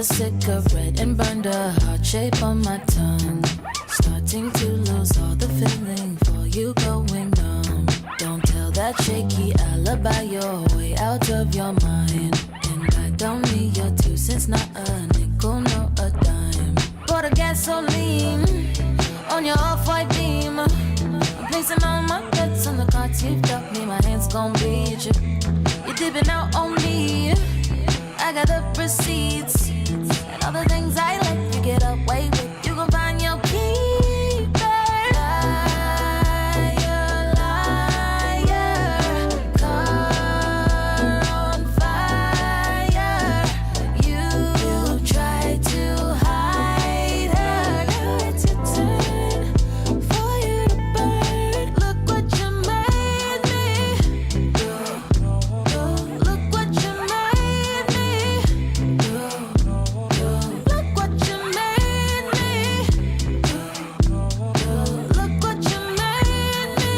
cigarette and burned a heart shape on my tongue. Starting to lose all the feeling for you going numb. Don't tell that shaky alibi you're way out of your mind. And I don't need your 2 cents, not a nickel, no a dime. Pour the gasoline on your off-white beam. I'm placing all my bets on the cards you've dealt me. My hands gon' bleed you. You're dipping out on me. I got the receipts and all the things I let you get away with. You gon' find your keeper. Liar, liar, car on fire. You tried to hide her. Now it's your turn for you to burn. Look what you made me. Look what you made me. Look what you made me. Look what you made me.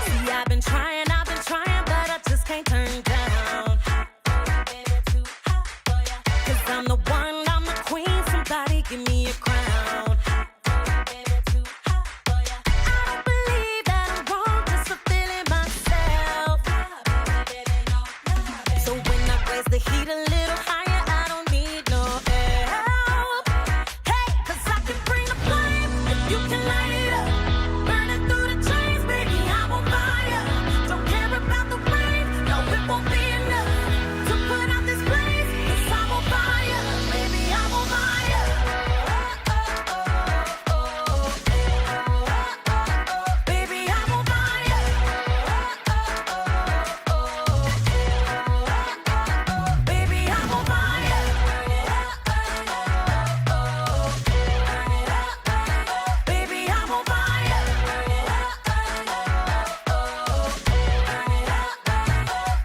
See, I've been trying, but I just can't turn down. 'Cause I'm the one, I'm the queen, somebody give me a crown. I don't believe that I'm wrong, just fulfilling myself. So when I raise the heat a little higher, I don't need no help. Hey, 'cause I can bring the flame, and you can light it up. Burning through the chains, baby, I'm on fire. Don't care about the rain, no, it won't be enough to put out this blaze, 'cause I'm on fire, baby, I'm on fire. Baby, I'm on fire. Baby, I'm on fire. Baby, I'm on fire.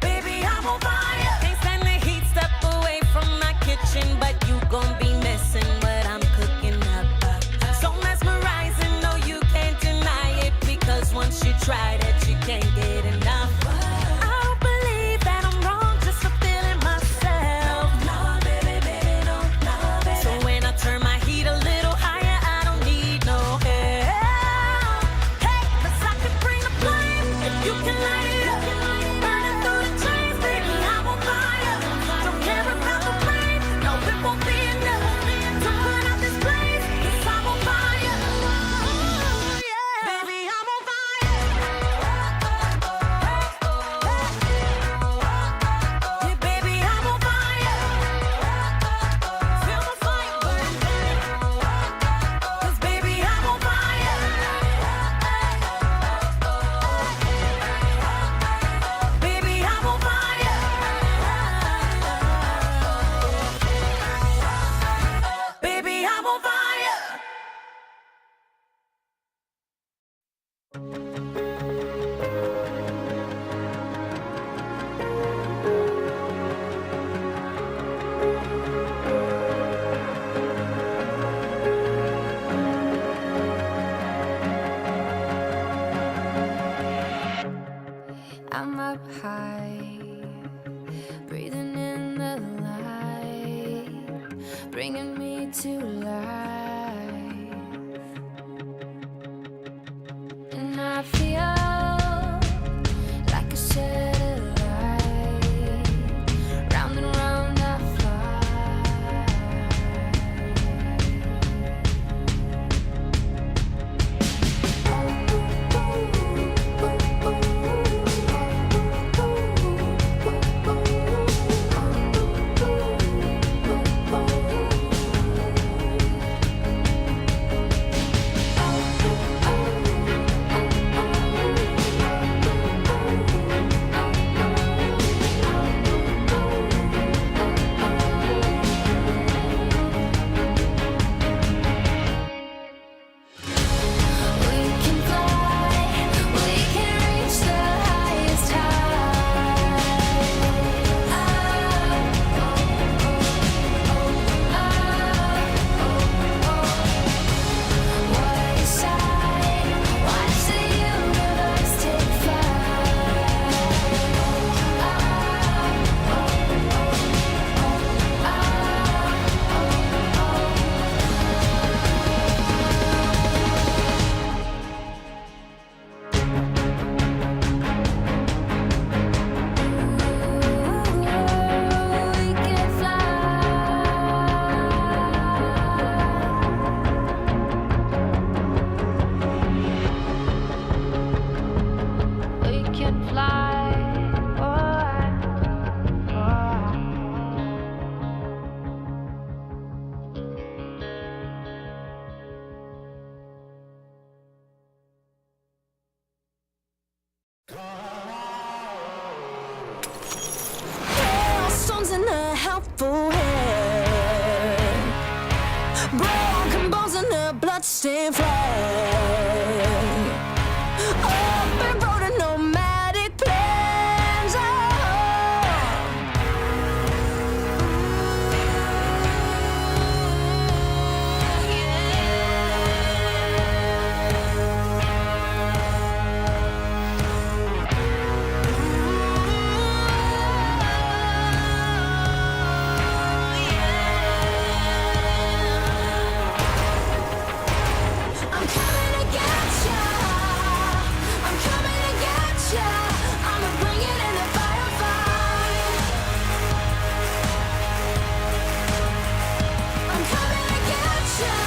Baby, I'm on fire. Can't stand the heat, step away from my kitchen, but you gon' be missing what I'm cooking up. So mesmerizing, no, you can't deny it, because once you tried it, you can't get enough. I don't believe that I'm wrong, just fulfilling myself. No, baby, baby, no, no, baby. So when I turn my heat a little higher, I don't need no help. Hey, 'cause I can bring the flame, and you can light it up. Burning through the chains, baby, I'm on fire. Don't care about the rain, no, it won't be enough to put out this blaze, 'cause I'm on fire. Baby, I'm on fire. Yeah, baby, I'm on fire. Feel the fire burn, 'cause baby, I'm on fire. Baby, I'm on fire. Baby, I'm on fire. I'm up high, breathing in the light, bringing me to life. And I feel like a satellite, round and round I fly. Broken bones and a bloodstained flag. Open road and nomadic plans. I'm coming to get ya. I'm coming to get ya. I'ma bring it in the firefight. I'm coming to get ya.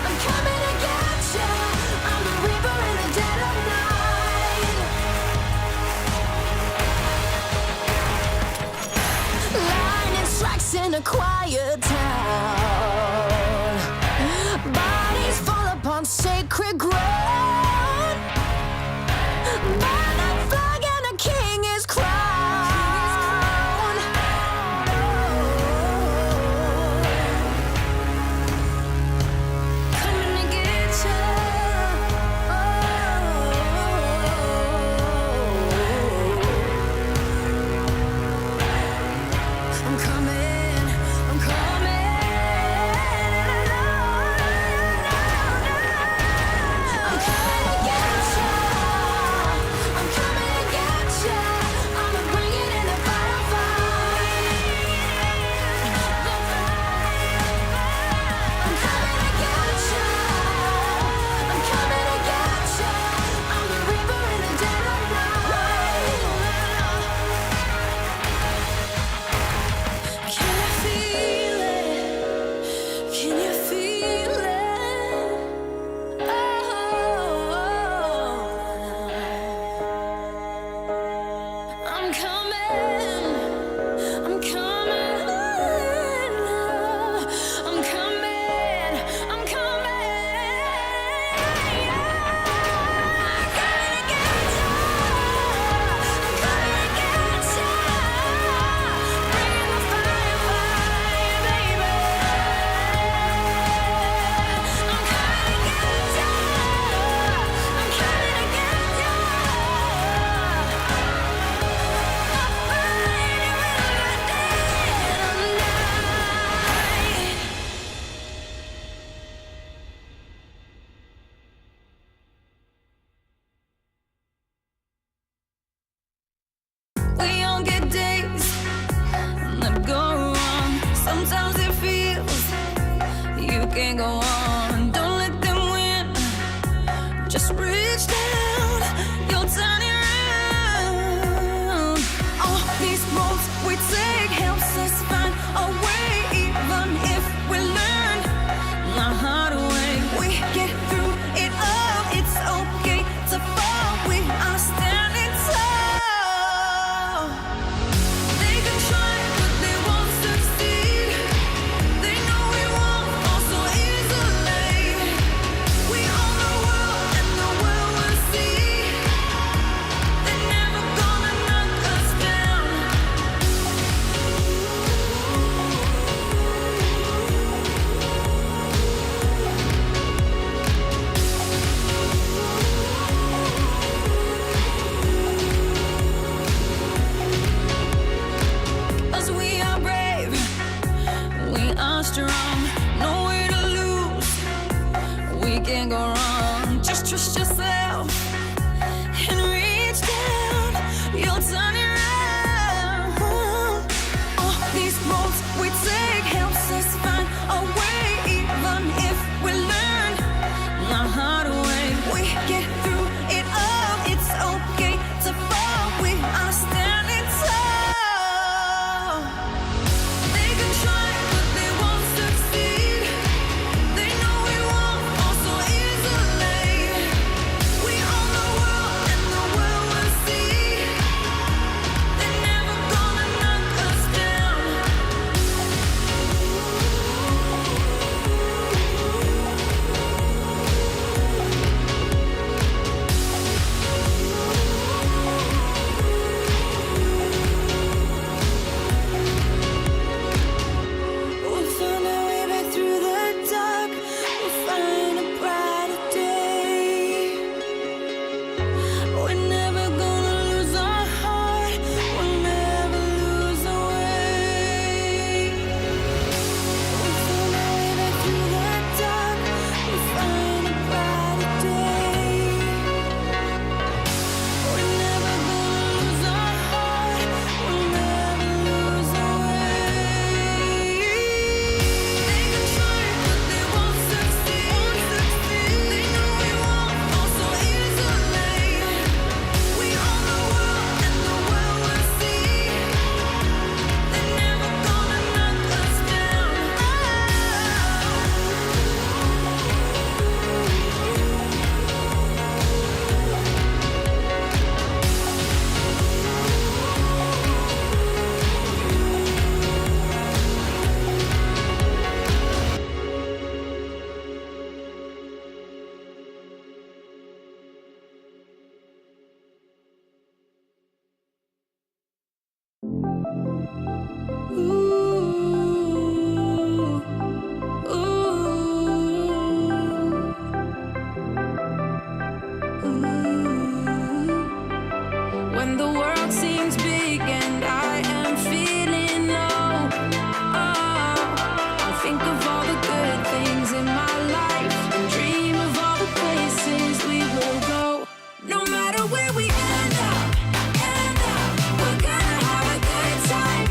I'm coming to get ya. I'm the reaper in the dead of night. Lightning strikes in a quiet town. Bodies fall upon sacred ground. By the flag and a king is crowned. Coming to get ya. I'm coming, I'm coming. I'm coming to get ya. I'm coming to get ya. I'ma bring it in the firefight. I'm coming to get ya. I'm coming to get ya. I'm the reaper in the dead of night. Can you feel it? Can you feel it? Oh, I'm coming. I'm coming. I'm coming. I'm coming. I'm coming to get ya. I'm coming to get ya. Bring the firefight, baby. I'm coming to get ya. I'm coming to get ya. I'll fight it with the dead of night. We all get days that go wrong. Sometimes it feels you can't go on. Don't let them win. Just reach down. You'll turn it around. All these roads we take helps us find a way, even if we learn the hard way. We get through it all. It's okay to fall. We are standing tall. They can try, but they won't succeed. They know we won't fall so easily. We own the world, and the world will see. They're never gonna knock us down. Cause we are brave, we are strong, no way to lose. We can't go wrong. Just trust yourself and reach down. You'll turn it around. All these roads we take helps us find a way, even if we learn the hard way. We get through it all. It's okay to fall. We are standing tall. They can try, but they won't succeed. They know we won't fall so easily. When the world seems big and I am feeling low, I think of all the good things in my life and dream of all the places we will go. No matter where we end up, we're gonna have a good time.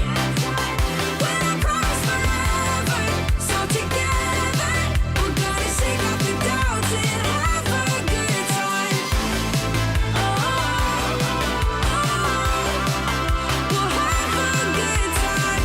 When I promise forever, so together we're gonna shake off the doubts and have a good time. We'll have a good time.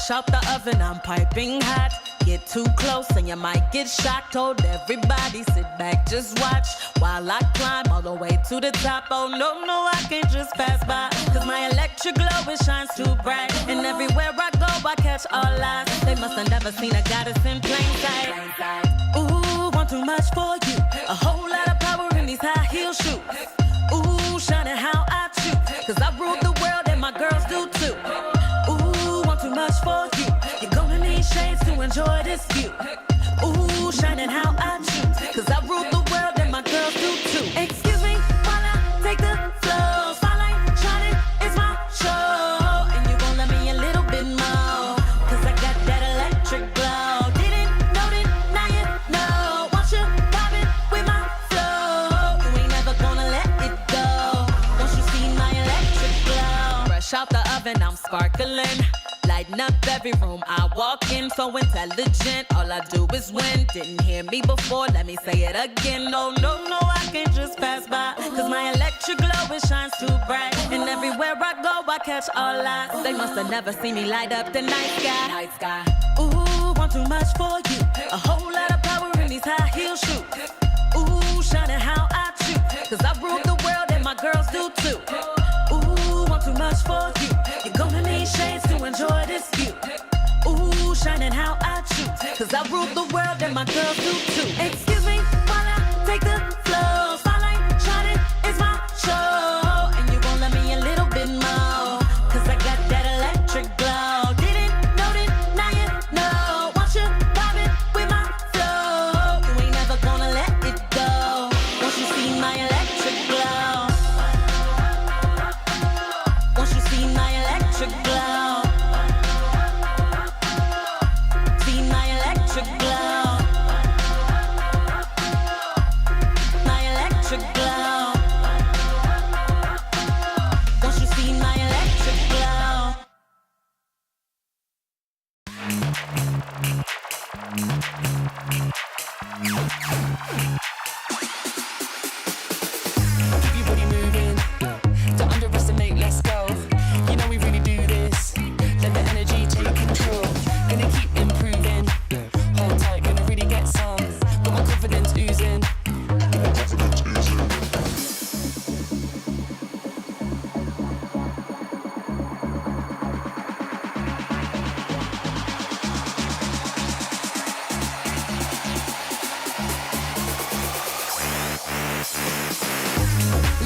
Fresh out the oven, I'm piping hot. Get too close and you might get shocked. Told everybody, sit back, just watch while I climb all the way to the top. Oh no, no, I can't just pass by, cause my electric glow, it shines too bright. And everywhere I go, I catch all eyes. They must have never seen a goddess in plain sight. Ooh, want too much for you. A whole lot of power in these high heel shoes. Ooh, shining how I choose, cause I rule the world and my girls do too. Ooh, want too much for you. You're gonna need shades to enjoy this view. Ooh, shining how I choose, cause I rule the world and my girls do too. Excuse me while I take the floor. Spotlight shining, it's my show. And you gon' let me a little bit more, cause I got that electric glow. Didn't know it, now you know. Want you vibing with my flow. You ain't never gonna let it go. Once you see my electric glow. Fresh out the oven, I'm sparkling. Lighting up every room I walk in, so intelligent, all I do is win. Didn't hear me before, let me say it again. No, no, no, I can't just pass by, cause my electric glow, it shines too bright. And everywhere I go, I catch all eyes. They must have never seen me light up the night sky. Ooh, want too much for you. A whole lot of power in these high heel shoes. Ooh, shining how I choose, cause I rule the world and my girls do too. Ooh, want too much for you. You're gonna need shades to enjoy this view. Ooh, shining how I choose, cause I rule the world and my girls do too. Excuse me while I take the floor. Spotlight shining, it's my show. And you gon' let me a little bit more, cause I got that electric glow. Didn't know it, now you know. Want you vibing with my flow. You ain't never gonna let it go. Once you see my electric glow. Once you see my electric glow. See my electric glow. My electric glow. Once you see my electric glow. Keep your body moving, don't underestimate, let's go. You know we really do this, let the energy take control. Gonna keep improving, hold tight, gonna really get some. Got my confidence oozing.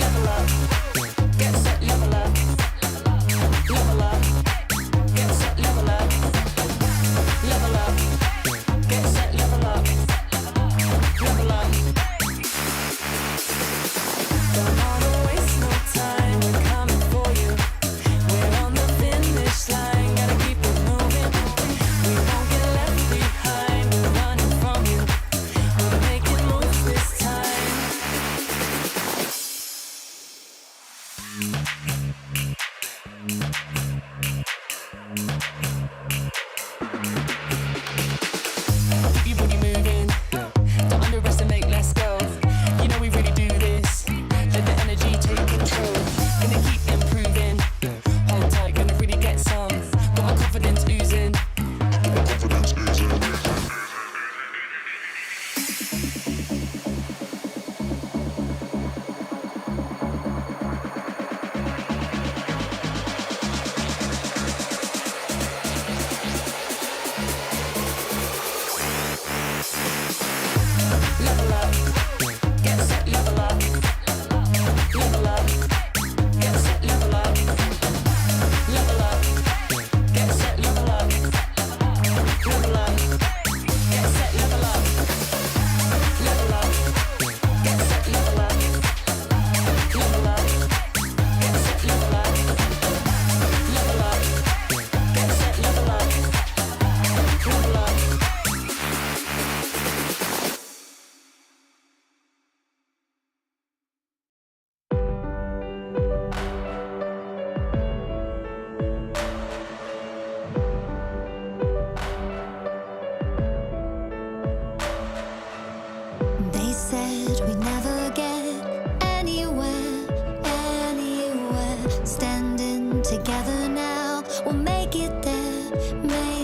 Level up, get set, level up. Level up, get set, level up. Level up, get set, level up. Level up. Don't wanna waste no time, we're coming for you. We're on the finish line, gotta keep it moving. We won't get left behind, we're running from you. We're making moves this time. Keep your body moving, don't underestimate, let's go. You know we really do this, let the energy take control. Gonna keep improving, hold tight, gonna really get some. Got my confidence oozing. Level up, get set, level up. Level up, get set, level up. Level up, get set, level up. Level up, get set, level up. Level up, get set, level up. Level up, get set, level up. Level up, get set, level up. Level up. They said we'd never get anywhere, anywhere. Standing together now, we'll make it there, make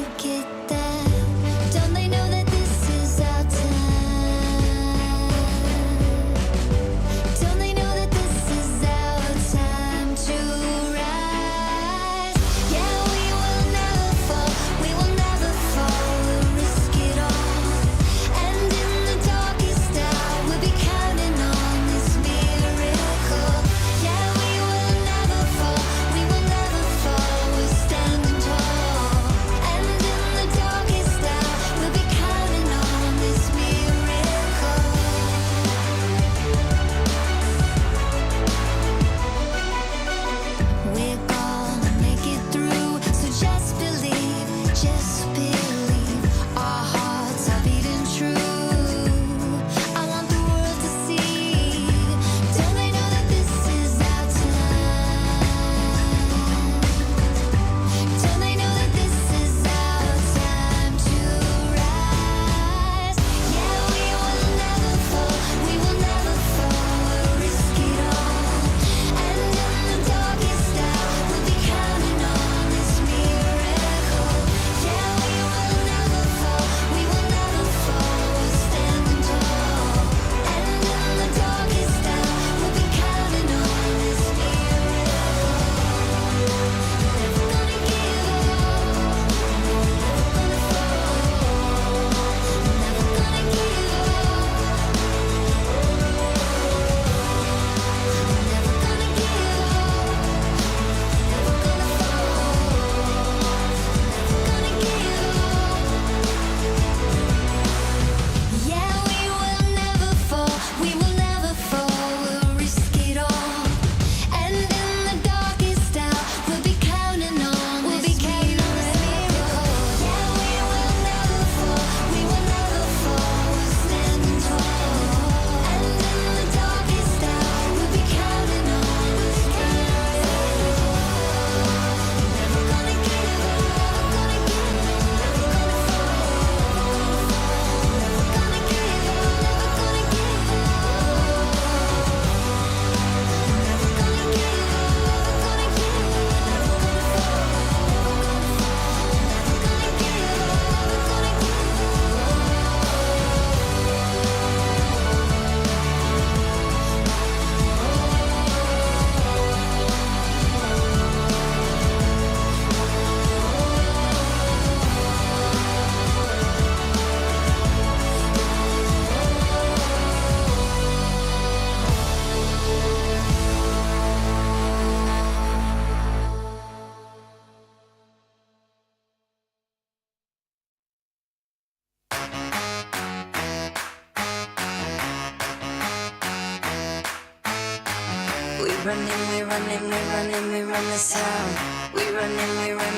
run this town. We running, we run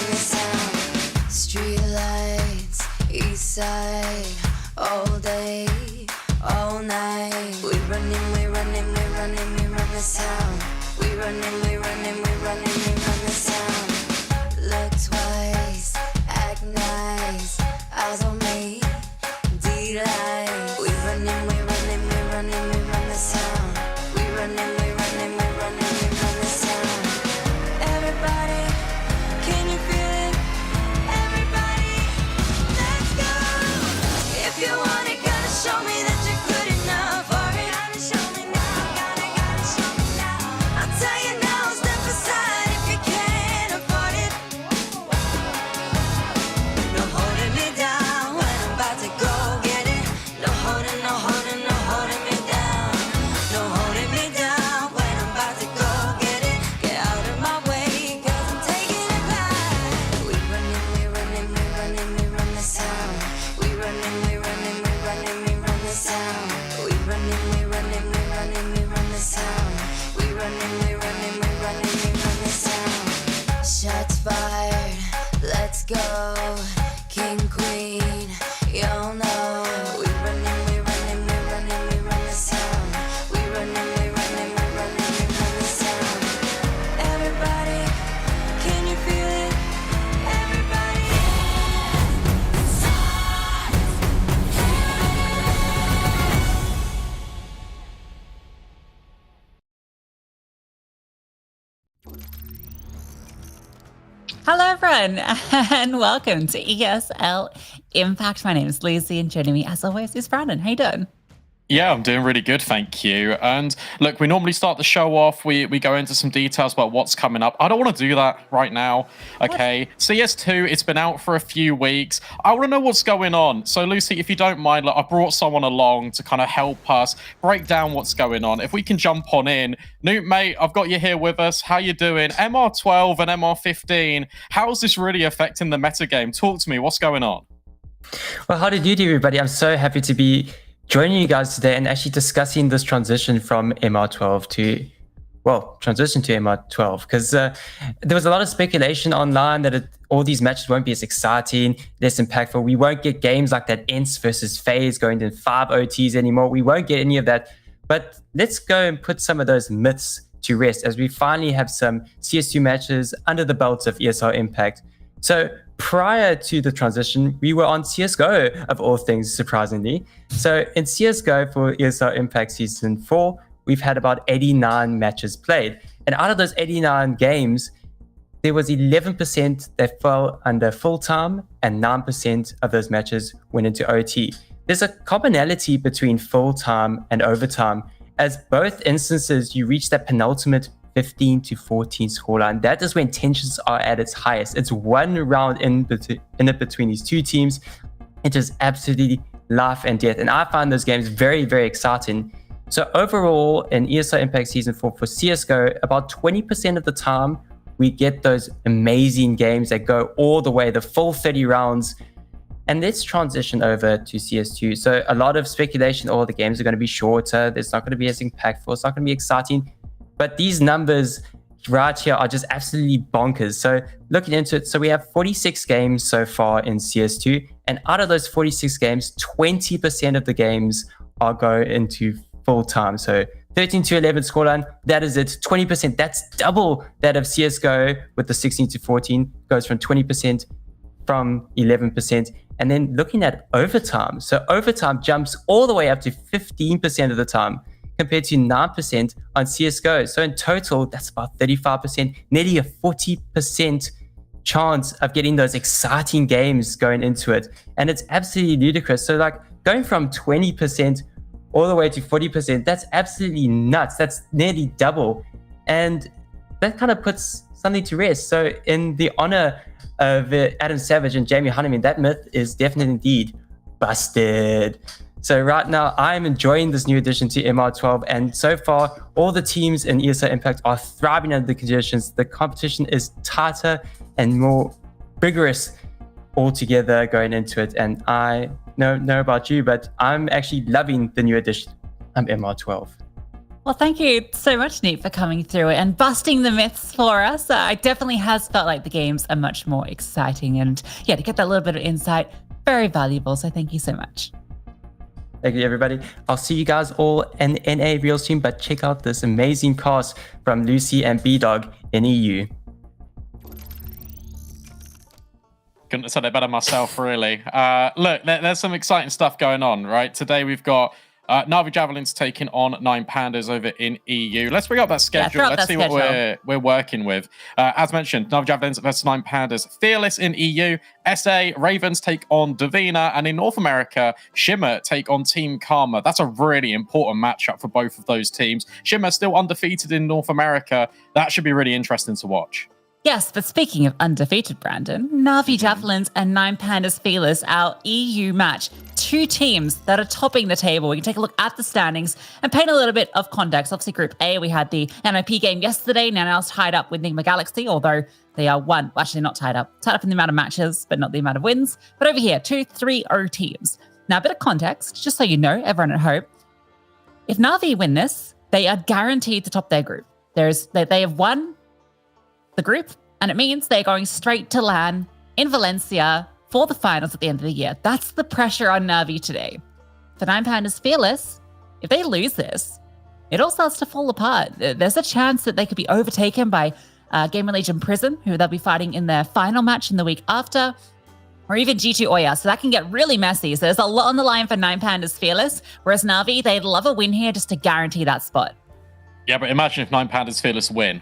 this town. Street lights, east side, all day, all night. We running, we run this town. We running, we run this town. Look twice, act nice, eyes on me, delight. We running, we run this town. We running, we run this town. Everybody, can you feel it? Everybody, let's go. If you want it, gotta show me that you're good enough for it. Gotta show me now, gotta show me now. I'll tell you now, step aside if you can't afford it. No holding me down when I'm about to go get it. No holding me down. No holding me down when I'm about to go get it. Get out of my way, cause I'm taking it back. We run this town. We running, we run this town. We running, we run this town. We running, we run this town. Shots fired, let's go. King, queen, y'all know. We running, we run this town. We running, we run this town. Everybody, can you feel it? Everybody. Hello, everyone, and welcome to ESL Impact. My name is Lucy, and joining me, as always, is Brandon. How you doing? Yeah, I'm doing really good, thank you. And look, we normally start the show off. We go into some details about what's coming up. I don't want to do that right now. Okay, CS2, it's been out for a few weeks. I want to know what's going on. So, Lucy, if you don't mind, look, I brought someone along to kind of help us break down what's going on. If we can jump on in. Newt, mate, I've got you here with us. How you doing? MR12 and MR15, how's this really affecting the metagame? Talk to me, what's going on? Well, how did you do, everybody? I'm so happy to be joining you guys today and actually discussing this transition from MR12 to, well, transition to MR12, because there was a lot of speculation online that all these matches won't be as exciting, less impactful. We won't get games like that ENCE versus FaZe going to 5 OTs anymore. We won't get any of that. But let's go and put some of those myths to rest as we finally have some CS2 matches under the belts of ESL Impact. So prior to the transition, we were on CSGO, of all things, surprisingly. So in CSGO for ESL Impact Season 4, we've had about 89 matches played. And out of those 89 games, there was 11% that fell under full-time and 9% of those matches went into OT. There's a commonality between full-time and overtime, as both instances, you reach that penultimate 15 to 14 scoreline. That is when tensions are at its highest. It's one round in between these two teams. It is absolutely life and death. And I find those games very, very exciting. So overall, in ESL Impact Season 4 for CSGO, about 20% of the time, we get those amazing games that go all the way, the full 30 rounds. And let's transition over to CS2. So a lot of speculation, the games are going to be shorter. It's not going to be as impactful. It's not going to be exciting. But these numbers right here are just absolutely bonkers. So looking into it, so we have 46 games so far in CS2. And out of those 46 games, 20% of the games are go into full time. So 13 to 11 scoreline, that is it. 20%, that's double that of CSGO with the 16 to 14, goes from 20% from 11%. And then looking at overtime. So overtime jumps all the way up to 15% of the time, compared to 9% on CSGO. So in total, that's about 35%, nearly a 40% chance of getting those exciting games going into it. And it's absolutely ludicrous. So like going from 20% all the way to 40%, that's absolutely nuts. That's nearly double. And that kind of puts something to rest. So in the honor of Adam Savage and Jamie Honeyman, that myth is definitely indeed busted. So right now, I'm enjoying this new addition to MR12, and so far, all the teams in ESL Impact are thriving under the conditions. The competition is tighter and more vigorous altogether going into it, and I don't know about you, but I'm actually loving the new addition of MR12. Well, thank you so much, Neat, for coming through and busting the myths for us. It definitely has felt like the games are much more exciting. And yeah, to get that little bit of insight, very valuable. So thank you so much. Thank you, everybody. I'll see you guys all in NA real soon, but check out this amazing cast from Lucy and B-Dog in EU. Couldn't have said it better myself, really. Look, there's some exciting stuff going on, right? Today we've got Na'Vi Javelins taking on 9 Pandas over in EU. Let's bring up that schedule. Let's see what we're working with. As mentioned, Na'Vi Javelins versus 9 Pandas. Fearless in EU. SA, Ravens take on Davina. And in North America, Shimmer take on Team Karma. That's a really important matchup for both of those teams. Shimmer still undefeated in North America. That should be really interesting to watch. Yes, but speaking of undefeated, Brandon, Na'Vi Javelins and 9 Pandas Fearless, our EU match. 2 teams that are topping the table. We can take a look at the standings and paint a little bit of context. Obviously, Group A, we had the NIP game yesterday. Now it's tied up with Enigma Galaxy, although they are actually not tied up. Tied up in the amount of matches, but not the amount of wins. But over here, 2-3-0 teams. Now, a bit of context, just so you know, everyone at home. If Na'Vi win this, they are guaranteed to top their group. They have won the group, and it means they're going straight to LAN in Valencia for the finals at the end of the year. That's the pressure on Na'Vi today. For 9 Pandas Fearless, if they lose this, it all starts to fall apart. There's a chance that they could be overtaken by Gamer Legion Prison, who they'll be fighting in their final match in the week after, or even G2 Oya. So that can get really messy. So there's a lot on the line for 9 Pandas Fearless, whereas Na'Vi, they'd love a win here just to guarantee that spot. Yeah, but imagine if 9 Pandas Fearless win,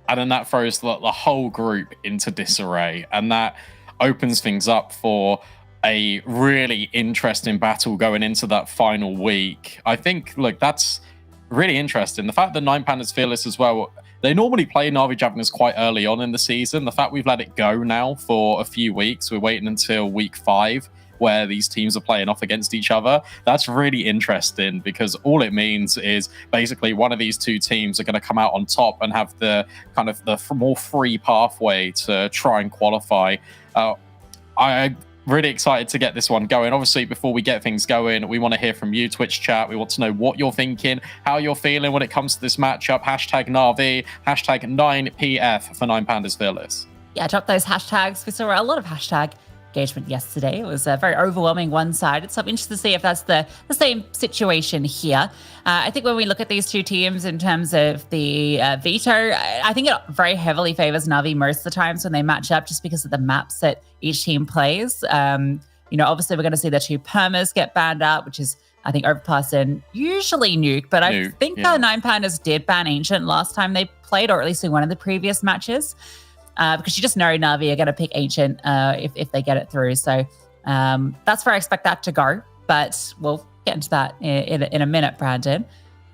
and then that throws the whole group into disarray, and that opens things up for a really interesting battle going into that final week. I think, look, that's really interesting. The fact that 9 Pandas Fearless as well, they normally play Na'Vi Javelins quite early on in the season. The fact we've let it go now for a few weeks, we're waiting until week 5, where these teams are playing off against each other. That's really interesting, because all it means is basically one of these 2 teams are going to come out on top and have the kind of the more free pathway to try and qualify. I'm really excited to get this one going. Obviously, before we get things going, we want to hear from you, Twitch chat. We want to know what you're thinking, how you're feeling when it comes to this matchup. Hashtag Na'Vi, hashtag 9PF for 9 Pandas Fearless. Yeah, drop those hashtags. We saw a lot of hashtag engagement yesterday. It was a very overwhelming one-sided. So I'm interested to see if that's the same situation here. I think when we look at these 2 teams in terms of the veto, I think it very heavily favors Na'Vi most of the times when they match up, just because of the maps that each team plays. Obviously we're going to see the 2 permas get banned out, which is, I think, Overpass and usually Nuke. But I think 9 Pandas did ban Ancient last time they played, or at least in one of the previous matches. Because you just know Na'Vi are going to pick Ancient if they get it through. So that's where I expect that to go. But we'll get into that in a minute, Brandon.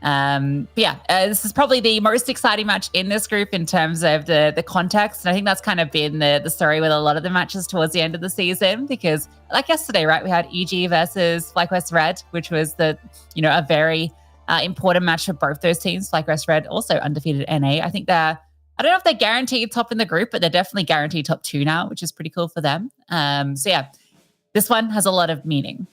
This is probably the most exciting match in this group in terms of the context. And I think that's kind of been the story with a lot of the matches towards the end of the season. Because like yesterday, right, we had EG versus FlyQuest Red, which was a very important match for both those teams. FlyQuest Red also undefeated NA. I don't know if they're guaranteed top in the group, but they're definitely guaranteed top 2 now, which is pretty cool for them. This one has a lot of meaning.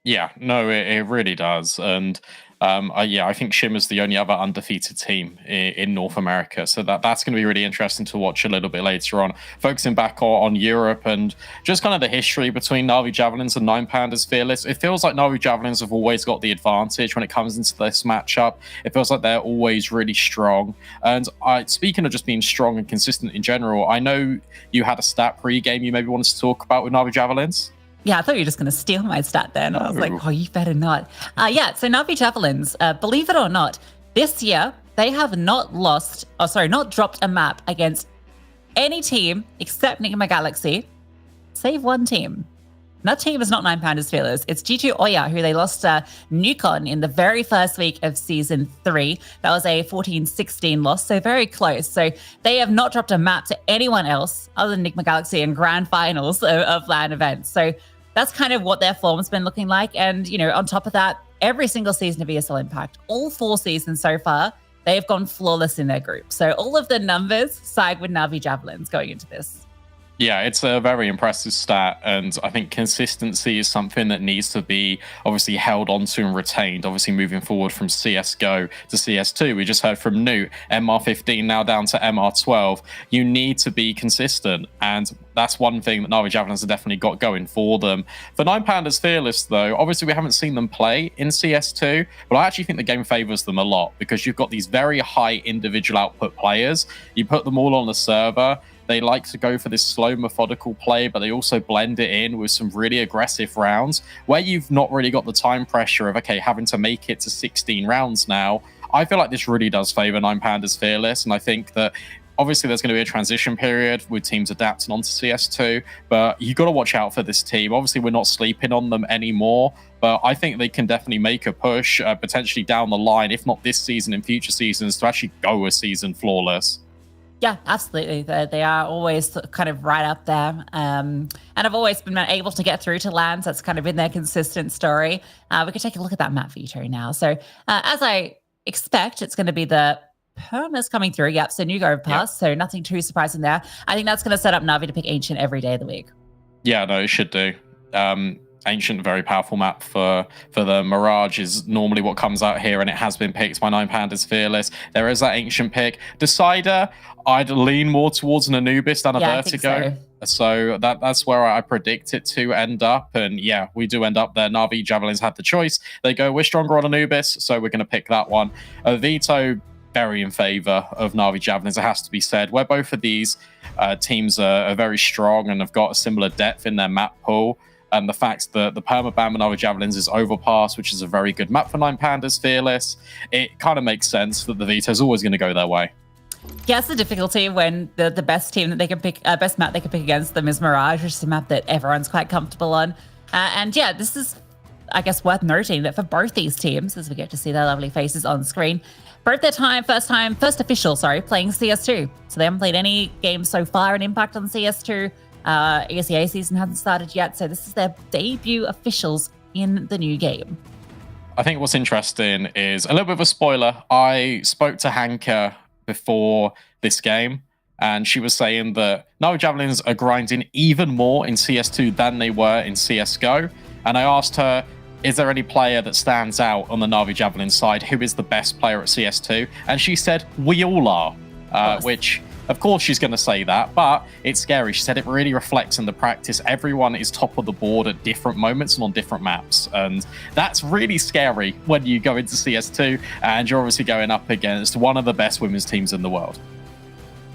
Yeah, no, it really does. And I think Shimmer's the only other undefeated team in North America. So that's going to be really interesting to watch a little bit later on. Focusing back on Europe and just kind of the history between Na'Vi Javelins and 9 Pandas Fearless. It feels like Na'Vi Javelins have always got the advantage when it comes into this matchup. It feels like they're always really strong. And speaking of just being strong and consistent in general, I know you had a stat pre-game you maybe wanted to talk about with Na'Vi Javelins. Yeah, I thought you were just going to steal my stat then. I was like, oh, you better not. So Na'Vi Javelins, believe it or not, this year they have not dropped a map against any team except Enigma Galaxy, save one team. And that team is not 9 Pandas Fearless. It's G2 Oya, who they lost Nukon in the very first week of Season 3. That was a 14-16 loss, so very close. So they have not dropped a map to anyone else other than Enigma Galaxy in grand finals of LAN events. So that's kind of what their form's been looking like. And, on top of that, every single season of ESL Impact, all 4 seasons so far, they have gone flawless in their group. So all of the numbers side with Na'Vi Javelins going into this. Yeah, it's a very impressive stat, and I think consistency is something that needs to be obviously held onto and retained. Obviously, moving forward from CSGO to CS2, we just heard from Newt, MR15 now down to MR12. You need to be consistent, and that's one thing that Na'Vi Javelins have definitely got going for them. For Nine Pandas Fearless, though, obviously we haven't seen them play in CS2, but I actually think the game favors them a lot because you've got these very high individual output players. You put them all on the server. They like to go for this slow, methodical play, but they also blend it in with some really aggressive rounds where you've not really got the time pressure of, okay, having to make it to 16 rounds now. I feel like this really does favor Nine Pandas Fearless, and I think that obviously there's going to be a transition period with teams adapting onto CS2, but you got to watch out for this team. Obviously, we're not sleeping on them anymore, but I think they can definitely make a push potentially down the line, if not this season, in future seasons, to actually go a season flawless. Yeah, absolutely. They are always kind of right up there. And have always been able to get through to lands. That's kind of been their consistent story. We could take a look at that map veto now. So as I expect, it's going to be the permas coming through. Yep, so new Grove Pass. Yep. So nothing too surprising there. I think that's going to set up Na'Vi to pick Ancient every day of the week. Yeah, no, it should do. Ancient, very powerful map for the Mirage is normally what comes out here, and it has been picked by Nine Pandas Fearless. There is that Ancient pick. Decider, I'd lean more towards an Anubis than a Vertigo. So that's where I predict it to end up. And yeah, we do end up there. Na'Vi Javelins had the choice. They go, we're stronger on Anubis, so we're going to pick that one. Veto, very in favor of Na'Vi Javelins, it has to be said. Where both of these teams are very strong and have got a similar depth in their map pool. And the fact that the permaban with Na'Vi Javelins is Overpass, which is a very good map for Nine Pandas Fearless, it kind of makes sense that the veto is always going to go their way. Yeah, it's the difficulty when the best team that they can pick, best map they can pick against them is Mirage, which is a map that everyone's quite comfortable on. And yeah, this is, I guess, worth noting that for both these teams, as we get to see their lovely faces on screen, both their first official, playing CS2. So they haven't played any games so far in Impact on CS2. ESEA season hasn't started yet, so this is their debut officials in the new game. I think what's interesting is a little bit of a spoiler. I spoke to Hanka before this game, and she was saying that Na'Vi Javelins are grinding even more in CS2 than they were in CSGO. And I asked her, is there any player that stands out on the Na'Vi Javelin side? Who is the best player at CS2? And she said, we all are, which... Of course she's going to say that, but it's scary. She said it really reflects in the practice. Everyone is top of the board at different moments and on different maps. And that's really scary when you go into CS2 and you're obviously going up against one of the best women's teams in the world.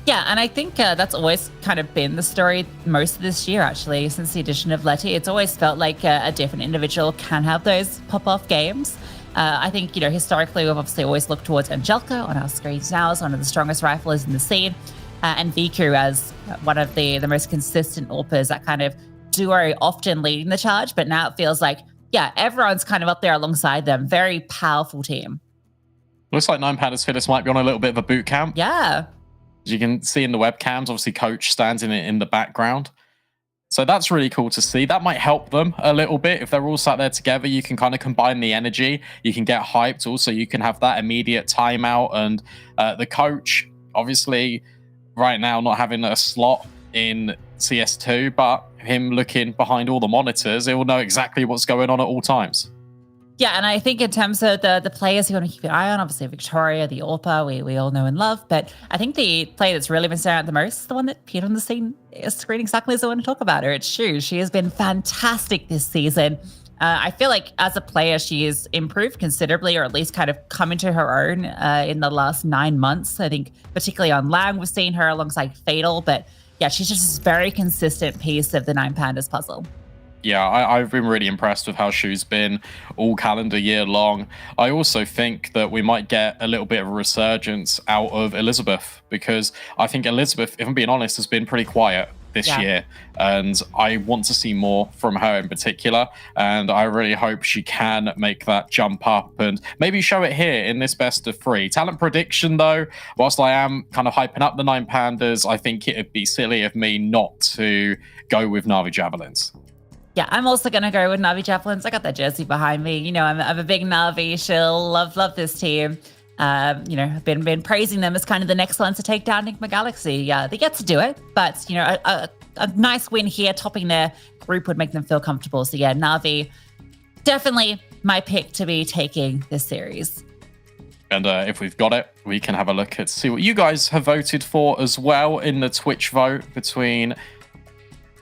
Yeah, and I think that's always kind of been the story most of this year, actually, since the addition of Letty. It's always felt like a different individual can have those pop-off games. I think, historically, we've obviously always looked towards Angelica on our screens now as one of the strongest riflers in the scene. And Viku as one of the most consistent AWPers, that kind of duo often leading the charge. But now it feels like, yeah, everyone's kind of up there alongside them. Very powerful team. Looks like Nine Pandas Fearless might be on a little bit of a boot camp. Yeah. As you can see in the webcams, obviously Coach stands in the background. So that's really cool to see. That might help them a little bit. If they're all sat there together, you can kind of combine the energy. You can get hyped. Also, you can have that immediate timeout. And the coach, obviously... right now not having a slot in CS2, but him looking behind all the monitors, he will know exactly what's going on at all times. Yeah, and I think in terms of the players you want to keep an eye on, obviously Victoria, the AWPer, we all know and love, but I think the player that's really been standing out the most is the one that appeared on the screen exactly as I want to talk about her. It's Shu. She has been fantastic this season. I feel like as a player, she has improved considerably, or at least kind of come into her own in the last 9 months. I think particularly on Lang, we've seen her alongside Fatal, but yeah, she's just this very consistent piece of the Nine Pandas puzzle. Yeah, I've been really impressed with how Shu's been all calendar year long. I also think that we might get a little bit of a resurgence out of Elizabeth, because I think Elizabeth, if I'm being honest, has been pretty quiet this year, and I want to see more from her in particular, and I really hope she can make that jump up and maybe show it here in this best of 3. Talent prediction, though, whilst I am kind of hyping up the Nine Pandas, I think it'd be silly of me not to go with Na'Vi Javelins. Yeah, I'm also going to go with Na'Vi Javelins. I got that jersey behind me. I'm a big Na'Vi shill. Love this team. I've been praising them as kind of the next ones to take down Enigma Galaxy. They get to do it, but, a a nice win here, topping their group would make them feel comfortable. So yeah, Na'Vi, definitely my pick to be taking this series. And if we've got it, we can have a look at see what you guys have voted for as well in the Twitch vote between.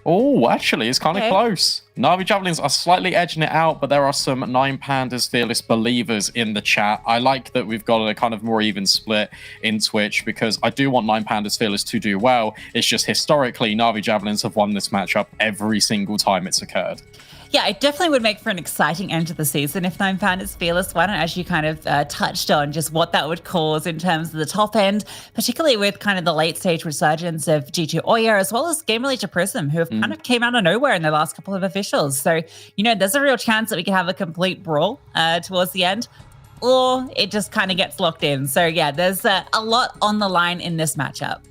Oh, actually, it's kind of close. Na'Vi Javelins are slightly edging it out, but there are some 9 Pandas Fearless believers in the chat. I like that we've got a kind of more even split in Twitch because I do want 9 Pandas Fearless to do well. It's just historically, Na'Vi Javelins have won this matchup every single time it's occurred. Yeah, it definitely would make for an exciting end to the season if 9 Pandas Fearless won, and as you kind of touched on, just what that would cause in terms of the top end, particularly with kind of the late stage resurgence of G2 Oya, as well as Game Leader Prism, who have kind of came out of nowhere in the last couple of officials. So, you know, there's a real chance that we could have a complete brawl towards the end, or it just kind of gets locked in. So yeah, there's a lot on the line in this matchup.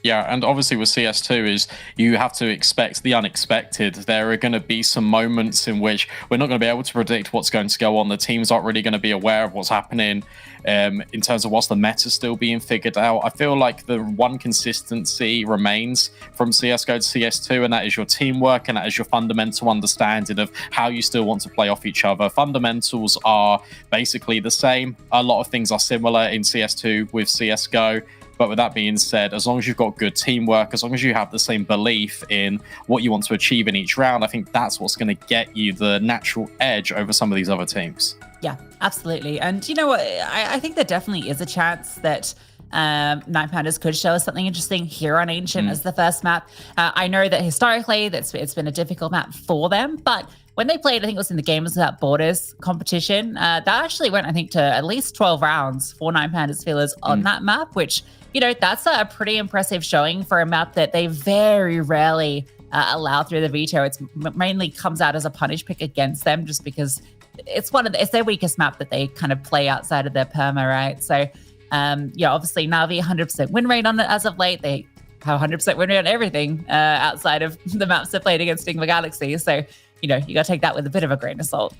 Yeah, and obviously with CS2 is you have to expect the unexpected. There are going to be some moments in which we're not going to be able to predict what's going to go on. The teams aren't really going to be aware of what's happening in terms of what's the meta still being figured out. I feel like the one consistency remains from CSGO to CS2, and that is your teamwork, and that is your fundamental understanding of how you still want to play off each other. Fundamentals are basically the same. A lot of things are similar in CS2 with CSGO. But with that being said, as long as you've got good teamwork, as long as you have the same belief in what you want to achieve in each round, I think that's what's going to get you the natural edge over some of these other teams. Yeah, absolutely. And you know what? I think there definitely is a chance that 9 Pandas could show us something interesting here on Ancient as the first map. I know that historically it's been a difficult map for them, but when they played, I think it was in the Gamers Without Borders competition, that actually went, I think, to at least 12 rounds for 9 Pandas Fearless on that map, which, you know, that's a pretty impressive showing for a map that they very rarely allow through the veto. It's mainly comes out as a punish pick against them just because it's their weakest map that they kind of play outside of their perma, right? So, yeah, obviously Na'Vi 100% win rate on it as of late. They have 100% win rate on everything outside of the maps they played against Stigma Galaxy. So, you know, you got to take that with a bit of a grain of salt.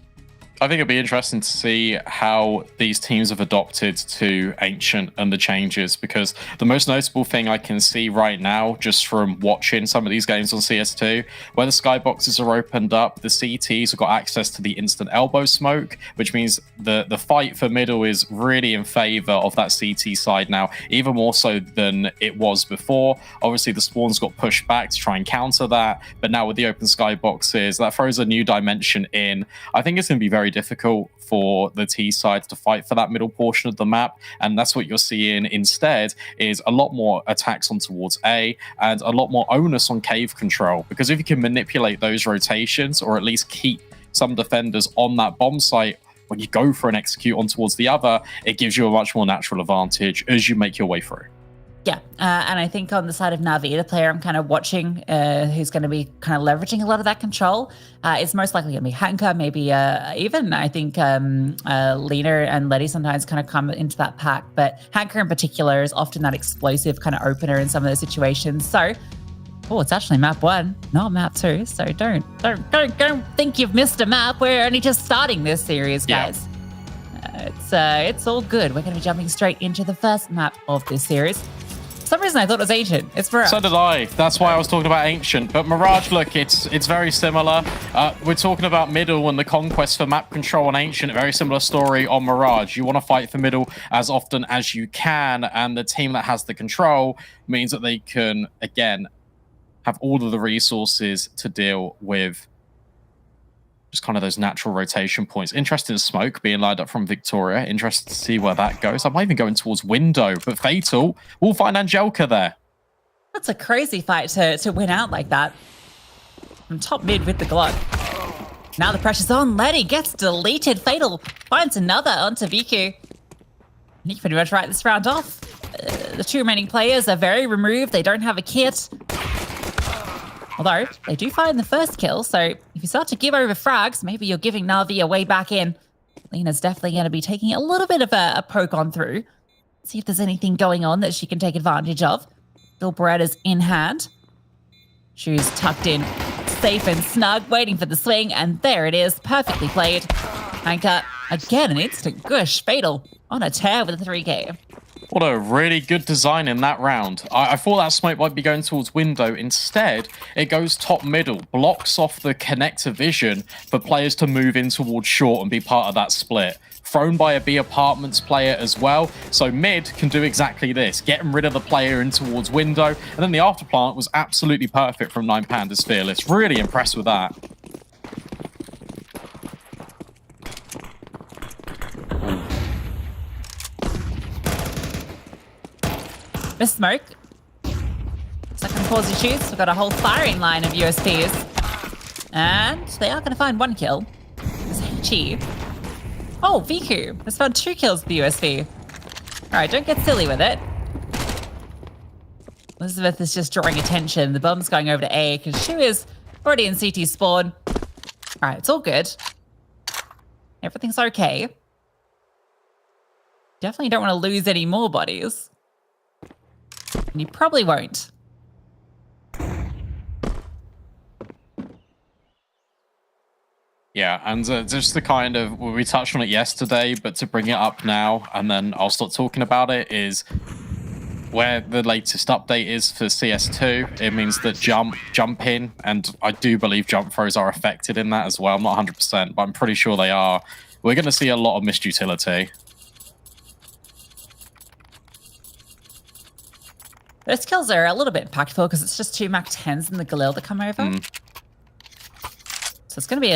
I think it'd be interesting to see how these teams have adopted to Ancient and the changes, because the most notable thing I can see right now, just from watching some of these games on CS2, where the skyboxes are opened up, the CTs have got access to the instant elbow smoke, which means the fight for middle is really in favor of that CT side now, even more so than it was before. Obviously, the spawns got pushed back to try and counter that, but now with the open skyboxes, that throws a new dimension in. I think it's going to be very difficult for the T side to fight for that middle portion of the map, and that's what you're seeing instead is a lot more attacks on towards A and a lot more onus on cave control, because if you can manipulate those rotations or at least keep some defenders on that bomb site when you go for an execute on towards the other, it gives you a much more natural advantage as you make your way through. Yeah, and I think on the side of Na'Vi, the player I'm kind of watching who's going to be kind of leveraging a lot of that control is most likely going to be Hanker, maybe even I think Lena and Letty sometimes kind of come into that pack, but Hanker in particular is often that explosive kind of opener in some of those situations. So, oh, it's actually map 1, not map 2, so don't think you've missed a map. We're only just starting this series, guys. Yeah. It's all good. We're going to be jumping straight into the first map of this series. For some reason I thought it was Ancient. It's Mirage. So did I. That's why I was talking about Ancient. But Mirage, look, it's very similar. We're talking about middle and the conquest for map control on Ancient. A very similar story on Mirage. You want to fight for middle as often as you can, and the team that has the control means that they can, again, have all of the resources to deal with just kind of those natural rotation points. Interesting smoke being lined up from Victoria. Interested to see where that goes. I might even going towards window, but Fatal will find Angelica there. That's a crazy fight to win out like that. From top mid with the Glock. Now the pressure's on. Letty gets deleted. Fatal finds another onto VQ. And he can pretty much write this round off. The two remaining players are very removed. They don't have a kit. Although, they do find the first kill, so if you start to give over frags, maybe you're giving Na'Vi a way back in. Lena's definitely going to be taking a little bit of a poke on through. See if there's anything going on that she can take advantage of. Bill Beretta's in hand. Shoes tucked in, safe and snug, waiting for the swing, and there it is, perfectly played. Hanker, again, an instant gush. Fatal on a tear with a 3K. What a really good design in that round. I thought that smoke might be going towards window. Instead, it goes top middle, blocks off the connector vision for players to move in towards short and be part of that split. Thrown by a B Apartments player as well. So mid can do exactly this, getting rid of the player in towards window. And then the afterplant was absolutely perfect from 9Pandas Fearless. Really impressed with that. Miss smoke. Second pause he shoots. We've got a whole firing line of USPs. And they are going to find 1 kill. It's HE. Oh, Viku has found 2 kills with the USP. Alright, don't get silly with it. Elizabeth is just drawing attention. The bomb's going over to A because she is already in CT spawn. Alright, it's all good. Everything's okay. Definitely don't want to lose any more bodies. And you probably won't. Yeah, and just the kind of, we touched on it yesterday, but to bring it up now, and then I'll start talking about it, is where the latest update is for CS2. It means that jump in, and I do believe jump throws are affected in that as well. I'm not 100%, but I'm pretty sure they are. We're going to see a lot of missed utility. Those kills are a little bit impactful because it's just 2 Mac 10s in the Galil that come over. So it's going to be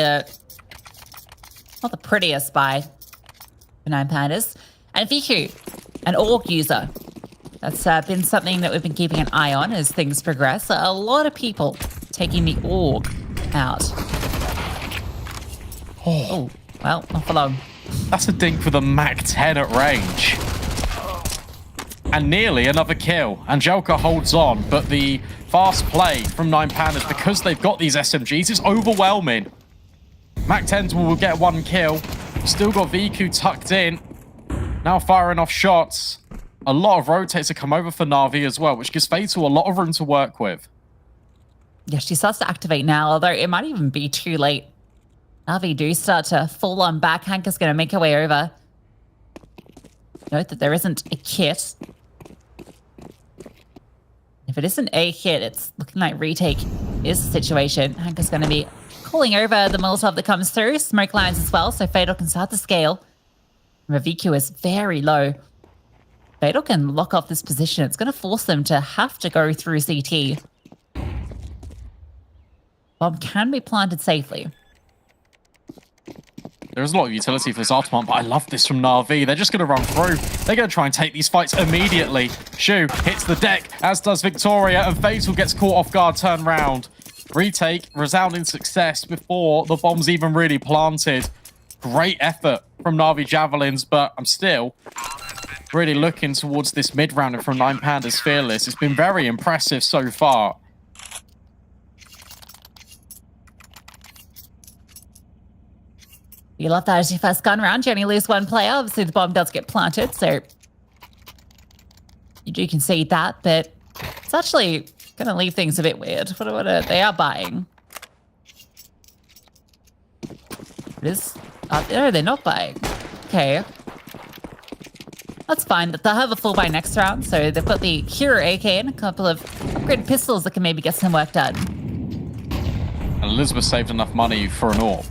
not the prettiest buy for 9Pandas. And Viku, an org user. That's been something that we've been keeping an eye on as things progress. A lot of people taking the org out. Oh, well, not for long. That's a dink for the Mac 10 at range. And nearly another kill. Angelica holds on, but the fast play from 9Pandas, because they've got these SMGs, is overwhelming. Mac 10s will get 1 kill. Still got Viku tucked in. Now firing off shots. A lot of rotates have come over for Na'Vi as well, which gives Fatal a lot of room to work with. Yeah, she starts to activate now, although it might even be too late. Na'Vi do start to fall on back. Hanka's going to make her way over. Note that there isn't a kit. If it isn't a hit, it's looking like retake is the situation. Hanka's going to be calling over the Molotov that comes through. Smoke lines as well, so Fatal can start to scale. Viku is very low. Fatal can lock off this position. It's going to force them to have to go through CT. Bomb can be planted safely. There's a lot of utility for this Artemont, but I love this from Na'Vi. They're just going to run through. They're going to try and take these fights immediately. Shu hits the deck, as does Victoria, and Fatal gets caught off guard, turn round. Retake, resounding success before the bomb's even really planted. Great effort from Na'Vi Javelins, but I'm still really looking towards this mid-rounder from 9Pandas Fearless. It's been very impressive so far. You love that as your first gun round. You only lose 1 player. Obviously, the bomb does get planted, so you do concede that, but it's actually going to leave things a bit weird. What are they are buying? It is... no, they're not buying. Okay. That's fine. They'll have a full buy next round, so they've got the Hero AK and a couple of upgraded pistols that can maybe get some work done. And Elizabeth saved enough money for an AWP.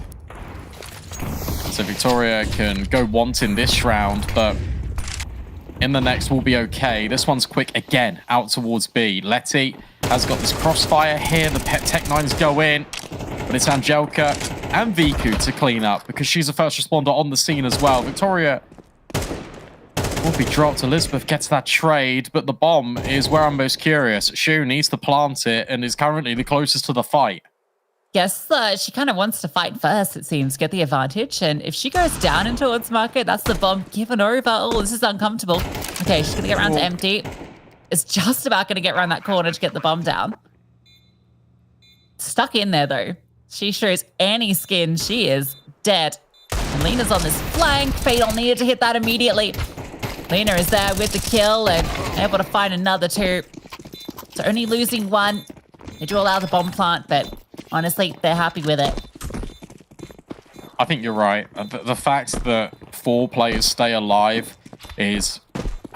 So Victoria can go wanting this round, but in the next will be okay. This one's quick again, out towards B. Letty has got this crossfire here. The pet Tech 9s go in, but it's Angelica and Viku to clean up because she's a first responder on the scene as well. Victoria will be dropped. Elizabeth gets that trade, but the bomb is where I'm most curious. Shu needs to plant it and is currently the closest to the fight. Yes, she kind of wants to fight first, it seems, get the advantage. And if she goes down and towards market, that's the bomb given over. Oh, this is uncomfortable. Okay, she's going to get around to empty. It's just about going to get around that corner to get the bomb down. Stuck in there, though. She shows any skin. She is dead. And Lena's on this flank. Fatal needed to hit that immediately. Lena is there with the kill and able to find another 2. So only losing 1. They do allow the bomb plant, but honestly, they're happy with it. I think you're right. The fact that 4 players stay alive is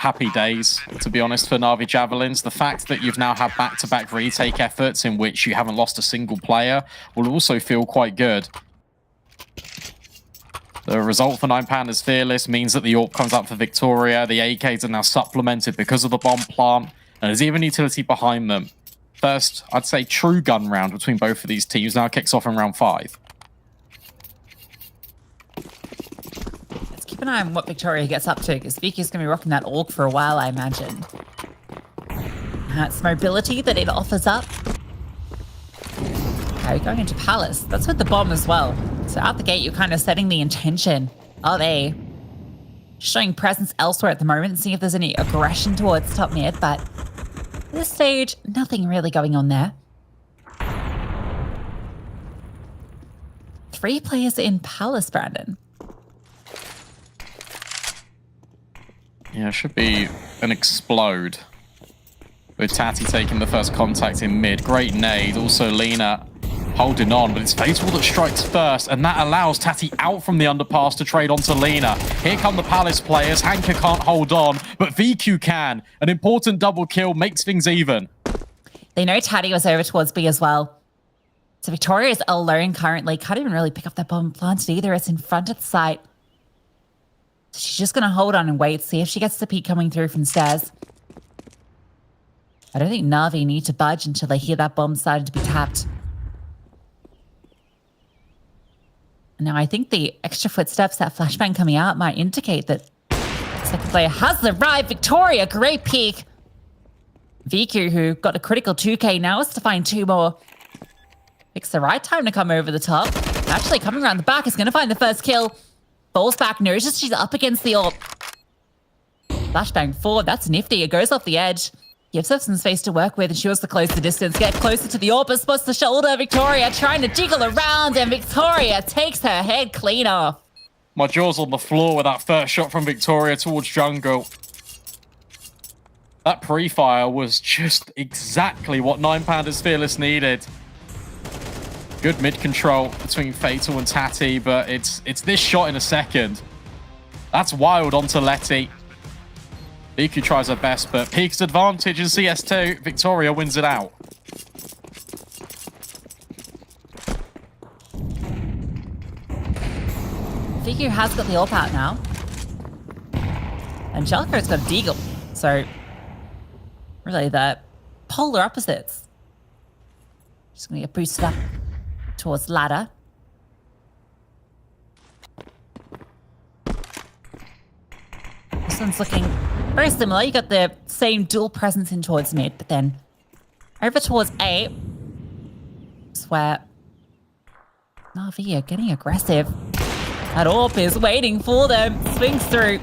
happy days, to be honest, for Na'Vi Javelins. The fact that you've now had back-to-back retake efforts in which you haven't lost a single player will also feel quite good. The result for 9 Pandas Fearless means that the AWP comes up for Victoria. The AKs are now supplemented because of the bomb plant, and there's even utility behind them. First, I'd say true gun round between both of these teams now kicks off in round 5. Let's keep an eye on what Victoria gets up to, because Vicky's going to be rocking that AUG for a while, I imagine. It's mobility that it offers up. Okay, going into Palace. That's with the bomb as well. So out the gate, you're kind of setting the intention. Are they showing presence elsewhere at the moment, seeing if there's any aggression towards top mid, but at this stage, nothing really going on there. 3 players in Palace, Brandon. Yeah, it should be an explode. With Tati taking the first contact in mid. Great nade. Also Lena holding on, but it's Fatal that strikes first, and that allows Tati out from the underpass to trade onto Lena. Here come the Palace players. Hanka can't hold on, but VQ can. An important double kill makes things even. They know Tati was over towards B as well. So Victoria is alone currently. Can't even really pick up that bomb planted either. It's in front of the site. So she's just going to hold on and wait, see if she gets the peek coming through from stairs. I don't think Na'Vi need to budge until they hear that bomb starting to be tapped. Now, I think the extra footsteps, that flashbang coming out, might indicate that the second player has arrived. Victoria, great peek. VQ, who got a critical 2K, now has to find 2 more. Picks the right time to come over the top. Actually, coming around the back is going to find the first kill. Falls back, notices she's up against the AWP. Flashbang forward, that's nifty. It goes off the edge. Gives her some space to work with, and she wants to close the distance, get closer to the AWP, spots the shoulder. Victoria trying to jiggle around, and Victoria takes her head clean off. My jaw's on the floor with that first shot from Victoria towards jungle. That pre-fire was just exactly what 9 Pandas Fearless needed. Good mid control between Fatal and Tati, but it's this shot in a second. That's wild onto Letty. VQ tries her best, but Peak's advantage in CS2. Victoria wins it out. VQ has got the AWP out now. And Jellicoe's got a Deagle. So, really, the polar opposites. Just going to get boosted up towards ladder. This one's looking very similar. You got the same dual presence in towards mid, but then over towards A. It's where Na'Vi are getting aggressive. That AWP is waiting for them. Swings through.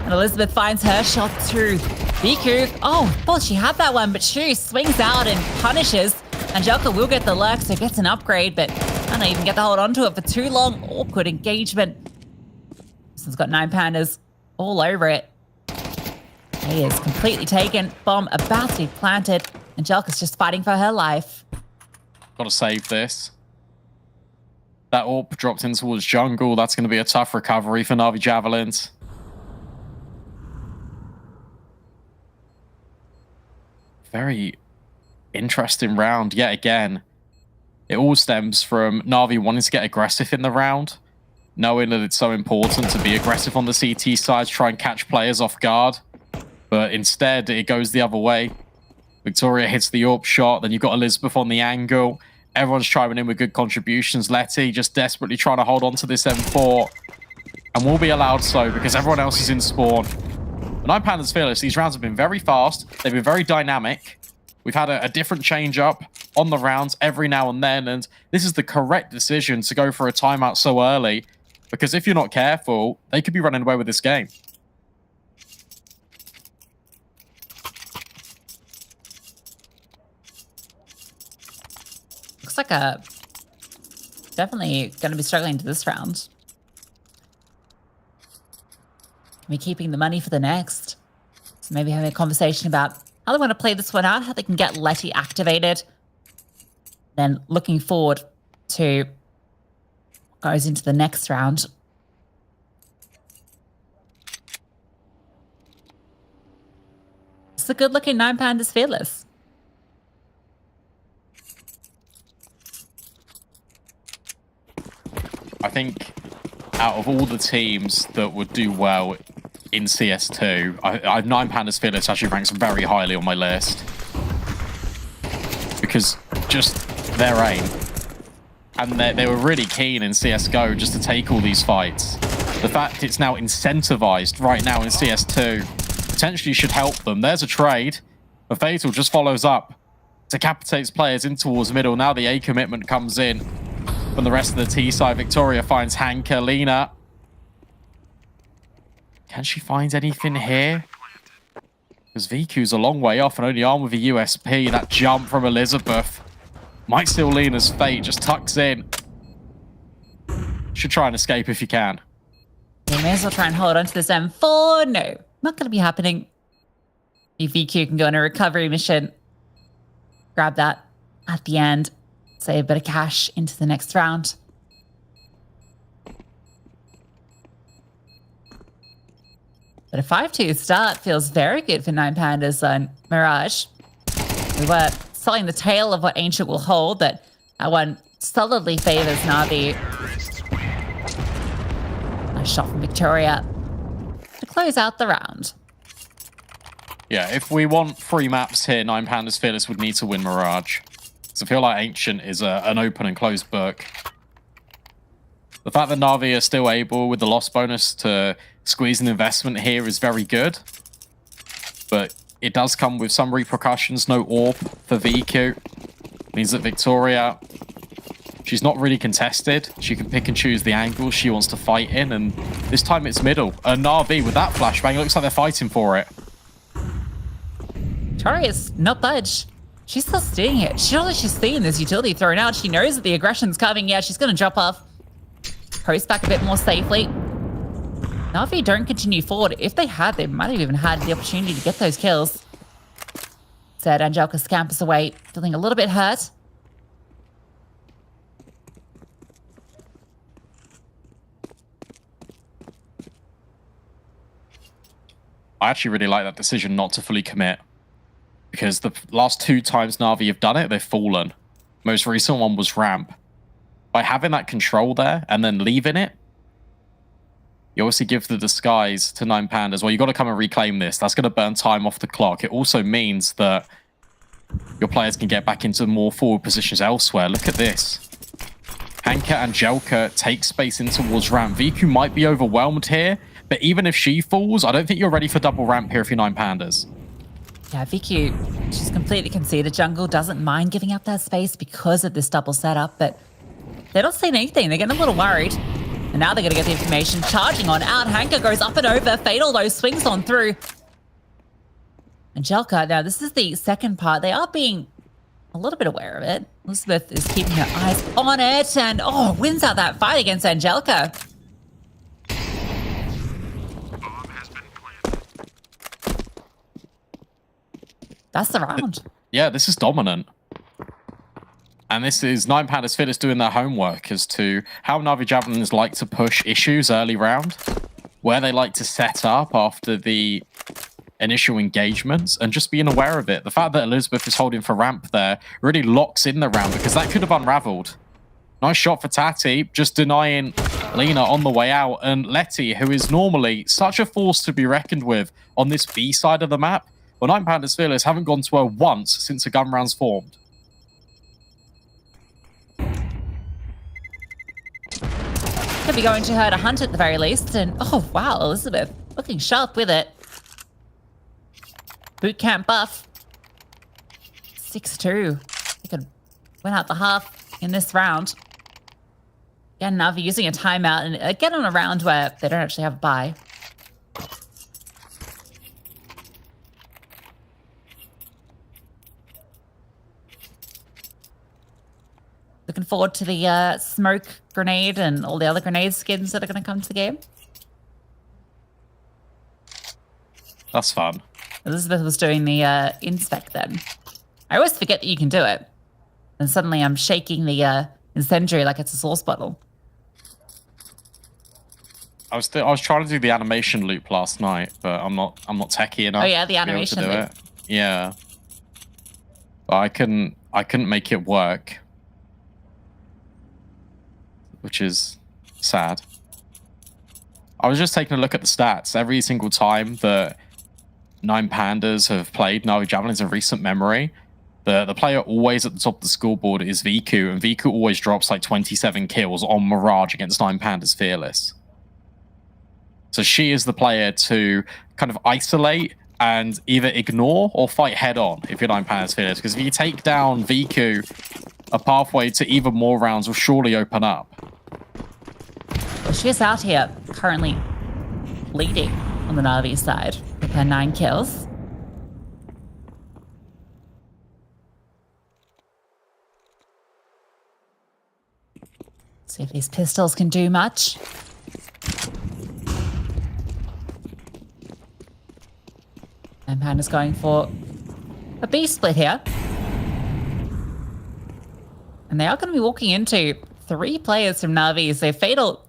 And Elizabeth finds her shot through. VQ, oh, thought she had that one, but she swings out and punishes. Angelica will get the lurk, so gets an upgrade, but I don't even get to hold on to it for too long. Awkward engagement. This one's got 9 Pandas all over it. He is completely taken. Bomb about to be planted. Angelica's just fighting for her life. Gotta save this. That AWP dropped in towards jungle. That's going to be a tough recovery for Na'Vi Javelins. Very interesting round yet again. It all stems from Na'Vi wanting to get aggressive in the round, knowing that it's so important to be aggressive on the CT side, try and catch players off guard. But instead, it goes the other way. Victoria hits the AWP shot, then you've got Elizabeth on the angle. Everyone's chiming in with good contributions. Letty just desperately trying to hold on to this M4. And will be allowed so because everyone else is in spawn. But 9 Pandas Fearless, these rounds have been very fast. They've been very dynamic. We've had a different change-up on the rounds every now and then. And this is the correct decision to go for a timeout so early. Because if you're not careful, they could be running away with this game. Looks like a definitely going to be struggling to this round. Can be keeping the money for the next. So maybe having a conversation about how they want to play this one out, how they can get Letty activated. Then looking forward to what goes into the next round. It's a good-looking 9 Pandas Fearless. I think out of all the teams that would do well in CS2, 9 Pandas Fearless actually ranks very highly on my list. Because just their aim. And they were really keen in CSGO just to take all these fights. The fact it's now incentivized right now in CS2 potentially should help them. There's a trade. But Fatal just follows up. Decapitates players in towards middle. Now the A commitment comes in from the rest of the T side. Victoria finds Hanka. Lena. Can she find anything here? Because VQ's a long way off and only armed with a USP. That jump from Elizabeth might seal Lena's fate. Just tucks in. Should try and escape if you can. You may as well try and hold on to this M4. No, not going to be happening. If VQ can go on a recovery mission, grab that at the end, save a bit of cash into the next round. But a 5-2 start feels very good for 9 Pandas on Mirage. We were selling the tale of what Ancient will hold, that one solidly favors Na'Vi. Nice shot from Victoria to close out the round. Yeah, if we want 3 maps here, 9 Pandas Fearless would need to win Mirage. So I feel like Ancient is an open and closed book. The fact that Na'Vi are still able, with the loss bonus, to squeeze an investment here is very good. But it does come with some repercussions. No AWP for VQ. Means that Victoria, she's not really contested. She can pick and choose the angles she wants to fight in. And this time it's middle. And Na'Vi, with that flashbang, it looks like they're fighting for it. Victoria's not budge. She's still seeing it. She knows that she's seeing this utility thrown out. She knows that the aggression's coming. Yeah, she's going to drop off. Post back a bit more safely. Na'Vi don't continue forward. If they had, they might have even had the opportunity to get those kills. Said Angelica scampers away, feeling a little bit hurt. I actually really like that decision not to fully commit. Because the last 2 times Na'Vi have done it, they've fallen. Most recent one was Ramp. By having that control there and then leaving it, you obviously give the disguise to 9 Pandas. Well, you got to come and reclaim this. That's going to burn time off the clock. It also means that your players can get back into more forward positions elsewhere. Look at this. Hanka Angelica take space in towards Ramp. VQ might be overwhelmed here, but even if she falls, I don't think you're ready for double Ramp here if you're 9 Pandas. Yeah, VQ, she's completely conceded. Jungle doesn't mind giving up that space because of this double setup, but they're not seeing anything. They're getting a little worried. And now they're going to get the information. Charging on out. Hanka goes up and over. Fatal, though, swings on through. Angelica, now this is the second part. They are being a little bit aware of it. Elizabeth is keeping her eyes on it and, wins out that fight against Angelica. That's the round. Yeah, this is dominant. And this is 9 Pandas Fearless doing their homework as to how Na'Vi Javelins like to push issues early round, where they like to set up after the initial engagements, and just being aware of it. The fact that Elizabeth is holding for Ramp there really locks in the round, because that could have unraveled. Nice shot for Tati, just denying Lena on the way out. And Letty, who is normally such a force to be reckoned with on this B side of the map, well, 9 Pandas Fearless haven't gone to her once since the gun round's formed. Could be going to her to hunt at the very least. And, oh, wow, Elizabeth looking sharp with it. Boot camp buff. 6-2. They could win out the half in this round. Again, Na'Vi using a timeout, and again on a round where they don't actually have a bye. Looking forward to the smoke grenade and all the other grenade skins that are going to come to the game. That's fun. Elizabeth was doing the inspect then. I always forget that you can do it. And suddenly I'm shaking the incendiary like it's a sauce bottle. I was trying to do the animation loop last night, but I'm not techie enough. Oh yeah, the to be able to animation do loop. it. Yeah. But I couldn't make it work. Which is sad. I was just taking a look at the stats. Every single time that 9 Pandas have played Navi Javelins in recent memory, the player always at the top of the scoreboard is Viku, and Viku always drops like 27 kills on Mirage against 9 Pandas Fearless. So she is the player to kind of isolate and either ignore or fight head on if you're 9 Pandas Fearless. Because if you take down Viku, a pathway to even more rounds will surely open up. She's out here currently leading on the Navi side with her 9 kills. See if these pistols can do much. And Panda's going for a B split here. And they are going to be walking into 3 players from Navi. So Fatal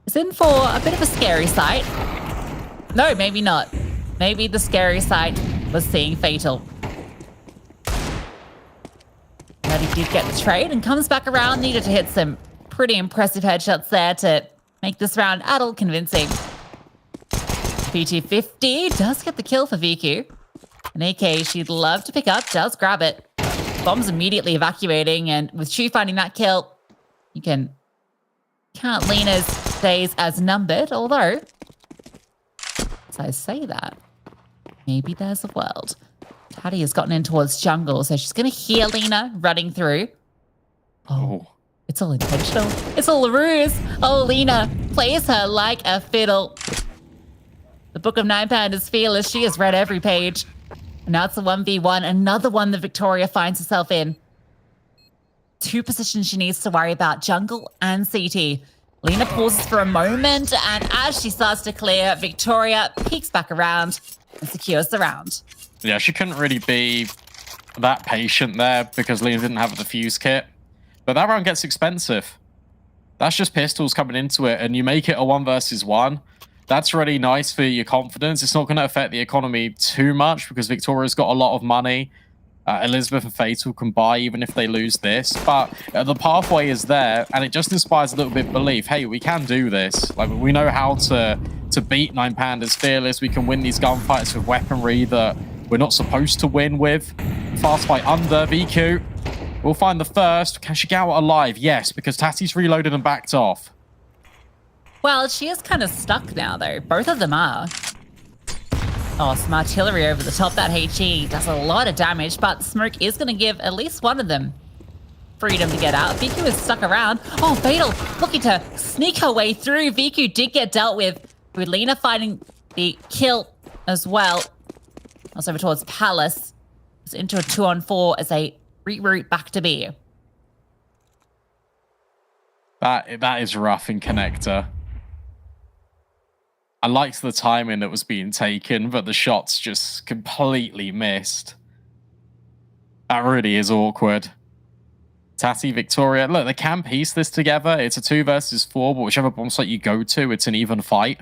is in for a bit of a scary sight. No, maybe not. Maybe the scary sight was seeing Fatal. But he did get the trade and comes back around. Needed to hit some pretty impressive headshots there to make this round a little convincing. P250 does get the kill for VQ. An AK she'd love to pick up, does grab it. Bomb's immediately evacuating, and with Shu finding that kill, you can count Lena's days as numbered, although, as I say that, maybe there's a world. Taddy has gotten in towards jungle, so she's going to hear Lena running through. Oh, it's all intentional. It's all a ruse. Oh, Lena plays her like a fiddle. The Book of 9 Pandas Fearless, she has read every page. And now it's a 1v1, another one that Victoria finds herself in. 2 positions she needs to worry about, jungle and CT. Lena pauses for a moment, and as she starts to clear, Victoria peeks back around and secures the round. Yeah, she couldn't really be that patient there because Lena didn't have a defuse kit. But that round gets expensive. That's just pistols coming into it, and you make it a 1 versus 1. That's really nice for your confidence. It's not going to affect the economy too much because Victoria's got a lot of money. Elizabeth and Fatal can buy even if they lose this. But the pathway is there, and it just inspires a little bit of belief. Hey, we can do this. Like, we know how to beat 9 Pandas Fearless. We can win these gunfights with weaponry that we're not supposed to win with. Fast fight under VQ. We'll find the first. Can she get out alive? Yes, because Tattie's reloaded and backed off. Well, she is kind of stuck now, though. Both of them are. Oh, some artillery over the top. That HE does a lot of damage, but the smoke is going to give at least one of them freedom to get out. Viku is stuck around. Oh, Fatal looking to sneak her way through. Viku did get dealt with Lena finding the kill as well. Also over towards Palace. It's into a 2-on-4 as they reroute back to B. That is rough in connector. I liked the timing that was being taken, but the shots just completely missed. That really is awkward. Tatty, Victoria, look, they can piece this together. It's a 2 versus 4, but whichever bomb site you go to, it's an even fight.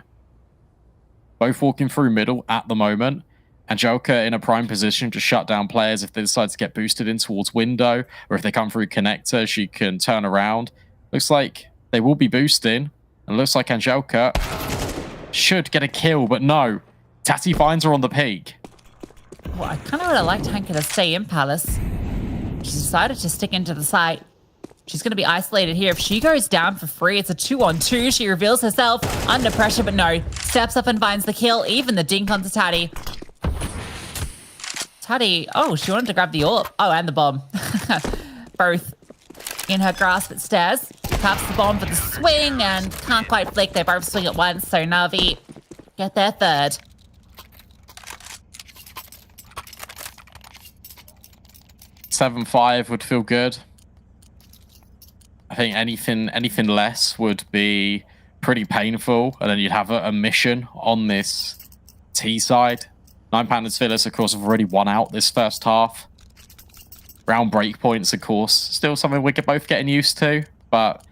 Both walking through middle at the moment. Angelica in a prime position to shut down players if they decide to get boosted in towards window, or if they come through connector, she can turn around. Looks like they will be boosting, and looks like Angelica should get a kill, but no. Tatty finds her on the peak. Well, I kind of would have liked Hanka to stay in Palace. She's decided to stick into the site. She's going to be isolated here. If she goes down for free, it's a 2-on-2. She reveals herself under pressure, but no. Steps up and finds the kill. Even the dink onto Tatty. Tatty, oh, she wanted to grab the AWP. Oh, and the bomb. Both in her grasp at stairs. Taps the bomb for the swing and can't quite flick. They both swing at once, so Navi get their third. $7-5 would feel good. I think anything less would be pretty painful, and then you'd have a mission on this T side. 9 Pandas Fearless, of course, have already won out this first half. Round breakpoints, of course, still something we're both getting used to, but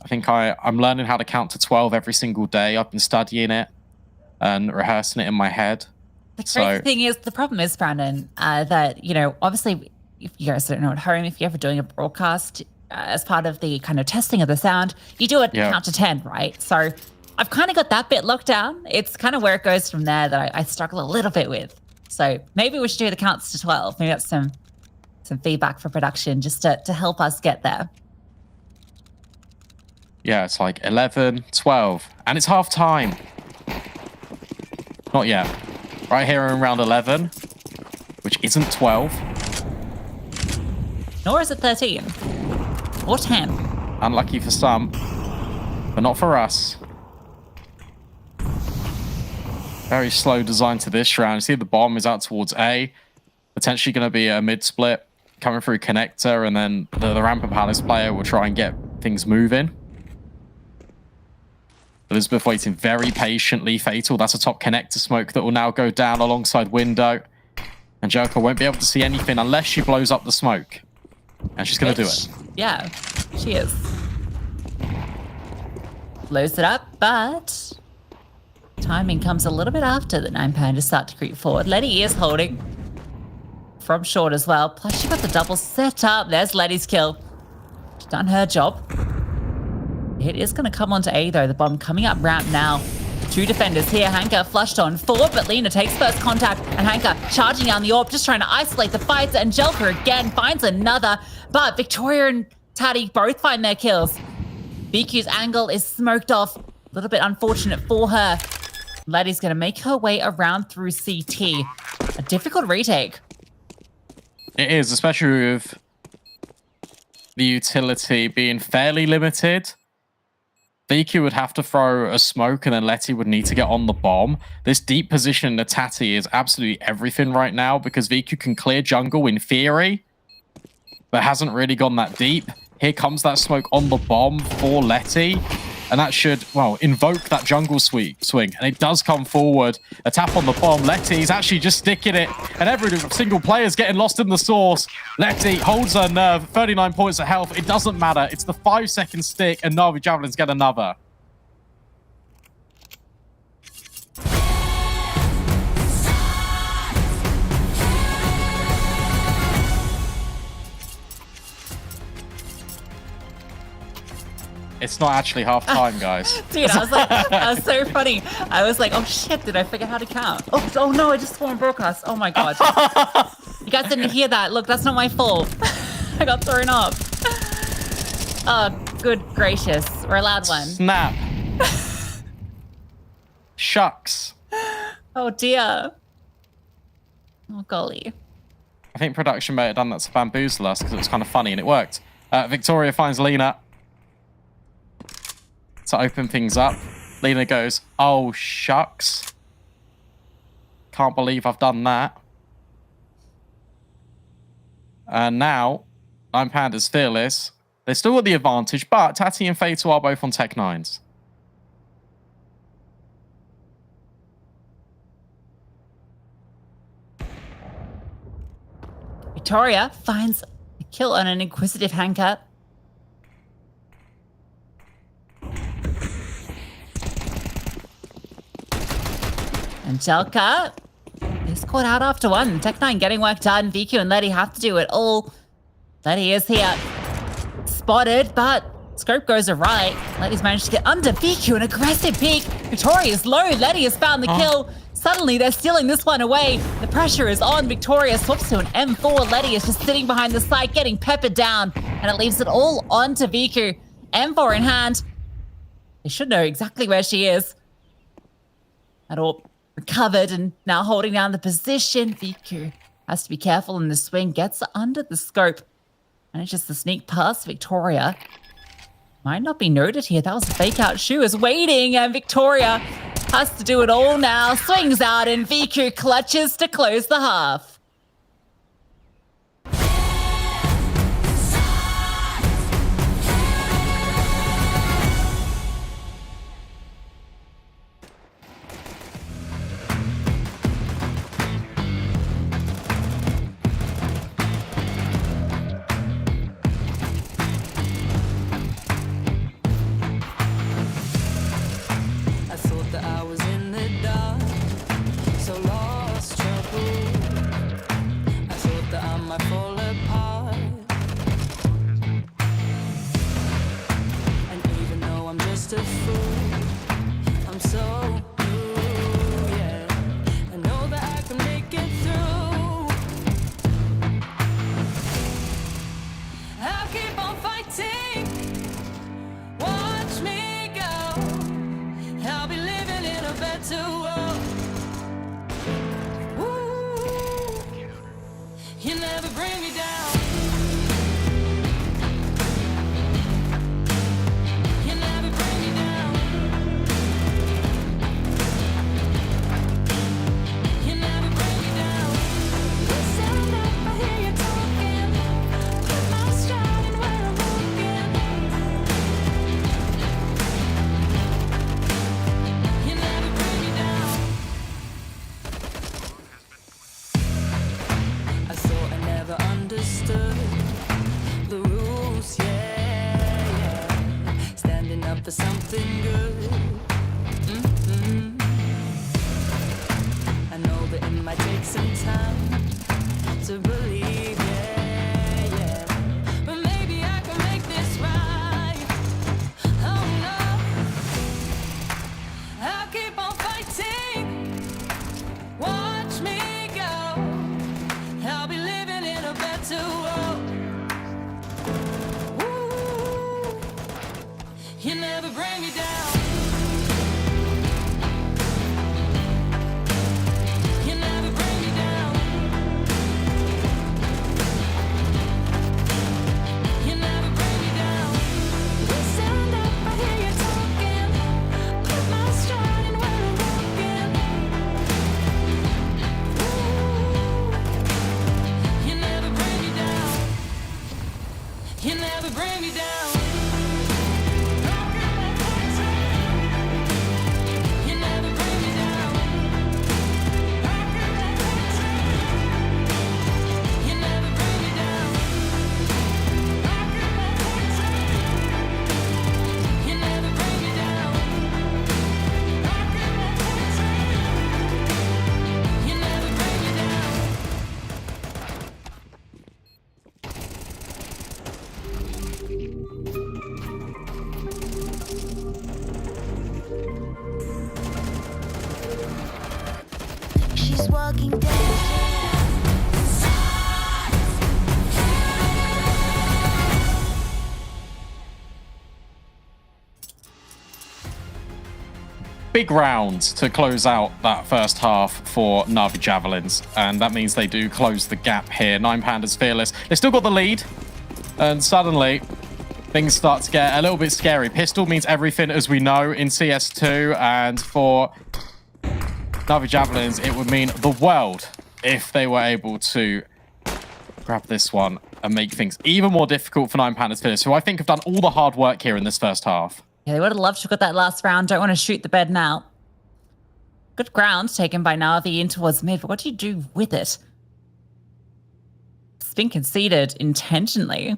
I think I'm learning how to count to 12 every single day. I've been studying it and rehearsing it in my head. The crazy thing is, the problem is, Brandon, that, you know, obviously, if you guys don't know at home, if you're ever doing a broadcast as part of the kind of testing of the sound, you do it count to 10, right? So I've kind of got that bit locked down. It's kind of where it goes from there that I struggle a little bit with. So maybe we should do the counts to 12. Maybe that's some feedback for production just to help us get there. Yeah, it's like 11, 12, and it's half time. Not yet. Right here in round 11, which isn't 12. Nor is it 13 or 10. Unlucky for some, but not for us. Very slow design to this round. You see the bomb is out towards A. Potentially going to be a mid-split coming through connector, and then the Rampant Palace player will try and get things moving. Elizabeth waiting very patiently. Fatal, that's a top connector smoke that will now go down alongside window. Angelica won't be able to see anything unless she blows up the smoke. And she's going to do it. Yeah, she is. Blows it up, but timing comes a little bit after the 9 Pandas start to creep forward. Letty is holding from short as well. Plus, she got the double set up. There's Letty's kill. She's done her job. It is going to come onto A, though. The bomb coming up ramp now. 2 defenders here. Hanka flushed on 4, but Lena takes first contact. And Hanka charging down the orb, just trying to isolate the fights. Angelica again finds another. But Victoria and Taddy both find their kills. BQ's angle is smoked off. A little bit unfortunate for her. Letty's going to make her way around through CT. A difficult retake. It is, especially with the utility being fairly limited. VQ would have to throw a smoke, and then Letty would need to get on the bomb. This deep position in the Tatty is absolutely everything right now, because VQ can clear jungle in theory, but hasn't really gone that deep. Here comes that smoke on the bomb for Letty, and that should, well, invoke that jungle swing. And it does come forward. A tap on the bomb. Letty's actually just sticking it, and every single player's getting lost in the source. Letty holds her nerve, 39 points of health. It doesn't matter. It's the 5-second stick, and Na'Vi Javelins get another. It's not actually half time, guys. Dude, I was like, that was so funny. I was like, oh shit, did I forget how to count? Oh no, I just swore on broadcast. Oh my god. You guys didn't hear that. Look, that's not my fault. I got thrown off. Oh, good gracious. We're allowed one. Snap. Shucks. Oh dear. Oh golly. I think production may have done that to bamboozle us because it was kind of funny and it worked. Victoria finds Lena to open things up. Lena goes, oh shucks. Can't believe I've done that. And now, 9 Pandas fearless. They still got the advantage, but Tati and Fatal are both on Tech 9s. Victoria finds a kill on an inquisitive Hanka. Angelica is caught out after one. Tech 9 getting work done. VQ and Letty have to do it all. Letty is here. Spotted, but scope goes awry. Letty's managed to get under VQ, an aggressive peek. Victoria is low. Letty has found the kill. Suddenly, they're stealing this one away. The pressure is on. Victoria swaps to an M4. Letty is just sitting behind the site, getting peppered down. And it leaves it all onto VQ. M4 in hand. They should know exactly where she is. That all recovered and now holding down the position. VQ has to be careful in the swing. Gets under the scope. Manages to sneak past Victoria. Might not be noted here. That was a fake out. She was waiting, and Victoria has to do it all now. Swings out, and VQ clutches to close the half. never bring me down. You never bring me down. You never bring me down. We stand up, I hear you talking. Put my stride in where I'm walking. Ooh. You never bring me down. You never bring me down. You never bring me down. You never bring me down. You never bring me down. You never bring me down. She's walking down. Big round to close out that first half for Na'Vi Javelins, and that means they do close the gap here. Nine Pandas Fearless. They still got the lead, and suddenly things start to get a little bit scary. Pistol means everything, as we know, in CS2, and for Na'Vi Javelins, it would mean the world if they were able to grab this one and make things even more difficult for Nine Pandas Fearless, who I think have done all the hard work here in this first half. Yeah, they would have loved to have got that last round. Don't want to shoot the bed now. Good ground taken by Na'Vi in towards mid, but what do you do with it? It's been conceded intentionally.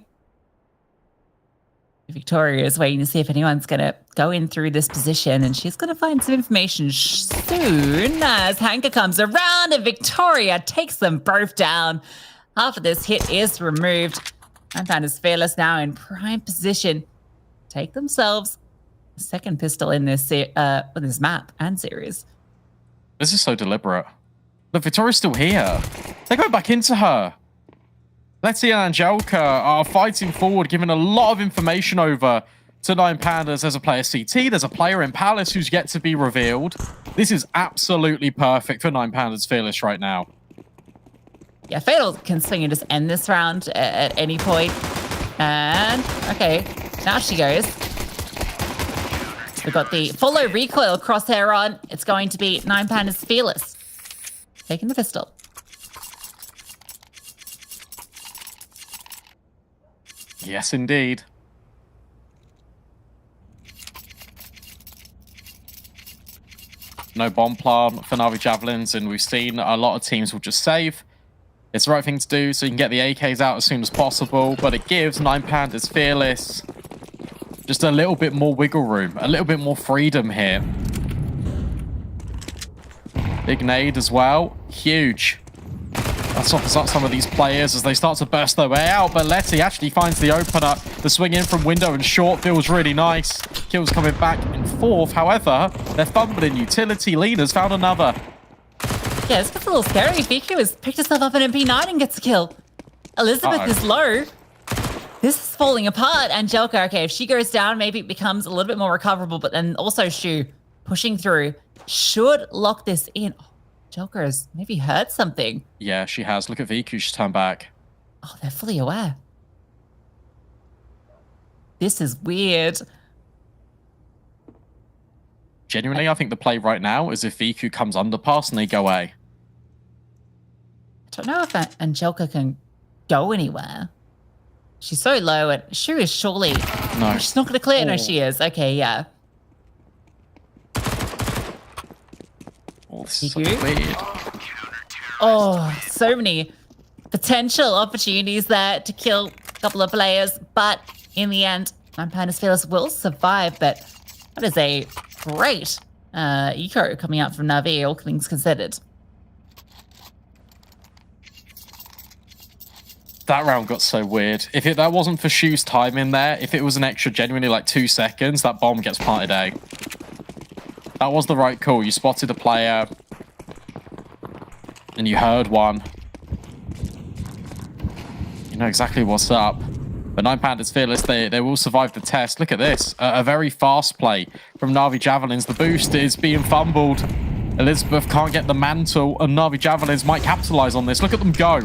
Victoria is waiting to see if anyone's going to go in through this position, and she's going to find some information soon as Hanka comes around and Victoria takes them both down. Half of this hit is removed. Nine Pandas Fearless now in prime position. Take themselves a second pistol in this map and series. This is so deliberate. Look, Victoria's still here. They go back into her. Letty and Angelica are fighting forward, giving a lot of information over to Nine Pandas. There's a player CT, there's a player in Palace who's yet to be revealed. This is absolutely perfect for Nine Pandas Fearless right now. Yeah, Fatal can swing and just end this round at any point. And, okay, now she goes. We've got the follow recoil crosshair on. It's going to be Nine Pandas Fearless. Taking the pistol. Yes, indeed. No bomb plant for Na'Vi Javelins, and we've seen a lot of teams will just save. It's the right thing to do so you can get the AKs out as soon as possible, but it gives Nine Pandas Fearless just a little bit more wiggle room, a little bit more freedom here. Big nade as well. Huge. That softens up some of these players as they start to burst their way out, but Letty actually finds the opener. The swing in from window and short feels really nice. Kills coming back in fourth. However, they're fumbling. Utility leaders found another. Yeah, this gets a little scary. Viku has picked herself up in MP9 and gets a kill. Elizabeth is low. This is falling apart. Angelica, okay, if she goes down, maybe it becomes a little bit more recoverable, but then also Shu pushing through should lock this in. Oh, Angelica has maybe heard something. Yeah, she has. Look at Viku. She's turned back. Oh, they're fully aware. This is weird. Genuinely, I think the play right now is if Viku comes underpass and they go A. I don't know if Angelica can go anywhere. She's so low, and Shu is surely... No. She's not going to clear. Oh. No, she is. Okay, yeah. Oh, this is so Viku? weird. Oh, so many potential opportunities there to kill a couple of players, but in the end, Nine Pandas Fearless will survive, but that is a great eco coming out from Na'Vi, all things considered. That round got so weird. If that wasn't for Shu's time in there, if it was an extra genuinely like 2 seconds, that bomb gets planted A. That was the right call. You spotted a player and you heard one. You know exactly what's up. But 9 Pandas Fearless, they will survive the test. Look at this. A very fast play from Na'Vi Javelins. The boost is being fumbled. Elizabeth can't get the mantle, and Na'Vi Javelins might capitalize on this. Look at them go.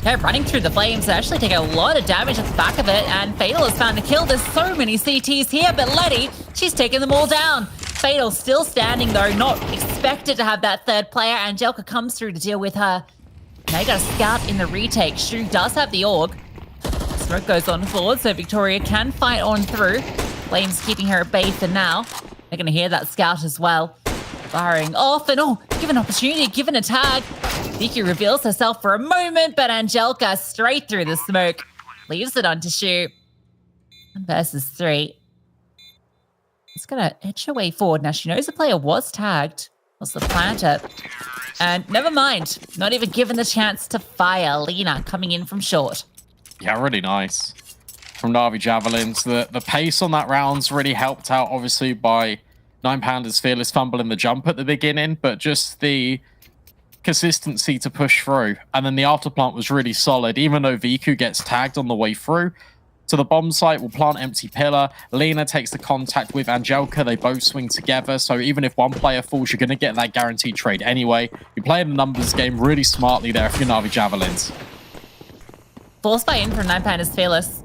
They're running through the flames. They actually take a lot of damage at the back of it, and Fatal has found a kill. There's so many CTs here, but Letty, she's taken them all down. Fatal still standing, though, not expected to have that third player. Angelica comes through to deal with her. Now you got a scout in the retake. Shu does have the AUG. Smoke goes on forward, so Victoria can fight on through. Flames keeping her at bay for now. They're going to hear that scout as well. Firing off and given opportunity, given a tag. Vicky reveals herself for a moment, but Angelica straight through the smoke. Leaves it on to Shu. 1 versus 3. It's going to edge her way forward. Now she knows the player was tagged. Was the planter. And never mind. Not even given the chance to fire. Lena coming in from short. Yeah, really nice. From Na'Vi Javelins. The pace on that round's really helped out, obviously, by 9 Pandas Fearless fumbling the jump at the beginning, but just the consistency to push through. And then the afterplant was really solid, even though Viku gets tagged on the way through. To the bomb site, will plant empty pillar. Lena takes the contact with Angelica. They both swing together. So even if one player falls, you're going to get that guaranteed trade anyway. You're playing the numbers game really smartly there if you're Na'Vi Javelins. Force fight in from 9 Pandas Fearless.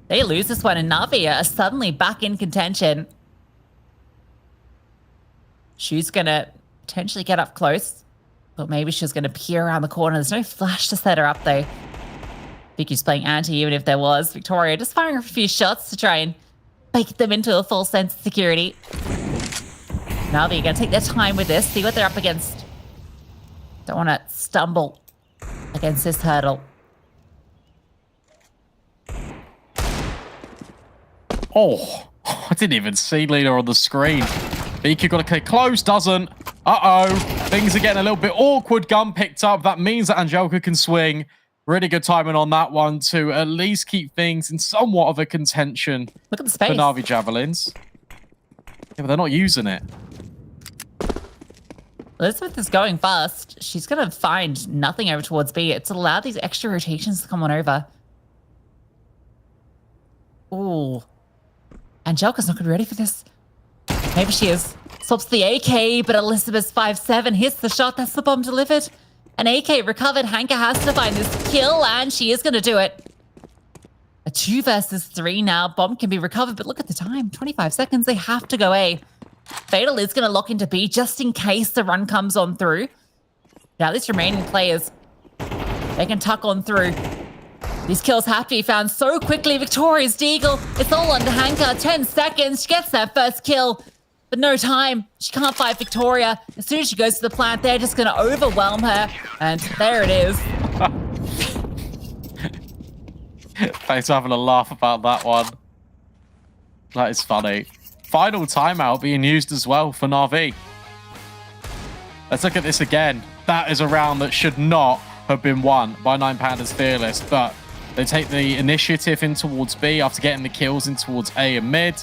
They lose this one, and Na'Vi are suddenly back in contention. Shu's going to potentially get up close, but maybe she's going to peer around the corner. There's no flash to set her up, though. Vicky's playing anti, even if there was. Victoria just firing a few shots to try and bake them into a false sense of security. Na'Vi are going to take their time with this, see what they're up against. Don't want to stumble against this hurdle. Oh, I didn't even see Lena on the screen. Vicky got to click close, doesn't. Uh-oh, things are getting a little bit awkward. Gun picked up. That means that Angelica can swing. Really good timing on that one to at least keep things in somewhat of a contention. Look at the space. For Na'Vi Javelins. Yeah, but they're not using it. Elizabeth is going fast. She's going to find nothing over towards B. It's allowed these extra rotations to come on over. Ooh. Angelica's not going to be ready for this. Maybe she is. Swaps the AK, but Elizabeth's 5-7 hits the shot. That's the bomb delivered. An AK recovered. Hanka has to find this kill, and she is going to do it. A 2 versus 3 now. Bomb can be recovered, but look at the time. 25 seconds. They have to go A. Fatal is going to lock into B just in case the run comes on through. Now, these remaining players, they can tuck on through. These kills have to be found so quickly. Victoria's Deagle. It's all under Hanka. 10 seconds. She gets that first kill. But no time. She can't fight Victoria. As soon as she goes to the plant, they're just going to overwhelm her. And there it is. Thanks for having a laugh about that one. That is funny. Final timeout being used as well for Na'Vi. Let's look at this again. That is a round that should not have been won by 9 Pandas Fearless, but they take the initiative in towards B after getting the kills in towards A and mid.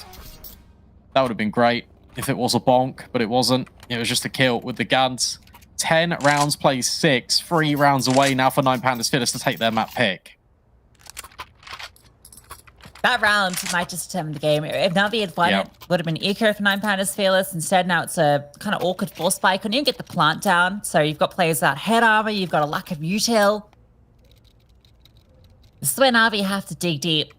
That would have been great if it was a bonk, but it wasn't. It was just a kill with the guns. 10 rounds plays 6. 3 rounds away now for 9 Pandas Fearless to take their map pick. That round might just determine the game. If Na'Vi had won, it would have been eco for 9 Pandas Fearless. Instead, now it's a kind of awkward force spike. Couldn't even get the plant down. So you've got players without head armor. You've got a lack of util. This is where Na'Vi have to dig deep.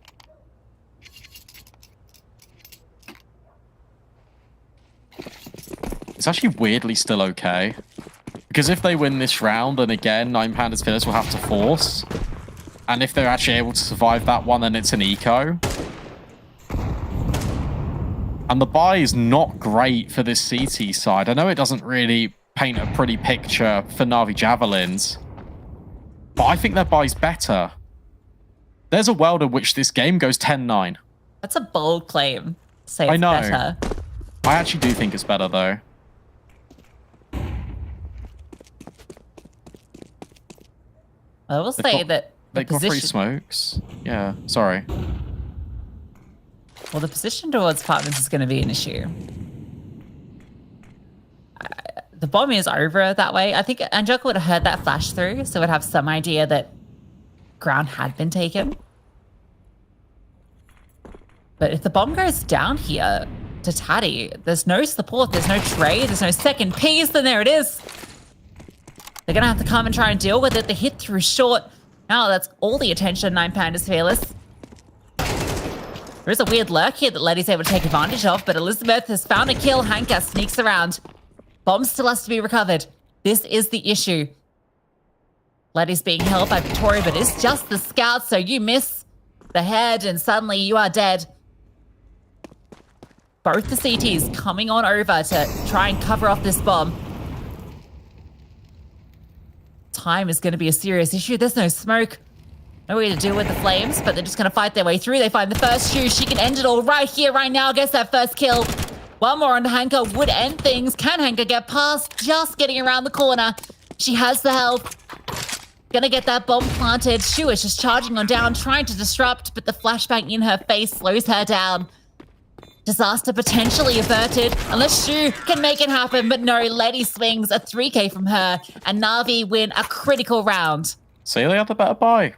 It's actually weirdly still okay. Because if they win this round, then again, 9 Pandas Fearless will have to force. And if they're actually able to survive that one, then it's an eco. And the buy is not great for this CT side. I know it doesn't really paint a pretty picture for Na'Vi Javelins, but I think their buy's better. There's a world in which this game goes 10-9. That's a bold claim. Say it's I know. better. I actually do think it's better, though. I will say that They got 3 smokes. Yeah, sorry. Well, the position towards apartments is going to be an issue. The bomb is over that way. I think Angelica would have heard that flash through, so would have some idea that ground had been taken. But if the bomb goes down here to Taddy, there's no support, there's no trade, there's no second piece, then there it is. They're going to have to come and try and deal with it. The hit through short. Now that's all the attention 9Panda's Fearless. There is a weird lurk here that Letty's able to take advantage of, but Elizabeth has found a kill. Hanka sneaks around. Bomb still has to be recovered. This is the issue. Letty's being held by Victoria, but it's just the scout, so you miss the head and suddenly you are dead. Both the CTs coming on over to try and cover off this bomb. Time is going to be a serious issue. There's no smoke. No way to deal with the flames, but they're just going to fight their way through. They find the first shoe. She can end it all right here, right now. Gets that first kill. One more on Hanka would end things. Can Hanka get past? Just getting around the corner. She has the health. Gonna get that bomb planted. Shu is just charging on down, trying to disrupt, but the flashbang in her face slows her down. Disaster potentially averted, unless Shu can make it happen, but no, Letty swings a 3k from her, and Na'Vi win a critical round. Celia had the better buy.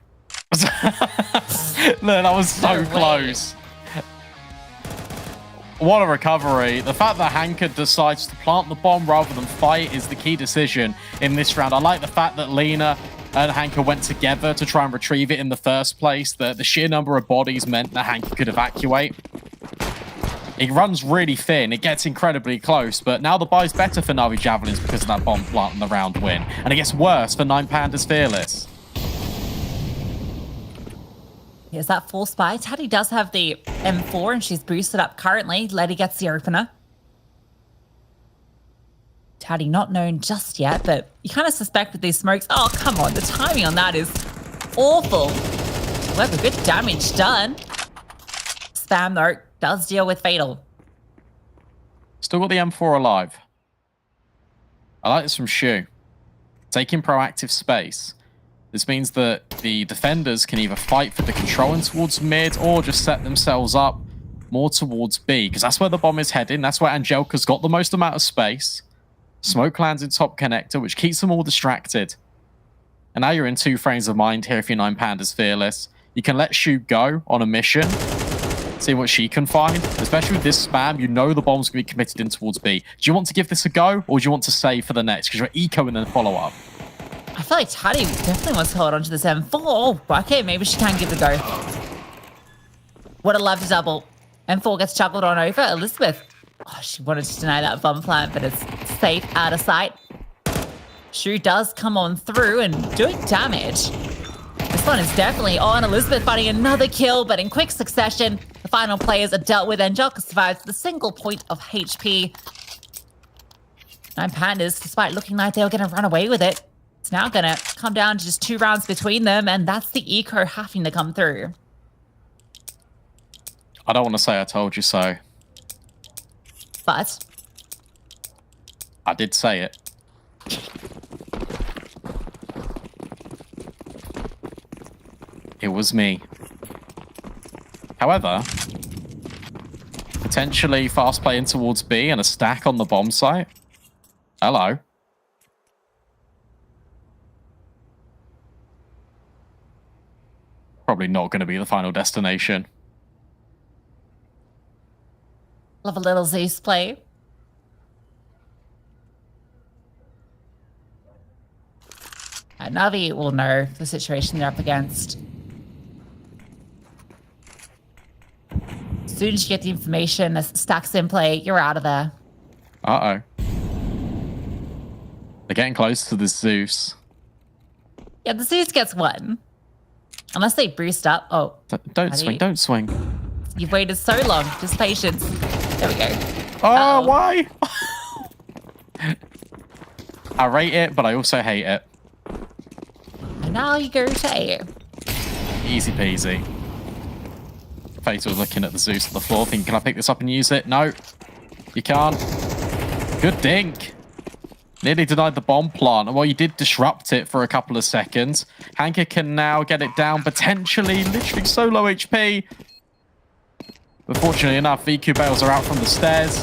No, that was so close. What a recovery. The fact that Hanka decides to plant the bomb rather than fight is the key decision in this round. I like the fact that Lena and Hanka went together to try and retrieve it in the first place. The sheer number of bodies meant that Hanka could evacuate. It runs really thin. It gets incredibly close, but now the buy's better for Na'Vi Javelins because of that bomb plant and the round win. And it gets worse for 9Panda's Fearless. Here's that full spy. Taddy does have the M4 and she's boosted up currently. Letty gets the opener. Taddy not known just yet, but you kind of suspect with these smokes. Oh, come on. The timing on that is awful. However, good damage done. Spam, though, does deal with Fatal. Still got the M4 alive. I like this from Shu. Taking proactive space. This means that the defenders can either fight for the control in towards mid or just set themselves up more towards B, because that's where the bomb is heading. That's where Angelica's got the most amount of space. Smoke lands in top connector, which keeps them all distracted. And now you're in 2 frames of mind here if you're 9Panda's Fearless. You can let Shu go on a mission, see what she can find. Especially with this spam, you know the bomb's going to be committed in towards B. Do you want to give this a go, or do you want to save for the next? Because you're ecoing the follow-up. I feel like Taddy definitely wants to hold on to this M4. Oh, okay, maybe she can give it a go. Would have loved a double. M4 gets chuckled on over. Elizabeth. Oh, she wanted to deny that bomb plant, but it's safe out of sight. Shu does come on through and doing damage. This one is definitely on. Elizabeth finding another kill, but in quick succession, the final players are dealt with. Angelica survives the single point of HP. 9Pandas, despite looking like they were going to run away with it, it's now going to come down to just 2 rounds between them, and that's the eco having to come through. I don't want to say I told you so. But I did say it. It was me. However, potentially fast playing towards B and a stack on the bomb site. Hello. Probably not going to be the final destination. love a little Zeus play. Na'Vi will know the situation they're up against. As soon as you get the information, the stack's in play, you're out of there. Uh-oh. They're getting close to the Zeus. Yeah, the Zeus gets one. Unless they boost up. Oh. Don't swing, don't swing. You've waited so long. Just patience. There we go. Oh, why? I rate it, but I also hate it. And now you go to A. Easy peasy. Fatal looking at the Zeus on the floor, thinking, can I pick this up and use it? No, you can't. Good dink. Nearly denied the bomb plant. Well, you did disrupt it for a couple of seconds. Hanka can now get it down, potentially, literally so low HP. But fortunately enough, VQ bails are out from the stairs.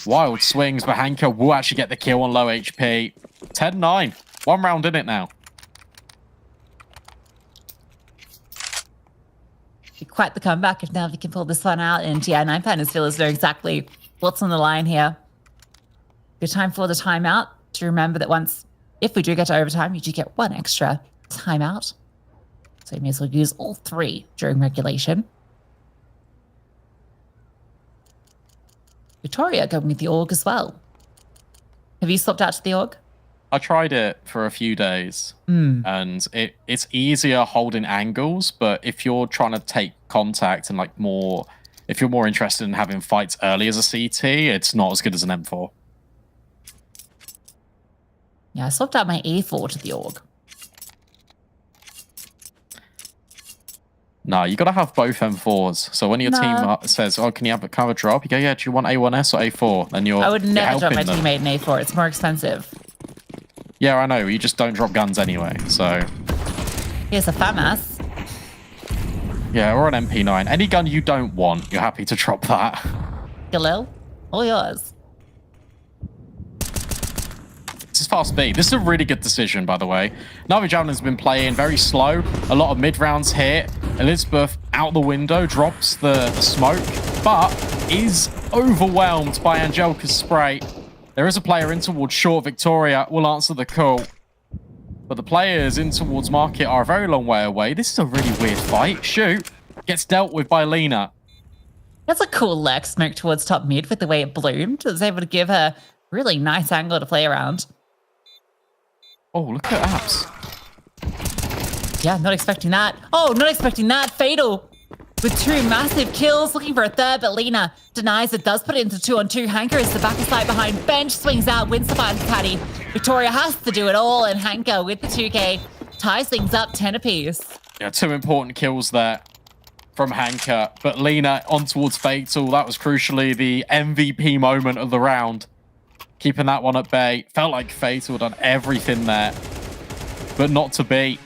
Wild swings, but Hanka will actually get the kill on low HP. 10-9. 1 round in it now. quite the comeback if Navi can pull this one out. And yeah, 9 Pandas feelers know exactly what's on the line here. Good time for the timeout to remember that if we do get to overtime, you do get 1 extra timeout. So you may as well use all 3 during regulation. Victoria going with the org as well. Have you swapped out to the org? I tried it for a few days, and it's easier holding angles, but if you're trying to take contact and if you're more interested in having fights early as a CT, it's not as good as an M4. Yeah, I swapped out my A4 to the org. No, you got to have both M4s. So when your team says, "Oh, can you have a drop?" You go, "Yeah, do you want A1S or A4?" Then I would never drop my them. teammate in A4. It's more expensive. Yeah, I know. You just don't drop guns anyway. So Here's a FAMAS. yeah, or an MP9. Any gun you don't want, you're happy to drop that. Galil, all yours. This is fast B. This is a really good decision, by the way. Navi Javelin's been playing very slow. A lot of mid-rounds hit. Elizabeth out the window, drops the smoke, but is overwhelmed by Angelica's spray. There is a player in towards short. Victoria will answer the call. But the players in towards market are a very long way away. This is a really weird fight. Shoot. Gets dealt with by Lena. That's a cool lurk smoke towards top mid with the way it bloomed. It was able to give her really nice angle to play around. Oh, look at Apps. Yeah, not expecting that. Oh, not expecting that. Fatal with 2 massive kills, looking for a third, but Lena denies it, does put it into 2-on-2. Hanker is the back side behind bench, swings out, wins the fight Patty. Victoria has to do it all, and Hanker with the 2K ties things up 10 apiece. Yeah, 2 important kills there from Hanker, but Lena on towards Fatal. That was crucially the MVP moment of the round. Keeping that one at bay. Felt like Fatal done everything there, but not to be.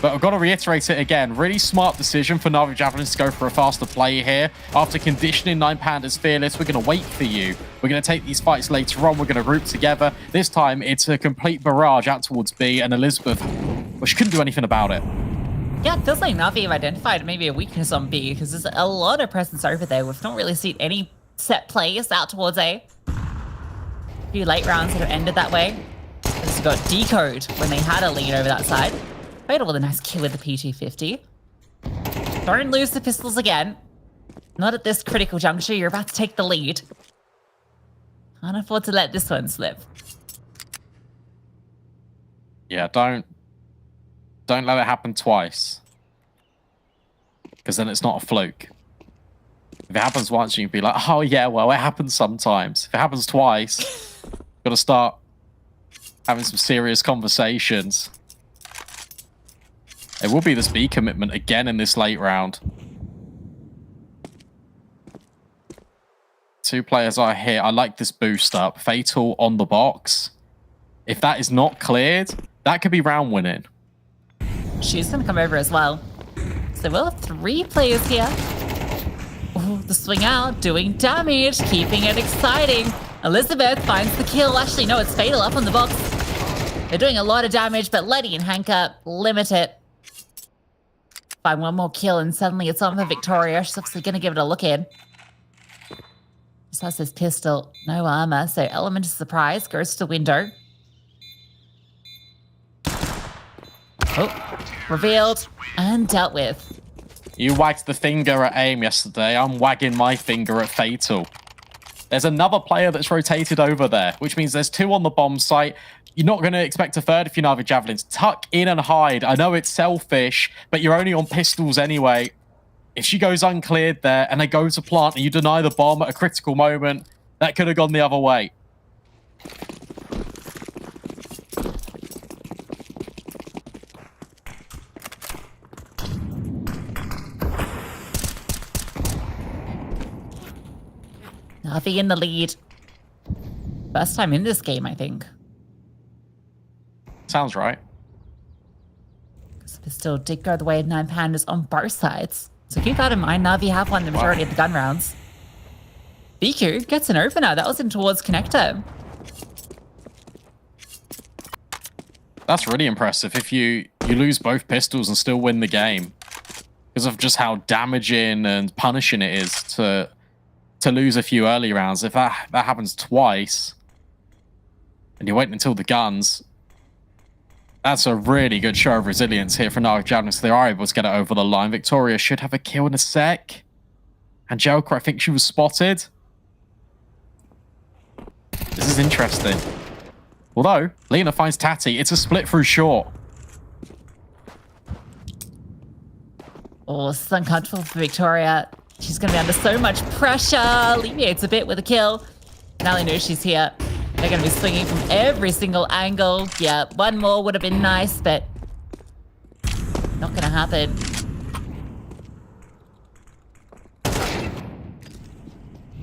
But I've got to reiterate it again. Really smart decision for Navi Javelins to go for a faster play here. After conditioning 9 Pandas Fearless, we're going to wait for you. We're going to take these fights later on. We're going to group together. This time, it's a complete barrage out towards B, and Elizabeth, well, she couldn't do anything about it. Yeah, it feels like Navi have identified maybe a weakness on B, because there's a lot of presence over there. We've not really seen any set plays out towards A. A few late rounds that have ended that way. Just got decode when they had a lead over that side. Fatal with a nice kill with the P250. Don't lose the pistols again. Not at this critical juncture. You're about to take the lead. Can't afford to let this one slip. Yeah, don't let it happen twice. Because then it's not a fluke. If it happens once, you can be like, oh yeah, well, it happens sometimes. If it happens twice, got to start having some serious conversations. It will be this B commitment again in this late round. 2 players are here. I like this boost up. Fatal on the box. If that is not cleared, that could be round winning. She's going to come over as well. So we'll have 3 players here. Oh, the swing out, doing damage, keeping it exciting. Elizabeth finds the kill. Actually, no, it's Fatal up on the box. They're doing a lot of damage, but Letty and Hanker limit it. Find 1 more kill, and suddenly it's on for Victoria. She's obviously going to give it a look in. Just has this pistol, no armor, so element of surprise goes to window. Oh, revealed and dealt with. You wagged the finger at aim yesterday. I'm wagging my finger at Fatal. There's another player that's rotated over there, which means there's 2 on the bomb site. You're not going to expect a third if you're Navi Javelins. Tuck in and hide. I know it's selfish, but you're only on pistols anyway. If she goes uncleared there and they go to plant and you deny the bomb at a critical moment, that could have gone the other way. Navi in the lead. First time in this game, I think. Sounds right. Pistol did go the way of 9 Pandas on both sides. So keep that in mind. Navi have won the majority of the gun rounds. BQ gets an opener. That was in towards connector. That's really impressive if you lose both pistols and still win the game. because of just how damaging and punishing it is to lose a few early rounds. If that happens twice, and you're waiting until the guns, that's a really good show of resilience here for Navi Javelins. They are able to get it over the line. Victoria should have a kill in a sec. Angelica, I think she was spotted. This is interesting. Although, Lena finds Tati. It's a split through short. Oh, this is uncomfortable for Victoria. She's going to be under so much pressure. Alleviates a bit with a kill. Now they know she's here. They're going to be swinging from every single angle. Yeah, one more would have been nice, but not going to happen.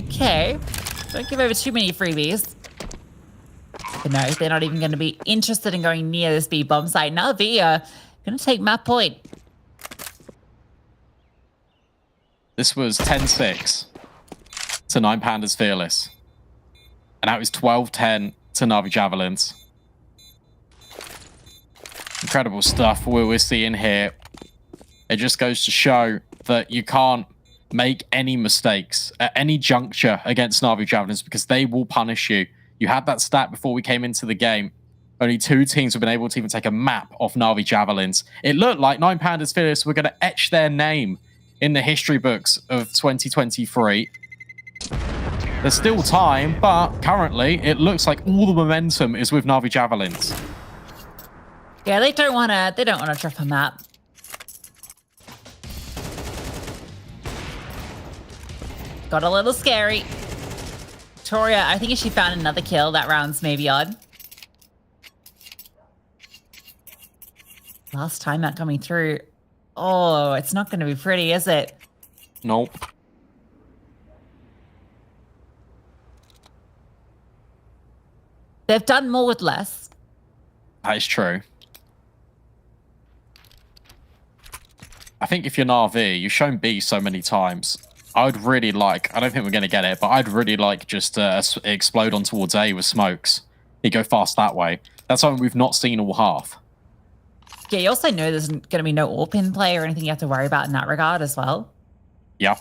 Okay. Don't give over too many freebies. But no, they're not even going to be interested in going near this B bomb site. Now V are going to take map point. This was 10-6 to 9 Pandas Fearless. And that was 12-10 to Navi Javelins. Incredible stuff we're seeing here. It just goes to show that you can't make any mistakes at any juncture against Navi Javelins because they will punish you. You had that stat before we came into the game. Only 2 teams have been able to even take a map off Navi Javelins. It looked like 9 Pandas Fearless were going to etch their name in the history books of 2023. There's still time, but currently it looks like all the momentum is with Navi Javelins. Yeah, they don't want to drop a map. Got a little scary. Victoria, I think if she found another kill, that round's maybe odd. Last time that coming through. Oh, it's not going to be pretty, is it? Nope. They've done more with less. That is true. I think if you're Na'Vi, you've shown B so many times. I would really like, I don't think we're going to get it, but I'd really like just explode on towards A with smokes. You go fast that way. That's something we've not seen all half. Yeah, you also know there's going to be no AWP play or anything you have to worry about in that regard as well. Yeah.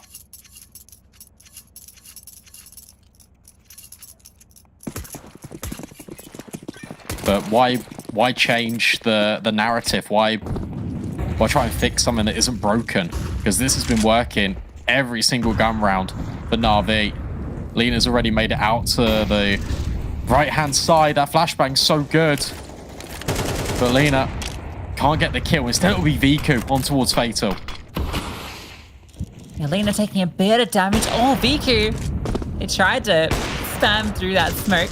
But why change the narrative? Why try and fix something that isn't broken? Because this has been working every single gun round for Na'Vi. Lena's already made it out to the right-hand side. That flashbang's so good. But Lena can't get the kill. Instead, it'll be Viku on towards Fatal. Yeah, Lena taking a bit of damage. Oh, Viku! They tried to spam through that smoke.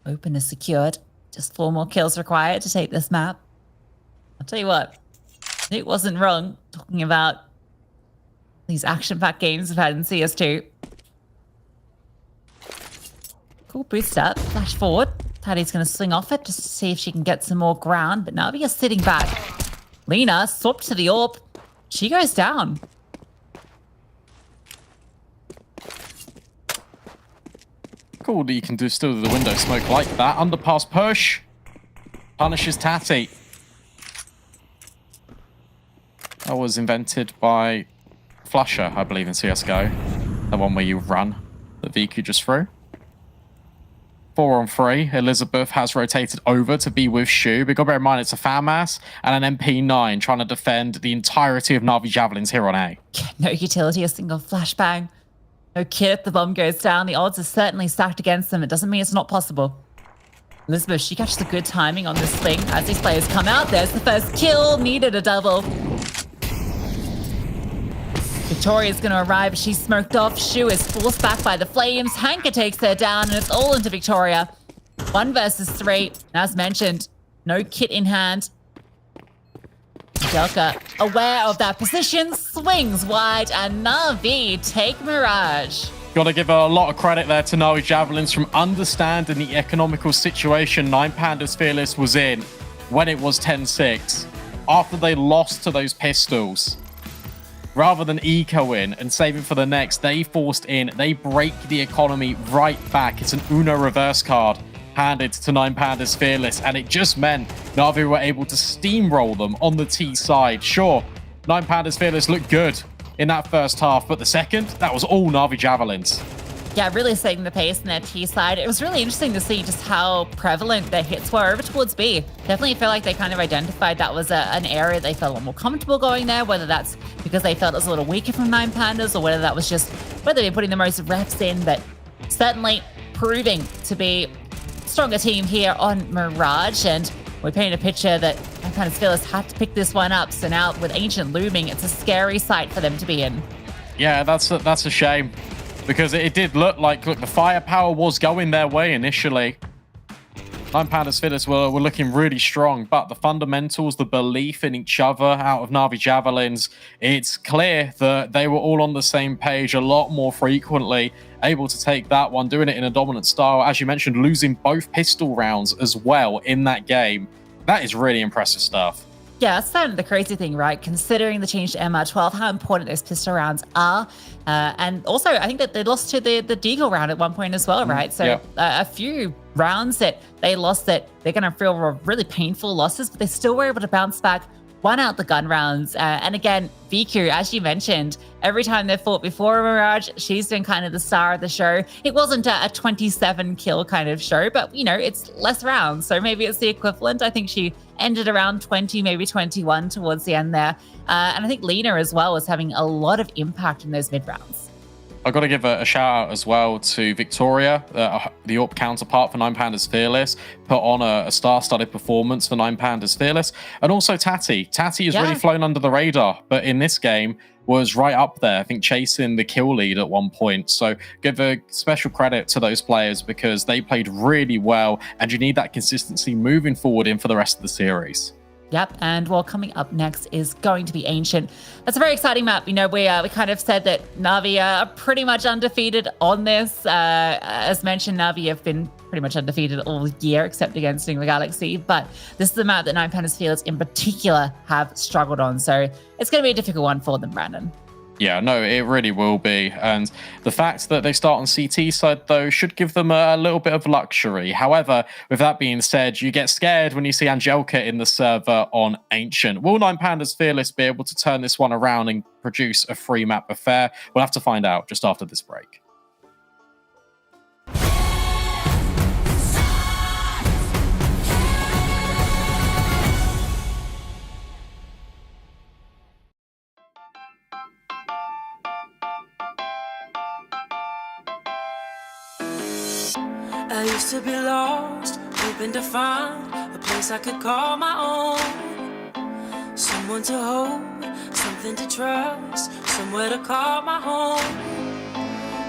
Open is secured. Just 4 more kills required to take this map. I'll tell you what, it wasn't wrong talking about these action-packed games we've had in CS2. Cool boost up, flash forward. Patty's going to swing off it just to see if she can get some more ground, but Navi is sitting back. Lena swapped to the AWP. She goes down. Cool that you can still do the window smoke like that. Underpass push. Punishes Tati. That was invented by Flusher, I believe, in CSGO. The one where you run that Viku just threw. 4-on-3. Elizabeth has rotated over to be with Shu. But gotta bear in mind, it's a FAMAS and an MP9 trying to defend the entirety of Navi Javelins here on A. No utility, a single flashbang. No kit if the bomb goes down. The odds are certainly stacked against them. It doesn't mean it's not possible. Elizabeth, she catches the good timing on this swing as these players come out. There's the first kill. Needed a double. Victoria's going to arrive, but she's smoked off. Shu is forced back by the flames. Hanka takes her down, and it's all into Victoria. 1 versus 3. As mentioned, no kit in hand. Delka, aware of that position, swings wide, and Na'Vi take Mirage. Got to give a lot of credit there to Navi Javelins from understanding the economical situation 9 Pandas Fearless was in when it was 10-6. After they lost to those pistols, rather than eco in and saving for the next, they forced in. They break the economy right back. It's an Uno reverse card handed to 9Pandas Fearless, and it just meant Na'Vi were able to steamroll them on the T side. Sure, 9Pandas Fearless looked good in that first half, but the second, that was all Na'Vi Javelins. Yeah, really setting the pace in their T side. It was really interesting to see just how prevalent their hits were over towards B. Definitely feel like they kind of identified that was an area they felt a lot more comfortable going there, whether that's because they felt it was a little weaker from 9Pandas or whether that was just whether they're putting the most reps in, but certainly proving to be a stronger team here on Mirage. And we're painting a picture that 9Pandas Fearless had to pick this one up. So now with Ancient looming, it's a scary sight for them to be in. Yeah, that's a shame. Because it did look like, the firepower was going their way initially. 9Pandas Fearless were looking really strong, but the fundamentals, the belief in each other out of Na'Vi Javelins, it's clear that they were all on the same page a lot more frequently, able to take that one, doing it in a dominant style. As you mentioned, losing both pistol rounds as well in that game. That is really impressive stuff. Yeah, that's kind of the crazy thing, right? Considering the change to MR12, how important those pistol rounds are. And also, I think that they lost to the Deagle round at one point as well, right? So yeah. A few rounds that they lost that they're going to feel were really painful losses, but they still were able to bounce back, won out the gun rounds. And again, VQ, as you mentioned, every time they've fought before Mirage, she's been kind of the star of the show. It wasn't a 27 kill kind of show, but, it's less rounds. So maybe it's the equivalent. I think she ended around 20, maybe 21 towards the end there. And I think Lena as well was having a lot of impact in those mid rounds. I've got to give a shout out as well to Victoria, the AWP counterpart for 9Pandas Fearless, put on a star-studded performance for 9Pandas Fearless. And also Tati. Tati has really flown under the radar, but in this game was right up there, I think chasing the kill lead at one point. So give a special credit to those players because they played really well, and you need that consistency moving forward in for the rest of the series. Yep, and coming up next is going to be Ancient. That's a very exciting map. We kind of said that Na'Vi are pretty much undefeated on this. As mentioned, Na'Vi have been pretty much undefeated all year except against Sigma Galaxy, but this is the map that 9Pandas Fearless in particular have struggled on, so it's going to be a difficult one for them, Brandon. Yeah, no, it really will be. And the fact that they start on CT side, though, should give them a little bit of luxury. However, with that being said, you get scared when you see Angelica in the server on Ancient. Will 9Pandas Fearless be able to turn this one around and produce a free map affair? We'll have to find out just after this break. I used to be lost, hoping to find a place I could call my own. Someone to hold, something to trust, somewhere to call my home.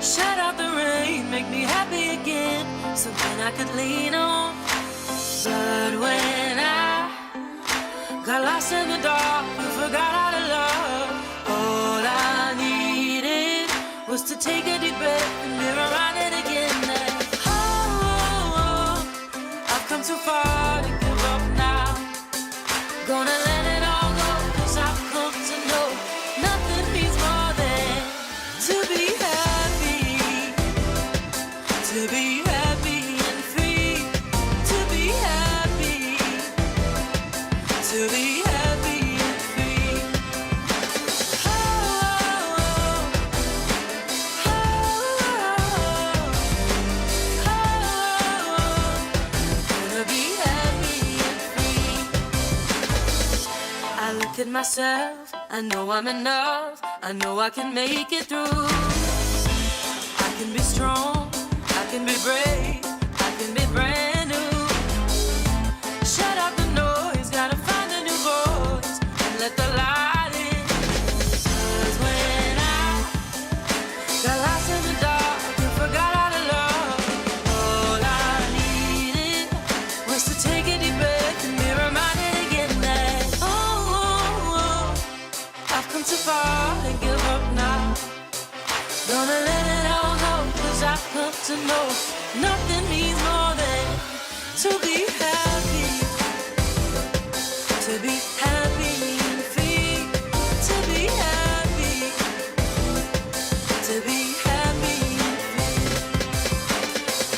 Shut out the rain, make me happy again, something I could lean on. But when I got lost in the dark, I forgot how to love. All I needed was to take a deep breath and be reminded again that come too far to give up now. Gonna let it all go, 'cause I've come to know nothing means more than to be happy. To be happy and free. To be happy. To be happy and free. Oh, oh, oh, oh, oh. Be happy and free. I look at myself, I know I'm enough, I know I can make it through. I can be strong, I can be brave, I can be brand new. Shut up the noise, gotta find a new voice and let the light in. 'Cause when I got lost in the dark and forgot how to love, all I needed was to take a deep breath and be reminded again that I've come too far to give up now. Gonna let it all go, 'cause I've come to know nothing means more than to be happy. To be happy and free. To be happy. To be happy and free.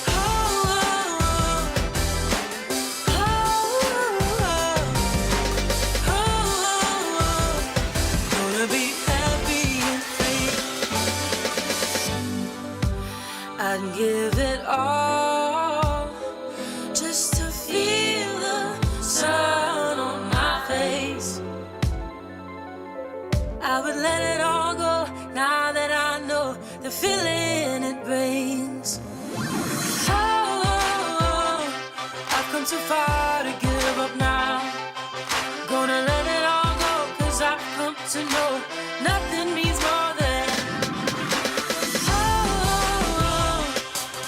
Oh, oh, oh. let it all go now that I know the feeling it brings. Oh, I've come too far to give up now. Gonna let it all go, 'cause I've come to know nothing means more than. Oh,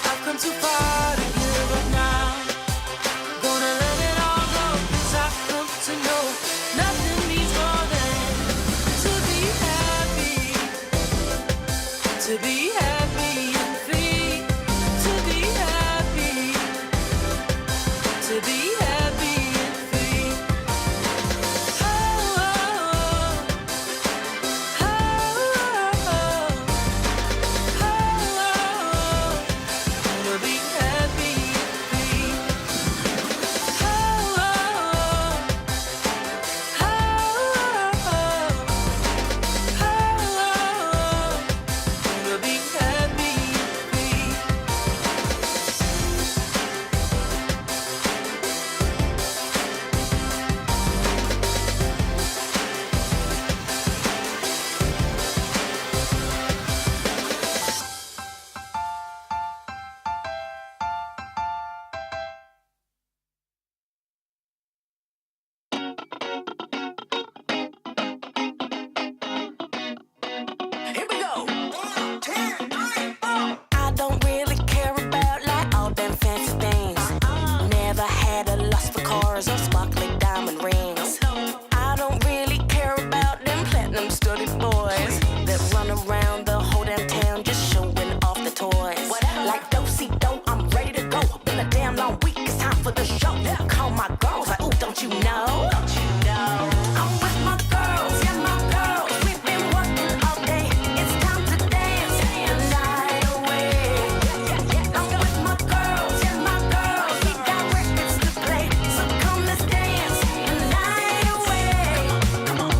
I've come too far to give up now. Gonna let it all go, 'cause I've come to know nothing means more than to be happy and free, to be happy and free. Oh, oh, oh, oh, oh, to be happy and free. Oh, oh, oh, to be happy and free. Here we go. I don't really care about like all them fancy things. Never had a lust for cars or sparkly diamond rings. I don't really care about them platinum studded boys that run around the whole damn town just showing off the toys. Like do-si-do, I'm ready to go. Been a damn long week, it's time for the show. Call my girls like, ooh, don't you know? I'm with my girls, yeah, my girls. We've been working all day. It's time to dance the night away. I'm with my girls, yeah, my girls. We got records to play, so come let's dance the night away. Come on.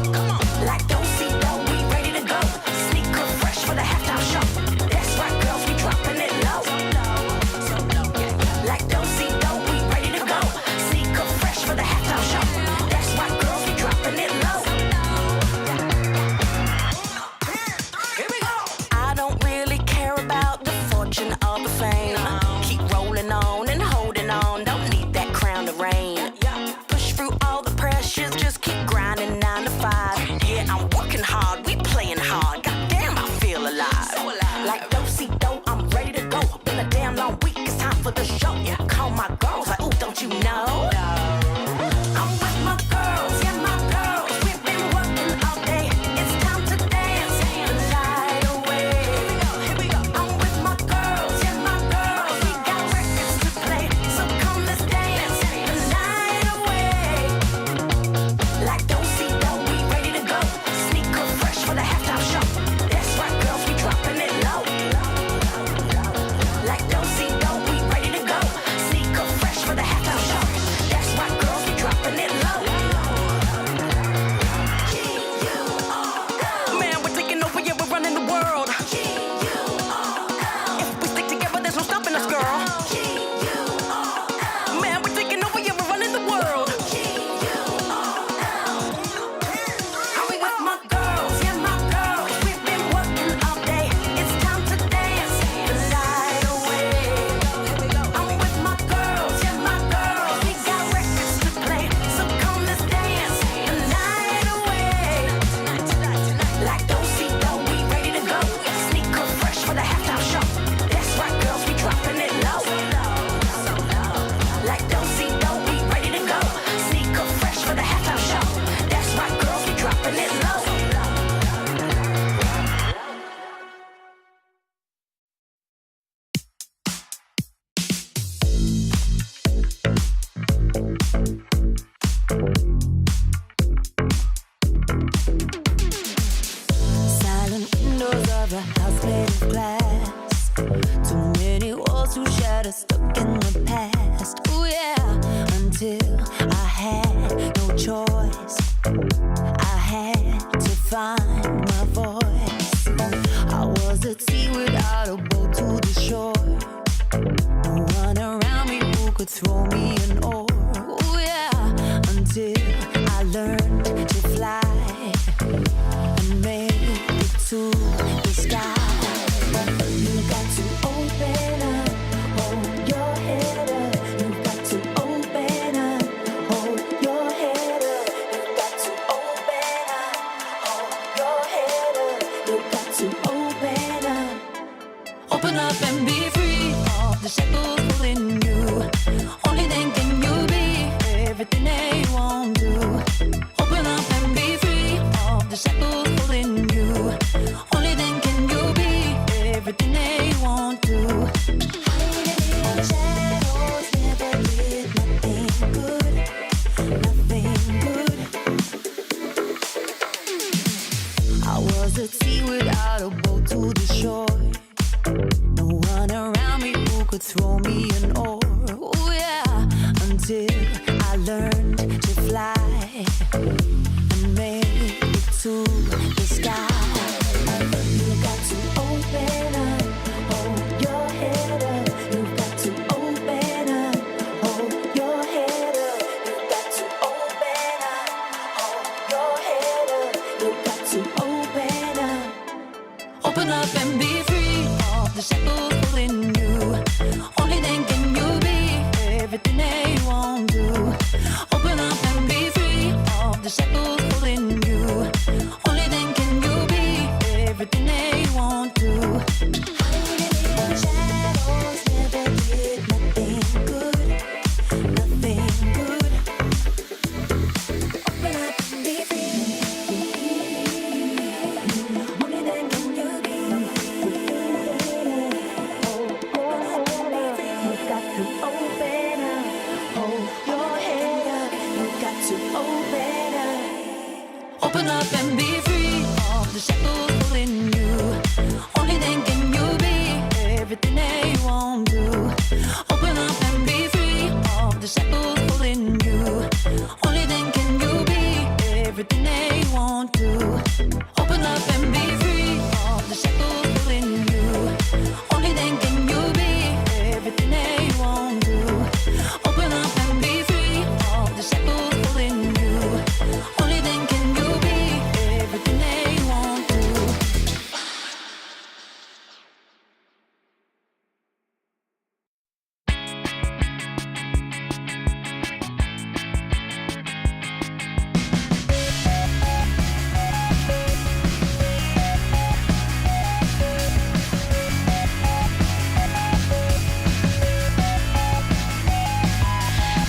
Like do-si-do, we ready to go. Sneaker fresh for the halftime show. That's right, girls, we dropping it low. Like do-si-do, we ready to go. Sneaker fresh for the halftime show. That's right, girls, we dropping it low. Here we go. I don't really care about the fortune or the fame. Keep rolling on and holding on. Don't need that crown to reign. Push through all the pressures, just keep grinding 9 to 5. Yeah, I'm working hard, we playing hard. Goddamn, I feel alive. Like do-si-do, I'm ready to go. Been a damn long week, it's time for the show. Call my girls like, ooh, don't you know? I'm with my girls, yeah, my girls. We've been working all day. It's time to dance the night away. I'm with my girls, yeah, my girls. We got records to play, so come let's dance the night away. Like do-si-do, we ready to go. Sneaker fresh for the halftime show. That's right, girls, we dropping it low. Like do-si-do, we ready to go. Sneaker fresh for the halftime show. That's right, girls, we dropping it low. Man, we're taking over, yeah, we're running the world. If we stick together, there's no stopping us, girl. Man, we're taking over, yeah, we're running the world. Are we with my girls, yeah, my girls? We've been working all day. It's time to dance the night away. I'm with my girls, yeah, my girls. We got records to play, so come let's dance the night away. Like do-si-do, we ready to go. Sneaker fresh for the halftime show. That's right, girls, we dropping it low. Like do-si-do, we ready to go. Sneaker fresh for the halftime show. That's right, girls, we dropping it low. Silent windows of a house made of glass. Too many walls to shatter, stuck in the past. Oh yeah, until I had no choice. I had to find my voice. I was at sea without a boat to the shore. No one around me who could throw me an oar. Oh yeah, until I learned to fly and made to open up. Open up and be free of the shackles pulling you. Only then can you be everything that you want to. Open up and be free of the shackles pulling you. Only then can you be everything that you want to. Open up and be free of the shackles pulling you. Only then can you be everything that you want to. Open up and be free of the shackles pulling you. Only then can you be everything that you want to.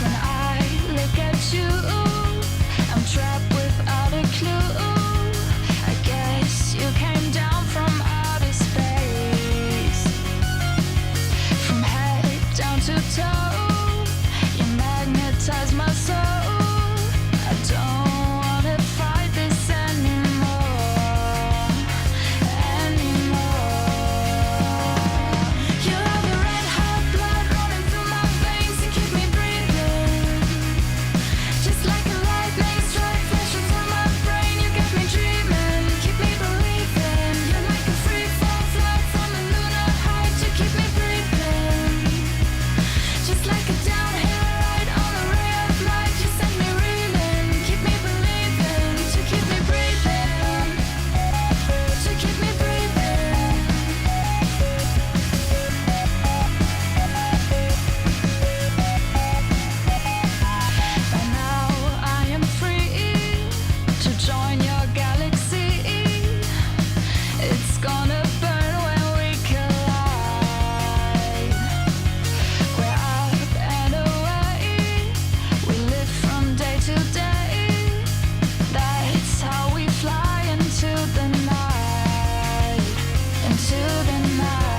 When I look at you, I'm trapped without a clue. I guess you came down from outer space. From head down to toe, you magnetize my soul. I don't wanna fight this anymore. You are the red hot blood running through my veins to keep me breathing. Just like a lightning strike flashing through my brain, you got me dreaming, keep me believing. You're like a free fall flight from a lunar height to keep me breathing. Just like a downhill ride on a ray of light, you send me reeling, keep me believing, to keep me breathing, to keep me breathing. By now I am free to join your galaxy. It's gonna burn when we collide. We're up and away. We live from day to day. That's how we fly into the night. Into the night.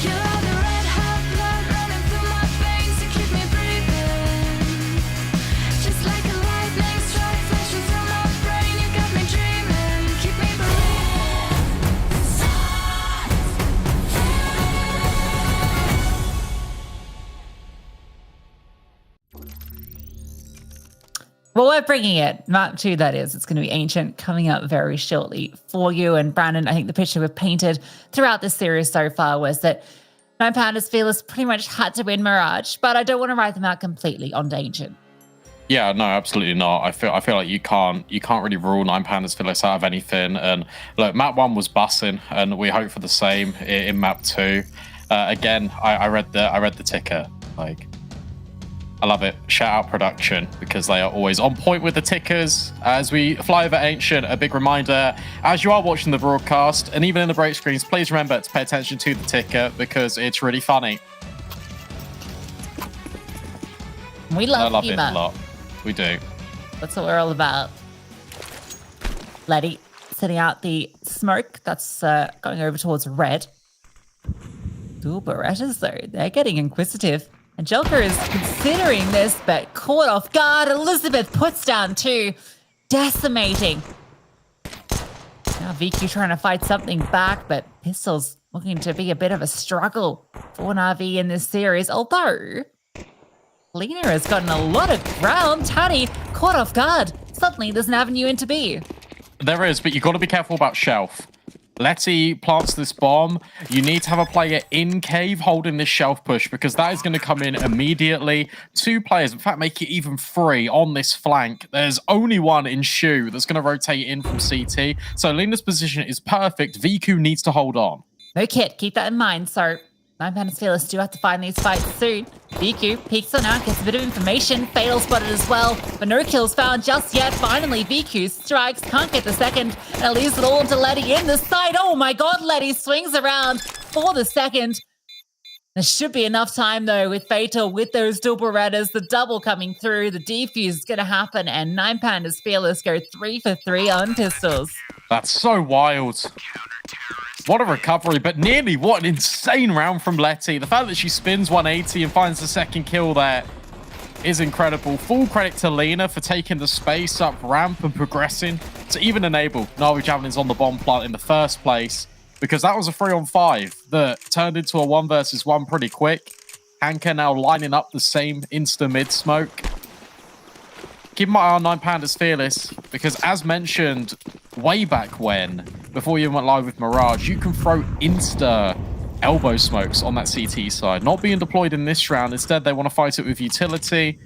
You are the red hot blood running through my veins to keep me breathing. Just like a lightning strike flashing through my brain, you got me dreaming, keep me Well, we're bringing it. Map 2, that is. It's going to be Ancient coming up very shortly for you. And Brandon, I think the picture we've painted throughout this series so far was that Nine Pandas Fearless pretty much had to win Mirage, but I don't want to write them out completely on Ancient. Yeah, no, absolutely not. I feel like you can't really rule Nine Pandas Fearless out of anything. And look, map 1 was bussing, and we hope for the same in map 2. Again, I read the ticker. Like, I love it. Shout out production, because they are always on point with the tickers. As we fly over Ancient, a big reminder, as you are watching the broadcast, and even in the break screens, please remember to pay attention to the ticker, because it's really funny. We love I love humor. it a lot. We do. That's what we're all about. Letty setting out the smoke. That's going over towards red. Ooh, Berettas, though. They're getting inquisitive. Angelica is considering this, but caught off guard. Elizabeth puts down 2, decimating. Now VQ trying to fight something back, but Pistol's looking to be a bit of a struggle for Na'Vi in this series, although Lena has gotten a lot of ground. Tani caught off guard. Suddenly there's an avenue into B. There is, but you've got to be careful about Shelf. Letty plants this bomb. You need to have a player in cave holding this shelf push, because that is going to come in immediately. 2 players, in fact, make it even 3 on this flank. There's only one in Shu that's going to rotate in from CT. So Lena's position is perfect. VQ needs to hold on. No kid, keep that in mind. So Nine Pandas Fearless do have to find these fights soon. VQ peeks on out, gets a bit of information. Fatal spotted as well, but no kills found just yet. Finally, VQ strikes, can't get the second, and it leaves it all to Letty in the side. Oh my god, Letty swings around for the second. There should be enough time, though, with Fatal, with those double redders, the double coming through, the defuse is going to happen, and Nine Pandas Fearless go 3 for 3 on pistols. That's so wild. What a recovery, but nearly what an insane round from Letty. The fact that she spins 180 and finds the second kill there. is incredible. Full credit to Lena for taking the space up ramp and progressing to even enable Na'Vi Javelins on the bomb plant in the first place, because that was a 3-on-5 that turned into a 1 versus 1 pretty quick. Hanker now lining up the same insta mid smoke. Keep my eye on 9 Pandas Fearless, because as mentioned way back when, before you went live with Mirage, you can throw insta elbow smokes on that CT side. Not being deployed in this round. Instead, they want to fight it with utility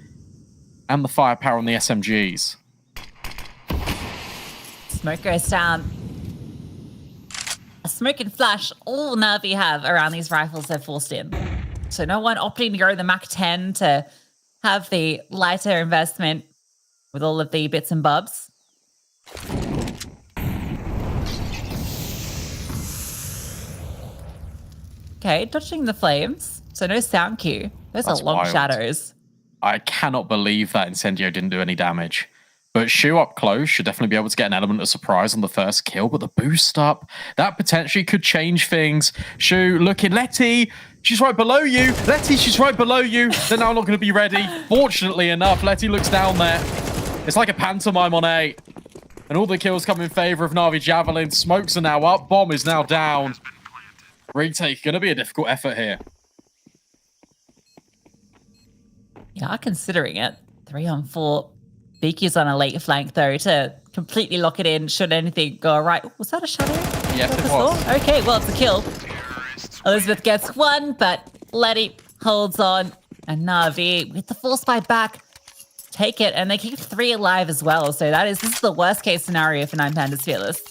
and the firepower on the SMGs. Smoke goes down. A smoke and flash, all Na'Vi have around these rifles they're forced in. So no one opting to go the Mach 10 to have the lighter investment with all of the bits and bobs. Okay, dodging the flames. So no sound cue. Those That's are long wild. shadows. I cannot believe that Incendio didn't do any damage. But Shu up close should definitely be able to get an element of surprise on the first kill. But the boost up, that potentially could change things. Shu looking, Letty, she's right below you. Letty, she's right below you. They're now not going to be ready. Fortunately enough, Letty looks down there. It's like a pantomime on A. And all the kills come in favor of Na'Vi Javelin. Smokes are now up. Bomb is now down. Retake, going to be a difficult effort here. Yeah, considering it. 3-on-4. Beaky's on a late flank, though, to completely lock it in should anything go right. Was that a shadow? Yes, it was. Okay, well, it's a kill. Elizabeth gets 1, but Letty holds on. And Na'Vi, with the force buy back, take it. And they keep 3 alive as well. So this is the worst case scenario for 9 Pandas Fearless.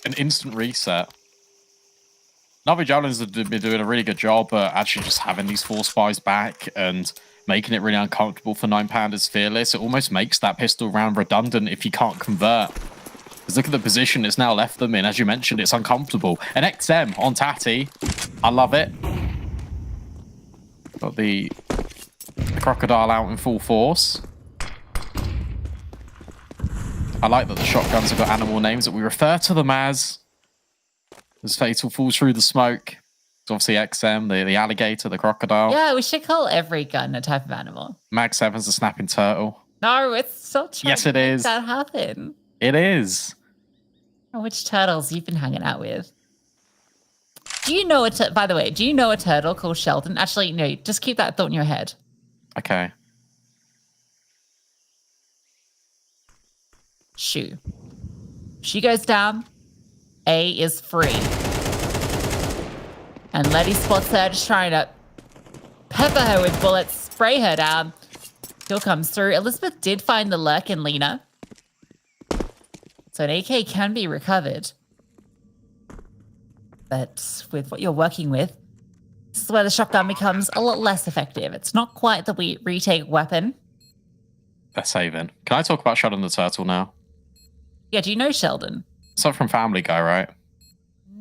An instant reset. Na'Vi Javelins have been doing a really good job at actually just having these force buys back and making it really uncomfortable for 9 Pandas Fearless. It almost makes that pistol round redundant if you can't convert. Because look at the position it's now left them in. As you mentioned, it's uncomfortable. An XM on Tati. I love it. Got the crocodile out in full force. I like that the shotguns have got animal names that we refer to them as Fatal falls through the smoke. It's obviously XM, the alligator, the crocodile. Yeah, we should call every gun a type of animal. Mag 7's the snapping turtle. No, it's still trying Yes, to it make is. that happen. It is. Which turtles you've been hanging out with? Do you know by the way, do you know a turtle called Sheldon? Actually, no, just keep that thought in your head. Okay. Shu. She goes down. A is free. And Letty spots her, just trying to pepper her with bullets, spray her down. Kill comes through. Elizabeth did find the lurk in Lena. So an AK can be recovered. But with what you're working with, this is where the shotgun becomes a lot less effective. It's not quite the retake weapon. They're saving. Can I talk about Sheldon the Turtle now? Yeah, do you know Sheldon? It's not from Family Guy, right?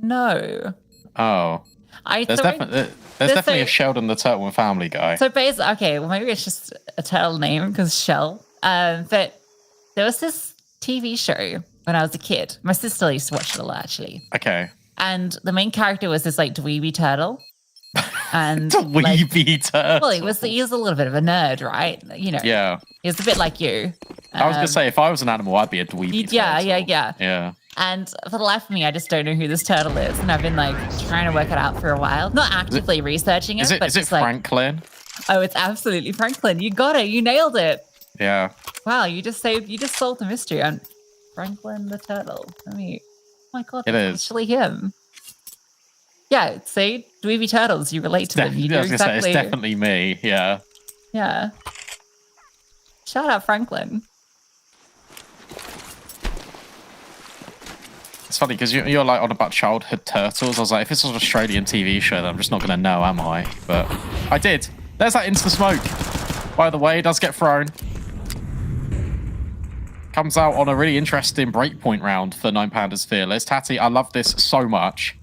No. Oh. There's definitely a Sheldon the Turtle in Family Guy. So basically, okay, well maybe it's just a turtle name because Shell. But there was this TV show when I was a kid. My sister used to watch it a lot, actually. Okay. And the main character was this like dweeby turtle. And Dweeby turtle. Well, he was a little bit of a nerd, right? You know. Yeah. He was a bit like you. I was gonna say if I was an animal, I'd be a dweeby turtle. Yeah. Yeah. And for the life of me, I just don't know who this turtle is. And I've been like trying to work it out for a while. Not actively researching it, but is it just like, Franklin? oh, it's absolutely Franklin. You got it. You nailed it. Yeah. Wow, you just solved the mystery on Franklin the turtle. I mean, oh my god, that's actually him. Yeah, see, dweeby turtles, you relate to them. You know exactly. Say, it's definitely me. Yeah. Yeah. Shout out Franklin. It's funny because you're like on about childhood turtles. I was like, if it's an Australian TV show, then I'm just not going to know, am I? But I did. There's that insta smoke. By the way, it does get thrown. Comes out on a really interesting breakpoint round for 9 Pandas Fearless. Tati, I love this so much.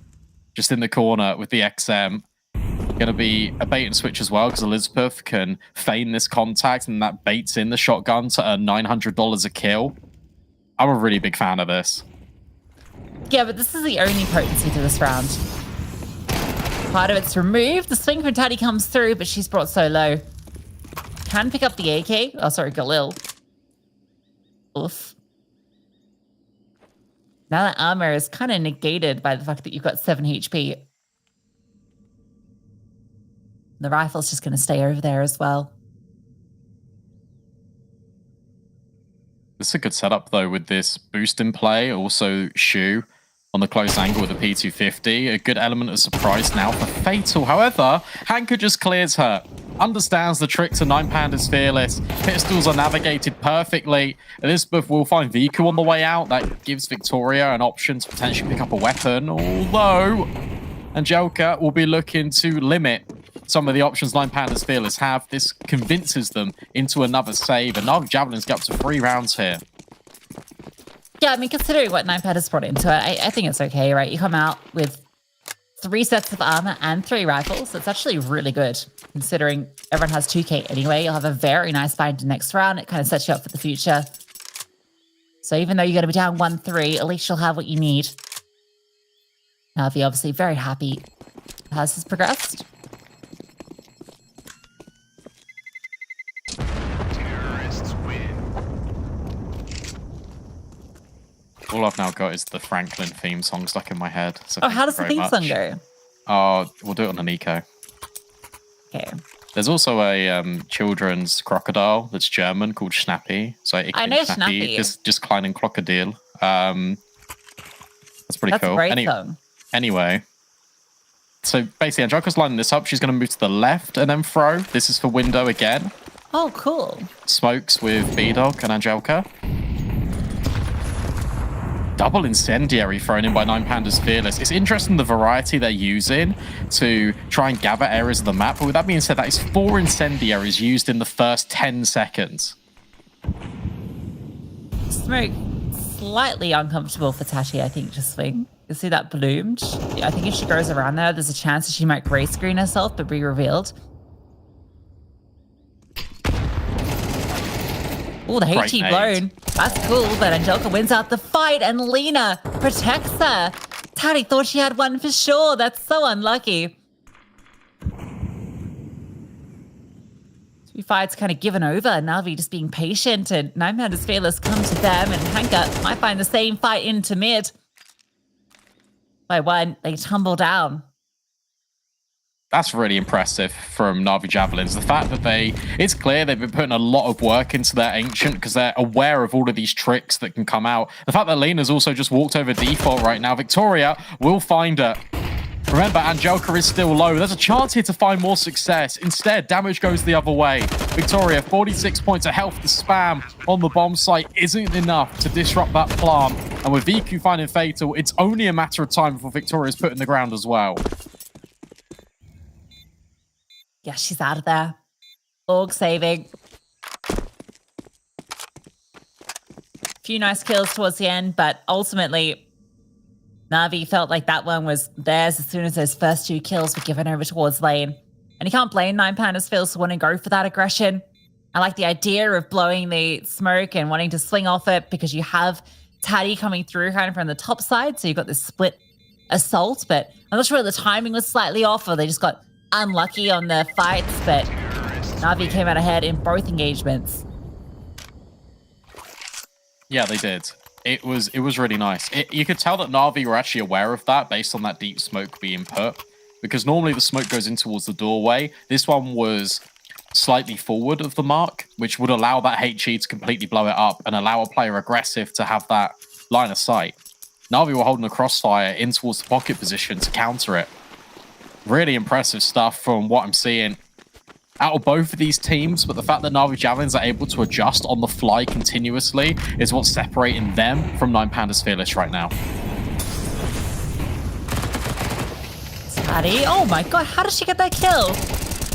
Just in the corner with the XM. Going to be a bait and switch as well because Elizabeth can feign this contact and that baits in the shotgun to earn $900 a kill. I'm a really big fan of this. Yeah, but this is the only potency to this round. Part of it's removed. The swing from Tati comes through, but she's brought so low. can pick up the AK. Oh, sorry, Galil. Oof. Now that armor is kind of negated by the fact that you've got 7 HP. The rifle's just going to stay over there as well. This is a good setup, though, with this boost in play. Also, Shu on the close angle with the P250. A good element of surprise now for Fatal. However, Hanker just clears her. Understands the trick to 9Panda's Fearless. Pistols are navigated perfectly. Elizabeth will find Viku on the way out. That gives Victoria an option to potentially pick up a weapon. Although, Angelica will be looking to limit some of the options 9Panda's Fearless have. This convinces them into another save. And Na'Vi Javelins get up to 3 rounds here. Yeah, I mean, considering what 9Panda's brought into it, I think it's okay, right? You come out with 3 sets of armor and 3 rifles. It's actually really good, considering everyone has 2k anyway. You'll have a very nice bind next round. It kind of sets you up for the future. So even though you're going to be down 1-3, at least you'll have what you need. Na'Vi obviously very happy how this has progressed. All I've now got is the Franklin theme song stuck in my head. So how does the theme song go? We'll do it on an eco. Okay. There's also a children's crocodile that's German called Snappy. So I know Snappy. Just kleinen Krokodil. That's pretty That's cool. A great song. Anyway, so basically, Angelica's lining this up. She's going to move to the left and then throw. This is for window again. Oh, cool. Smokes with B-Dog and Angelica. Double incendiary thrown in by 9Panda's Fearless. It's interesting the variety they're using to try and gather areas of the map. But with that being said, that is 4 incendiaries used in the first 10 seconds. Smoke, slightly uncomfortable for Tashi, I think, to swing. You see that bloomed? I think if she goes around there's a chance that she might gray screen herself but be revealed. Oh, the HE blown. That's cool, but Angelica wins out the fight and Lena protects her. Taddy thought she had one for sure. That's so unlucky. 2 fights kind of given over. Na'Vi just being patient and 9Panda's Fearless come to them and Hanka might find the same fight into mid. By 1, they tumble down. That's really impressive from Na'Vi Javelins. The fact that it's clear they've been putting a lot of work into their Ancient because they're aware of all of these tricks that can come out. The fact that Lena's also just walked over default right now. Victoria will find her. Remember, Angelica is still low. There's a chance here to find more success. Instead, damage goes the other way. Victoria, 46 points of health. The spam on the bomb site isn't enough to disrupt that plant. And with Viku finding Fatal, it's only a matter of time before Victoria's put in the ground as well. Yeah, she's out of there. Org saving. Few nice kills towards the end, but ultimately, Na'Vi felt like that one was theirs as soon as those first 2 kills were given over towards lane. And you can't blame 9Panda's Fearless for wanting to go for that aggression. I like the idea of blowing the smoke and wanting to swing off it because you have Taddy coming through kind of from the top side, so you've got this split assault, but I'm not sure if the timing was slightly off or they just got unlucky on the fights, but Na'Vi came out ahead in both engagements. Yeah, they did. It was really nice. You could tell that Na'Vi were actually aware of that based on that deep smoke being put, because normally the smoke goes in towards the doorway. This one was slightly forward of the mark, which would allow that HE to completely blow it up and allow a player aggressive to have that line of sight. Na'Vi were holding a crossfire in towards the pocket position to counter it. Really impressive stuff from what I'm seeing out of both of these teams, but the fact that Na'Vi Javelins are able to adjust on the fly continuously is what's separating them from 9Panda's Fearless right now. Taddy, oh my god, how did she get that kill?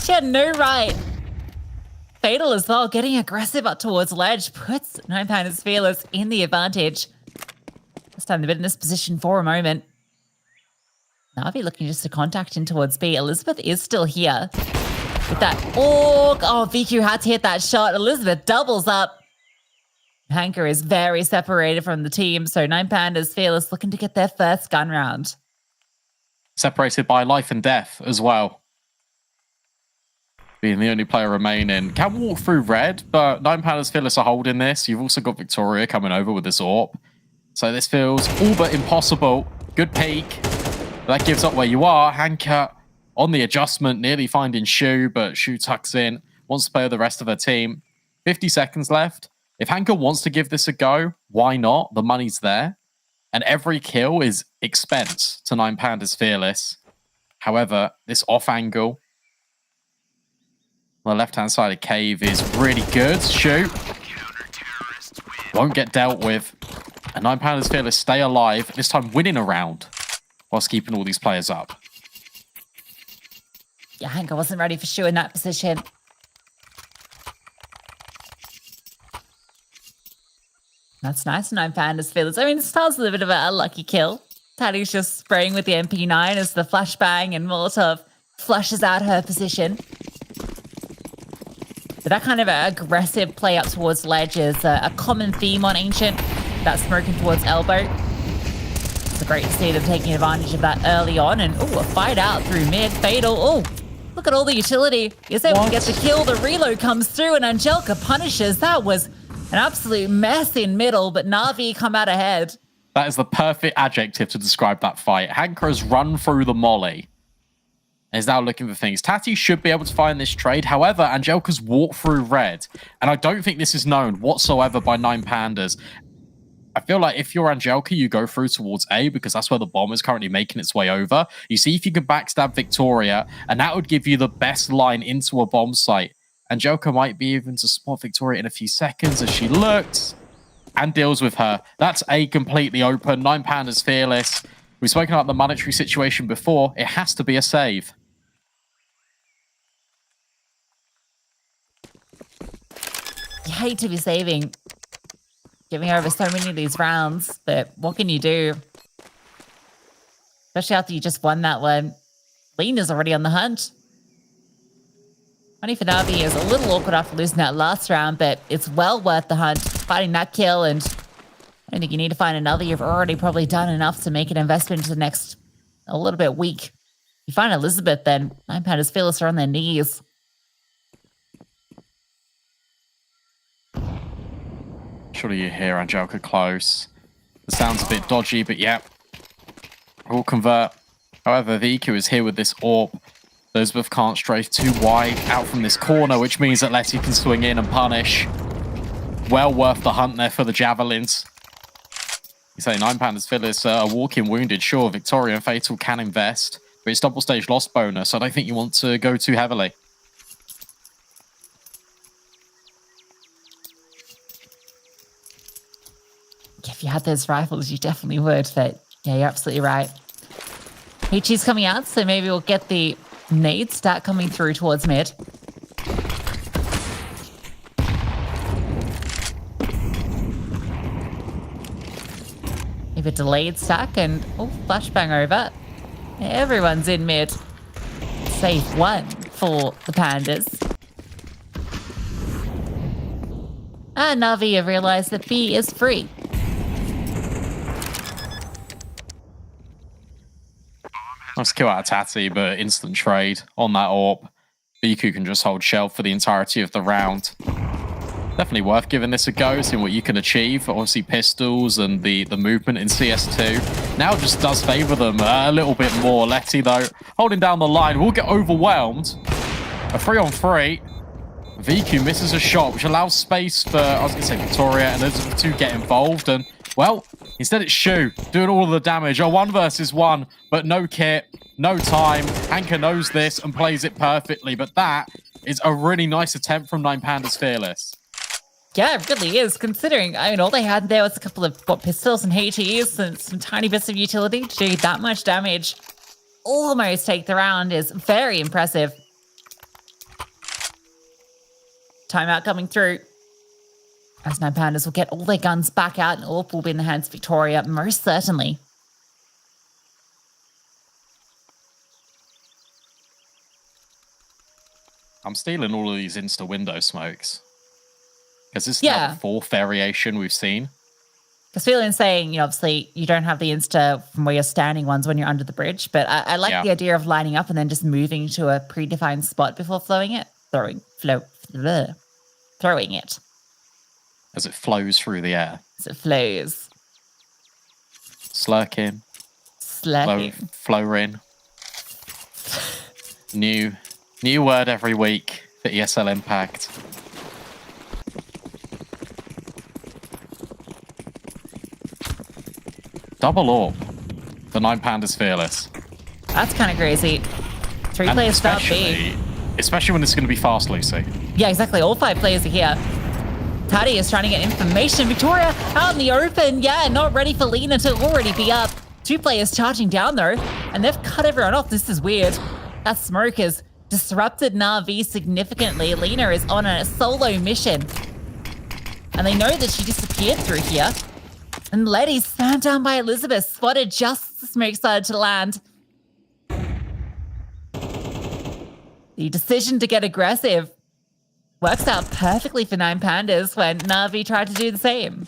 She had no right. Fatal as well, getting aggressive up towards ledge, puts 9Panda's Fearless in the advantage. This time they've been in this position for a moment. Na'Vi looking just to contact in towards B. Elizabeth is still here. With that org. Oh, VQ had to hit that shot. Elizabeth doubles up. Hanker is very separated from the team, so 9Panda's Fearless looking to get their first gun round. Separated by life and death as well. being the only player remaining. Can walk through red, but 9 Pandas Fearless are holding this. You've also got Victoria coming over with this AWP. So this feels all but impossible. Good peek. That gives up where you are. Hanka on the adjustment, nearly finding Shu, but Shu tucks in, wants to play with the rest of her team. 50 seconds left. If Hanka wants to give this a go, why not? The money's there. And every kill is expense to 9 Pandas Fearless. However, this off angle on the left-hand side of Cave is really good. Shoot. Won't get dealt with. And 9 Pandas Fearless stay alive, this time winning a round whilst keeping all these players up. Yeah, Hanka wasn't ready for Shu in that position. That's nice, 9 Pandas Fearless. I mean, it starts with a bit of a lucky kill. Taddy's just spraying with the MP9 as the flashbang and Molotov flushes out her position. But that kind of aggressive play up towards ledge is a common theme on Ancient. That smoking towards elbow. It's great to see them taking advantage of that early on. And, a fight out through mid. Fatal. Look at all the utility. Is able to get the kill. The reload comes through and Angelica punishes. That was an absolute mess in middle, but Na'Vi come out ahead. That is the perfect adjective to describe that fight. Hanka has run through the molly and is now looking for things. Tati should be able to find this trade. However, Angelica's walked through red, and I don't think this is known whatsoever by 9 Pandas. I feel like if you're Angelica, you go through towards A because that's where the bomb is currently making its way over. You see if you can backstab Victoria, and that would give you the best line into a bomb site. Angelica might be even to spot Victoria in a few seconds as she looks and deals with her. That's A completely open. 9 Pandas Fearless. We've spoken about the monetary situation before. It has to be a save. You hate to be saving, giving over so many of these rounds, but what can you do? Especially after you just won that one. Lena's already on the hunt. Funny for Na'Vi is a little awkward after losing that last round, but it's well worth the hunt. Fighting that kill, and I don't think you need to find another. You've already probably done enough to make an investment into the next a little bit weak. You find Elizabeth, then 9 Pandas Fearless are on their knees. Surely you hear Angelica close. The sound's a bit dodgy, but yeah. We'll convert. However, VQ is here with this AWP. Elizabeth can't strafe too wide out from this corner, which means that Letty can swing in and punish. Well worth the hunt there for the javelins. You say 9 Pandas Fearless are walking wounded. Sure, Victoria and Fatal can invest, but it's double stage loss bonus. So I don't think you want to go too heavily. If you had those rifles, you definitely would, but yeah, you're absolutely right. HG's coming out, so maybe we'll get the nade stack coming through towards mid. Maybe a delayed stack and flashbang over. Everyone's in mid. Safe one for the Pandas. And Na'Vi have realized that B is free. Nice kill out of Tati, but instant trade on that AWP. BQ can just hold shelf for the entirety of the round. Definitely worth giving this a go, seeing what you can achieve. Obviously, pistols and the movement in CS2 now just does favor them a little bit more. Letty, though, holding down the line, will get overwhelmed. A 3-on-3. VQ misses a shot, which allows space for, I was going to say, Victoria and Elizabeth to get involved. And, well, instead it's Shu doing all of the damage. A 1 versus 1, but no kit, no time. Hanka knows this and plays it perfectly, but that is a really nice attempt from 9 Pandas Fearless. Yeah, it really is, considering, I mean, all they had there was a couple of pistols and HEs and some tiny bits of utility to do that much damage. Almost take the round is very impressive. Timeout coming through. As 9 Pandas will get all their guns back out and AWP will be in the hands of Victoria, most certainly. I'm stealing all of these insta-window smokes. Because this is now the 4th variation we've seen. Because Feelin's saying, obviously, you don't have the insta from where you're standing ones when you're under the bridge, but I like the idea of lining up and then just moving to a predefined spot before flowing it. throwing it As it flows through the air. as it flows. Slurking. Slurking. Flowing. New word every week for ESL Impact. Double AWP. The 9 Pandas Fearless. That's kind of crazy. 3 players start B. Especially when it's going to be fast, Lucy. Yeah, exactly. All 5 players are here. Taddy is trying to get information. Victoria out in the open. Yeah, not ready for Lena to already be up. 2 players charging down though, and they've cut everyone off. This is weird. That smoke has disrupted Na'Vi significantly. Lena is on a solo mission. And they know that she disappeared through here. And Letty's spammed down by Elizabeth, spotted just as the smoke started to land. The decision to get aggressive works out perfectly for 9 Pandas when Na'Vi tried to do the same.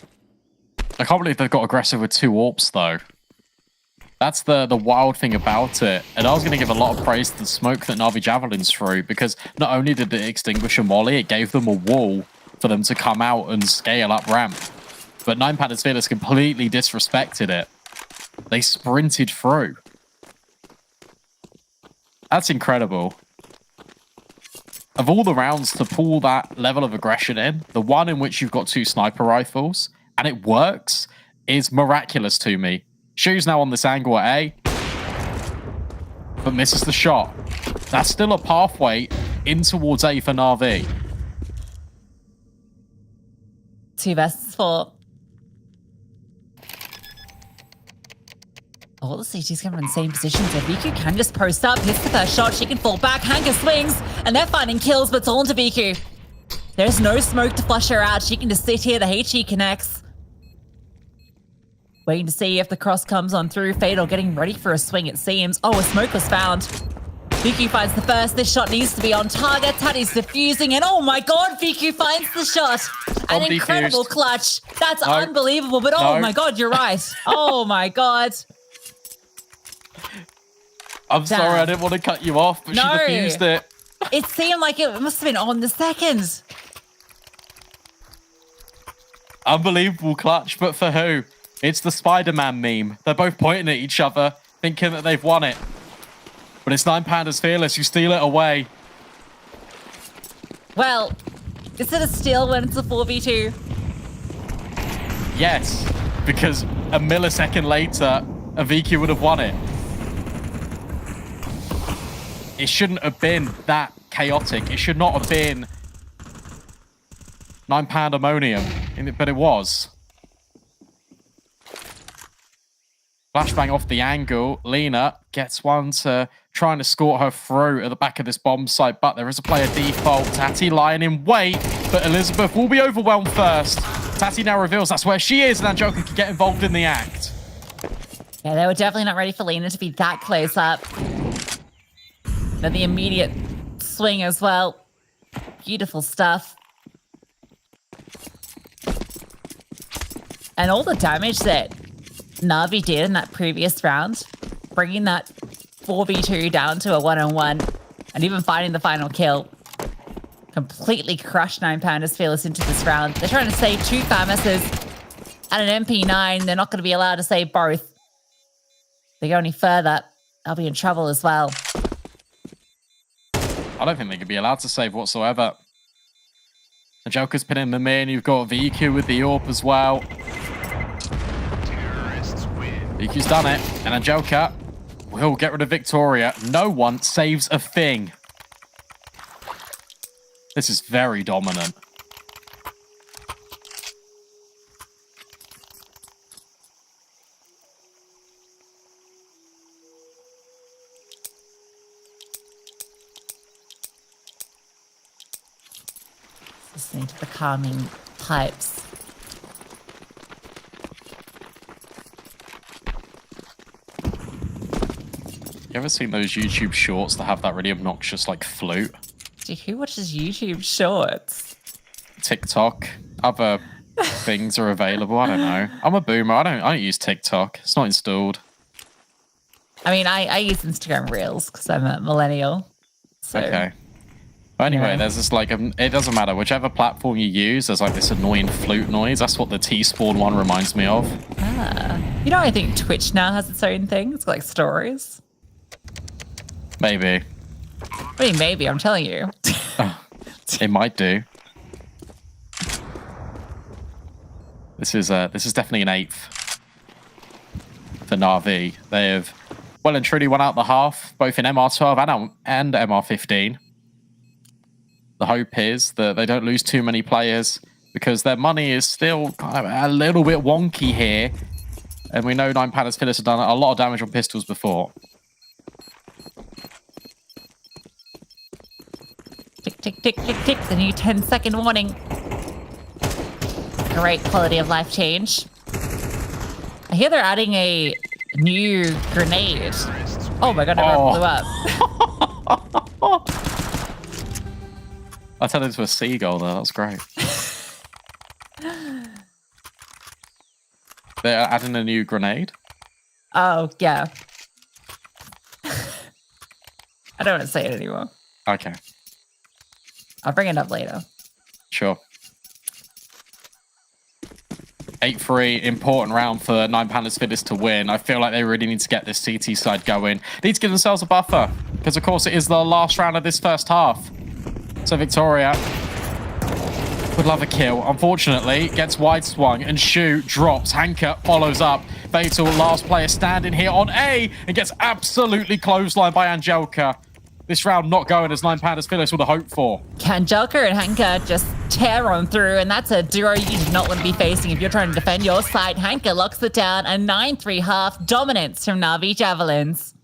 I can't believe they've got aggressive with 2 AWPs though. That's the wild thing about it. And I was going to give a lot of praise to the smoke that Na'Vi javelins through, because not only did it extinguish a molly, it gave them a wall for them to come out and scale up ramp. But 9 Pandas Fearless completely disrespected it. They sprinted through. That's incredible. Of all the rounds to pull that level of aggression in, the one in which you've got 2 sniper rifles, and it works, is miraculous to me. Shu's now on this angle at A, but misses the shot. That's still a pathway in towards A for Na'Vi. 2 versus 4. All the CTs come in the same position, so Viku can just post up, hits the first shot, she can fall back, Hanker swings, and they're finding kills, but it's all into Viku. There's no smoke to flush her out, she can just sit here, the HE connects. Waiting to see if the cross comes on through. Fatal getting ready for a swing, it seems. Oh, a smoke was found. Viku finds the first. This shot needs to be on target. Taddy's defusing, and oh my god, Viku finds the shot. An incredible clutch. That's unbelievable, but oh my god, you're right. Oh my god. I'm sorry, I didn't want to cut you off, but she defused it. It seemed like it must have been on the second. Unbelievable clutch, but for who? It's the Spider-Man meme. They're both pointing at each other, thinking that they've won it. But it's 9 Pandas Fearless. You steal it away. Well, is it a steal when it's a 4v2? Yes, because a millisecond later, a VQ would have won it. It shouldn't have been that chaotic. It should not have been 9 Pandemonium, but it was. Flashbang off the angle. Lena gets one to try and escort her through at the back of this bomb site, but there is a player default. Tati lying in wait, but Elizabeth will be overwhelmed first. Tati now reveals that's where she is, and Angelica can get involved in the act. Yeah, they were definitely not ready for Lena to be that close up. Then the immediate swing as well. Beautiful stuff. And all the damage that Na'Vi did in that previous round, bringing that 4v2 down to a 1-on-1, and even finding the final kill, completely crushed 9 Pandas Fearless into this round. They're trying to save 2 FAMASs and an MP9. They're not going to be allowed to save both. If they go any further, they'll be in trouble as well. I don't think they could be allowed to save whatsoever. Angelica's pinning them in. You've got VQ with the AWP as well. VQ's done it, and Angelica will get rid of Victoria. No one saves a thing. This is very dominant. Listening to the calming pipes. You ever seen those YouTube shorts that have that really obnoxious, like, flute? Gee, who watches YouTube shorts? TikTok. Other things are available. I don't know. I'm a boomer. I don't use TikTok. It's not installed. I mean, I use Instagram Reels because I'm a millennial. So. Okay. Anyway, Yeah. there's this like, it doesn't matter. Whichever platform you use, there's like this annoying flute noise. That's what the T-Spawn one reminds me of. You know, I think Twitch now has its own thing. It's got like stories. Maybe. I mean, maybe, I'm telling you. It might do. This is definitely an 8th for Na'Vi. They have well and truly won out the half, both in MR12 and MR15. The hope is that they don't lose too many players because their money is still kind of a little bit wonky here. And we know Nine Pandas Phyllis have done a lot of damage on pistols before. Tick, tick, tick, tick, tick. The new 10-second warning. Great quality of life change. I hear they're adding a new grenade. Oh my god, it blew up. I turned into a seagull there. That was great. They're adding a new grenade. Oh, yeah. I don't want to say it anymore. Okay, I'll bring it up later. sure. 8-3, important round for Nine Pandas Phyllis to win. I feel like they really need to get this CT side going. Need to give themselves a buffer because, of course, it is the last round of this first half. So Victoria would love a kill. Unfortunately, gets wide swung and Shu drops. Hanker follows up. Fatal, last player standing here on A and gets absolutely clotheslined by Angelica. This round not going as Nine Pandas Phyllis would have hoped for. Angelica and Hanka just tear on through, and that's a duo you do not want to be facing if you're trying to defend your side. Hanka locks it down, a 9-3 half dominance from Na'Vi Javelins.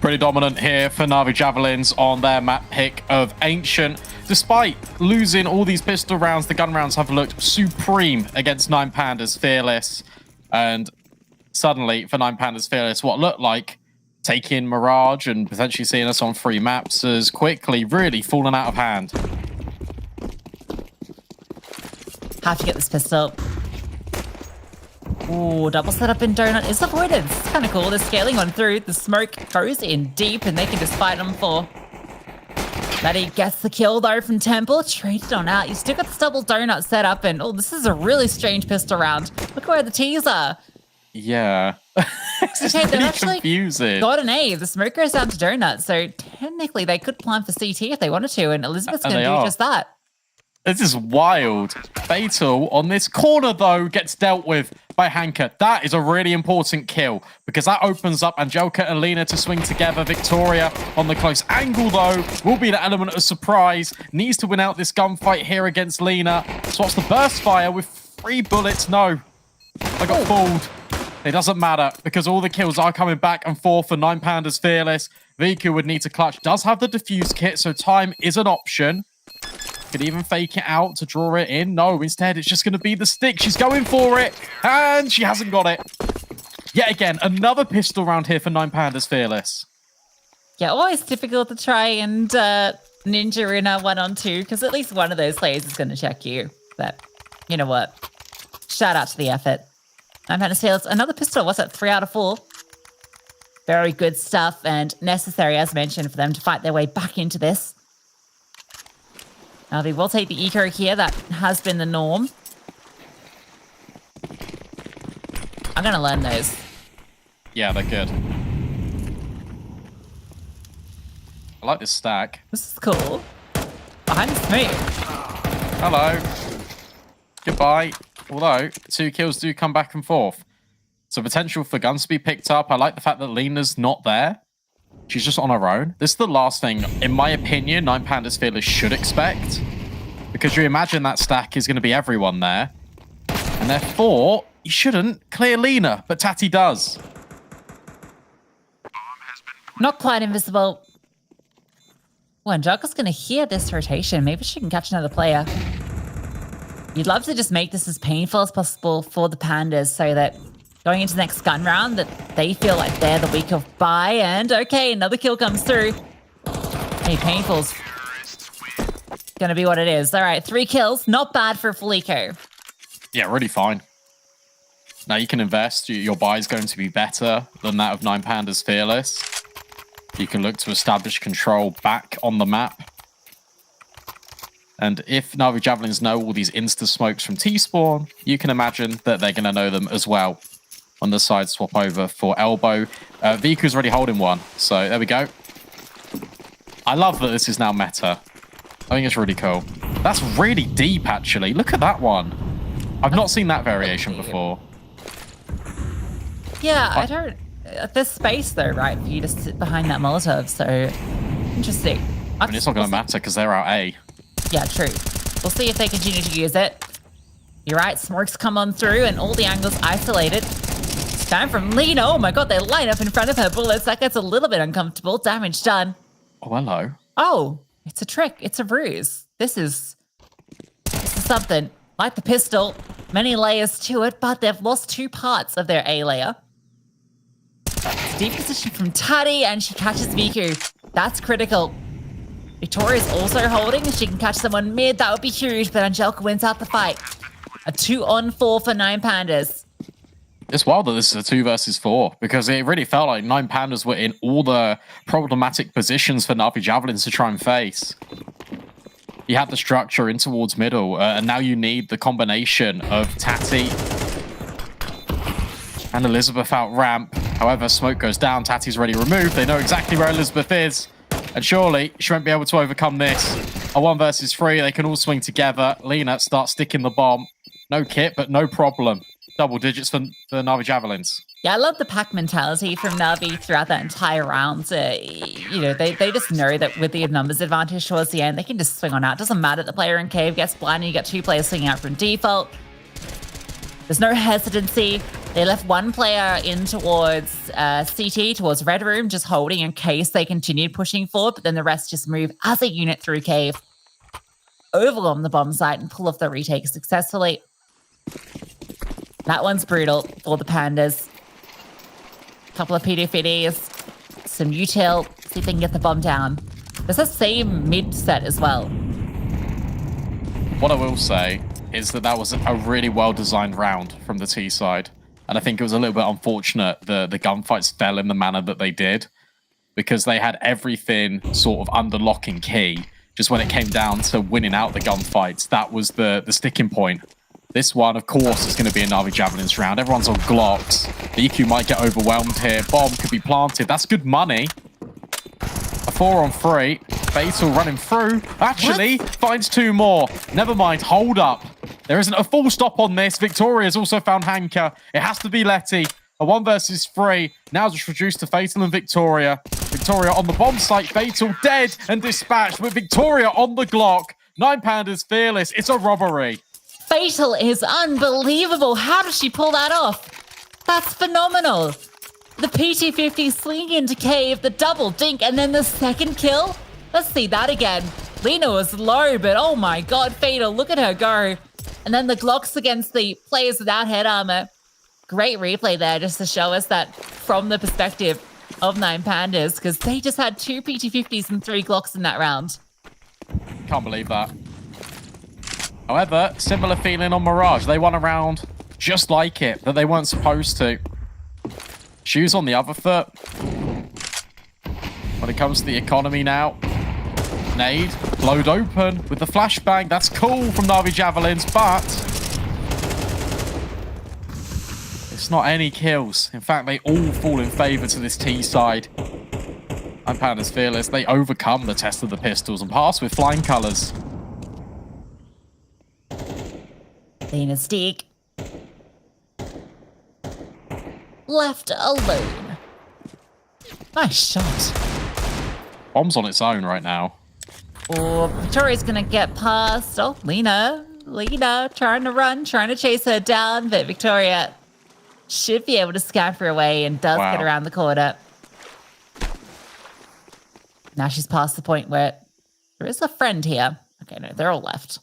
Pretty dominant here for Na'Vi Javelins on their map pick of Ancient. Despite losing all these pistol rounds, the gun rounds have looked supreme against 9Panda's Fearless. And suddenly, for 9Panda's Fearless, what looked like taking Mirage and potentially seeing us on 3 maps has quickly really fallen out of hand. Have to get this pistol. Ooh, double setup in Donut is avoided. It's kind of cool. They're scaling on through. The smoke goes in deep and they can just fight them for. Maddie gets the kill though from Temple. Traded on out. You still got this double donut set up and oh, this is a really strange pistol round. Look where the T's are. Yeah. It's Okay, they've really actually confusing. got an A. The smoke goes down to Donut, so technically they could plan for CT if they wanted to, and Elizabeth's And going to they do are. just that. This is wild. Fatal on this corner, though, gets dealt with by Hanker. That is a really important kill because that opens up Angelica and Lena to swing together. Victoria on the close angle, though, will be the element of surprise. Needs to win out this gunfight here against Lena. Swaps the burst fire with 3 bullets. No, I got fooled. It doesn't matter because all the kills are coming back and forth for 9Panda's Fearless. Viku would need to clutch. Does have the defuse kit, so time is an option. Could even fake it out to draw it in. No, instead, it's just going to be the stick. She's going for it, and she hasn't got it. Yet again, another pistol round here for 9Panda's Fearless. Yeah, always difficult to try and ninja in a 1-on-2 because at least one of those players is going to check you. But you know what? Shout out to the effort. 9Panda's Fearless, another pistol. What's that? 3 out of 4. Very good stuff and necessary, as mentioned, for them to fight their way back into this. Now, they will take the eco here. That has been the norm. I'm going to learn those. Yeah, they're good. I like this stack. This is cool. Behind the smoke. Hello. Goodbye. Although, 2 kills do come back and forth. So potential for guns to be picked up. I like the fact that Lena's not there. She's just on her own. This is the last thing, in my opinion, 9Panda's Fearless should expect. Because you imagine that stack is going to be everyone there. And therefore, you shouldn't clear Lena, but Tati does. Not quite invisible. Well, Angelica's going to hear this rotation. Maybe she can catch another player. You'd love to just make this as painful as possible for the Pandas so that going into the next gun round that they feel like they're the week of bye. And okay, another kill comes through. Hey, painful's gonna be what it is. All right, 3 kills. Not bad for Felico. Yeah, really fine. Now you can invest. Your buy is going to be better than that of 9Panda's Fearless. You can look to establish control back on the map. And if Na'Vi Javelins know all these insta-smokes from T-Spawn, you can imagine that they're going to know them as well. On the side, swap over for Elbow. Viku's already holding one, so there we go. I love that this is now meta. I think it's really cool. That's really deep, actually. Look at that one. I've not seen that variation before. Yeah, I don't... There's space, though, right, for you to sit behind that Molotov, so... Interesting. I mean, it's not going to matter because they're out A. Yeah, true. We'll see if they continue to use it. You're right, smokes come on through and all the angles isolated. Time from Lena. Oh my god, they line up in front of her bullets. That gets a little bit uncomfortable. Damage done. Oh, hello. Oh, it's a trick. It's a ruse. This is something. Like the pistol, many layers to it, but they've lost 2 parts of their A layer. Deep position from Tati, and she catches Viku. That's critical. Victoria's also holding. If she can catch someone mid, that would be huge, but Angelica wins out the fight. A 2-on-4 for 9Pandas. It's wild that this is a 2 versus 4 because it really felt like 9Pandas were in all the problematic positions for Na'Vi Javelins to try and face. You had the structure in towards middle, and now you need the combination of Tati and Elizabeth out ramp. However, smoke goes down. Tati's already removed. They know exactly where Elizabeth is. And surely she won't be able to overcome this. A 1 versus 3. They can all swing together. Lena starts sticking the bomb. No kit, but no problem. Double digits for Na'Vi Javelins. Yeah, I love the pack mentality from Na'Vi throughout that entire round. You know, they just know that with the numbers advantage towards the end, they can just swing on out. Doesn't matter. The player in cave gets blind and you get 2 players swinging out from default. There's no hesitancy. They left one player in towards CT, towards Red Room, just holding in case they continued pushing forward, but then the rest just move as a unit through Cave, overwhelm the bomb site, and pull off the retake successfully. That one's brutal for the Pandas. Couple of PDFDs, some util, see if they can get the bomb down. There's the same mid set as well. What I will say is that was a really well-designed round from the T side. And I think it was a little bit unfortunate the gunfights fell in the manner that they did, because they had everything sort of under lock and key. Just when it came down to winning out the gunfights, that was the sticking point. This one, of course, is going to be a Na'Vi Javelins round. Everyone's on Glocks. The EQ might get overwhelmed here. Bomb could be planted. That's good money. A 4-on-3. Fatal running through. Actually, finds 2 more. Never mind. Hold up. There isn't a full stop on this. Victoria's also found Hanker. It has to be Letty. A 1 versus 3. Now just reduced to Fatal and Victoria. Victoria on the bomb site. Fatal dead and dispatched with Victoria on the Glock. 9 Pandas fearless. It's a robbery. Fatal is unbelievable. How does she pull that off? That's phenomenal. The PT-50 swinging into Cave, the double dink, and then the second kill. Let's see that again. Lena was low, but oh my god, Fatal, look at her go. And then the Glocks against the players without head armor. Great replay there just to show us that from the perspective of 9 Pandas, because they just had 2 PT-50s and 3 Glocks in that round. Can't believe that. However, similar feeling on Mirage. They won a round just like it, that they weren't supposed to. Shoes on the other foot. When it comes to the economy now. Nade, blowed open with the flashbang. That's cool from Na'Vi Javelins, but it's not any kills. In fact, they all fall in favor to this T side. And Pandas fearless. They overcome the test of the pistols and pass with flying colors. Lena Steak. Left alone. Nice shot. Bomb's on its own right now. Oh, Victoria's gonna get past. Oh, Lena trying to run, trying to chase her down, but Victoria should be able to scamper away and does get around the corner. Now she's past the point where there is a friend here. Okay, no, they're all left.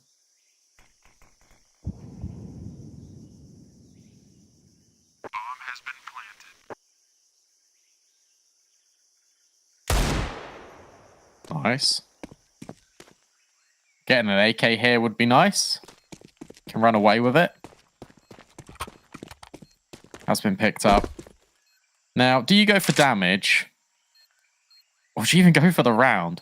Nice. Getting an AK here would be nice. Can run away with it. Has been picked up. Now, do you go for damage? Or do you even go for the round?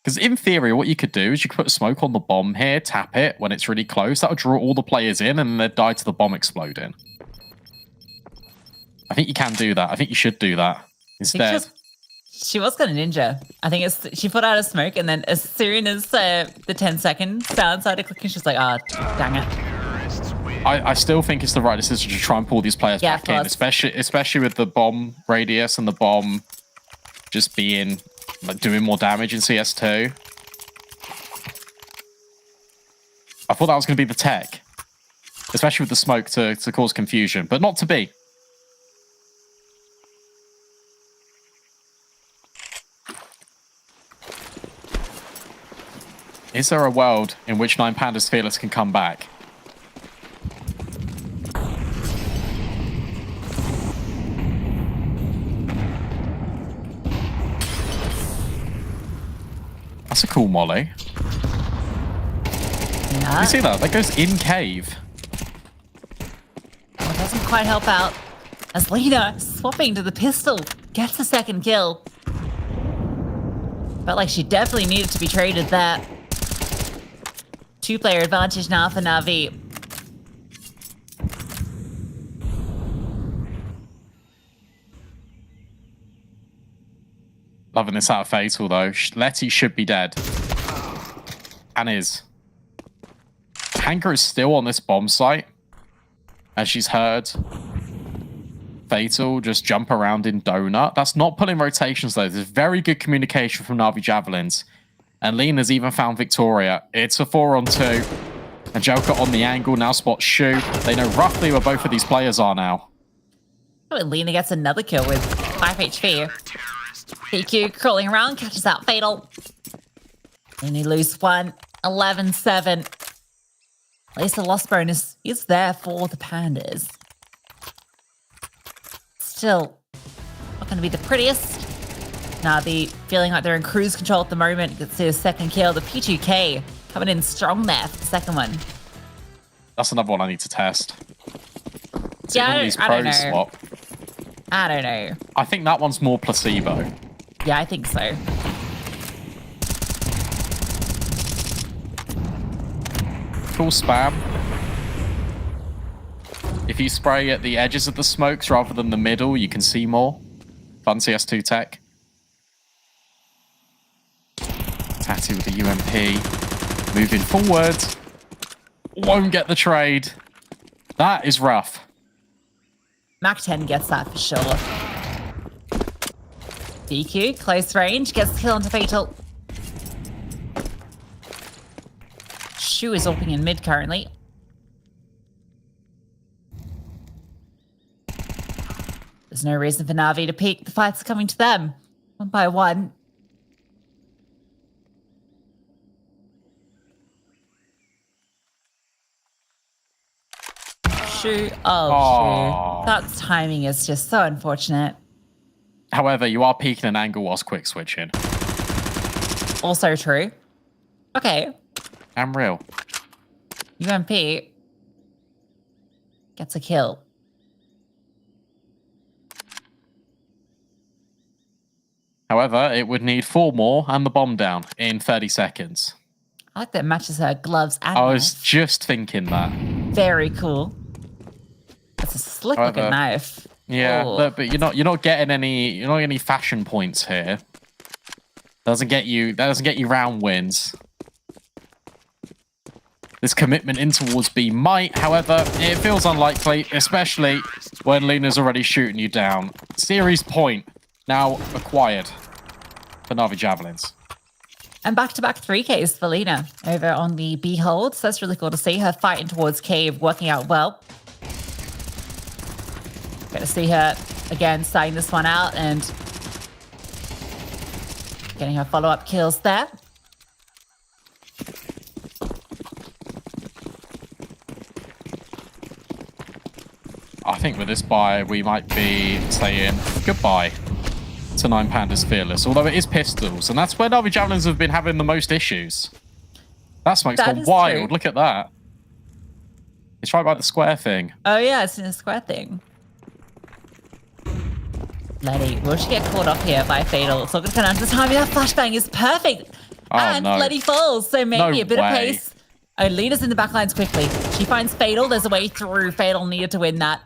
Because in theory, what you could do is you could put a smoke on the bomb here, tap it when it's really close. That would draw all the players in and they'd die to the bomb exploding. I think you can do that. I think you should do that instead. She was going to ninja. I think she put out a smoke, and then as soon as the 10-second sound started clicking, she's like, oh, dang it. I still think it's the right decision to try and pull these players back in, especially with the bomb radius and the bomb just being, like, doing more damage in CS2. I thought that was going to be the tech, especially with the smoke to cause confusion, but not to be. Is there a world in which 9 Pandas Fearless can come back? That's a cool molly. Yeah. You see that? That goes in cave. Well, it doesn't quite help out. As Lena, swapping to the pistol, gets a second kill. Felt like she definitely needed to be traded there. 2-player advantage now for Na'Vi. Loving this out of Fatal, though. Letty should be dead. And is. Hanker is still on this bomb site. As she's heard Fatal just jump around in Donut. That's not pulling rotations, though. There's very good communication from Na'Vi Javelins. And Lena's even found Victoria. It's a 4-on-2. And Joker on the angle now spots Shu. They know roughly where both of these players are now. Oh, and Lena gets another kill with 5 HP. PQ crawling around, catches out Fatal. Only lose 1, 11-7. At least the loss bonus is there for the Pandas. Still, not going to be the prettiest. Navi feeling like they're in cruise control at the moment. Gets his second kill. The P2K coming in strong there for the second one. That's another one I need to test. Yeah, I don't know. Swap. I don't know. I think that one's more placebo. Yeah, I think so. Cool spam. If you spray at the edges of the smokes rather than the middle, you can see more. Fun CS2 tech. Tatty with the UMP. Moving forward. Won't get the trade. That is rough. Mac 10 gets that for sure. DQ, close range, gets the kill onto Fatal. Shu is ulping in mid currently. There's no reason for Na'Vi to peek. The fight's coming to them, one by one. Shu, Shu. That timing is just so unfortunate. However, you are peeking an angle whilst quick switching. Also true. Okay. I'm real. UMP gets a kill. However, it would need 4 more and the bomb down in 30 seconds. I like that it matches her gloves and I was knife. just thinking that. Very cool. That's a slick looking knife. Yeah, Ooh. but you're not getting any fashion points here. That doesn't get you round wins. This commitment in towards B might, however, it feels unlikely, especially when Lena's already shooting you down. Series point now acquired for Na'Vi Javelins. And back-to-back 3Ks for Lena over on the B hold. So that's really cool to see her fighting towards Cave, working out well. Get to see her again starting this one out and getting her follow-up kills there. I think with this buy, we might be saying goodbye to 9 Pandas Fearless, although it is pistols, and that's where Na'Vi Javelins have been having the most issues. That smoke's gone wild. True. Look at that. It's right by the square thing. Oh yeah, it's in the square thing. Letty, will she get caught up here by Fatal? It's not going to come down to the timing. That flashbang is perfect. Oh, and no. Letty falls, so maybe No a bit of way. pace. Oh, Lena's in the backlines quickly. She finds Fatal. There's a way through. Fatal needed to win that.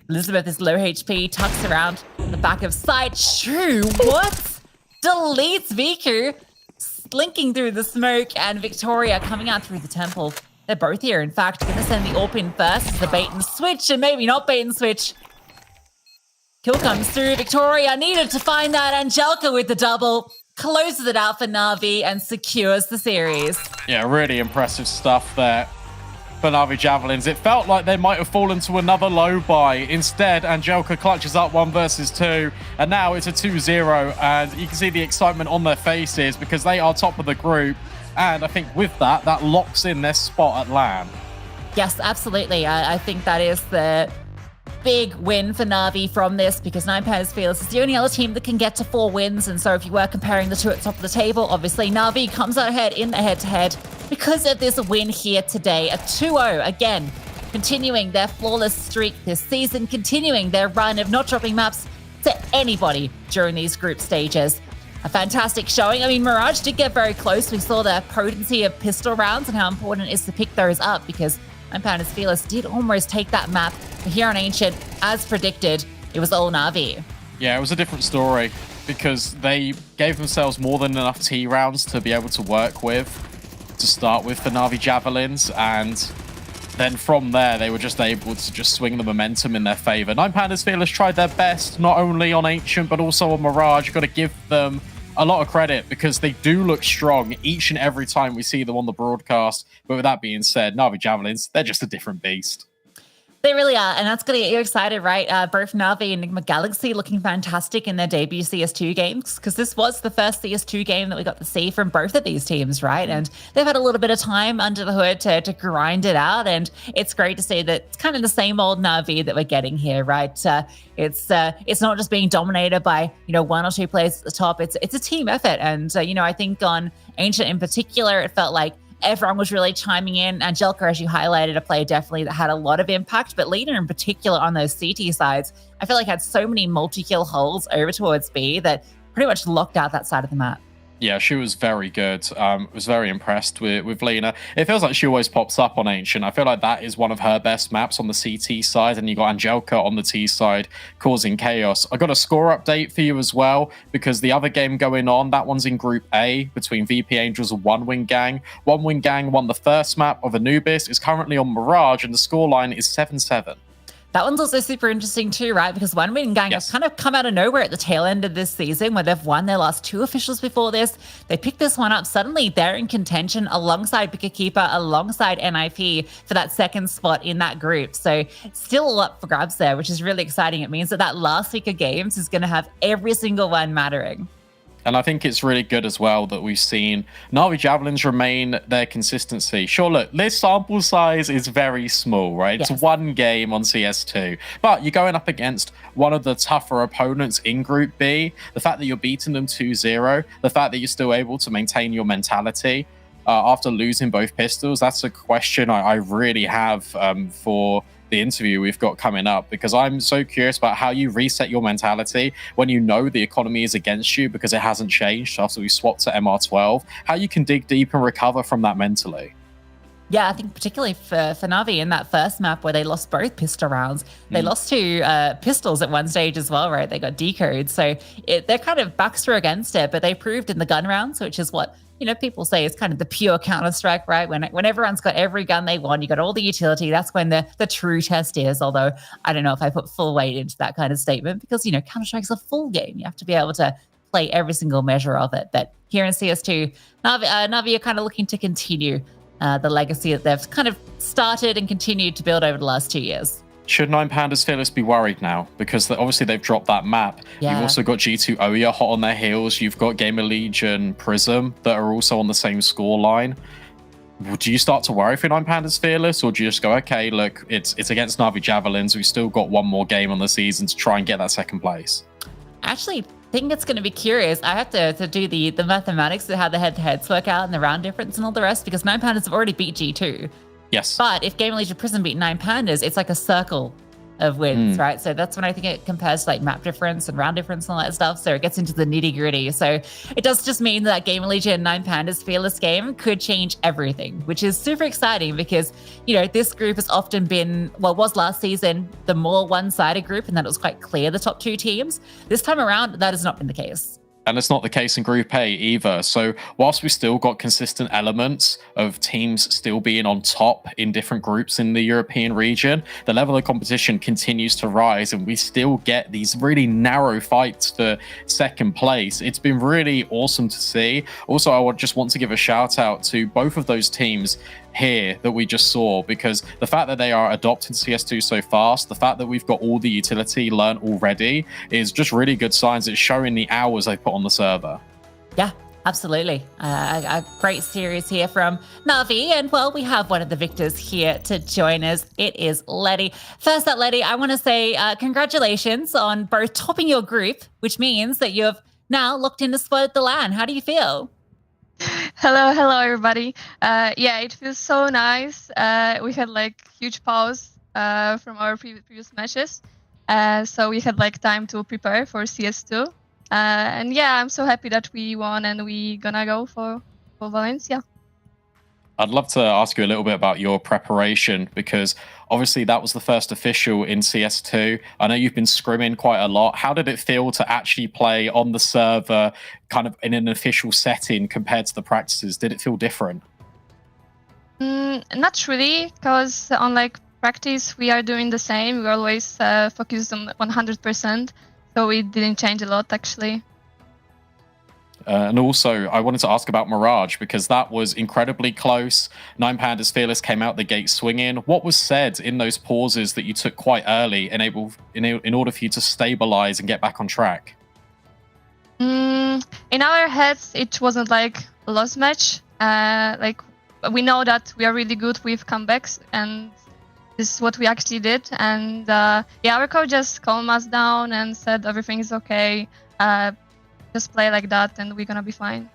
Elizabeth is low HP, tucks around the back of sight. Shoo, what? Deletes Viku, slinking through the smoke, and Victoria coming out through the temple. They're both here, in fact. Gonna send the AWP in first. It's the bait and switch, and maybe not bait and switch. Kill comes through. Victoria needed to find that. Angelica with the double. Closes it out for Na'Vi and secures the series. Yeah, really impressive stuff there for Na'Vi Javelins. It felt like they might have fallen to another low buy. Instead, Angelica clutches up 1 versus 2, and now it's a 2-0, and you can see the excitement on their faces because they are top of the group, and I think with that, that locks in their spot at LAN. Yes, absolutely. I think that is the big win for Na'Vi from this because 9 Pandas Fearless is the only other team that can get to 4 wins. And so if you were comparing the two at top of the table, obviously Na'Vi comes out ahead in the head-to-head because of this win here today. A 2-0 again, continuing their flawless streak this season, continuing their run of not dropping maps to anybody during these group stages. A fantastic showing. I mean, Mirage did get very close. We saw the potency of pistol rounds and how important it is to pick those up because 9 Pandas Fearless did almost take that map. But here on Ancient, as predicted, it was all Na'Vi. Yeah, it was a different story because they gave themselves more than enough T rounds to be able to work with to start with for Na'Vi Javelins, and then from there they were just able to just swing the momentum in their favor. 9 Pandas Fearless tried their best, not only on Ancient but also on Mirage. Got to give them a lot of credit because they do look strong each and every time we see them on the broadcast. But with that being said, Na'Vi Javelins, they're just a different beast. They really are, and that's going to get you excited, right? Both Na'Vi and Enigma Galaxy looking fantastic in their debut CS2 games, because this was the first CS2 game that we got to see from both of these teams, right? And they've had a little bit of time under the hood to grind it out, and it's great to see that it's kind of the same old Na'Vi that we're getting here, right? It's not just being dominated by, one or two players at the top. It's a team effort, and I think on Ancient in particular, it felt like everyone was really chiming in. Angelica, as you highlighted, a player definitely that had a lot of impact, but Lena in particular on those CT sides, I feel like had so many multi-kill holes over towards B that pretty much locked out that side of the map. Yeah, she was very good. Was very impressed with Lena. It feels like she always pops up on Ancient. I feel like that is one of her best maps on the CT side, and you got Angelica on the T side causing chaos. I got a score update for you as well, because the other game going on, that one's in Group A between VP Angels and One Wing Gang. One Wing Gang won the first map of Anubis, is currently on Mirage, and the scoreline is 7-7. That one's also super interesting too, right? Because One Wing Gang have kind of come out of nowhere at the tail end of this season, where they've won their last two officials before this. They picked this one up. Suddenly they're in contention alongside Picker Keeper, alongside NIP for that second spot in that group. So still up for grabs there, which is really exciting. It means that last week of games is going to have every single one mattering. And I think it's really good as well that we've seen Na'Vi Javelins remain their consistency. Sure, look, this sample size is very small, right? It's one game on CS2. But you're going up against one of the tougher opponents in Group B. The fact that you're beating them 2-0, the fact that you're still able to maintain your mentality after losing both pistols, that's a question I really have for the interview we've got coming up, because I'm so curious about how you reset your mentality when you know the economy is against you because it hasn't changed after we swapped to MR12, how you can dig deep and recover from that mentally. Yeah, I think particularly for Na'Vi in that first map where they lost both pistol rounds, they lost two pistols at one stage as well, right? They got decoded. So they're kind of backs were against it, but they proved in the gun rounds, which is what people say is kind of the pure Counter-Strike, right? When everyone's got every gun they want, you got all the utility, that's when the true test is. Although I don't know if I put full weight into that kind of statement, because, Counter-Strike's a full game. You have to be able to play every single measure of it. But here in CS2, Na'Vi are kind of looking to continue the legacy that they've kind of started and continued to build over the last 2 years. Should Nine Pandas Fearless be worried now? Because obviously they've dropped that map. Yeah. You've also got G2 Oya hot on their heels. You've got Gamer Legion Prism that are also on the same score line. Do you start to worry for Nine Pandas Fearless, or do you just go, okay, look, it's against Na'Vi Javelins. We've still got one more game on the season to try and get that second place? Actually, think it's going to be curious. I have to do the mathematics of how the head-to-heads work out and the round difference and all the rest, because Nine Pandas have already beat G2. Yes. But if Gamer Legion Prism beat Nine Pandas, it's like a circle of wins, right? So that's when I think it compares to like map difference and round difference and all that stuff. So it gets into the nitty gritty. So it does just mean that Gamer Legion and Nine Pandas Fearless game could change everything, which is super exciting because, this group has often been, was last season, the more one-sided group, and that it was quite clear the top two teams. This time around, that has not been the case. And it's not the case in Group A either. So whilst we still got consistent elements of teams still being on top in different groups in the European region, the level of competition continues to rise, and we still get these really narrow fights for second place. It's been really awesome to see. Also, I would just want to give a shout out to both of those teams here that we just saw, because the fact that they are adopting CS2 so fast, the fact that we've got all the utility learned already is just really good signs. It's showing the hours they put on the server. Yeah, absolutely. A great series here from Na'Vi, and we have one of the victors here to join us. It is Letty. First up, Letty, I want to say congratulations on both topping your group, which means that you've now locked in the spot at the LAN. How do you feel? Hello everybody. It feels so nice. We had huge pause from our previous matches, so we had time to prepare for CS2. And I'm so happy that we won and we gonna go for Valencia. I'd love to ask you a little bit about your preparation, because obviously that was the first official in CS2. I know you've been scrimming quite a lot. How did it feel to actually play on the server kind of in an official setting compared to the practices? Did it feel different? Not really, because on practice we are doing the same. We always focused on 100%, so we didn't change a lot actually. And also, I wanted to ask about Mirage because that was incredibly close. Nine Pandas Fearless came out the gate swinging. What was said in those pauses that you took quite early in order for you to stabilize and get back on track? In our heads, it wasn't like a lost match. Like we know that we are really good with comebacks, and this is what we actually did. And yeah, our coach just calmed us down and said everything is okay. Just play like that, and we're gonna be fine.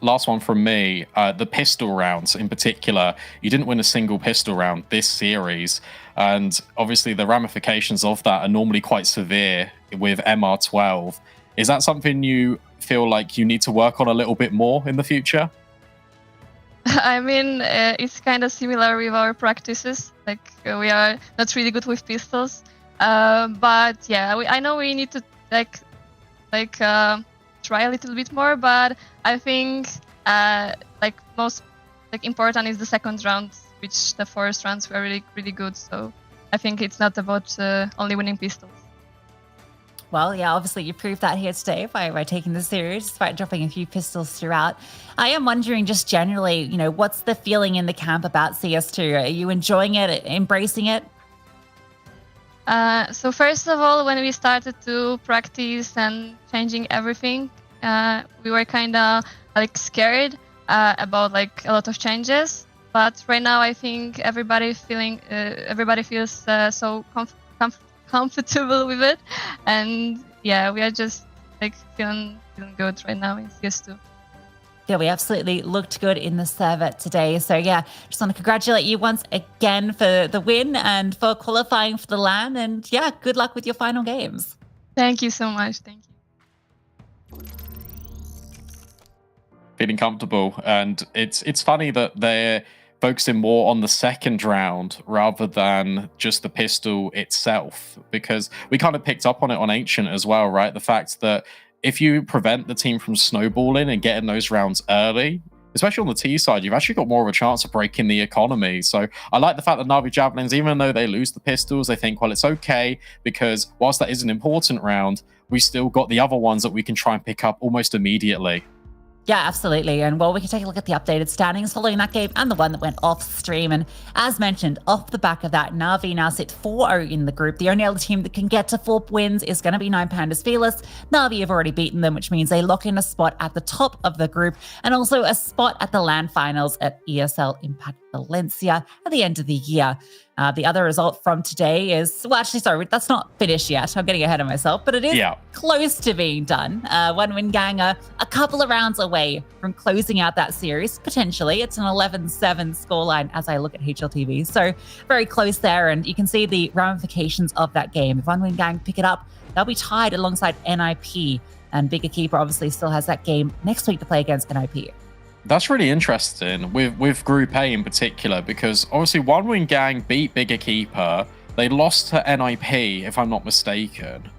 Last one from me. The pistol rounds in particular, you didn't win a single pistol round this series, and obviously the ramifications of that are normally quite severe with MR12. Is that something you feel like you need to work on a little bit more in the future? I mean, it's kind of similar with our practices. Like we are not really good with pistols, but yeah, I know we need to try a little bit more. But I think most important is the second round, which the first rounds were really good. So I think it's not about only winning pistols. Well, yeah, obviously you proved that here today by taking this serious, despite dropping a few pistols throughout. I am wondering just generally, what's the feeling in the camp about CS2? Are you enjoying it, embracing it? So first of all, when we started to practice and changing everything, we were kind of scared about a lot of changes. But right now, I think everybody feels so comfortable with it, and yeah, we are just feeling good right now in CS2. Yeah, we absolutely looked good in the server today. So yeah, just want to congratulate you once again for the win and for qualifying for the LAN. And yeah, good luck with your final games. Thank you so much. Thank you. Feeling comfortable, and it's funny that they're focusing more on the second round rather than just the pistol itself, because we kind of picked up on it on Ancient as well, right? The fact that if you prevent the team from snowballing and getting those rounds early, especially on the T side, you've actually got more of a chance of breaking the economy. So I like the fact that Na'Vi Javelins, even though they lose the pistols, they think, well, it's okay, because whilst that is an important round, we still got the other ones that we can try and pick up almost immediately. Yeah, absolutely. And well, we can take a look at the updated standings following that game and the one that went off stream. And as mentioned, off the back of that, Na'Vi now sit 4-0 in the group. The only other team that can get to 4 wins is going to be Nine Pandas Fearless. Na'Vi have already beaten them, which means they lock in a spot at the top of the group and also a spot at the LAN finals at ESL Impact Valencia at the end of the year. The other result from today is, well, actually, sorry, that's not finished yet. I'm getting ahead of myself, but it is close to being done. One Win Gang are a couple of rounds away from closing out that series, potentially. It's an 11-7 scoreline as I look at HLTV. So very close there, and you can see the ramifications of that game. If One Win Gang pick it up, they'll be tied alongside NIP, and Bigger Keeper obviously still has that game next week to play against NIP. That's really interesting with Group A in particular, because obviously One Win Gang beat Bigger Keeper. They lost to NIP, if I'm not mistaken.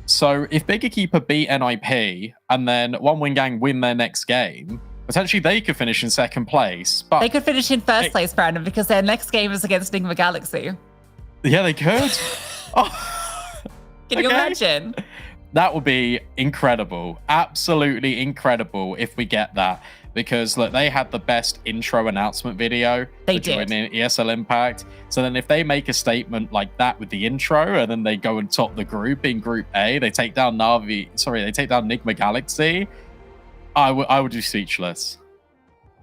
So if Bigger Keeper beat NIP and then One Win Gang win their next game, potentially they could finish in second place. But they could finish in first place, Brandon, because their next game is against Enigma Galaxy. Yeah, they could. Oh. Can you imagine? That would be incredible. Absolutely incredible if we get that. Because look, they had the best intro announcement video they for joining ESL Impact. So then if they make a statement like that with the intro and then they go and top the group in Group A, they take down they take down Enigma Galaxy, I would be speechless.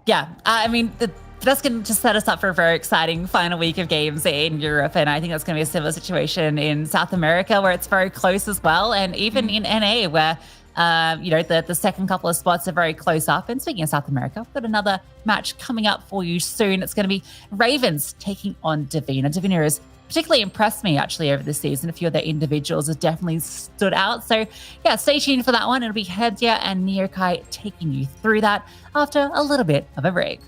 Yeah, I mean, that's going to set us up for a very exciting final week of games in Europe. And I think that's going to be a similar situation in South America, where it's very close as well. And even in NA, where the second couple of spots are very close up. And speaking of South America, we've got another match coming up for you soon. It's going to be Ravens taking on Divina. Divina has particularly impressed me actually over the season. A few of their individuals have definitely stood out. So yeah, stay tuned for that one. It'll be Hedia and Neokai taking you through that after a little bit of a break.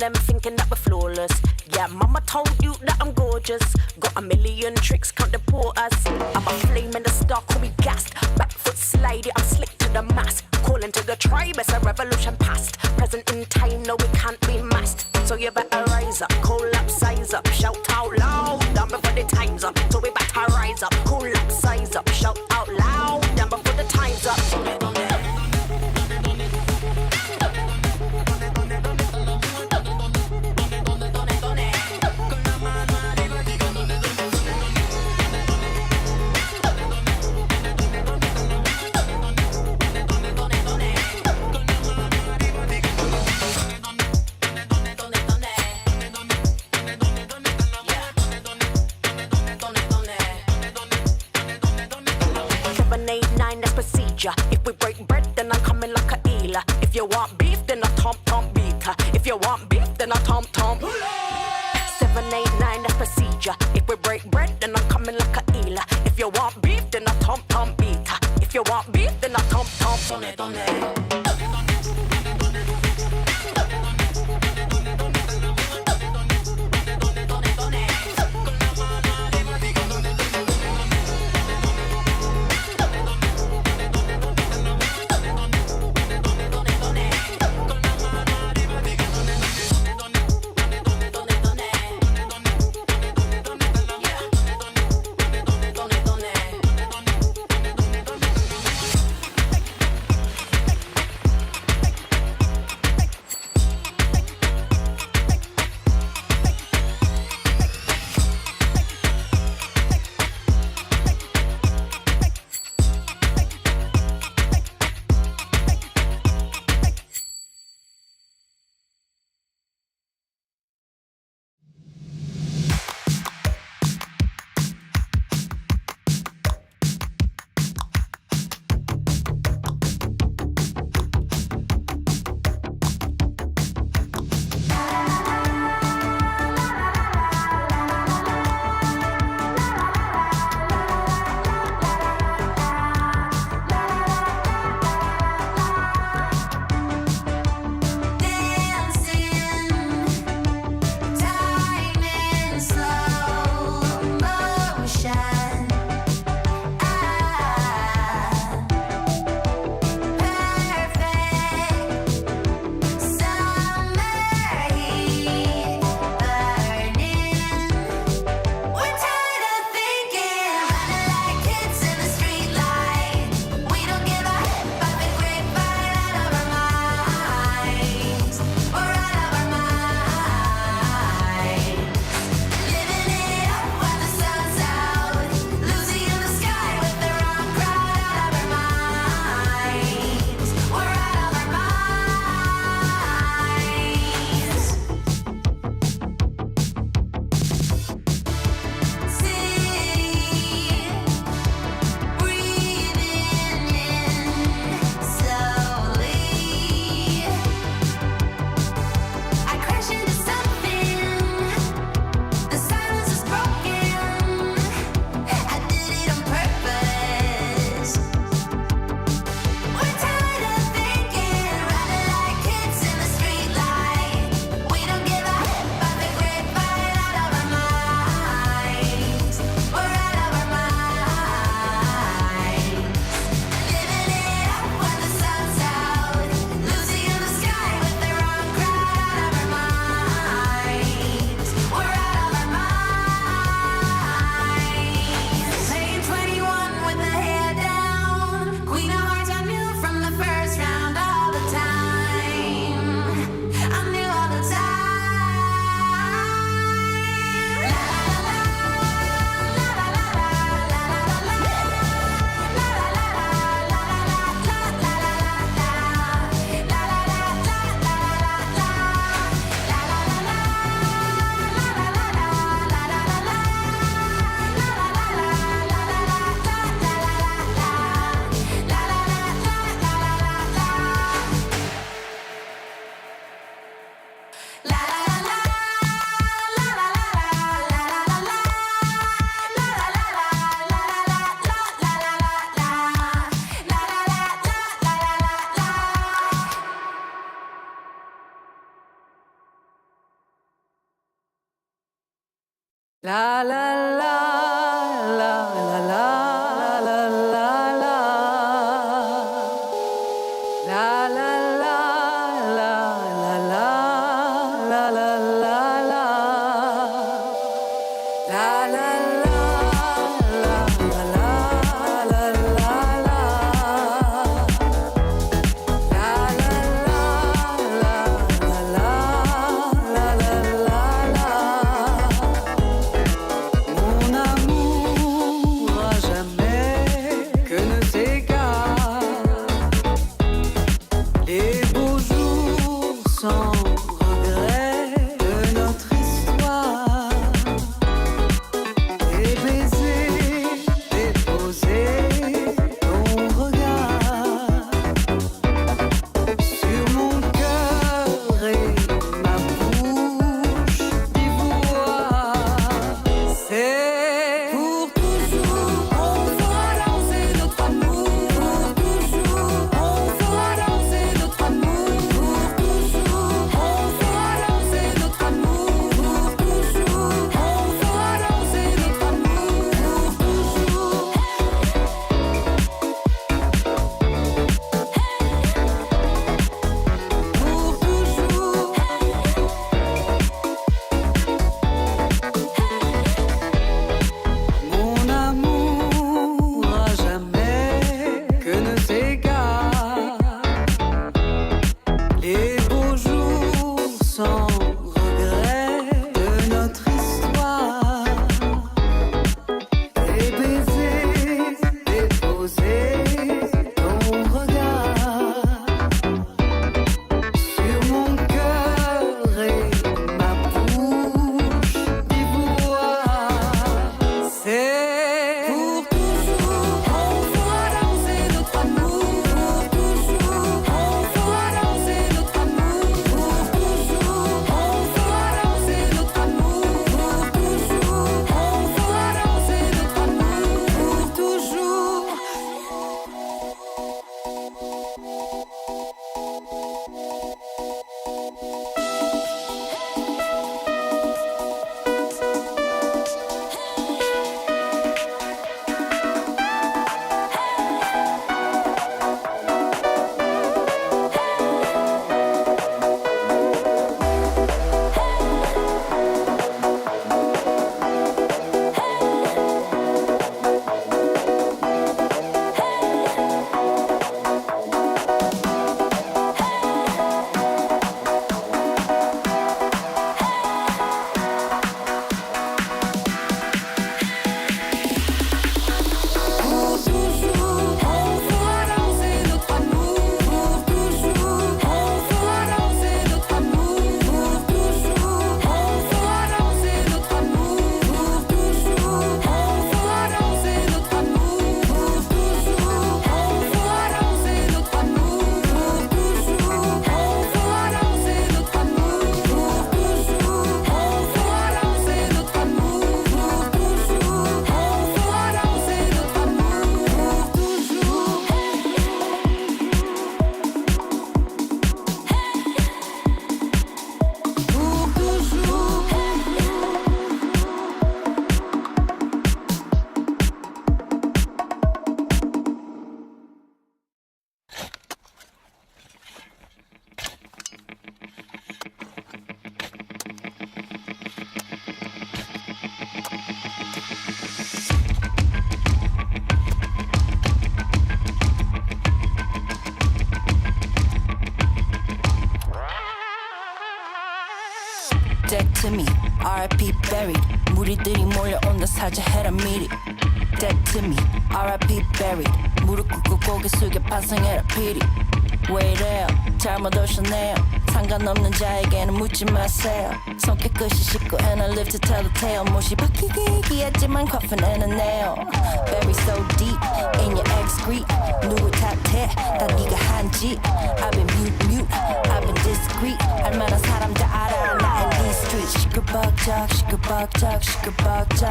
them thinking that we're flawless. Yeah, mama told you that I'm gorgeous. Got a million tricks, can't deport us. I'm a flame in the star, call me gassed. Back foot slidey, I'm slick to the mass. Calling to the tribe, it's a revolution past. Present in time, no, we can't be masked. So you better rise up, collapse, size up, shout out loud. Down before the time's up, so we better rise up, collapse, size up, shout out loud. Down before the time's up. 789, that's procedure. If we break bread, then I'm coming like a eeler. If you want beef, then I tom beater. If you want beef, then I tom. 789, that's procedure. If we break bread, then I'm coming like a eeler. If you want beef, then I tom beater. If you want beef, then I tom. La la la la la la la la la. La la la la la la la la la la. La la la la la la la la la. La la la la la la la la la. Mon amour à jamais que ne s'égare. Les beaux jours sans regret de notre histoire. Des baisers déposés, ton regard sur mon cœur et ma bouche d'ivoire. C'est pour toujours, on fera danser notre amour. Pour toujours, on fera danser notre amour. Pour toujours, on fera danser notre amour. Pour toujours, on fera danser notre amour. Pour toujours. Pour toujours. Mon amour à jamais que ne s'égare. Les beaux jours sans regret de notre histoire. Les baisers déposés, ton regard sur mon cœur et ma bouche d'ivoire. C'est pour toujours, on fera danser notre amour. Pour toujours, on fera danser notre amour. Pour toujours, on fera danser notre amour. Pour toujours, on fera danser notre amour. Pour toujours. Pour toujours, on fera danser notre amour. Pour toujours, on fera danser notre amour. Pour toujours, on fera danser notre amour. Pour toujours, on fera danser notre amour. Pour toujours, on fera danser notre amour. Pour toujours, on fera danser notre amour. Pour toujours, on fera danser notre amour. Pour toujours, on fera danser notre amour. Pour toujours. Pour toujours. Dead to me, R.I.P. buried. 무리들이 몰려온다 사자해라 미리. Dead to me, R.I.P. buried. 무릎 꿇고 고개 숙여 반성해라 피리. 왜 이래요? 잘못 오셨네요. 상관없는 자에게는 묻지 마세요. 성격 끝이 씻고 and I live to tell the tale. 못이 박히기 했지만 coffin and a nail. Bury so deep in your excrete. 누굴 탓해? 다 네가 한 짓. I've been mute, I've been discreet. 알만한 사람 다 알아 나 in these streets. 시끌벅적 시끌벅적 시끌벅적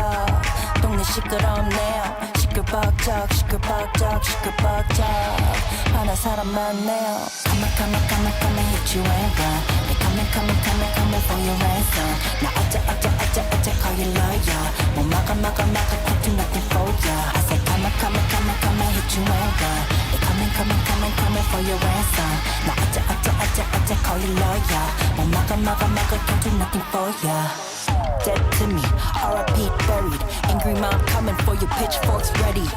동네 시끄럽네요. 시끌벅적 시끌벅적 시끌벅적 화난 사람 많네요. Come and hit you and run. They come and for your ransom. 나 어째 call you lawyer. maka can't do nothing for ya. I say come and hit you and run. They coming for your ransom. Now I call you lawyer. My maka can't do nothing for ya. Dead to me, R.I.P. buried. Angry mom coming for your pitchforks ready.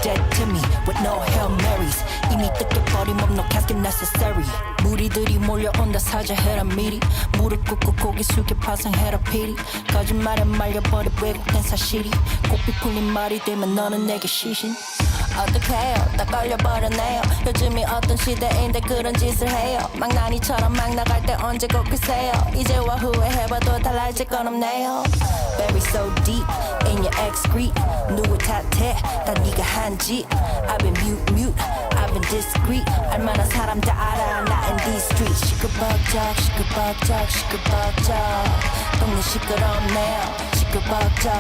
Dead to me with no Hail Marys. 이미 뜯겨버림 no casket necessary. 무리들이 몰려온다 사자해라 미리. 무릎 꿇고 고개 숙여 파상해라 피리. 거짓말에 말려버려 왜곡된 사실이. 꽃비 풀린 말이 되면 너는 내게 시신. 어떡해요 다 걸려버렸네요. 요즘이 어떤 시대인데 그런 짓을 해요. 망나니처럼 막 나갈 때 언제 꼭 글쎄요. 이제와 후회해봐도 달라질 건 없네요. Bury so deep in your excrete. 누구 탓해 다 네가 한 짓. I've been mute I've been discreet. 얼마나 사람 다 알아 나 in these streets. 시끌벅적 동네 시끄럽네요. 시끌벅적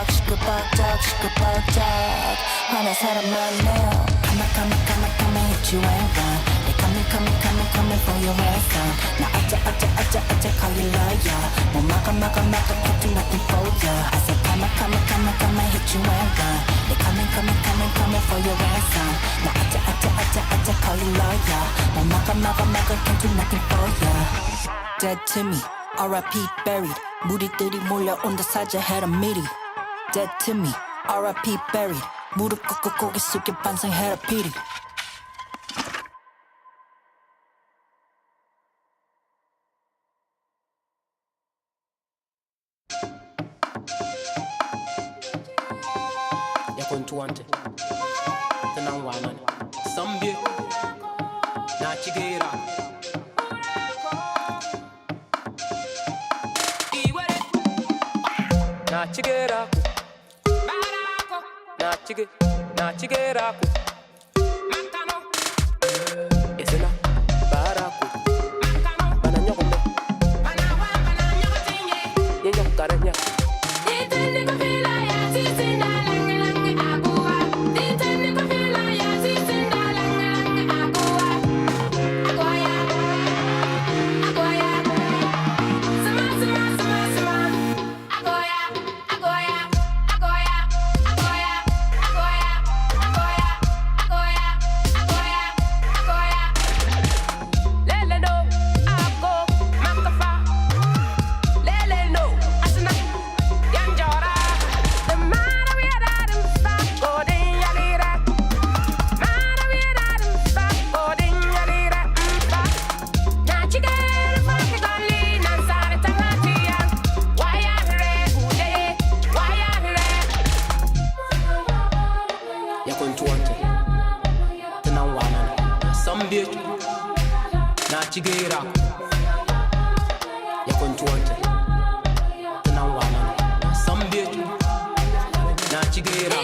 화난 사람 많네요. Come and hit you and run. They coming for your ransom. 나 어째 call you lawyer. 뭐 maka can't do nothing for ya. I say come and hit you and run. They coming for your ransom. 나 어째 call you lawyer. 뭐 maka can't do nothing for ya. Dead to me, R.I.P. buried. 무리들이 몰려온다 사자해라 미리. Dead to me, R.I.P. buried. 무릎 꿇고 고개 숙여 반성해라 피리. Yakuntuante Tanangwanan Sambie Nachigera Nachigera Nachigera Esena Baraku Bananyokome Yenyokaranya Nachigera Yakuntuante Tanangwanan Sambie Nachigera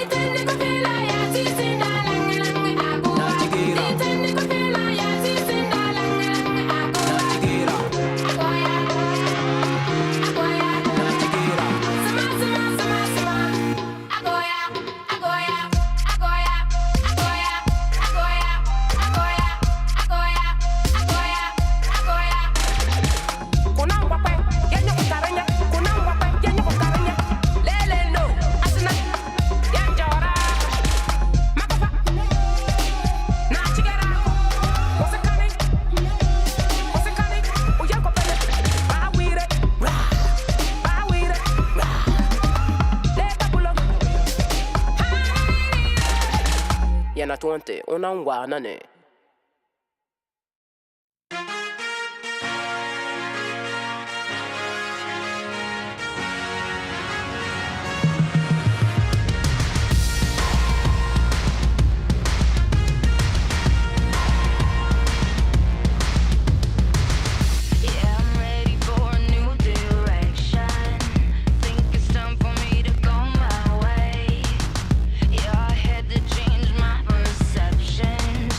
Yanatuante Unangwanane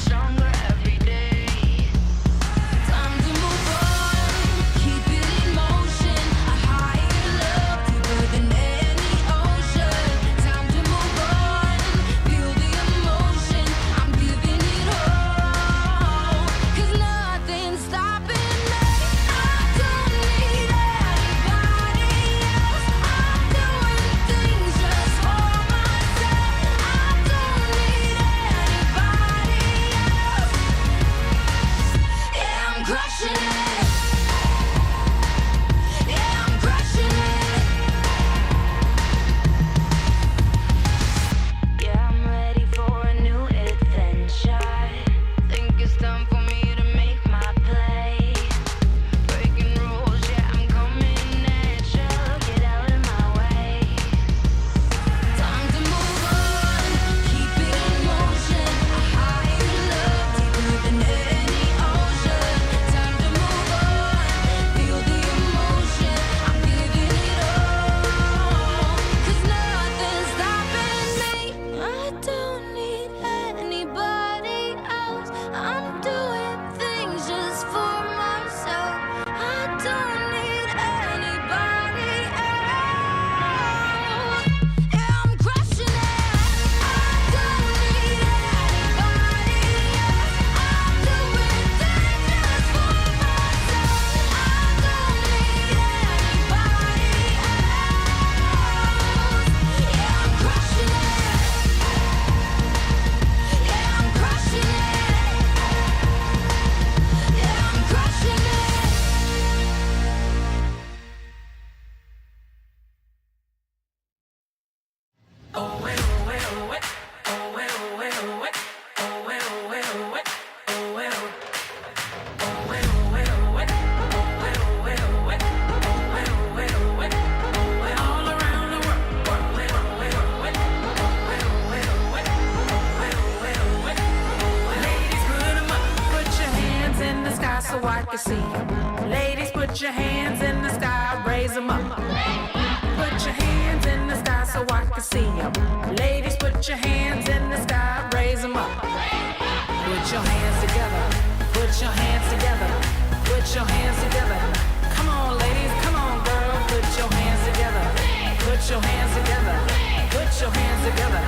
Strong can see 'em. Ladies, put your hands in the sky, raise 'em up. Put your hands in the sky so I can see 'em. Ladies, put your hands in the sky, raise 'em up. Put your hands together, put your hands together, put your hands together. Come on, ladies, come on, girl, put your hands together, put your hands together, put your hands together.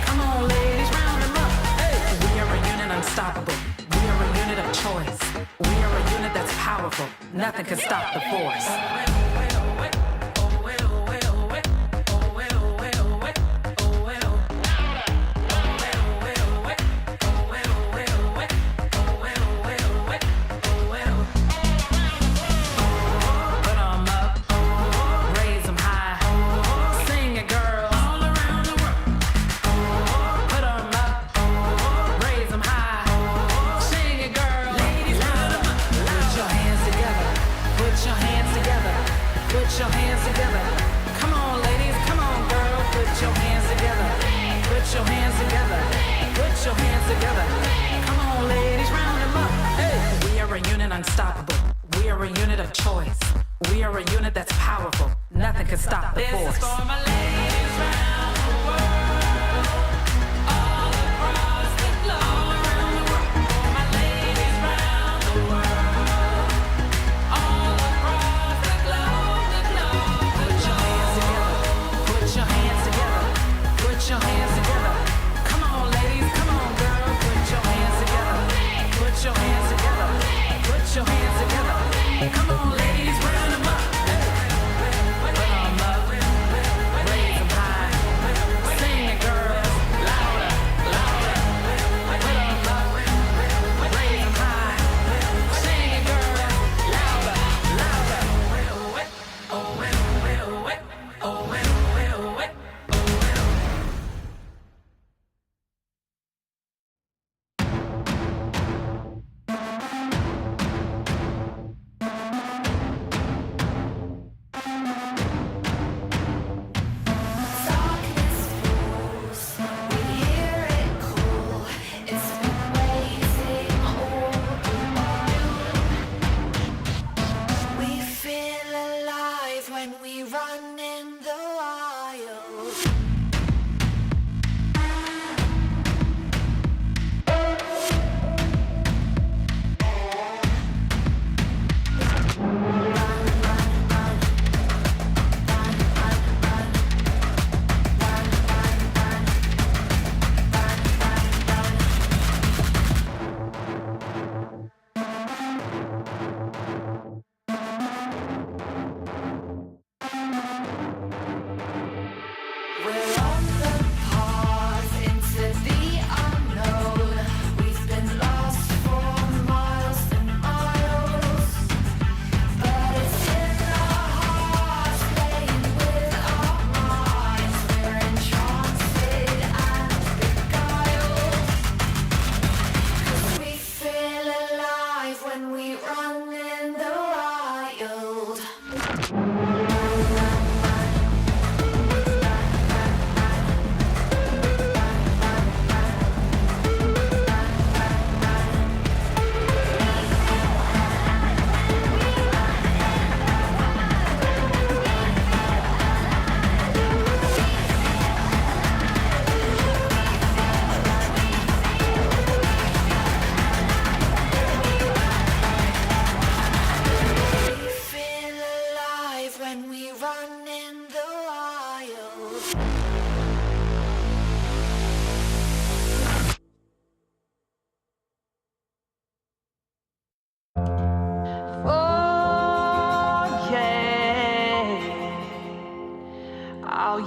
Come on, ladies, round 'em up. Hey, we are a unit unstoppable. We are a unit of choice. We are a unit that's powerful. Nothing can stop the force. Put your hands together. Come on, ladies, come on, girl. Put your hands together. Put your hands together. Put your hands together. Come on, ladies, round them up. Hey, we are a unit unstoppable. We are a unit of choice. We are a unit that's powerful. Nothing can stop the force. This is for my ladies round the world, all across the globe. For my ladies round the world. Put your hands together. Come on, ladies, come on, girl. Put your hands together. Put your hands together. Put your hands together. Come on, ladies, round them up. Put them up. Raise them high. Sing it, girls. Louder, louder. Put them up. Raise them high. Sing it, girls. Louder, louder. Oh, oh, oh, oh.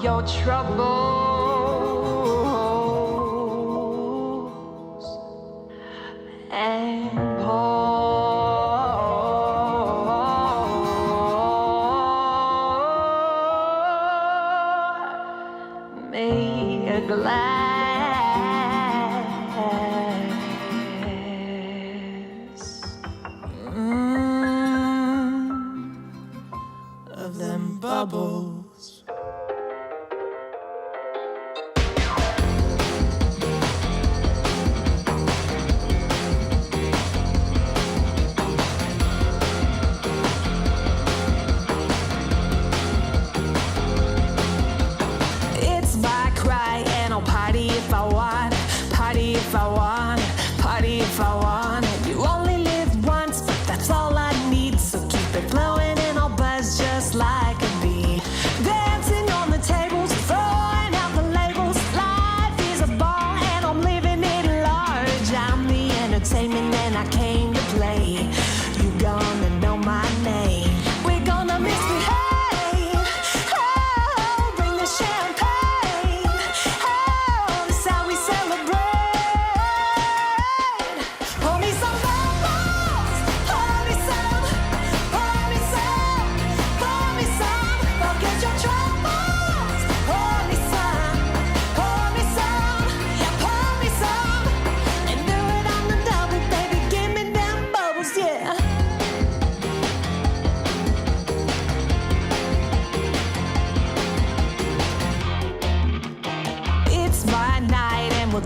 Your troubles and pour me a glass of them bubbles.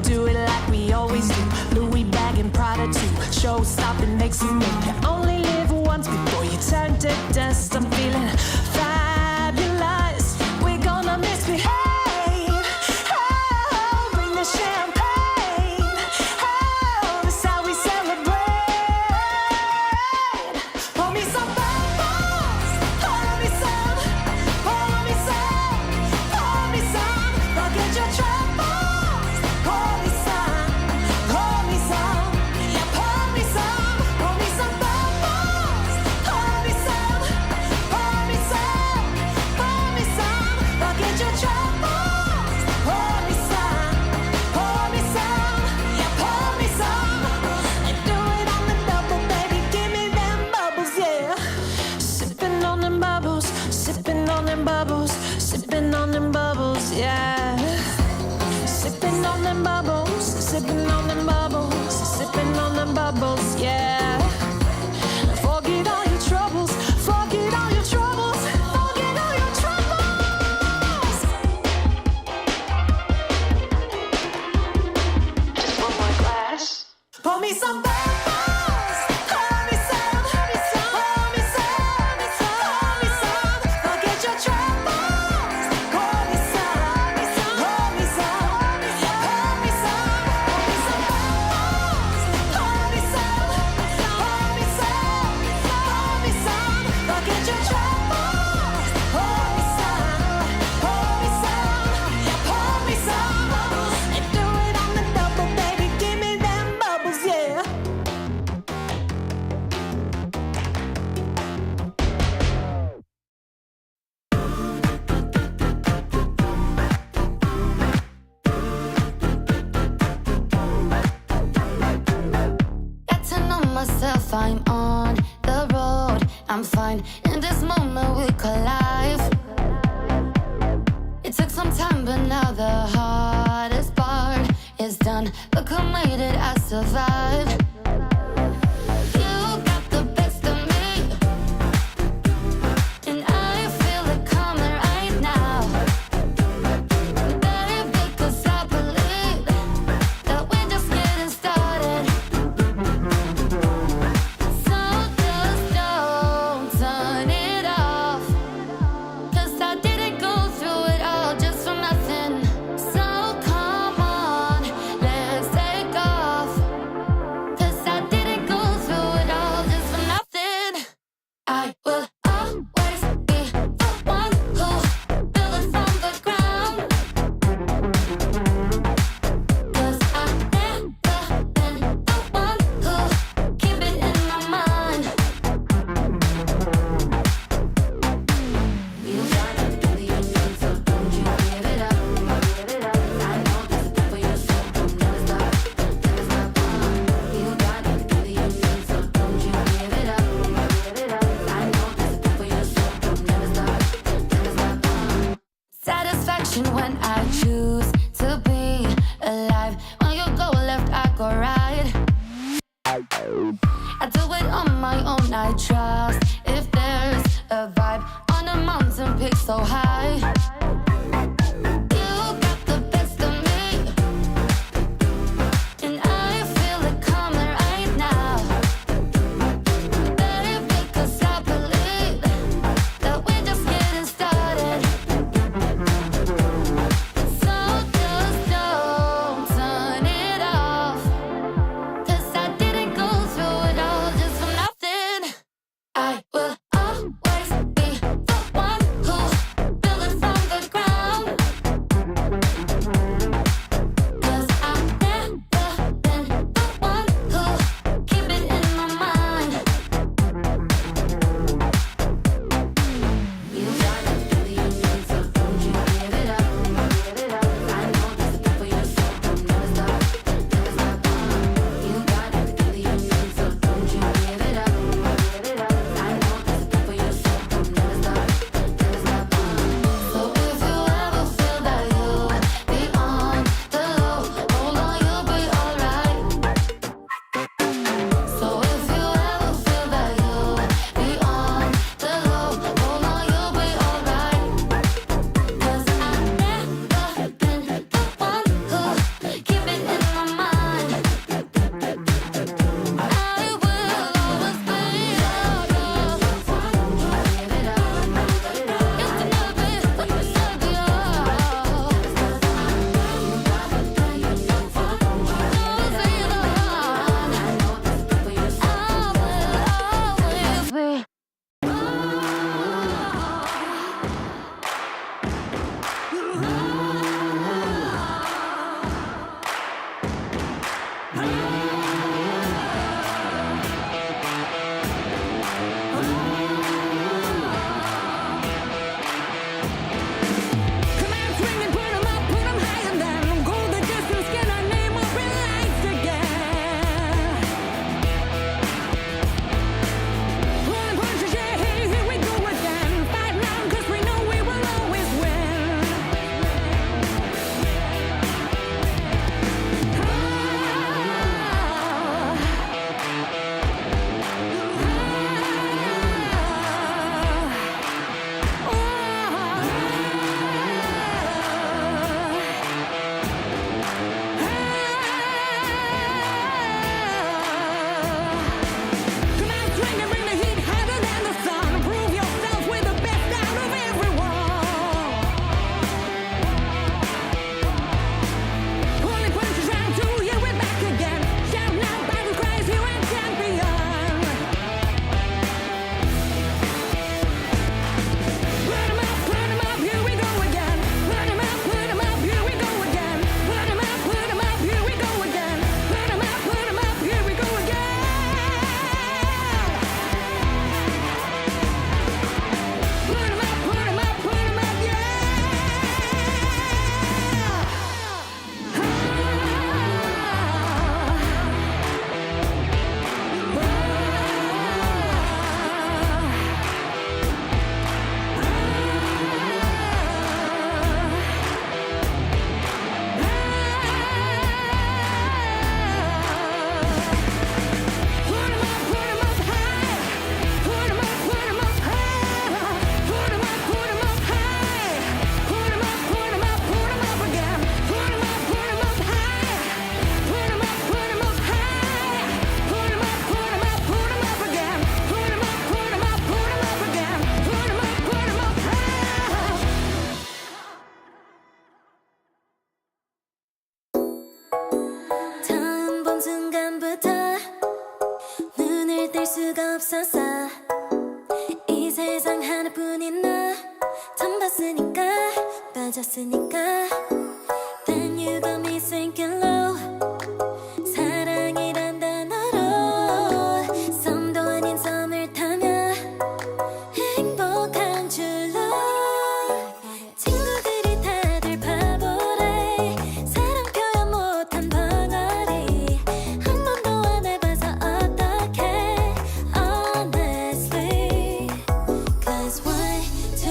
do it like we always do. Louis bag and Prada too. Show stopping makes you know you only live once before you turn to dust. I'm feeling fabulous. We're gonna misbehave. Oh, bring the champagne. Oh, that's how we celebrate. Pour me some bubbles. Pour me some. Pour me some. Pour me some. Forget your troubles. Pour me some. Pour me some. Yeah, pour me some. Pour me some bubbles. Pour me some. Pour me some. Pour me some. Forget your troubles. Pour me some. Pour me some. Yeah, pour me some. And do it on the double, baby. Give me them bubbles, yeah. Sipping on them bubbles. Sipping on them bubbles. Sipping on them bubbles, yeah. Sipping on them bubbles. Sipping on them bubbles. Sipping on them bubbles, yeah. Forget all your troubles. Forget all your troubles. Forget all your troubles. Just one more glass. Pour me some bubbles. Pour me some. Pour me some. Pour me some. Forget your troubles. Pour me some. Pour me some. Pour me some. Pour me some bubbles. Pour me some. Pour me some. Pour me some. Forget your troubles. Pour me some. Pour me some. Yeah, pour me some. And do it on the double, baby. Give me them bubbles, yeah. Got to know myself, I'm on the road. I'm fine in this moment we collide. It took some time, but now the hardest part is done. Look, I made it, I survived. You got the best of me, and I feel it coming right now. Baby, 'cause I believe that we're just getting started. So just don't turn it off, 'cause I didn't go through it all just for nothing. So come on, let's take off, 'cause I didn't go through it all just for nothing. I will always be the one who built it from the ground, 'cause I never been the one who keep it in my mind. You got it to be your thing, so don't you give it up. I know that's good for your soul, don't never stop, never stop. You got it to be your thing, so don't you give it up. I know that's good for your soul, don't never stop, never stop. Satisfaction when I choose to be alive. When you go left, I go right. I do it on my own, I trust. If there's a vibe on a mountain peak so high, you got the best of me, and I feel it coming right now. Baby, 'cause I believe that we're just getting started. So 빠졌으니까 Then you got me sinking low 사랑이란 단어로 썸도 아닌 썸을 타며 행복한 줄로 친구들이 다들 바보래 사랑 표현 못한 벙어리 한 번도 안 해봐서 어떡해 Honestly Cause 1, 2,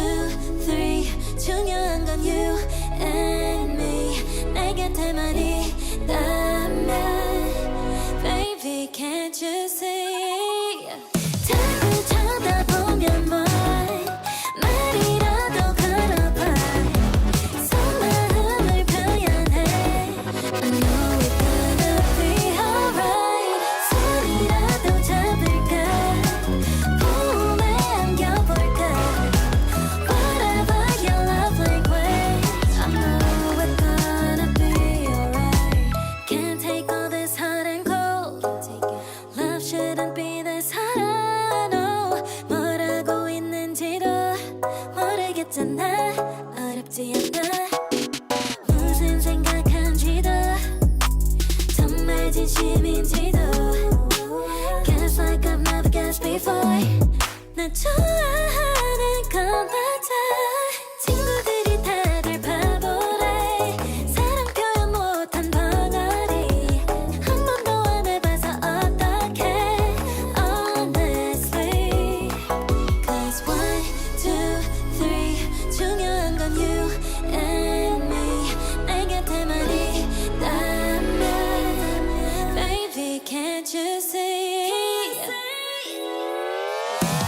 3 중요한 건 you and me 내 곁에만 있다면 Baby can't you see 자꾸 쳐다보면 뭐해 말이라도 걸어봐 속마음을 표현해 I know it's gonna be alright 손이라도 잡을까 봄에 안겨볼까 Whatever your love language I know it's gonna be alright Can't take all this hot and cold Love shouldn't be this hard I know 뭐라고 있는지도 모르겠잖아 어렵지 않아 무슨 생각한지도 정말 진심인지도 Guess like I've never guessed before 나 좋아하는 건 맞아 친구들이 다들 바보래 사랑 표현 못한 벙어리 한 번도 안 해봐서 어떡해 Honestly Cause 1, 2, 3 중요한 건 you and me 내 곁에만 있다면 Baby can't you see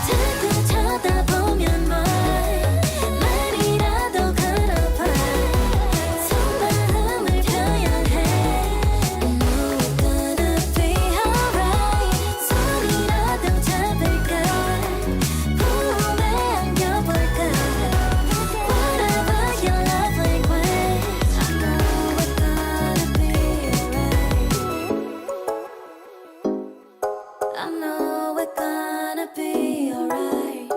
자꾸 쳐다보면 뭐해 말이라도 걸어봐 속마음을 표현해 I know it's gonna be alright 손이라도 잡을까 봄에 안겨볼까 Whatever your love language I know it's gonna be alright I know it's gonna be alright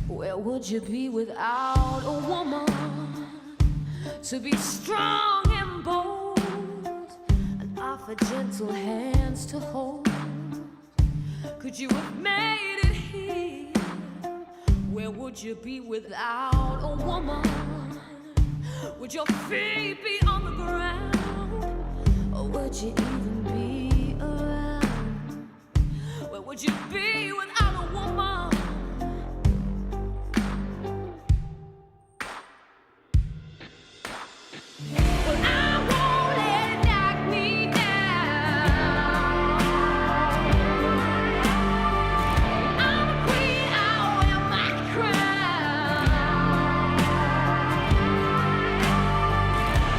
Where would you be without a woman to be strong and bold and offer gentle hands to hold? Could you have made it here? Where would you be without a woman? Would your feet be on the ground? Or would you even be around? Where would you be without a woman? Well, I won't let it knock me down. I'm a queen, I wear my crown.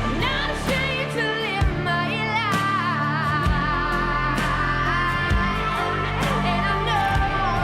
I'm not ashamed to live my life, and I know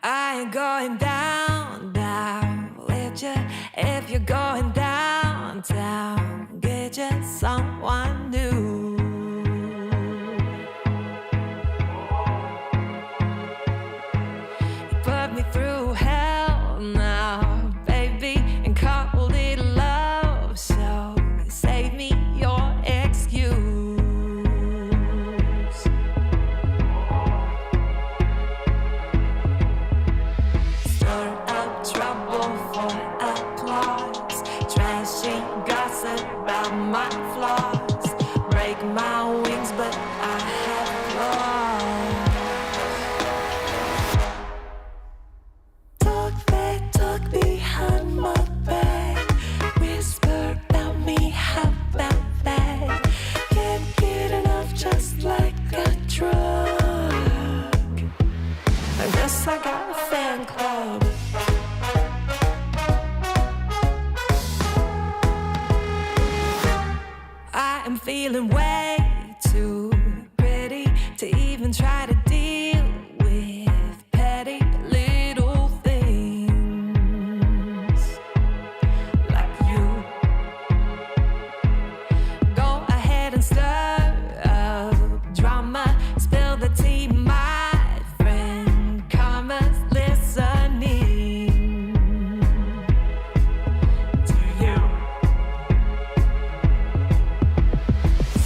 I ain't going down, down with you. If you're going downtown, get you someone new. You put me through hell now, baby, and called it love. So save me your excuse. Stir up trouble for applause, trashy gossip about my flaws. Break my wings, but I have claws. Talk that talk behind my back. Whisper about me, how about that? Can't get enough, just like a drug. I guess I got a fan club. I am feeling way too pretty to even try to deal with petty little things like you. Go ahead and stir up drama, spill the tea, my friend. Karma's listening to you.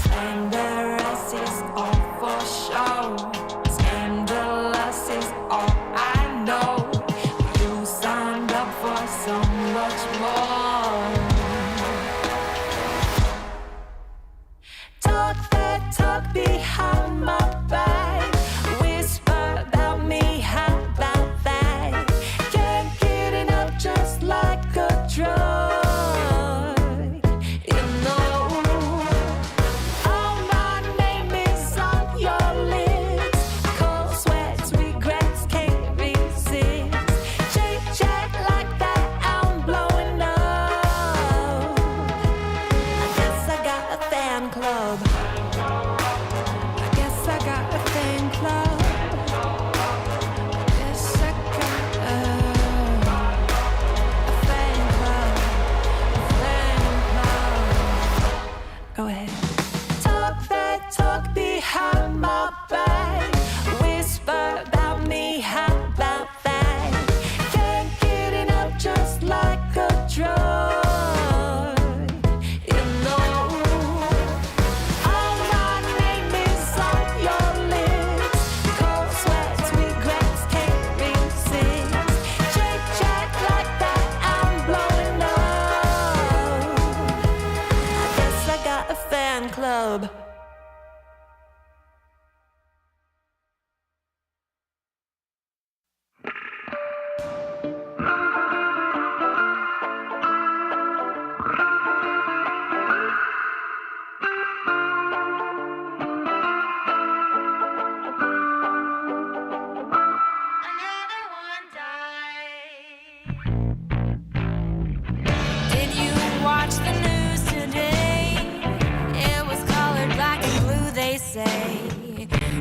Scandalous is all for show. Scandalous is all I know. You signed up for so much more. Talk that talk behind my back. Whisper about me, how about that? Can't get enough, just like a drug. You know, all my name is on your lips. Cold sweats, regrets, can't resist. Chit chat like that, I'm blowing up. I guess I got a fan club. I guess I got a fan club. I guess I got a fan club. A fan club. Go ahead. Talk that talk behind my back. Whisper about me, how about that? Can't get enough, just like a drug. You know, all my name is on your lips. Cold sweats, regrets, can't resist. Chit chat like that, I'm blowing up. I guess I got a fan club. Another one died. Did you watch the news today? It was colored black and blue, they say.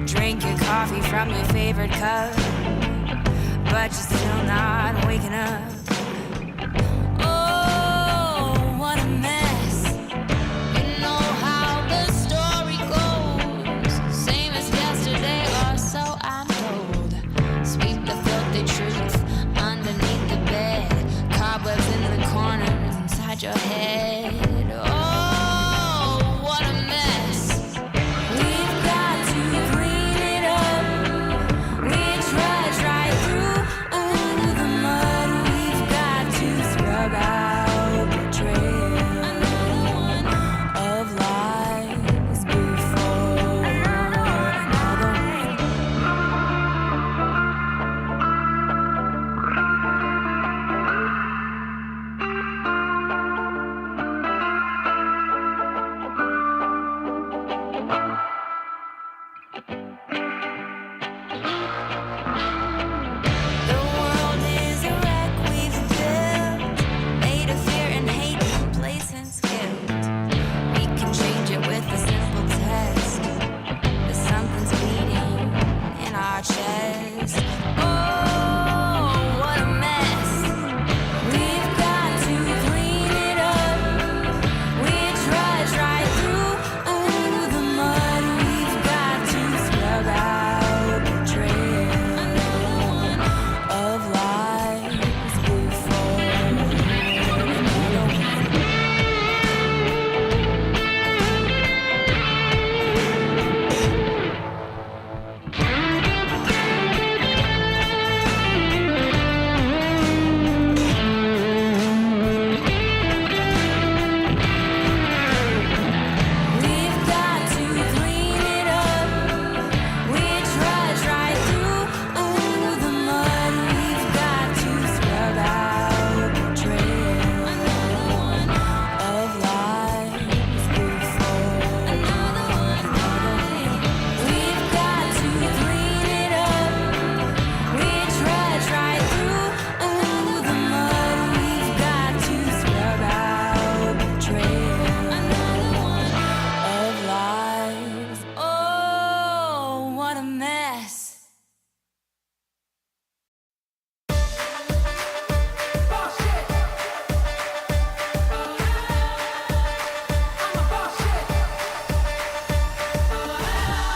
Drink your coffee from your favorite cup, but you're still not waking up. Oh, what a mess. You know how the story goes. Same as yesterday, or so I'm told. Sweep the filthy truth underneath the bed. Cobwebs in the corners inside your head. Oh, what a mess. We've got to clean it up. We trudge right through the mud. We've got to scrub out the trail of lies before another one. of lives before another one. We've got to clean it up. We trudge right through the mud. We've got to scrub out the trail of lives before another one. We've got to clean it up. We trudge right through the mud. We've got to scrub out the trail of lives. Oh, what a mess.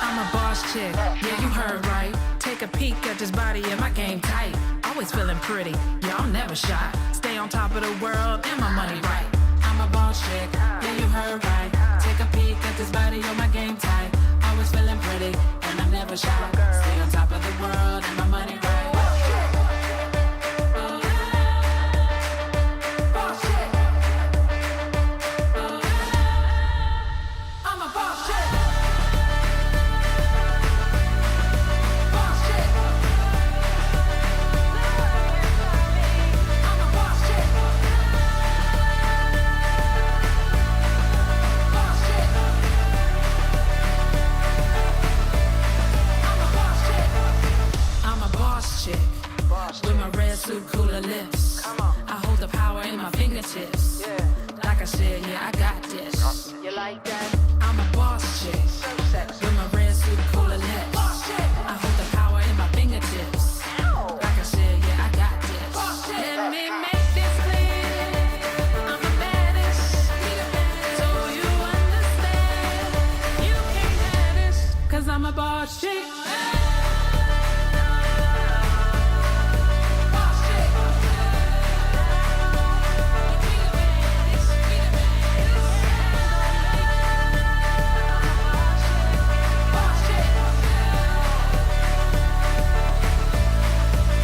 I'm a boss chick, yeah, you heard right. Take a peek at this body and my game tight. Always feeling pretty, yeah, I'm never shy. Stay on top of the world and my money right. I'm a boss chick, yeah, you heard right. Take a peek at this body and my game tight. Always feeling pretty and I'm never shy. Stay on top of the world and my money right. Boss chick. I'm a boss chick. Boss chick. I'm a boss chick. Boss chick. I'm a boss chick. With my red suit, cooler lips. I hold the power in my fingertips. Like I said, yeah, I got this. You like that? I'm a boss chick. With my red suit, cooler lips. I hold the power in my fingertips. Like I said, yeah, I got this. Let me make this clear. I'm the baddest. So you understand. You can't have this. 'Cause I'm a boss chick. Boss chick. Boss chick.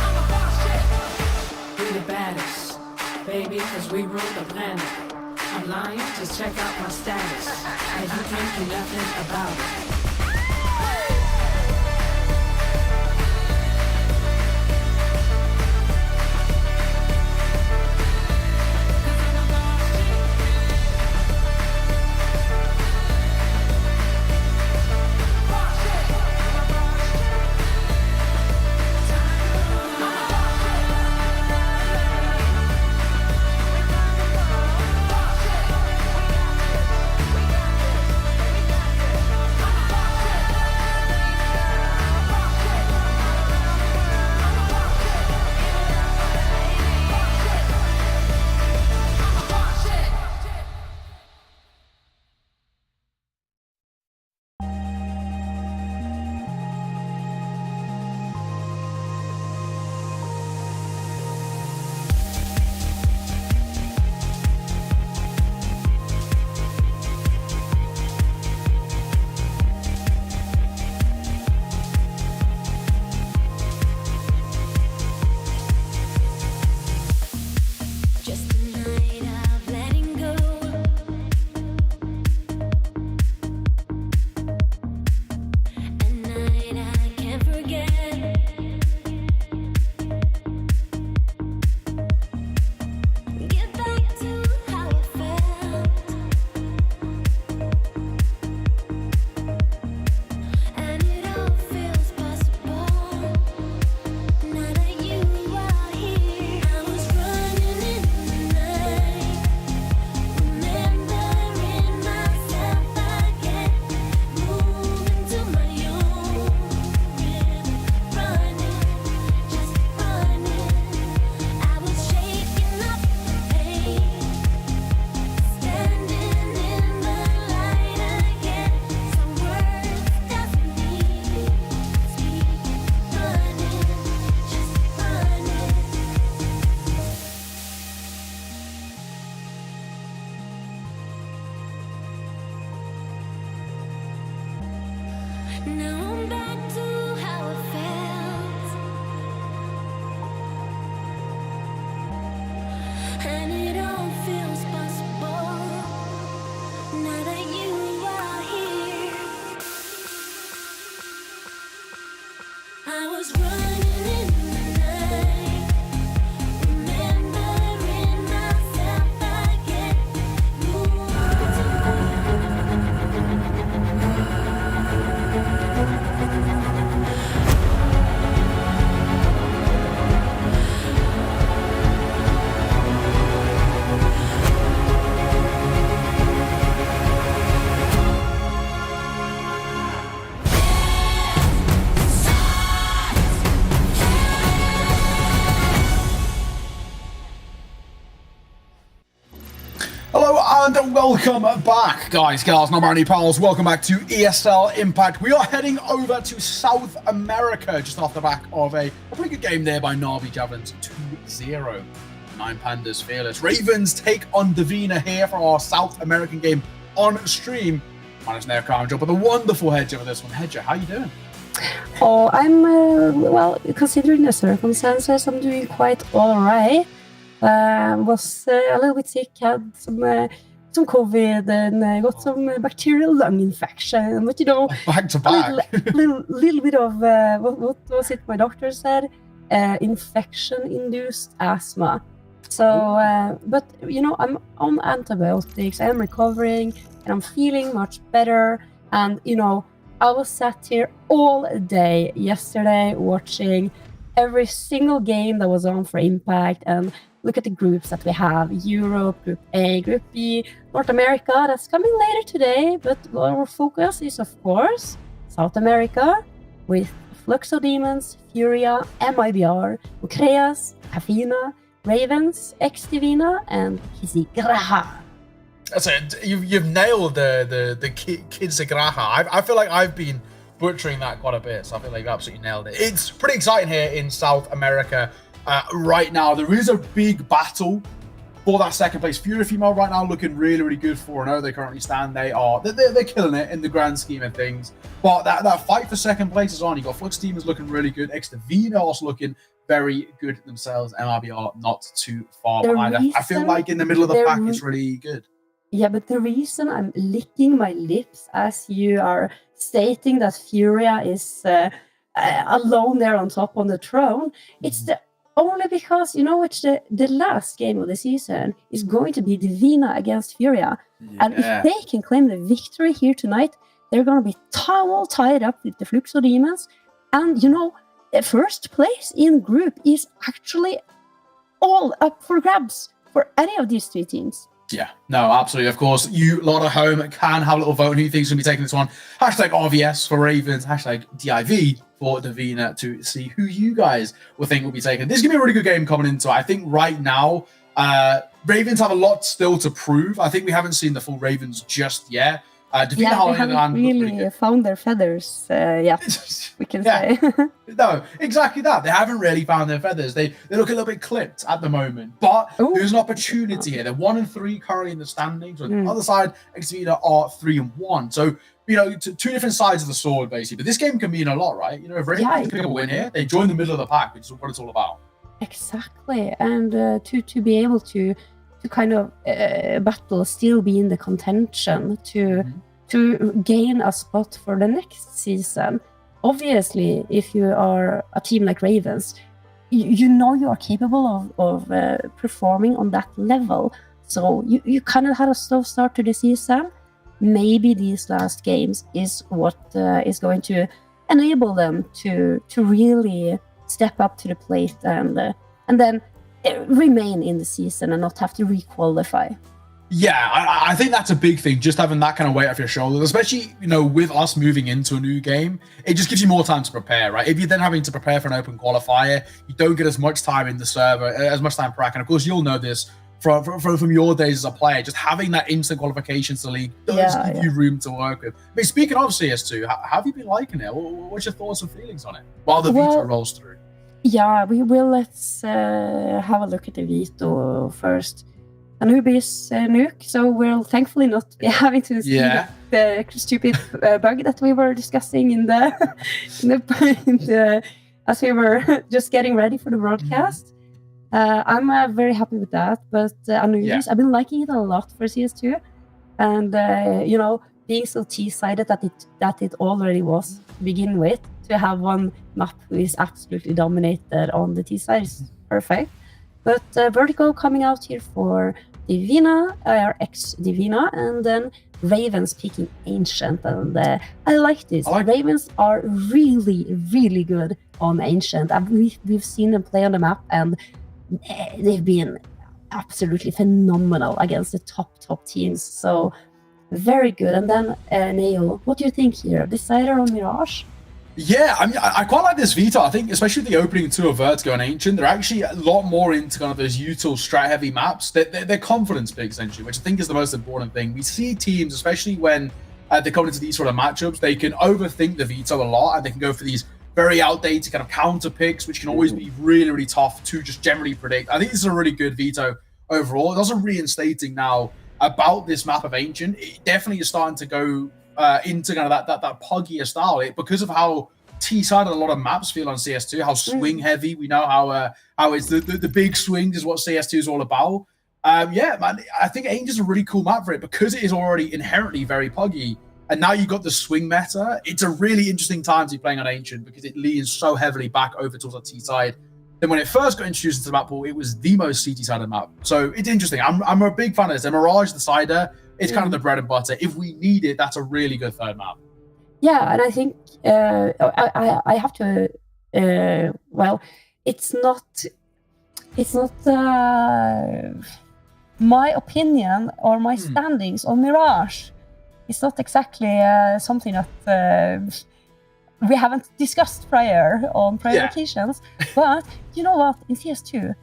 I'm a boss chick. We the baddest, baby, 'cause we rule the planet. I'm lying, just check out my status. And you can't do nothing about it. I'm a and it all feels possible now that you are here. I was running in the night, remembering myself again. Hello and welcome back, guys, gals, non-binary pals. Welcome back to ESL Impact. We are heading over to South America just off the back of a pretty good game there by Navi Javelins 2-0. 9 Pandas fearless. Ravens take on Divina here for our South American game on stream. Minus an air crown job with a wonderful Hedger for this one. Hedger, how you doing? Oh, I'm, well, considering the circumstances, I'm doing quite all right. Was a little bit sick, had some COVID, and got some bacterial lung infection. But you know, Back to back. little bit of what was it? My doctor said, infection-induced asthma. So, but you know, I'm on antibiotics. I'm recovering, and I'm feeling much better. And you know, I was sat here all day yesterday watching every single game that was on for Impact, and look at the groups that we have: Europe, Group A, Group B, North America. That's coming later today, but our focus is, of course, South America with Fluxo Demons, Furia, MIBR, Ukreas, Afina, Ravens, X-Divina, and Kisigraha. That's it. You've nailed the kids Graha. I feel like I've been butchering that quite a bit, so I feel like you absolutely nailed it. It's pretty exciting here in South America right now. There is a big battle for that second place. Fury Female right now looking really, really good. 4-0 they currently stand. They're killing it in the grand scheme of things. But that fight for second place is on. You got Flux Demons looking really good. X-Divina also looking very good themselves. MRBR not too far behind. I feel like in the middle of the pack is really good. Yeah, but the reason I'm licking my lips as you are stating that Furia is alone there on top on the throne, it's only because, you know, it's the last game of the season is going to be Divina against Furia. Yeah. And if they can claim the victory here tonight, they're going to be all tied up with the Fluxo Demons. And, you know, first place in group is actually all up for grabs for any of these three teams. Yeah, no, absolutely. Of course, you lot at home can have a little vote on who you think is going to be taking this one. Hashtag RVS for Ravens, hashtag DIV for Divina to see who you guys will think will be taken. This is going to be a really good game coming into it. I think right now, Ravens have a lot still to prove. I think we haven't seen the full Ravens just yet. Divina, they haven't really found their feathers yet, we can say. No, exactly that. They haven't really found their feathers. They look a little bit clipped at the moment. But there's an opportunity here. They're 1-3 currently in the standings. On the other side, X-Divina are 3-1. So, you know, two different sides of the sword, basically. But this game can mean a lot, right? You know, if Ravens pick a win here, they join the middle of the pack, which is what it's all about. Exactly. And to be able to kind of battle, still be in the contention, to gain a spot for the next season. Obviously, if you are a team like Ravens, you know you are capable of performing on that level. So you kind of had a slow start to the season. Maybe these last games is what is going to enable them to really step up to the plate and then remain in the season and not have to re-qualify. Yeah, I think that's a big thing, just having that kind of weight off your shoulders, especially, you know, with us moving into a new game. It just gives you more time to prepare, right? If you're then having to prepare for an open qualifier, you don't get as much time in the server, as much time prac. And of course, you'll know this from your days as a player, just having that instant qualifications to league does give you room to work with. I mean, speaking of CS2, how have you been liking it? What's your thoughts and feelings on it while the Vito rolls through? Yeah, let's have a look at the Vito first. Anubis nuke, so we'll thankfully not be having to see the stupid bug that we were discussing in the as we were just getting ready for the broadcast. I'm very happy with that. But I've been liking it a lot for CS2, and being so T-sided that it already was to begin with, to have one map who is absolutely dominated on the T side is perfect. But Vertigo coming out here for Divina, or ex-Divina, and then Ravens picking Ancient, and I like this. Ravens are really, really good on Ancient. We've seen them play on the map, and they've been absolutely phenomenal against the top teams. So very good. And then Neo, what do you think here? Decider on Mirage? Yeah, I mean, I quite like this veto. I think, especially the opening two of Vertigo and Ancient, they're actually a lot more into kind of those util strat-heavy maps. They're confidence big, essentially, which I think is the most important thing. We see teams, especially when they come into these sort of matchups, they can overthink the veto a lot, and they can go for these very outdated kind of counter picks, which can always be really, really tough to just generally predict. I think this is a really good veto overall. It's also reinstating now about this map of Ancient. It definitely is starting to go into kind of that puggier style, because of how T-sided a lot of maps feel on CS2, how swing heavy. We know how it's the big swings is what CS2 is all about. Yeah, man, I think Ancient is a really cool map for it because it is already inherently very puggy. And now you've got the swing meta. It's a really interesting time to be playing on Ancient because it leans so heavily back over towards the T side. Then when it first got introduced into the map pool, it was the most CT-sided map. So it's interesting. I'm a big fan of this. And Mirage, the sider, is kind of the bread and butter. If we need it, that's a really good third map. Yeah, and I think I have to. Well, it's not my opinion or my standings on Mirage. It's not exactly something that we haven't discussed prior on prior occasions. But you know what? In CS2,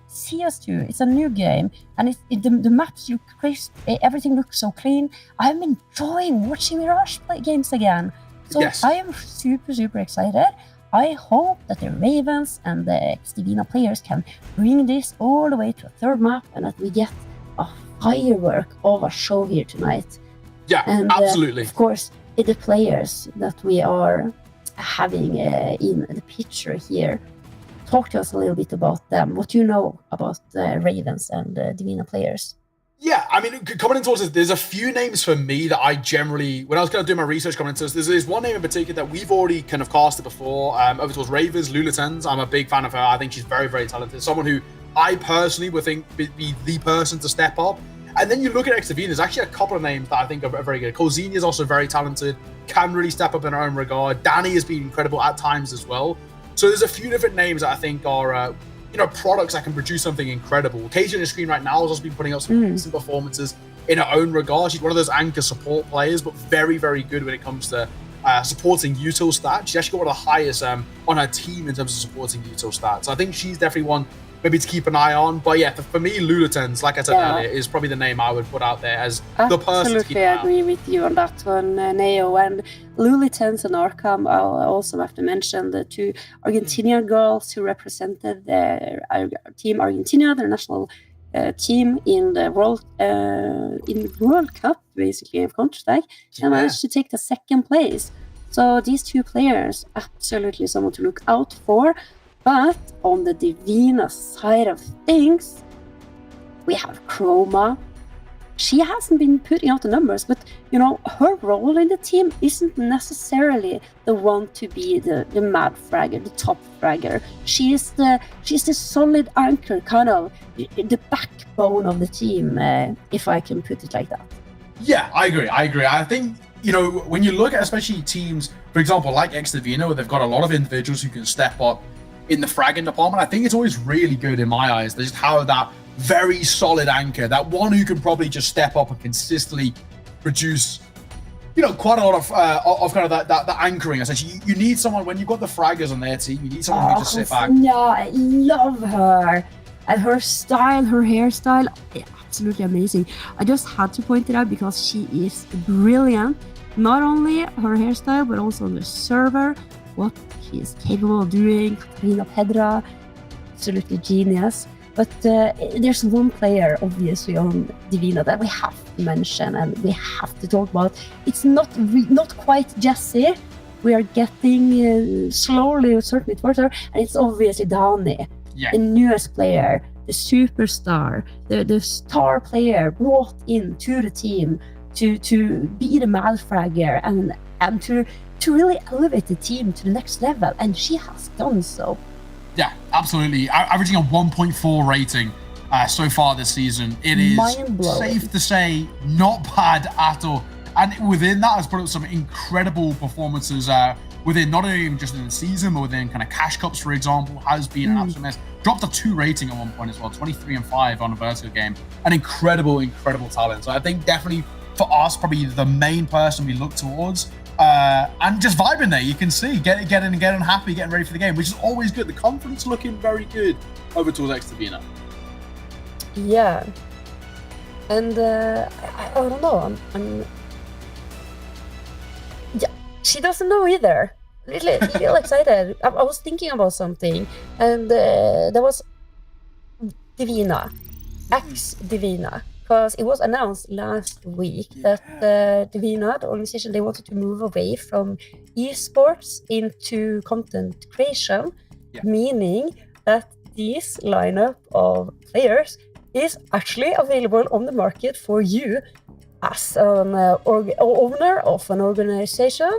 it's a new game, and the maps look crisp. Everything looks so clean. I'm enjoying watching Mirage play games again. So I am super, super excited. I hope that the Ravens and the ex-Divina players can bring this all the way to a third map, and that we get a firework of a show here tonight. Yeah, and, absolutely. Of course, the players that we are having in the picture here. Talk to us a little bit about them. What do you know about the Ravens and the Divina players? Yeah, I mean, coming into this, there's a few names for me that I generally, when I was going to do my research coming into this, there's one name in particular that we've already kind of casted before, over towards Ravens, Lulitens. I'm a big fan of her. I think she's very, very talented. Someone who I personally would think would be the person to step up. And then you look at ex-Divina, there's actually a couple of names that I think are very good. Colzini is also very talented, can really step up in her own regard. Danny has been incredible at times as well. So there's a few different names that I think are, products that can produce something incredible. KJ on the screen right now has also been putting up some decent performances in her own regard. She's one of those anchor support players, but very, very good when it comes to supporting util stats. She's actually got one of the highest on her team in terms of supporting util stats. So I think she's definitely one maybe to keep an eye on. But yeah, for me, Lulitens, like I said earlier, is probably the name I would put out there as the person to keep an eye on. Absolutely agree with you on that one, Neo. And Lulitens and Arkham, I also have to mention the two Argentinian girls who represented their team Argentina, their national team in the World Cup, basically, of Counter-Strike, and managed to take the second place. So these two players, absolutely someone to look out for. But on the Divina side of things, we have Chroma. She hasn't been putting out the numbers, but her role in the team isn't necessarily the one to be the mad fragger, the top fragger. She's the solid anchor, kind of the backbone of the team, if I can put it like that. Yeah, I agree. I think when you look at especially teams, for example, like ex-Divina, where they've got a lot of individuals who can step up in the fragging department, I think it's always really good in my eyes just how that very solid anchor, that one who can probably just step up and consistently produce quite a lot of kind of that anchoring. Essentially, you need someone when you've got the fraggers on their team. You need someone who can just sit back. Yeah, I love her and her style, her hairstyle, absolutely amazing. I just had to point it out because she is brilliant. Not only her hairstyle, but also the server. What she is capable of doing, Katarina Pedra, absolutely genius. But there's one player, obviously, on Divina that we have to mention and we have to talk about. It's not quite Jessie. We are getting slowly, certainly towards her, and it's obviously Dani. the newest player, the superstar, the star player brought in to the team to be the malfragger and to really elevate the team to the next level, and she has done so. Yeah, absolutely. Averaging a 1.4 rating so far this season. It is safe to say not bad at all. And within that, has put up some incredible performances within not only just in the season, but within kind of cash cups, for example, has been an absolute mess. Dropped a 2 rating at one point as well, 23 and 5 on a Vertigo game. An incredible talent. So I think definitely for us, probably the main person we look towards. And just vibing there, you can see, getting happy, getting ready for the game, which is always good. The confidence looking very good over towards Xtavina. Yeah. And I don't know, yeah, she doesn't know either. Little excited. I was thinking about something, and there was Divina, ex-Divina, because it was announced last week that Divina, the organization, they wanted to move away from esports into content creation, meaning that this lineup of players is actually available on the market for you as an owner of an organization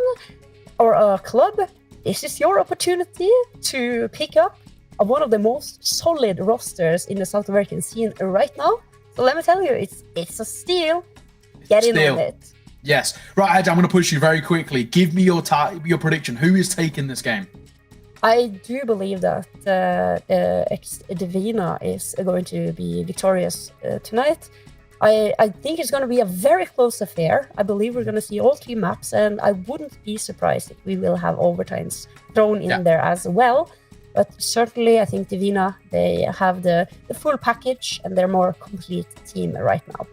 or a club. This is your opportunity to pick up one of the most solid rosters in the South American scene right now. So let me tell you, it's a steal. Get in on it. Yes. Right, Ed, I'm going to push you very quickly. Give me your prediction. Who is taking this game? I do believe that Divina is going to be victorious tonight. I think it's going to be a very close affair. I believe we're going to see all 3 maps, and I wouldn't be surprised if we will have overtimes thrown in there as well. But certainly, I think Divina, they have the full package, and they're more complete team right now.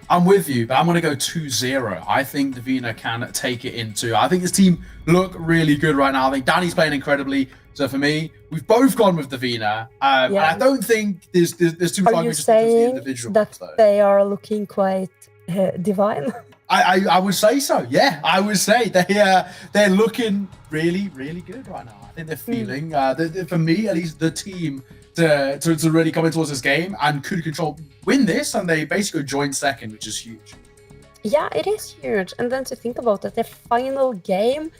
I'm with you, but I'm going to go 2-0. I think Divina can take it into. I think this team look really good right now. I think Danny's playing incredibly. So for me, we've both gone with Divina. And I don't think there's too much just the individual. That they are looking quite divine? I would say so. Yeah, I would say they're looking really, really good right now. I think they're feeling, for me at least, the team to really come in towards this game and could win this, and they basically join second, which is huge. Yeah, it is huge. And then to think about it, the final game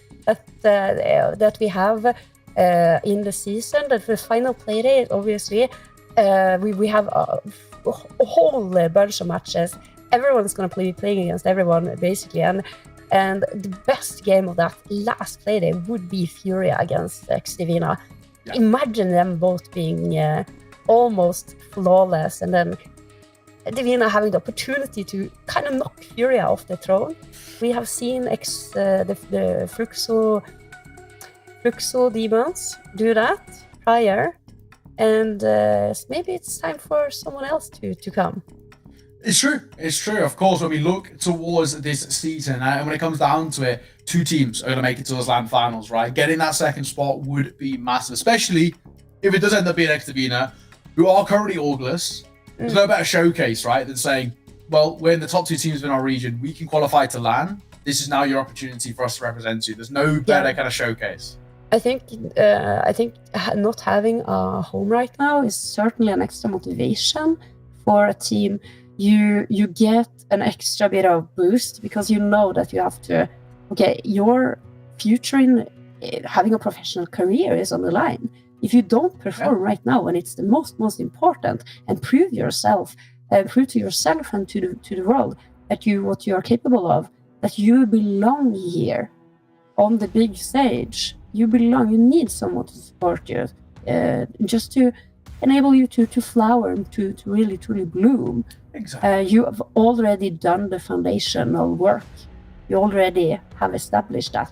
that we have in the season, that the final play day, obviously, we have a whole bunch of matches. Everyone's going to be playing against everyone, basically, and the best game of that last play day would be Furia against Xtavina. Yeah. Imagine them both being almost flawless, and then Divina having the opportunity to kind of knock Furia off the throne. We have seen the Fluxo demons do that prior, and maybe it's time for someone else to come. It's true. Of course, when we look towards this season, and when it comes down to it, 2 teams are going to make it to the LAN finals, right? Getting that second spot would be massive, especially if it does end up being Xtavina, who are currently orgless. There's no better showcase, right, than saying, well, we're in the top 2 teams in our region. We can qualify to LAN. This is now your opportunity for us to represent you. There's no better kind of showcase. I think not having a home right now is certainly an extra motivation for a team. You get an extra bit of boost because you know that you have to, your future in having a professional career is on the line. If you don't perform right now, when it's the most important, and prove to yourself and to the world that what you are capable of, that you belong here on the big stage. You belong. You need someone to support you, just to enable you to flower and to really truly bloom. Exactly. You have already done the foundational work. You already have established that.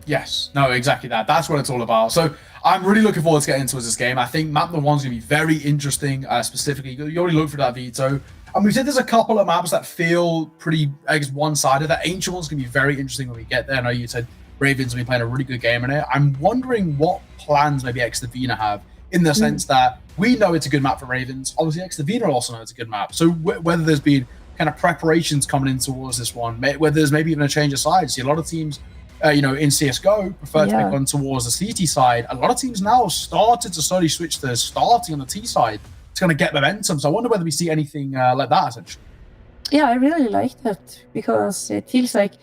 Yes, no, exactly that. That's what it's all about. So I'm really looking forward to getting into this game. I think map number 1's going to be very interesting, specifically. You already looked for that veto. And we said there's a couple of maps that feel pretty, I guess, one-sided. That Ancient one's going to be very interesting when we get there. I know you said Ravens will be playing a really good game in it. I'm wondering what plans maybe Xtavina have, in the sense that we know it's a good map for Ravens. Obviously, Xtavina also know it's a good map. So whether there's been kind of preparations coming in towards this one, whether there's maybe even a change of sides. See a lot of teams in CSGO, prefer to be going towards the CT side. A lot of teams now have started to slowly switch to starting on the T side. It's going to get momentum. So I wonder whether we see anything like that, essentially. Yeah, I really like that because it feels like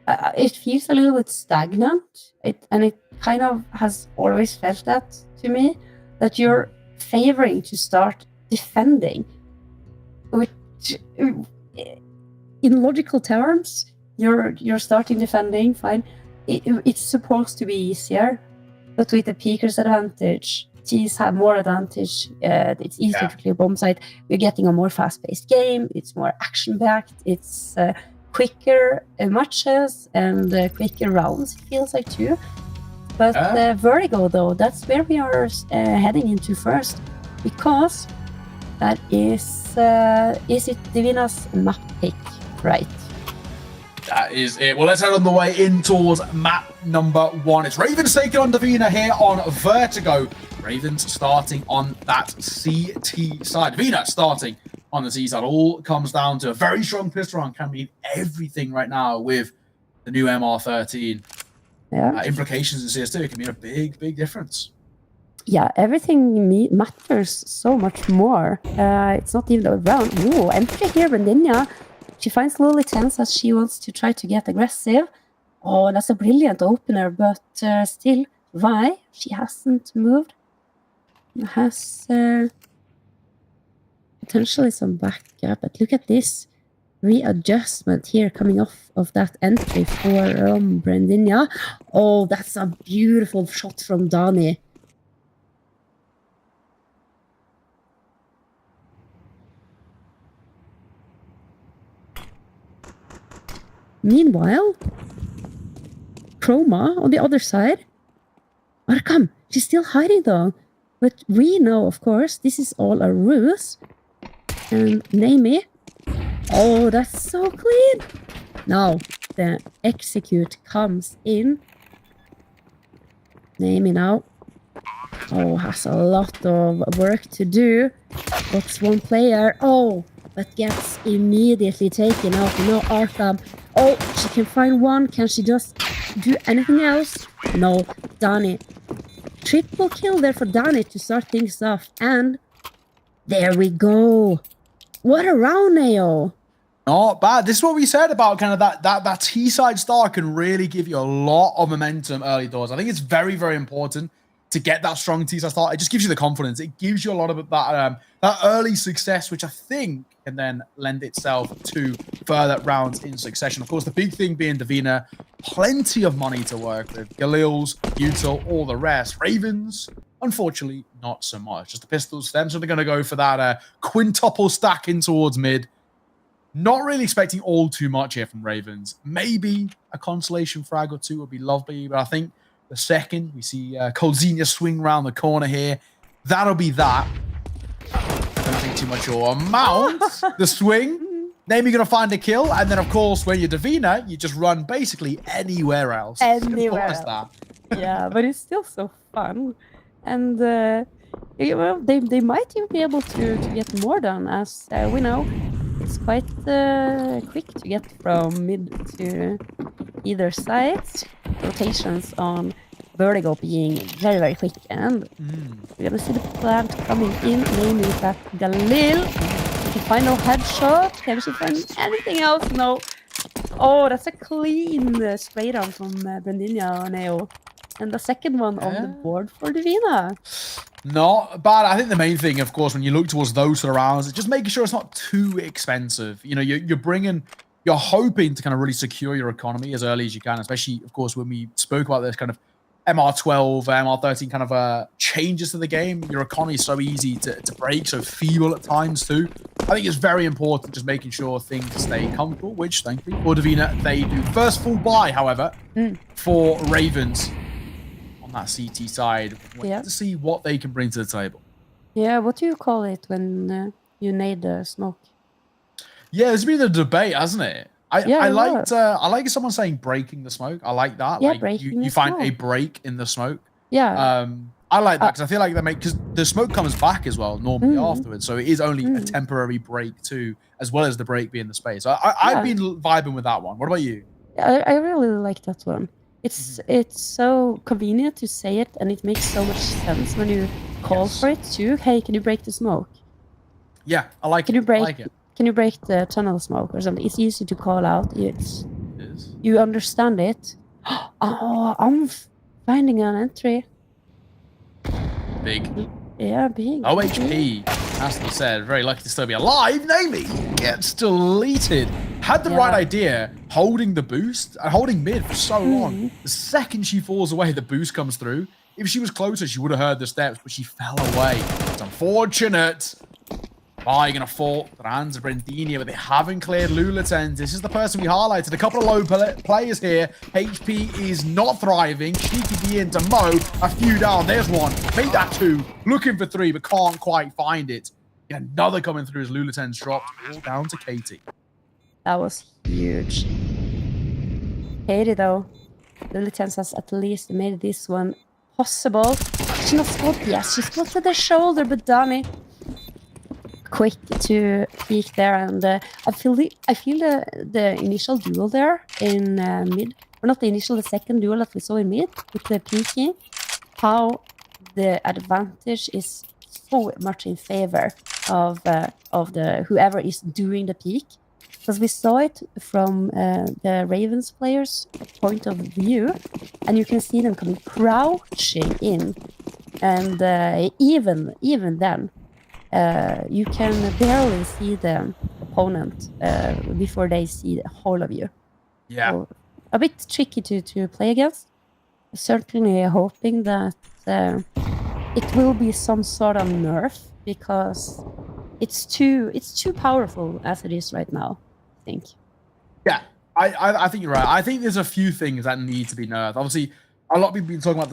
it feels a little bit stagnant. And it kind of has always felt that to me, that you're favoring to start defending, which in logical terms, you're starting defending, fine. It's supposed to be easier, but with the peaker's advantage, T's have more advantage. It's easier to clear bomb site. We're getting a more fast-paced game. It's more action-packed. It's quicker matches and quicker rounds, it feels like, too. But Vertigo, though, that's where we are heading into first, because that is it Divina's map pick, right? That is it. Well, let's head on the way in towards map number 1. It's Ravens taking on Divina here on Vertigo. Ravens starting on that CT side. Divina starting on the C side. All comes down to a very strong pistol round. Can mean everything right now with the new MR13. Yeah. Implications in CS2 can mean a big difference. Yeah, everything matters so much more. It's not even a round. Ooh, entry here, Brandinha. She finds slowly tense as she wants to try to get aggressive. Oh, that's a brilliant opener, but still, why? She hasn't moved. Has potentially some backup, but look at this readjustment here coming off of that entry for Brandinha. Oh, that's a beautiful shot from Dani. Meanwhile, Chroma on the other side. Arkham, she's still hiding though. But we know, of course, this is all a ruse. And Naomi. Oh, that's so clean. Now, the execute comes in. Naomi now. Oh, has a lot of work to do. What's one player? Oh, but gets immediately taken out. You know, Arkham. Oh, she can find one. Can she just do anything else? No, Dani. Triple kill there for Dani to start things off. And there we go. What a round, Neo. Not bad. This is what we said about kind of that T-side start can really give you a lot of momentum early doors. I think it's very important to get that strong T-side start. It just gives you the confidence. It gives you a lot of that early success, which I think can then lend itself to further rounds in succession. Of course, the big thing being Divina, plenty of money to work with. Galil's, Util, all the rest. Ravens, unfortunately, not so much. Just the pistols for them, so they're going to go for that quintuple stack in towards mid. Not really expecting all too much here from Ravens. Maybe a consolation frag or two would be lovely, but I think the second we see Colzina swing around the corner here, that'll be that. Don't think too much or mount the swing. Then you're going to find a kill, and then of course when you're Divina, you just run basically anywhere else. Anywhere else. That. Yeah, but it's still so fun. And well, they might even be able to get more done, as we know. It's quite quick to get from mid to either side. Rotations on Vertigo being very quick, and we're gonna see the plant coming in, namely that Galil. She can find no headshot. Can she find anything else? No. Oh, that's a clean spray down from Brandinha Neo. And the second one on the board for Divina. Not bad. I think the main thing, of course, when you look towards those sort of rounds, is just making sure it's not too expensive. You know, you're hoping to kind of really secure your economy as early as you can, especially, of course, when we spoke about this kind of MR12, MR13 kind of changes to the game. Your economy is so easy to break, so feeble at times too. I think it's very important just making sure things stay comfortable, which, thankfully, for Divina, they do. First full buy, however, for Ravens on that CT side. Wait to see what they can bring to the table. Yeah, what do you call it when you nade the smoke? Yeah, there's been a debate, hasn't it? I like someone saying breaking the smoke. I like that. Yeah, like breaking you find a break in the smoke. Yeah. I like that because I feel like because the smoke comes back as well normally afterwards, so it is only a temporary break too, as well as the break being the space. So I've been vibing with that one. What about you? I really like that one. It's so convenient to say it, and it makes so much sense when you call for it too. Hey, can you break the smoke? Yeah, I like Can it. you break? I like it. Can you break the tunnel smoke or something? It's easy to call out. It's It is. you understand it. Oh, I'm finding an entry. Big. Yeah, big. OHP, has to be said, very lucky to still be alive. Namely, gets deleted. Had the right idea, holding the boost, holding mid for so long. The second she falls away, the boost comes through. If she was closer, she would have heard the steps, but she fell away. It's unfortunate. Are going to fall to the hands of Brendinia, but they haven't cleared Lulatens. This is the person we highlighted. A couple of low players here. HP is not thriving. Cheeky D into Mo. A few down. There's one. Made that two. Looking for three, but can't quite find it. And another coming through as Lulatens dropped. All down to Katie. That was huge. Katie, though. Lulatens has at least made this one possible. She not spotted, yes, she spotted the shoulder, but Dani quick to peek there, and I feel the initial duel there in mid, or not the initial, the second duel that we saw in mid with the peeking, how the advantage is so much in favor of the whoever is doing the peek, because we saw it from the Ravens players' point of view, and you can see them coming crouching in, and even then. You can barely see the opponent before they see the whole of you. Yeah. So, a bit tricky to play against. Certainly hoping that it will be some sort of nerf, because it's too powerful as it is right now, I think. Yeah, I think you're right. I think there's a few things that need to be nerfed. Obviously, a lot of people have been talking about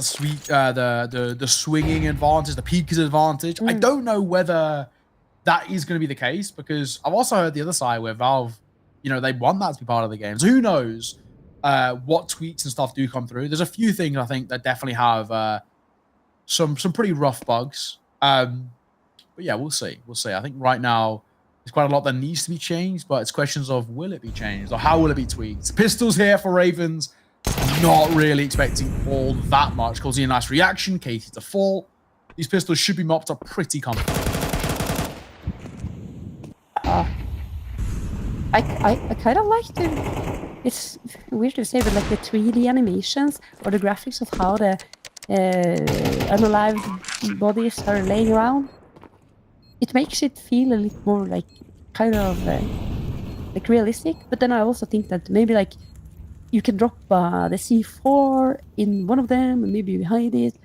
the swinging advantage, the peekers advantage. I don't know whether that is going to be the case, because I've also heard the other side where Valve, they want that to be part of the game. So who knows what tweaks and stuff do come through. There's a few things I think that definitely have some pretty rough bugs. But yeah, we'll see. We'll see. I think right now there's quite a lot that needs to be changed, but it's questions of will it be changed or how will it be tweaked. Pistols here for Ravens. Not really expecting all that much. Causing a nice reaction. Katie to fall. These pistols should be mopped up pretty comfortably. I kind of like the... It's weird to say, but like the 3D animations or the graphics of how the unalived bodies are laying around. It makes it feel a little more like kind of like realistic. But then I also think that maybe like you can drop the C4 in one of them and maybe hide it.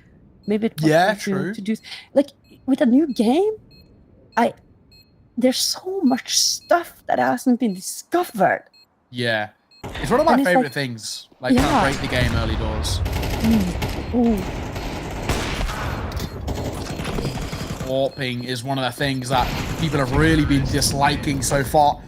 Maybe it's true. To do like with a new game. There's so much stuff that hasn't been discovered. Yeah, it's one of my favorite things. Like trying to break the game early doors. Warping is one of the things that people have really been disliking so far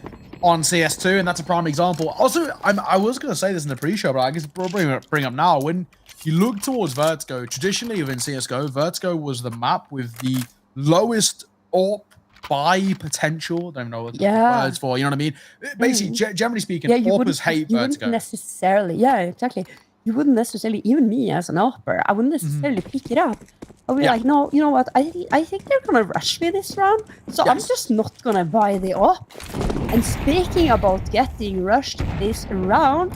on CS2, and that's a prime example. Also, I was going to say this in the pre-show, but I guess we'll bring up now. When you look towards Vertigo, traditionally within CSGO, Vertigo was the map with the lowest AWP buy potential. I don't know what the words for, you know what I mean? Basically, generally speaking, AWPers hate Vertigo. Necessarily, exactly. You wouldn't necessarily, even me as an AWPer, I wouldn't necessarily pick it up. I'll be like, no, you know what? I think they're gonna rush me this round, so I'm just not gonna buy the AWP. And speaking about getting rushed this round,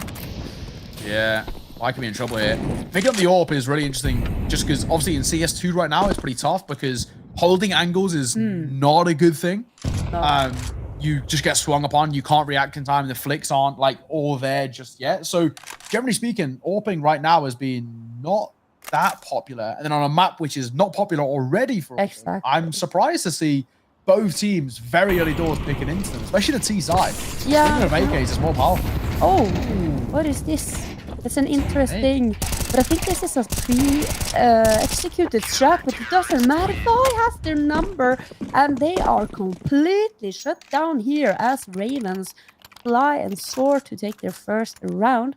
I could be in trouble here. Picking up the AWP is really interesting, just because obviously in CS2 right now it's pretty tough because holding angles is not a good thing. No. You just get swung upon. You can't react in time. The flicks aren't like all there just yet. So generally speaking, AWPing right now has been not that popular. And then on a map which is not popular already for AWPing, I'm surprised to see both teams very early doors picking into them, especially the T side. Yeah. Speaking of AKs, it's more powerful. Oh, what is this? It's an interesting, but I think this is a pre-executed strat, but it doesn't matter. Boy has their number, and they are completely shut down here as Ravens fly and soar to take their first round.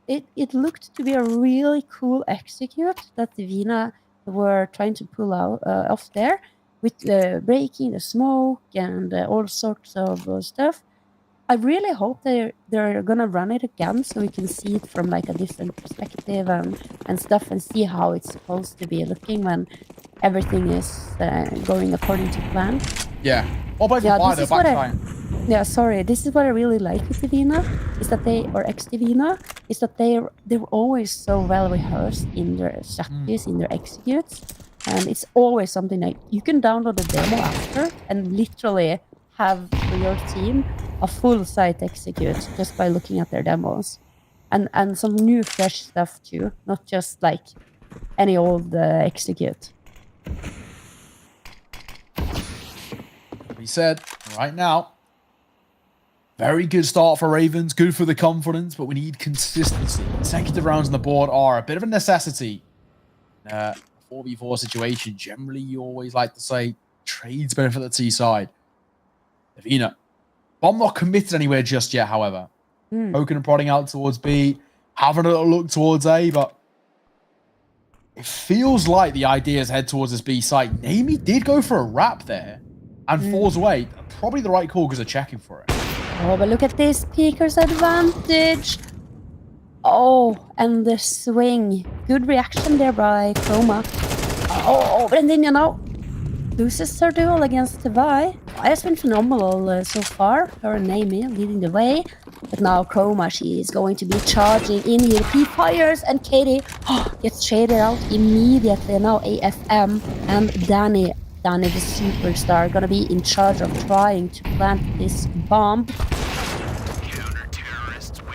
It looked to be a really cool execute that the Vina were trying to pull out off there with breaking the smoke and all sorts of stuff. I really hope they're gonna run it again so we can see it from like a different perspective and stuff and see how it's supposed to be looking when everything is going according to plan. Yeah. Well, both Yeah, yeah, this though, is what backfire. Yeah, sorry. This is what I really like with Divina, is that ex-Divina, is that they're always so well rehearsed in their strategies, in their executes, and it's always something like you can download the demo after and literally have for your team a full site execute just by looking at their demos, and some new fresh stuff too, not just like any old execute. He said, right now, very good start for Ravens, good for the confidence, but we need consistency. Consecutive rounds on the board are a bit of a necessity. 4v4 situation, generally you always like to say trades benefit the T side. Divina. Bomb not committed anywhere just yet, however. Poking and prodding out towards B, having a little look towards A, but it feels like the idea is head towards this B site. Namie did go for a wrap there and falls away. Probably the right call because they're checking for it. Oh, but look at this Peaker's advantage. Oh, and the swing. Good reaction there by Chroma. Oh, Brendinja now loses her duel against Vi. Vi has been phenomenal so far. Her and Namie leading the way. But now Chroma, she is going to be charging in here. He fires and Katie gets shaded out immediately. Now AFM and Danny the superstar, gonna be in charge of trying to plant this bomb.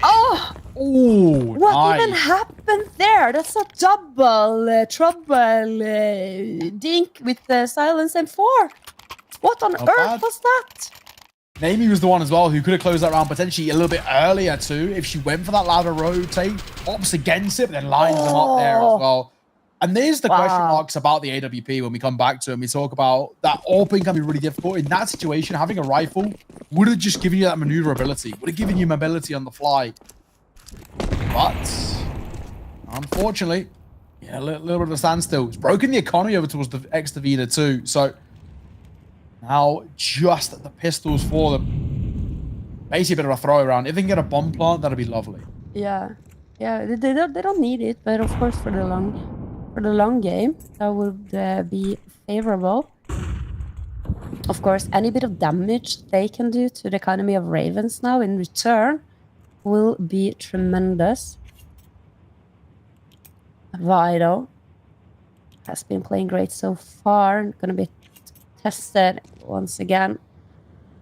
Oh! Ooh, What nice. even happened there? That's a double trouble dink with the silence M4. What on Not earth bad. was that? Namie was the one as well who could have closed that round potentially a little bit earlier too. If she went for that ladder rotate, opts against it, but then lines them up there as well. And there's the question marks about the AWP when we come back to it and we talk about that AWPing can be really difficult. In that situation, having a rifle would have just given you that maneuverability, would have given you mobility on the fly. But unfortunately, yeah, a little bit of a standstill. It's broken the economy over towards the ex-Divina too. So now just the pistols for them. Basically a bit of a throw around. If they can get a bomb plant, that'd be lovely. Yeah, they don't need it, but of course for the long game, that would be favorable. Of course, any bit of damage they can do to the economy of Ravens now in return will be tremendous. Vido has been playing great so far. Gonna be tested once again.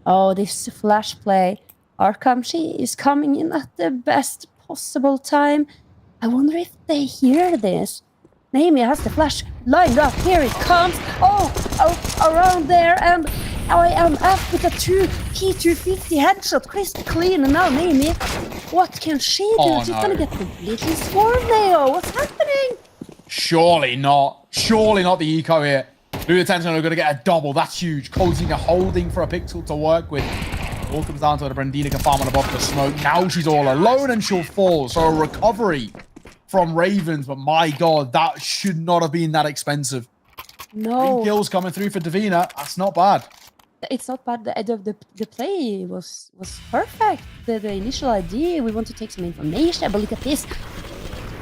Oh, this flash play. Arkham, she is coming in at the best possible time. I wonder if they hear this. Namie has the flash lined up. Here it comes. Oh, around there. And I am up with a P250 headshot. Crisp clean. And now Namie, what can she do? Oh, She's no. gonna get completely swarmed, Neo. What's happening? Surely not. Surely not the eco here. Blue attention are going to get a double. That's huge. Coldina holding for a pixel to work with. All comes down to whether Brendina can farm on above the smoke. Now she's all alone and she'll fall. So a recovery from Ravens. But my God, that should not have been that expensive. No. 3 kills coming through for Divina. That's not bad. It's not bad. The play was perfect. The initial idea, we want to take some information, but look at this.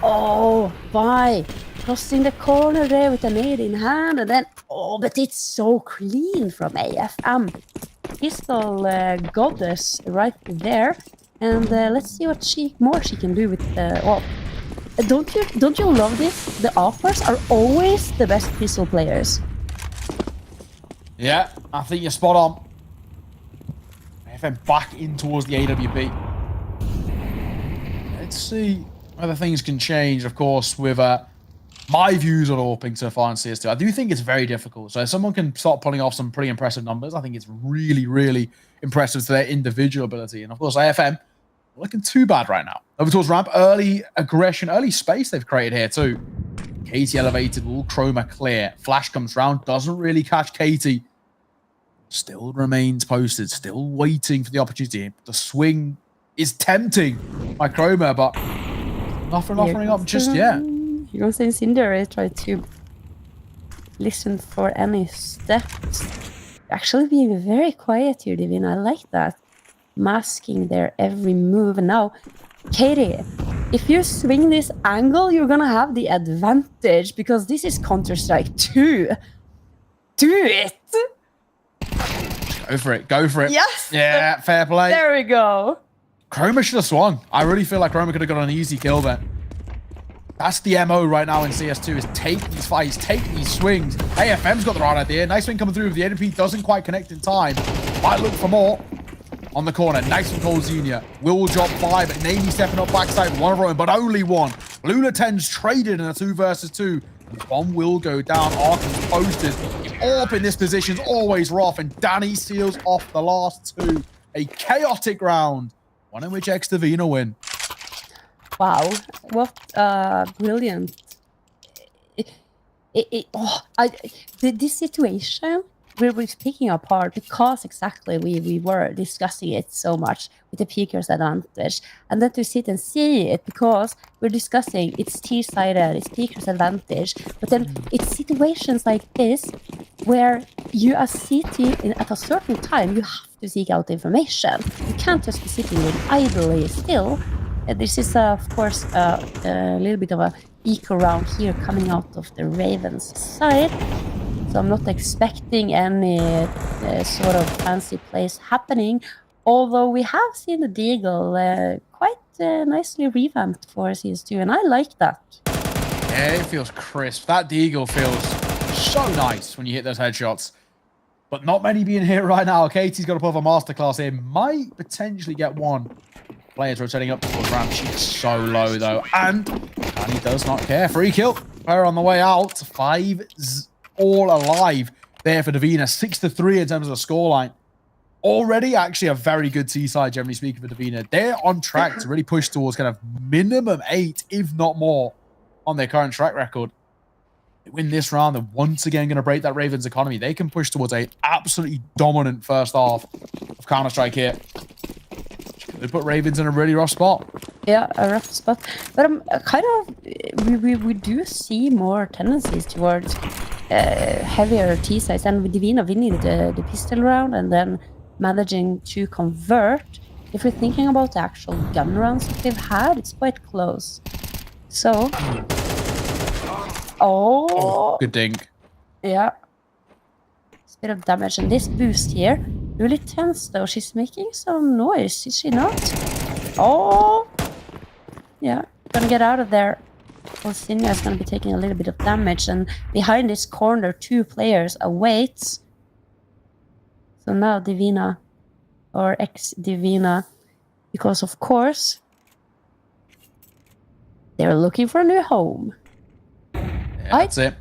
Oh, bye. Crossing the corner there with a nade in hand, and then, oh, but it's so clean from AFM. Pistol goddess right there. And let's see what more she can do with the... Oh, don't you love this? The offers are always the best pistol players. Yeah, I think you're spot on. AFM back in towards the AWP. Let's see whether things can change, of course, with my views on AWPing so far in CS2. I do think it's very difficult. So if someone can start pulling off some pretty impressive numbers, I think it's really, really impressive to their individual ability. And of course, AFM, looking too bad right now. Over towards ramp, early aggression, early space they've created here too. Katie elevated, all chroma clear. Flash comes round, doesn't really catch Katie. Still remains posted, still waiting for the opportunity. The swing is tempting by chroma, but nothing offering up just yet. Here goes Incendiary, try to listen for any steps. Actually being very quiet here, Divina. I like that. masking their every move. And now, Katie, if you swing this angle, you're gonna have the advantage because this is Counter-Strike 2. Do it! Go for it. Go for it. Yes! Yeah, fair play. There we go. Chroma should have swung. I really feel like Chroma could have got an easy kill there. That's the MO right now in CS2 is take these fights, take these swings. AFM's got the right idea. Nice swing coming through. The AWP doesn't quite connect in time. Might look for more. On the corner, nice from Cole Jr. Will drop 5, but Navy stepping up backside, one of her own, but only one. Lula 10's traded in a 2 versus 2. One will go down. Arkham's posted. Up in this position is always rough, and Danny seals off the last 2. A chaotic round, one in which X-Divina win. Wow, what brilliant. This situation, we were picking apart because exactly we were discussing it so much with the peaker's advantage. And then to sit and see it because we're discussing it's T-sided, it's peaker's advantage. But then it's situations like this where you as CT at a certain time, you have to seek out information. You can't just be sitting idly still. This is, of course, a little bit of a eco round here coming out of the Ravens side. So I'm not expecting any sort of fancy plays happening. Although we have seen the Deagle quite nicely revamped for CS2, and I like that. Yeah, it feels crisp. That Deagle feels so nice when you hit those headshots. But not many being hit right now. Katie's got a bit of a masterclass here. Might potentially get one. Players rotating up towards ramp. She's so low, though. And he does not care. Free kill. Her on the way out. 5 all alive there for Divina. 6-3 in terms of the scoreline. Already actually a very good T-side, generally speaking, for Divina. They're on track to really push towards kind of minimum 8, if not more, on their current track record. They win this round. They're once again going to break that Ravens economy. They can push towards an absolutely dominant first half of Counter-Strike here. They put Ravens in a really rough spot. Yeah, a rough spot. But kind of, we do see more tendencies towards heavier T-sides. And with Divina winning the pistol round and then managing to convert, if we're thinking about the actual gun rounds that they've had, it's quite close. So... Oh, good dink. Yeah. It's a bit of damage. And this boost here, really tense though. She's making some noise, is she not? Oh! Yeah, gonna get out of there. Olsinia is gonna be taking a little bit of damage. And behind this corner, 2 players await. So now Divina, or ex-Divina, because of course, they're looking for a new home. Yeah, that's it.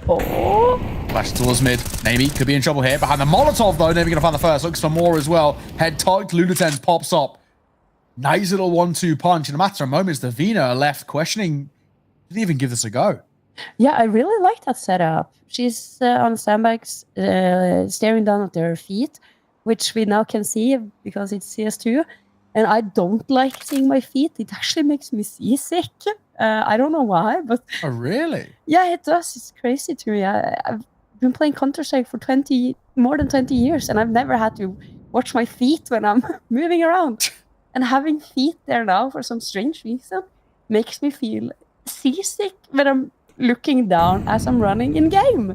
Oh. Flash towards mid. Navy could be in trouble here. Behind the Molotov, though. Navy going to find the first. Looks for more as well. Head tugged. Lulutens pops up. Nice little 1-2 punch. In a matter of moments, Divina are left questioning, did he even give this a go? Yeah, I really like that setup. She's on sandbags, staring down at her feet, which we now can see because it's CS2. And I don't like seeing my feet. It actually makes me seasick. I don't know why, but... Oh, really? Yeah, it does. It's crazy to me. I've been playing Counter-Strike for more than 20 years, and I've never had to watch my feet when I'm moving around. And having feet there now for some strange reason makes me feel seasick when I'm looking down as I'm running in-game.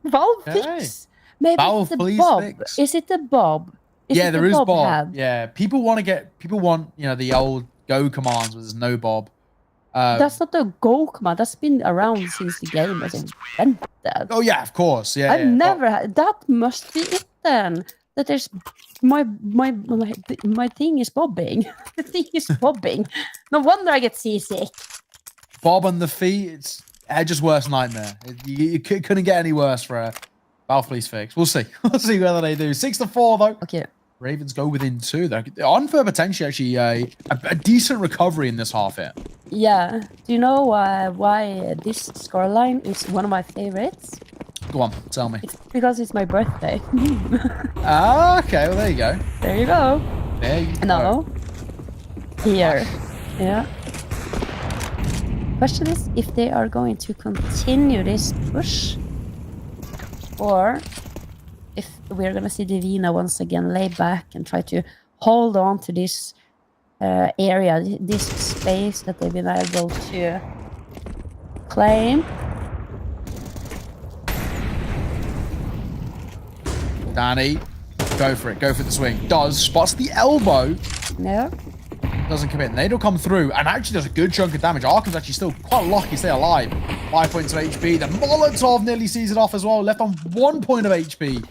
Valve fix. Maybe Valve, it's a bob. Fix. Is it a bob? Yeah, there is bob. Head? Yeah, people want, you know, the old go commands where there's no bob. That's not the go command. That's been around since the game was invented. Oh yeah, of course. Yeah, I've never had. That must be it then. That there's my thing is bobbing. The thing is bobbing. No wonder I get seasick. Bob on the feet. It's Edge's worst nightmare. You couldn't get any worse for a Valve Police fix. We'll see. We'll see whether they do. 6-4 though. Okay. Ravens go within 2. They're on for potentially actually a decent recovery in this half here. Yeah. Do you know why this scoreline is one of my favorites? Go on, tell me. It's because it's my birthday. Ah, okay. Well, there you go. There you go. There you go. No. Here. Yeah. Question is if they are going to continue this push or if we're going to see Divina once again lay back and try to hold on to this area, this space that they've been able to claim. Danny, go for it. Go for the swing. Does. Spots the elbow. Yeah. Doesn't commit. Nade will come through and actually does a good chunk of damage. Arkham's actually still quite lucky to stay alive. 5 points of HP. The Molotov nearly sees it off as well. Left on 1 point of HP.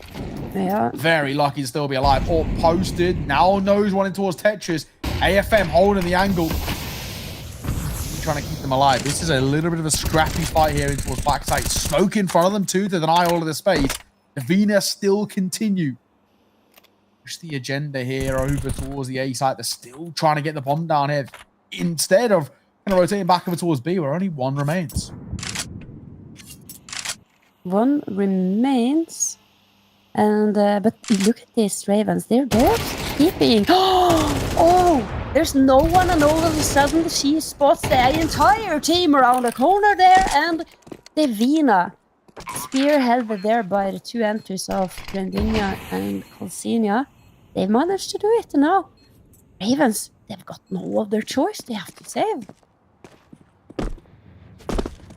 Yeah. Very lucky to still be alive. Or posted. Now knows running towards Tetris. AFM holding the angle. Trying to keep them alive. This is a little bit of a scrappy fight here in towards backside. Smoke in front of them too to deny all of the space. Divina still continue. Push the agenda here over towards the A site. They're still trying to get the bomb down here. Instead of kind of rotating back over towards B, where only one remains. One remains. And but look at these Ravens. They're keeping. Oh, there's no one, and all of a sudden she spots the entire team around the corner there, and Divina, spearheaded there by the two entries of Grendinia and Colsenia. They've managed to do it now. Ravens, they've got no other choice. They have to save.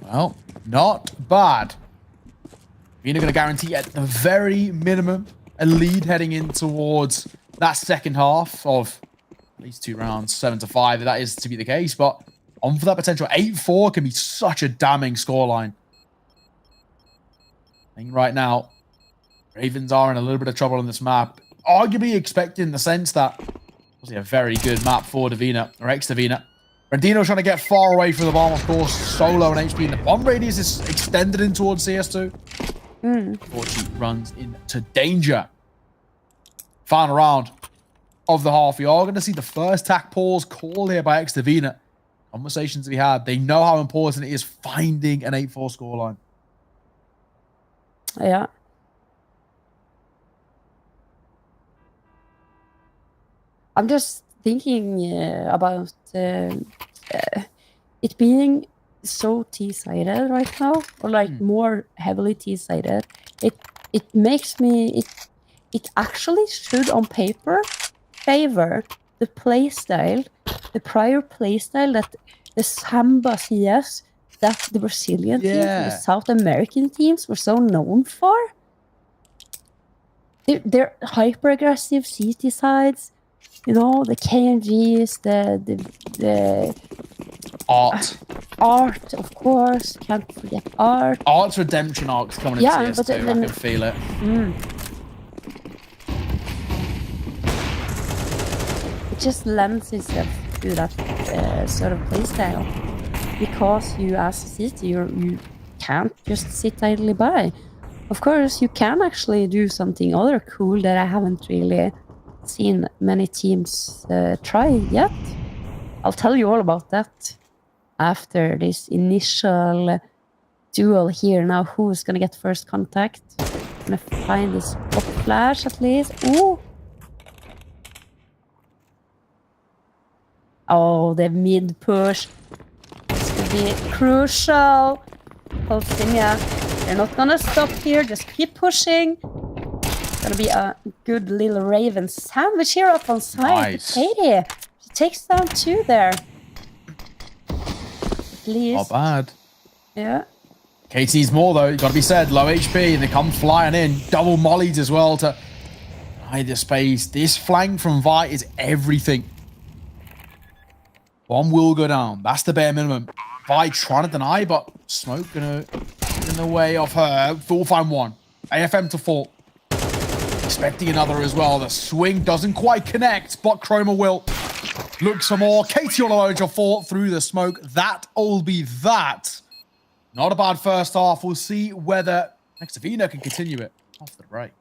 Well, not bad. Divina going to guarantee at the very minimum a lead heading in towards that second half of at least 2 rounds, 7-5. That is to be the case, but on for that potential. 8-4 can be such a damning scoreline. I think right now, Ravens are in a little bit of trouble on this map. Arguably expected in the sense that it was a very good map for Divina, or ex-Divina. Rendino trying to get far away from the bomb, of course. Solo and HP. And the bomb radius is extended in towards CS2. Unfortunately, runs into danger. Final round of the half. We are going to see the first tack pause call here by ex-Divina. Conversations we had. They know how important it is finding an 8-4 scoreline. Yeah. I'm just thinking about it being so T-sided right now, or like more heavily T-sided. It makes me it actually should on paper favor the playstyle, the prior playstyle that the Samba CS that the Brazilian teams and the South American teams were so known for. They're hyper aggressive CT sides, you know, the KNGs, the art, of course, can't forget art. Art's redemption arc's coming in CS2, but then, I can feel it. It just lends itself to that sort of playstyle. Because you, as a city, you can't just sit idly by. Of course, you can actually do something other cool that I haven't really seen many teams try yet. I'll tell you all about that after this initial duel here. Now, who's gonna get first contact? I'm gonna find this pop flash at least. Ooh! Oh, the mid push. Be crucial. Colsenia, they're not gonna stop here. Just keep pushing. It's gonna be a good little Raven sandwich here up on side. Nice. Katie, she takes down 2 there. At least. Not bad. Yeah. KT's more though, it's gotta be said. Low HP, and they come flying in. Double mollies as well to hide the space. This flank from Vi is everything. One will go down. That's the bare minimum. Vi trying to deny, but Smoke gonna get in the way of her. Full find 1. AFM to 4. Expecting another as well. The swing doesn't quite connect, but Chroma will. Look some more. Katie on the edge 4 through the smoke. That'll be that. Not a bad first half. We'll see whether ex-Divina can continue it after the break.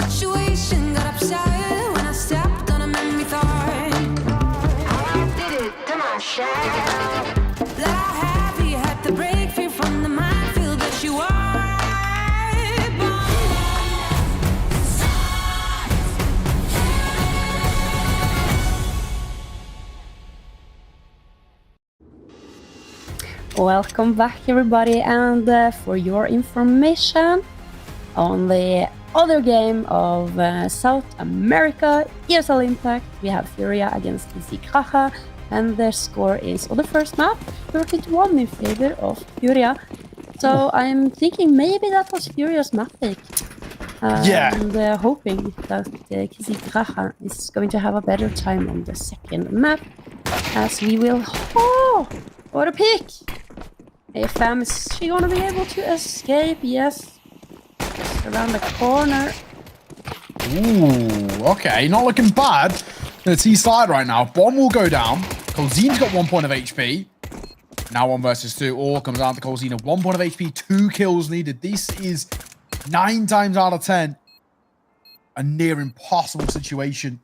situation got upset when I stepped on a memory thought. I did it to myself. That I happy had to break free from the minefield that you are. Welcome back, everybody, and for your information on the other game of South America, ESL Impact, we have Furia against CSGO, and the score is on the first map 30-1 in favor of Furia. So I'm thinking maybe that was Furia's map pick. And hoping that CSGO is going to have a better time on the second map, as we will. Oh, what a pick! AFM, is she gonna be able to escape? Yes. Just around the corner. Ooh, okay, not looking bad. The T side right now. Bomb will go down. Colzine's got 1 point of HP. Now 1 versus 2. All comes down to Colzine. 1 point of HP, 2 kills needed. This is 9 times out of 10 a near impossible situation.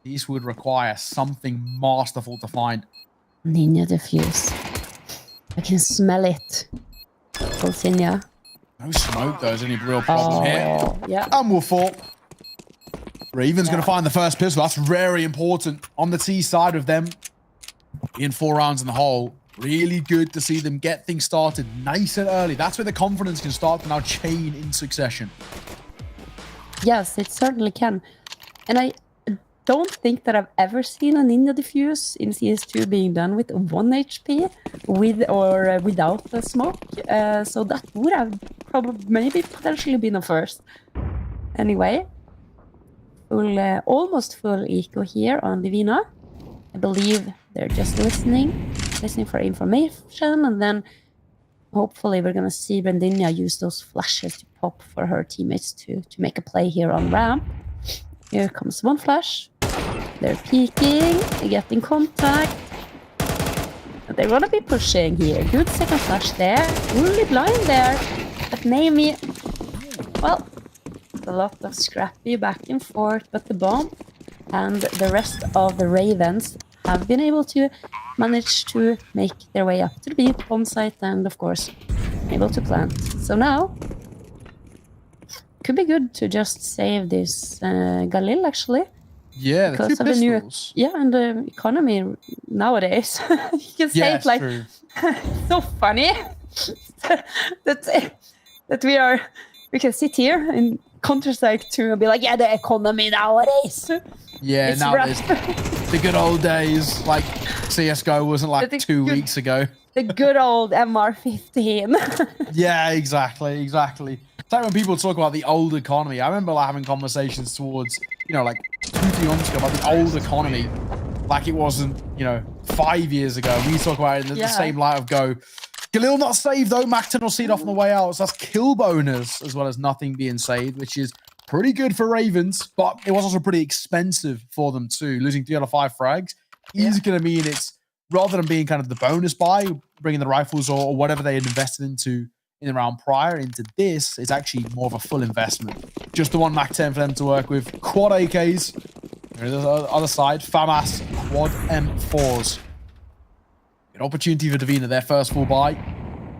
This would require something masterful to find. Ninja defuse. I can smell it. Colzine. No smoke, though, is any real problem here. Yeah. And we'll fall. Raven's going to find the first pistol. That's very important on the T side of them. In 4 rounds in the hole. Really good to see them get things started nice and early. That's where the confidence can start to now chain in succession. Yes, it certainly can. And I don't think that I've ever seen a ninja defuse in CS2 being done with 1 HP with or without the smoke. So that would have probably maybe potentially been a first. Anyway, almost full eco here on Divina. I believe they're just listening for information, and then hopefully we're gonna see Brandinha use those flashes to pop for her teammates to make a play here on ramp. Here comes 1 flash. They're peeking, they're getting contact. They're gonna be pushing here. Good second flash there. Really blind there. But Naomi, well, a lot of scrappy back and forth, but the bomb and the rest of the Ravens have been able to manage to make their way up to the B bomb site and, of course, able to plant. So now, could be good to just save this Galil, actually. Yeah, Because the of the new, pistols. and the economy nowadays. You can say it like true. so funny that we can sit here in Counter-Strike 2 and be like, yeah, the economy nowadays. Yeah, It's now rough. it's the good old days. Like CSGO wasn't like The 2 good- weeks ago. The good old MR15. Yeah, exactly. It's like when people talk about the old economy. I remember like, having conversations towards, like 2-3 months ago about the old economy, like it wasn't, 5 years ago. We talk about it in the same light of go. Galil not saved though. Macton will see it off on the way out. So that's kill bonus as well as nothing being saved, which is pretty good for Ravens, but it was also pretty expensive for them too. Losing 3 out of 5 frags is going to mean it's, rather than being kind of the bonus buy, bringing the rifles or whatever they had invested into in the round prior into this, it's actually more of a full investment. Just the 1 Mac 10 for them to work with. Quad AKs. There's the other side. FAMAS quad M4s. An opportunity for Divina, their first full buy.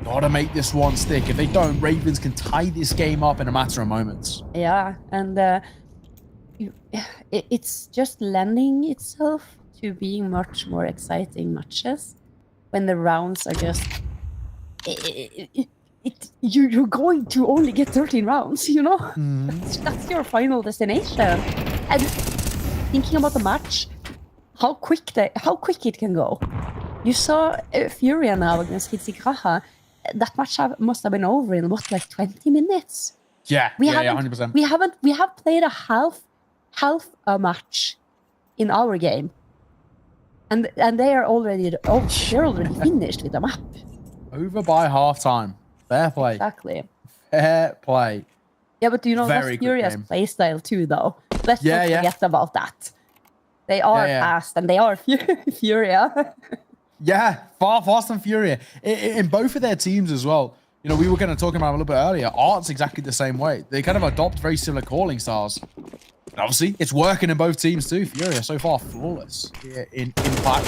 Gotta make this one stick. If they don't, Ravens can tie this game up in a matter of moments. Yeah, and it's just lending itself to being much more exciting matches when the rounds are just you're going to only get 13 rounds, That's your final destination. And thinking about the match, how quick it can go. You saw Furia now against CSGO. That match must have been over in what, like 20 minutes. Yeah, 100%. We have played a half a match in our game, and they're already finished with the map. Over by halftime. Fair play. Exactly. Fair play. Yeah, but that's Very good Furia's game. playstyle too, though. Let's not forget about that. They are fast and they are Furia. Yeah, fast and Furia. In both of their teams as well. You know, we were kind of talking about it a little bit earlier. Art's exactly the same way. They kind of adopt very similar calling styles. And obviously, it's working in both teams too. Furia so far flawless here in Impact.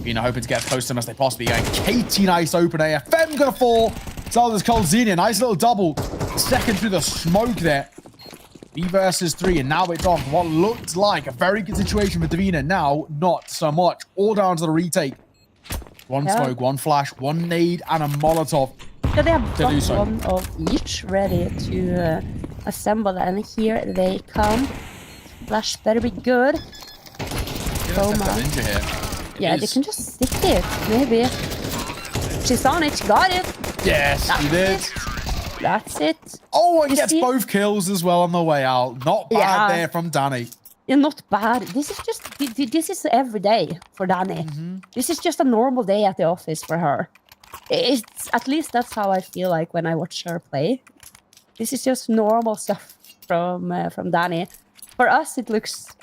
Vina hoping to get as close to them as they possibly can. Katie, nice open AFM gonna fall. So there's Coldzenia, nice little double. Second through the smoke there. 3 versus 3, and now it's on what looked like a very good situation for Davina. Now, not so much. All down to the retake. One smoke, one flash, one nade, and a Molotov. So they have got one of each ready to assemble, and here they come. Flash better be good. Ninja here. Yeah, they can just stick it, maybe. She's on it, she got it. Yes, she did. That's it. Oh, and gets both kills as well on the way out. Not bad there from Danny. Yeah, not bad. This is just, this is every day for Danny. This is just a normal day at the office for her. It's, at least that's how I feel like when I watch her play. This is just normal stuff from Danny. For us, it looks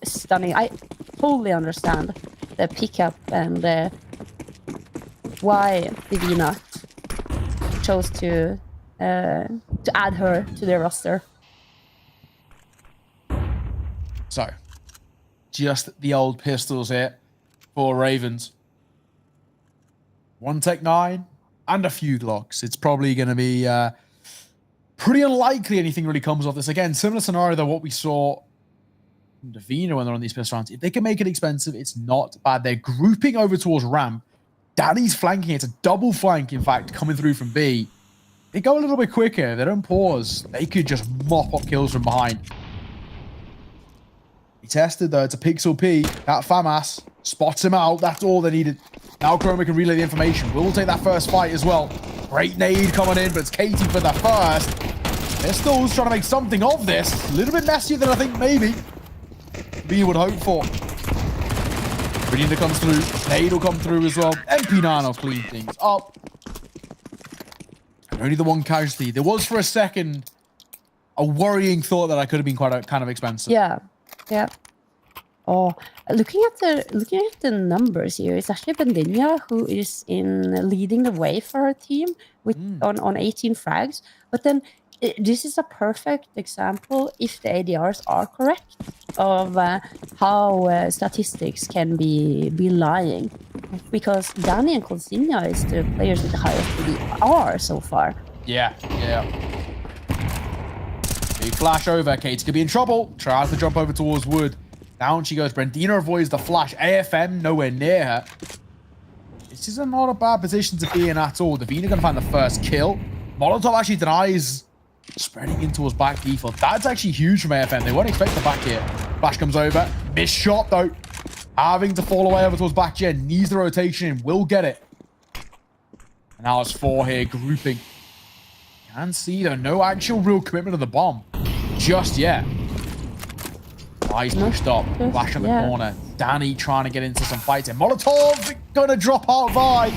stunning. I totally understand the pickup and why Divina chose to add her to their roster. So, just the old pistols here for Ravens. 1 Tech 9 and a few Glocks. It's probably going to be pretty unlikely anything really comes off this. Again, similar scenario to what we saw from Davina when they're on these pistol rounds. If they can make it expensive, it's not bad. They're grouping over towards ramp. Danny's flanking. It's a double flank, in fact, coming through from B. They go a little bit quicker. They don't pause. They could just mop up kills from behind. He tested, though. It's a Pixel P. That FAMAS spots him out. That's all they needed. Now Chroma can relay the information. We'll take that first fight as well. Great nade coming in, but it's Katie for the first. Pistols trying to make something of this. A little bit messier than I think maybe B would hope for. Renina comes through. Nade will come through as well. MP9 will clean things up. And only the one casualty. There was for a second a worrying thought that I could have been quite kind of expensive. Yeah. Yeah. Oh, looking at the numbers here, it's actually Bendinia who is leading the way for her team with on 18 frags. But then this is a perfect example, if the ADRs are correct, of how statistics can be lying. Because Danny and Coldzenia is the players with the highest ADR so far. Yeah. Big flash over. Katie could be in trouble. Tries to jump over towards Wood. Down she goes. Brendina avoids the flash. AFM nowhere near her. This is not a bad position to be in at all. Davina going to find the first kill. Molotov actually denies spreading in towards back default. That's actually huge from AFM. They won't expect the back here. Flash comes over. Missed shot though. Having to fall away over towards back gen. Needs the rotation in. Will get it. And now it's 4 here grouping. Can see though. No actual real commitment to the bomb just yet. Nice pushed up. Flash in the corner. Danny trying to get into some fights. And Molotov gonna drop out Vi.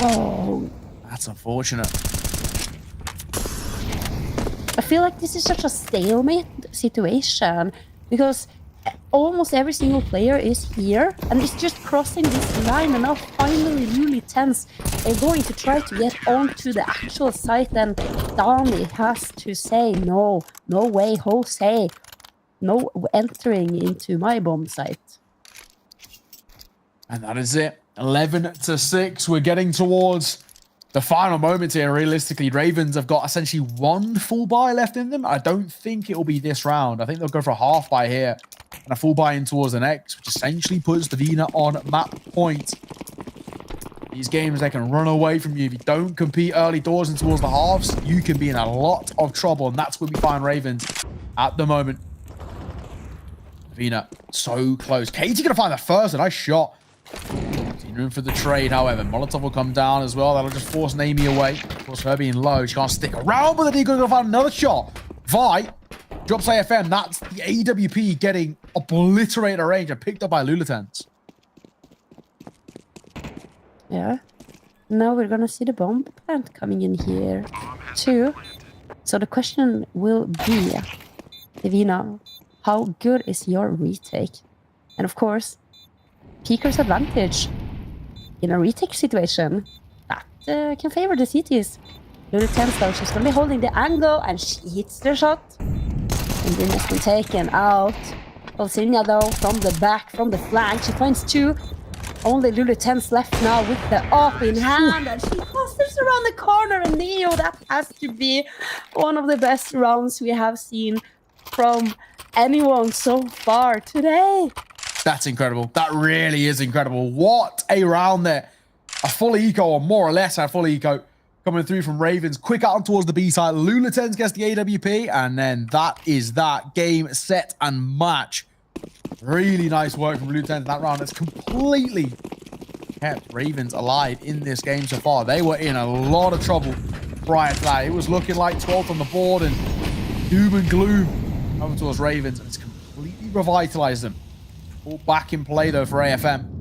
Oh, that's unfortunate. I feel like this is such a stalemate situation because almost every single player is here and it's just crossing this line, and now finally really tense. They're going to try to get onto the actual site, and Danny has to say no way, Jose. No entering into my bomb site. And that is it. 11-6. We're getting towards the final moments here. Realistically, Ravens have got essentially 1 full buy left in them. I don't think it will be this round. I think they'll go for a half buy here and a full buy in towards the next, which essentially puts Davina on map point. These games, they can run away from you. If you don't compete early doors and towards the halves, you can be in a lot of trouble. And that's where we find Ravens at the moment. Davina, so close. Katie gonna find the first. A nice shot. In room for the trade, however. Molotov will come down as well. That'll just force Naomi away. Of course, her being low, she can't stick around, but the Deagle gonna find another shot. Vi drops AFM. That's the AWP getting obliterated at range and picked up by Lulatens. Yeah. Now we're gonna see the bomb plant coming in here too. So the question will be, Davina, how good is your retake? And of course, Peaker's advantage in a retake situation, that can favor the CTs. Lulu Tens though, she's gonna be holding the angle and she hits the shot. And then has been taken out. Olsinja though, from the back, from the flank, she finds 2. Only Lulu Tens left now with the AWP in hand, and she clusters around the corner. And Neo, that has to be one of the best rounds we have seen from anyone so far today. That's incredible. That really is incredible. What a round there. A full eco, or more or less a full eco, coming through from Ravens. Quick out towards the B side. Lulu Tens gets the AWP, and then that is that. Game, set, and match. Really nice work from Lulu Tens in that round. It's completely kept Ravens alive in this game so far. They were in a lot of trouble prior to that. It was looking like 12th on the board and doom and gloom coming towards Ravens, and it's completely revitalized them. All back in play though for AFM.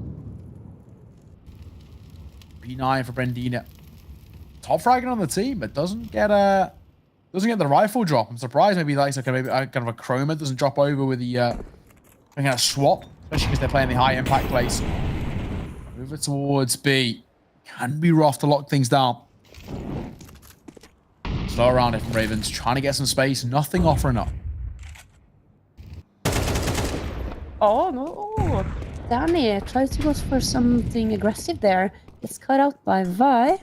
B9 for Brendina. Top fragging on the team, but doesn't get the rifle drop. I'm surprised maybe like kind of a Chroma doesn't drop over with the kind of swap, especially because they're playing the high impact place. Over towards B. Can be rough to lock things down. Slow around it from Ravens, trying to get some space. Nothing offering up. Oh no! Danny tries to go for something aggressive there. Gets cut out by Vi.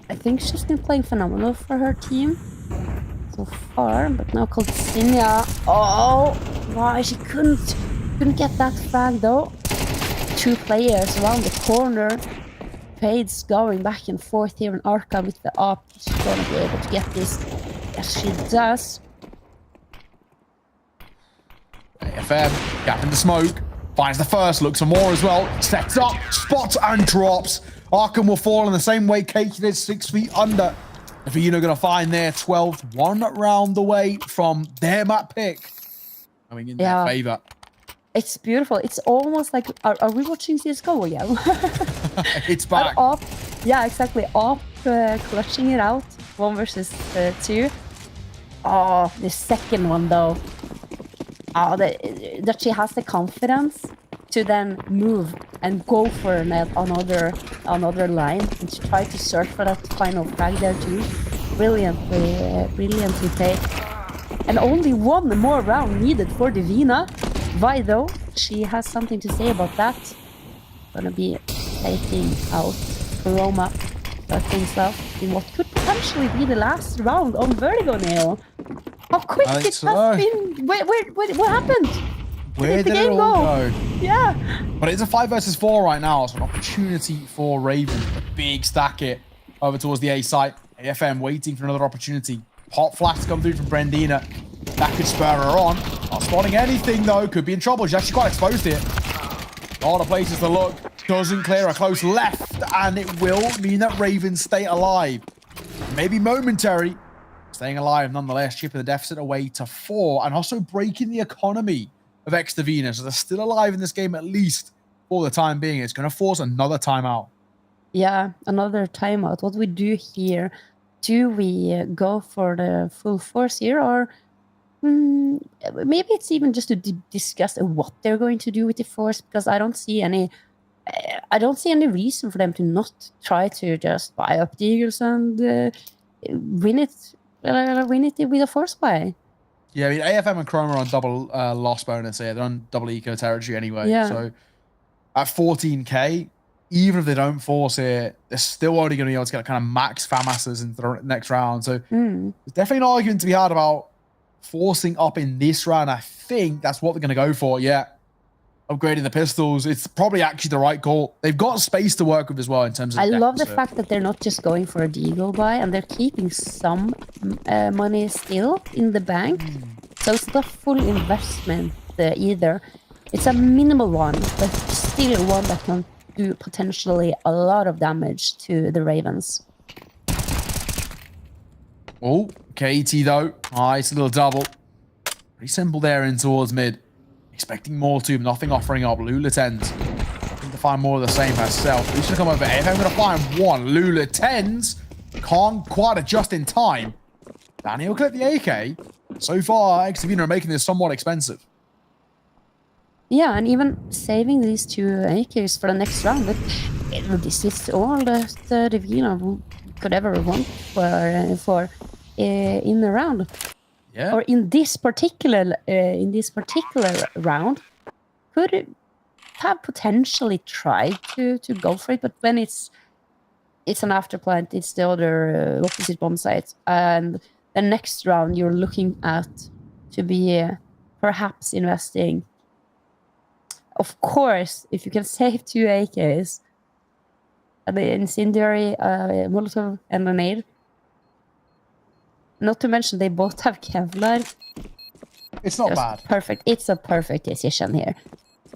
I think she's been playing phenomenal for her team so far, but now called Sinja. Oh, why she couldn't get that frag though. 2 players around the corner. Fades going back and forth here in Arca with the AWP. She's gonna be able to get this. Yes, she does. AFM, gap in the smoke. Finds the first, looks for more as well. Sets up, spots and drops. Arkham will fall in the same way Kate did, 6 feet under. If you're going to find their 12th, 1 round away from their map pick. Coming in their favor. It's beautiful. It's almost like, are we watching CSGO again? It's back. Yeah, exactly. Up, clutching it out. 1 versus 2. Oh, the second one though. Oh, that she has the confidence to then move and go for another line and to try to search for that final frag there too. Brilliantly played. And only 1 more round needed for Divina. Vi though, she has something to say about that. Gonna be taking out Roma. That things up in what could potentially be the last round on Vertigo now. How quick it has been! What happened? Where did it all go? Yeah. But it's a 5 versus 4 right now, so an opportunity for Ravens. A big stack it over towards the A site. AFM waiting for another opportunity. Hot flash come through from Brendina. That could spur her on. Not spotting anything though. Could be in trouble. She's actually quite exposed here. A lot of places to look. Doesn't clear a close left, and it will mean that Ravens stay alive. Maybe momentary. Staying alive nonetheless, chipping the deficit away to 4, and also breaking the economy of X-Divina. So they're still alive in this game, at least for the time being. It's going to force another timeout. Yeah, another timeout. What we do here, do we go for the full force here, or maybe it's even just to discuss what they're going to do with the force, because I don't see any reason for them to not try to just buy up the Eagles and win it with a force buy. Yeah, I mean, AFM and Chroma are on double loss bonus here. They're on double eco territory anyway. Yeah. So at 14k, even if they don't force here, they're still only going to be able to get kind of max FAMASs in the next round. So there's definitely an argument to be had about forcing up in this round. I think that's what they're going to go for. Yeah. Upgrading the pistols. It's probably actually the right call. They've got space to work with as well in terms of I love the fact that they're not just going for a deagle buy, and they're keeping some money still in the bank. So it's not full investment either. It's a minimal one, but still one that can do potentially a lot of damage to the Ravens. Oh, KT though. Nice little double. Pretty simple there in towards mid. Expecting more to him, nothing offering up. Lula Tens looking to find more of the same herself. Who's gonna come over here? I'm gonna find 1. Lula Tens can't quite adjust in time. Danny will clip the AK. So far, X-Divina are making this somewhat expensive. Yeah, and even saving these 2 AKs for the next round. But this is all that Divina could ever want for in the round. Yeah. Or in this particular round, could have potentially tried to go for it, but when it's an afterplant, it's the other opposite bomb site, and the next round you're looking at to be perhaps investing. Of course, if you can save 2 AKs, the incendiary, Molotov, and a nade. Not to mention they both have Kevlar. It's not Just bad. Perfect. It's a perfect decision here.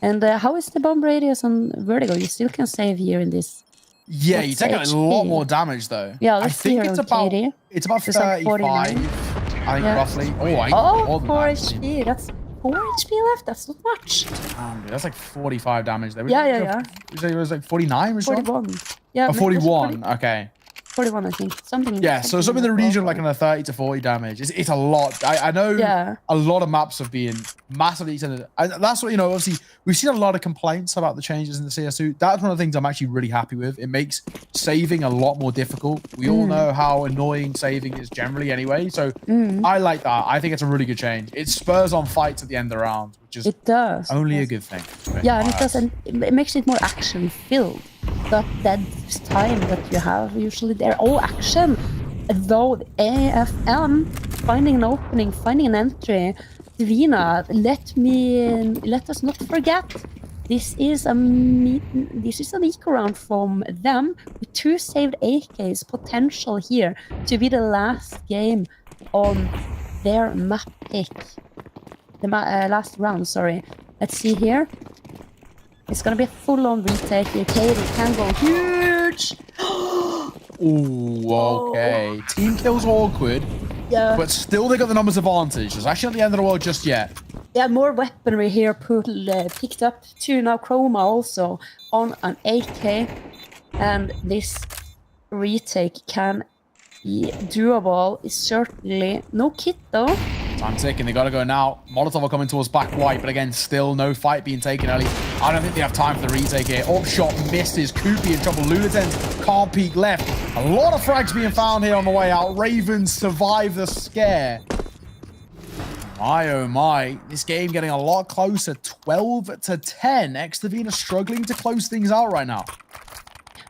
And how is the bomb radius on Vertigo? You still can save here in this. Yeah, you What's take a HP? lot more damage though. Yeah, I let's see think here it's on about KD. it's about It's like 35. 49. I think Yeah. roughly. Oh, I Oh, more than 4 that. HP. That's 4 HP left. That's not much. Damn, dude, that's like 45 damage there. Yeah. It was like 49 or something? 41. Yeah, Oh, maybe 41. Okay. 41, I think. Something. Yeah, so something in the like region that. like in a 30 to 40 damage. It's a lot. I know Yeah. a lot of maps have been massively extended. That's what, obviously, we've seen a lot of complaints about the changes in the CS2. That's one of the things I'm actually really happy with. It makes saving a lot more difficult. We all know how annoying saving is generally anyway. So I like that. I think it's a really good change. It spurs on fights at the end of the round, which is It does. only a good thing. Yeah, and it doesn't. It makes it more action filled. That dead time that you have usually they're all action. Though AFM finding an opening, finding an entry. Divina, let us not forget. This is an eco round from them with 2 saved AKs potential here to be the last game on their map pick. The last round, sorry. Let's see here. It's gonna be a full-on retake here. Katie can go huge. Ooh, okay. Team kills awkward, Yeah. but still they got the numbers advantage. It's actually not the end of the world just yet. Yeah, more weaponry here picked up too. Now Chroma also on an AK, and this retake can be doable. It's certainly no kit though. Time ticking, they gotta go now. Molotov are coming towards back white, but again, still no fight being taken early. I don't think they have time for the retake here. Up shot misses. Koopy in trouble. Luliten can't peek left. A lot of frags being found here on the way out. Ravens survive the scare. My oh my, this game getting a lot closer. 12 to 10. Divina struggling to close things out right now.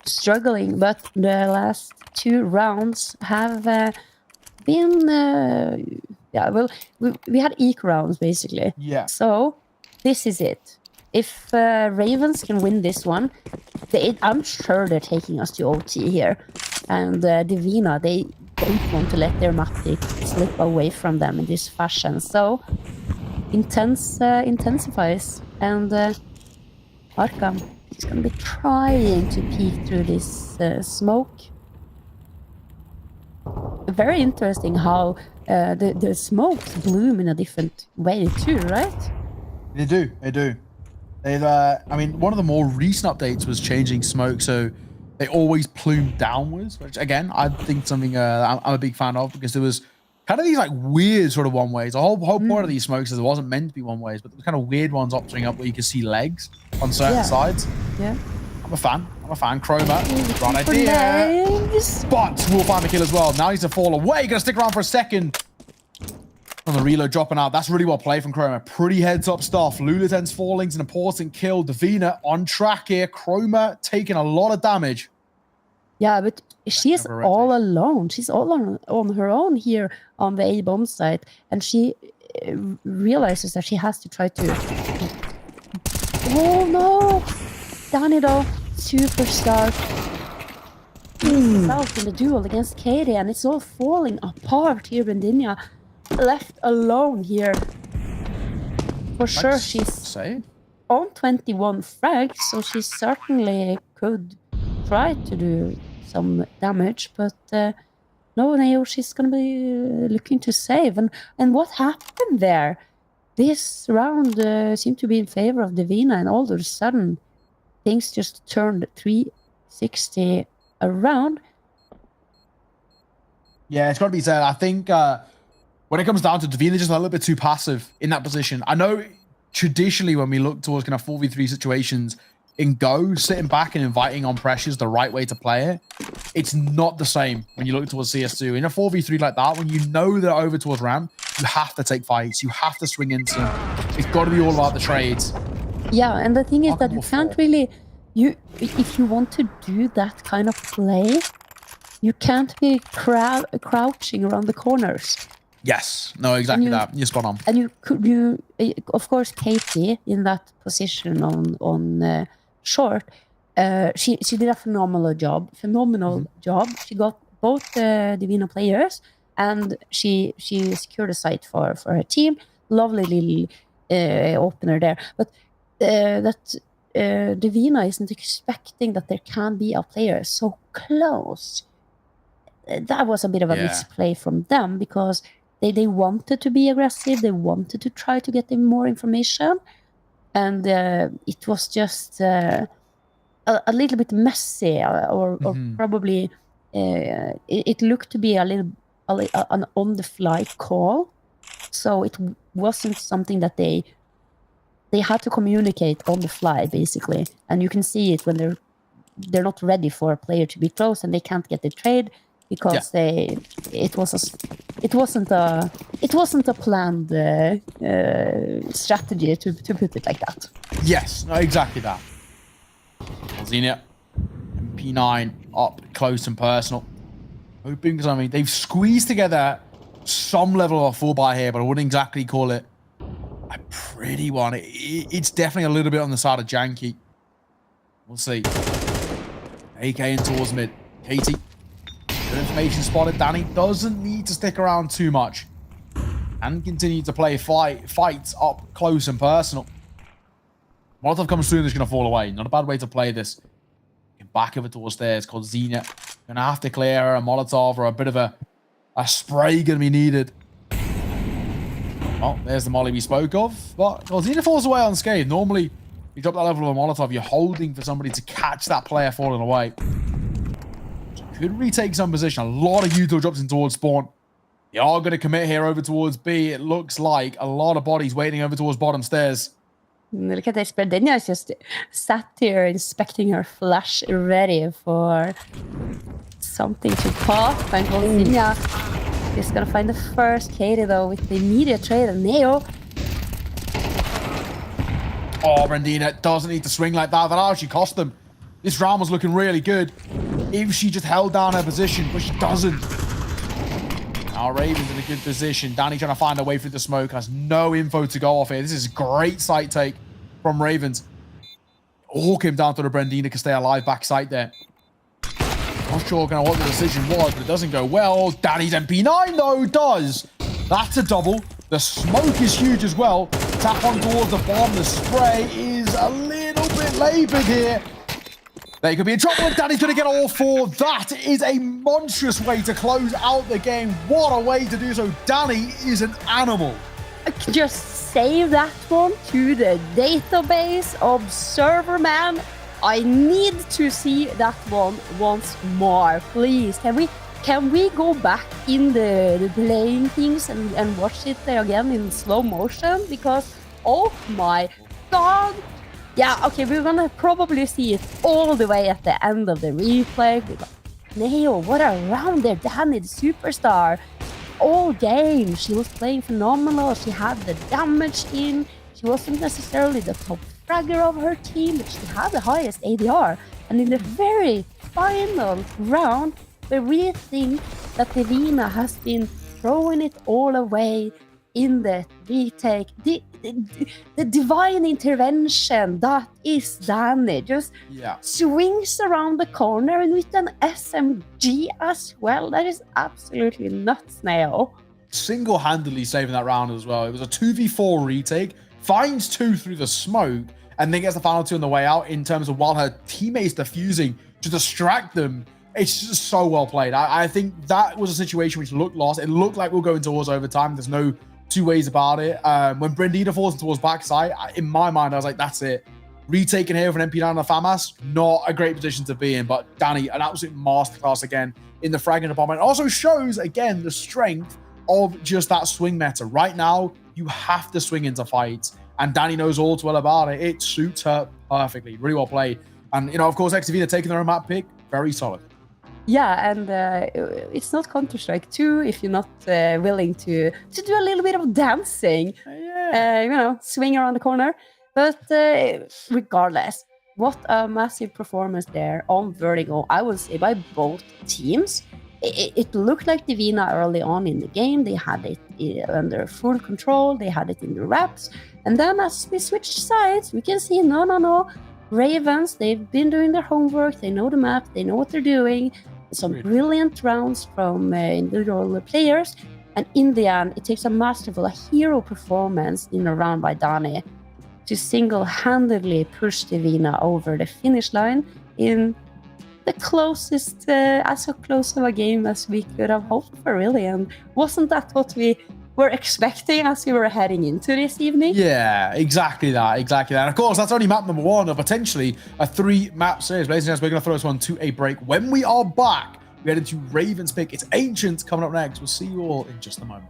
Struggling, but the last 2 rounds have been yeah, well, we had eco rounds basically. Yeah. So this is it. If Ravens can win this one, I'm sure they're taking us to OT here. And Divina, they don't want to let their map pick slip away from them in this fashion. So intensifies, and Arkham, he's gonna be trying to peek through this smoke. Very interesting how the smokes bloom in a different way too, right? They do. They've, I mean, one of the more recent updates was changing smoke, so they always plume downwards, which again, I think something I'm a big fan of, because there was kind of these like weird sort of one ways. The whole point of these smokes is it wasn't meant to be one ways, but there was kind of weird ones opting up where you could see legs on certain sides. Yeah. I'm a fan. Chroma. Right idea. But we'll find the kill as well. Now he's to fall away. Gonna stick around for a second. On the reload dropping out. That's really well played from Chroma. Pretty heads up stuff. Luliten's falling is an important kill. Divina on track here. Chroma taking a lot of damage. Yeah, but she is all alone. She's all on her own here on the A bomb site, and she realizes that she has to try to. Oh no! Danido, superstar. He's out in the duel against Katie, and it's all falling apart here. Bendinia left alone here. For sure, she's on 21 frags, so she certainly could try to do some damage, but no, Neo, she's gonna be looking to save. And what happened there? This round seemed to be in favor of Divina, and all of a sudden, things just turned 360 around. Yeah, it's got to be said. I think when it comes down to Divina, just a little bit too passive in that position. I know traditionally when we look towards kind of 4v3 situations, in Go, sitting back and inviting on pressure is the right way to play it. It's not the same when you look towards CS2. In a 4v3 like that, when you know they're over towards ramp, you have to take fights. You have to swing into them. It's got to be all about the trades. Yeah, and the thing is that you can't really, if you want to do that kind of play, you can't be crouching around the corners. Yes, no, exactly that. You're spot on. And of course, Katie in that position on short, she did a phenomenal job. She got both the Divina players, and she secured a site for her team. Lovely little opener there, but that Divina isn't expecting that there can be a player so close. That was a bit of a misplay from them, because they wanted to be aggressive. They wanted to try to get them more information, and it was just a little bit messy, or probably it looked to be an on-the-fly call. So it wasn't something that they had to communicate on the fly, basically. And you can see it when they're not ready for a player to be close, and they can't get the trade because it wasn't a planned strategy, to put it like that. Yes, no, exactly that. Zenit, P9 up close and personal. Hoping something. They've squeezed together some level of full buy here, but I wouldn't exactly call it a pretty one. It's definitely a little bit on the side of janky. We'll see. AK in towards mid. Katie. Good information spotted. Danny doesn't need to stick around too much and continue to play fights up close and personal. Molotov comes through and it's going to fall away. Not a bad way to play this. Back of it towards there. It's called Zenit. Going to have to clear a Molotov, or a bit of a spray going to be needed. Well, there's the molly we spoke of. But Zenit falls away unscathed. Normally, you drop that level of a Molotov, you're holding for somebody to catch that player falling away. So could retake some position. A lot of util drops in towards spawn. They are going to commit here over towards B. It looks like a lot of bodies waiting over towards bottom stairs. Look at this. Berdenia just sat here inspecting her flash, ready for something to pop. And Golzinha is going to find the first Katie, though, with the immediate trade of Neo. Oh, Brandina doesn't need to swing like that. That actually cost them. This round was looking really good if she just held down her position, but she doesn't. Now Raven's in a good position. Danny trying to find a way through the smoke. Has no info to go off here. This is a great site take from Ravens. Hawk him down to the Brandina can stay alive backside there. Not sure kind of what the decision was, but it doesn't go well. Danny's MP9 though does. That's a double. The smoke is huge as well. Tap on towards the bomb. The spray is a little bit labored here. They could be in trouble, and Danny's going to get all four. That is a monstrous way to close out the game. What a way to do so. Danny is an animal. Just save that one to the database of server, man. I need to see that one once more, please. Can we go back in the playing things and watch it again in slow motion? Because, oh my god. Yeah, okay, we're gonna probably see it all the way at the end of the replay. Neo, what a round there. Danny, the superstar. All game, she was playing phenomenal. She had the damage in. She wasn't necessarily the top fragger of her team, but she had the highest ADR. And in the very final round, where we think that Divina has been throwing it all away in the retake, the divine intervention that is Danny just swings around the corner, and with an SMG as well. That is absolutely nuts now. Single-handedly saving that round as well. It was a 2v4 retake, finds two through the smoke, and then gets the final two on the way out in terms of while her teammates defusing to distract them. It's just so well played. I think that was a situation which looked lost. It looked like we'll go into towards overtime. There's no two ways about it. When Brandina falls towards backside, in my mind, I was like, that's it. Retaking here with an MP9 on the FAMAS, not a great position to be in, but Danny, an absolute masterclass again in the fragging department. It also shows, again, the strength of just that swing meta. Right now, you have to swing into fights. and Danny knows all too well about it. It suits her perfectly. Really well played. And, of course, XTV, taking their own map pick, very solid. Yeah, and it's not Counter-Strike 2 if you're not willing to do a little bit of dancing. Swing around the corner. But regardless, what a massive performance there on Vertigo, I would say, by both teams. It looked like Divina early on in the game. They had it under full control. They had it in the reps. And then as we switched sides, we can see, no. Ravens, they've been doing their homework. They know the map. They know what they're doing. Some brilliant rounds from individual players. And in the end, it takes a masterful, a hero performance in a round by Dani to single-handedly push Divina over the finish line in the closest, as close of a game as we could have hoped for, really. And wasn't that what we were expecting as we were heading into this evening? Yeah, exactly that. And of course, that's only map number 1 of potentially a 3-map series. Ladies and gentlemen, we're going to throw this one to a break. When we are back, we head into Ravens pick. It's Ancient coming up next. We'll see you all in just a moment.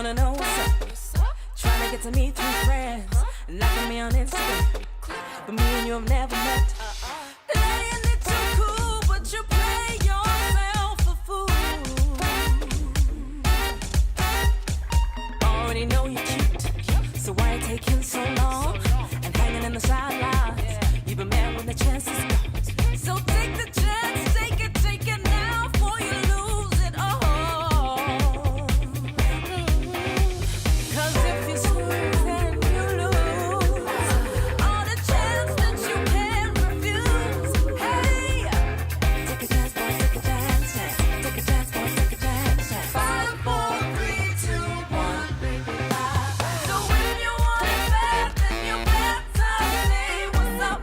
wanna know what's up. Trying to get to me through friends, liking me on Instagram, but me and you have never met. Playing it too cool, but you play yourself a fool. Already know you're cute, so why it taking so long? And hanging in the sidelines, you've been mad when the chance is gone. So take the chance, take it now, before you lose it all. 'Cause if you swerve, then you lose all the chance that you can't refuse. Hey, take a chance, boy, take a chance, take a chance, boy, take a chance. 5, 4, 3, 2, 1. So when you want it bad, then you better say what's up.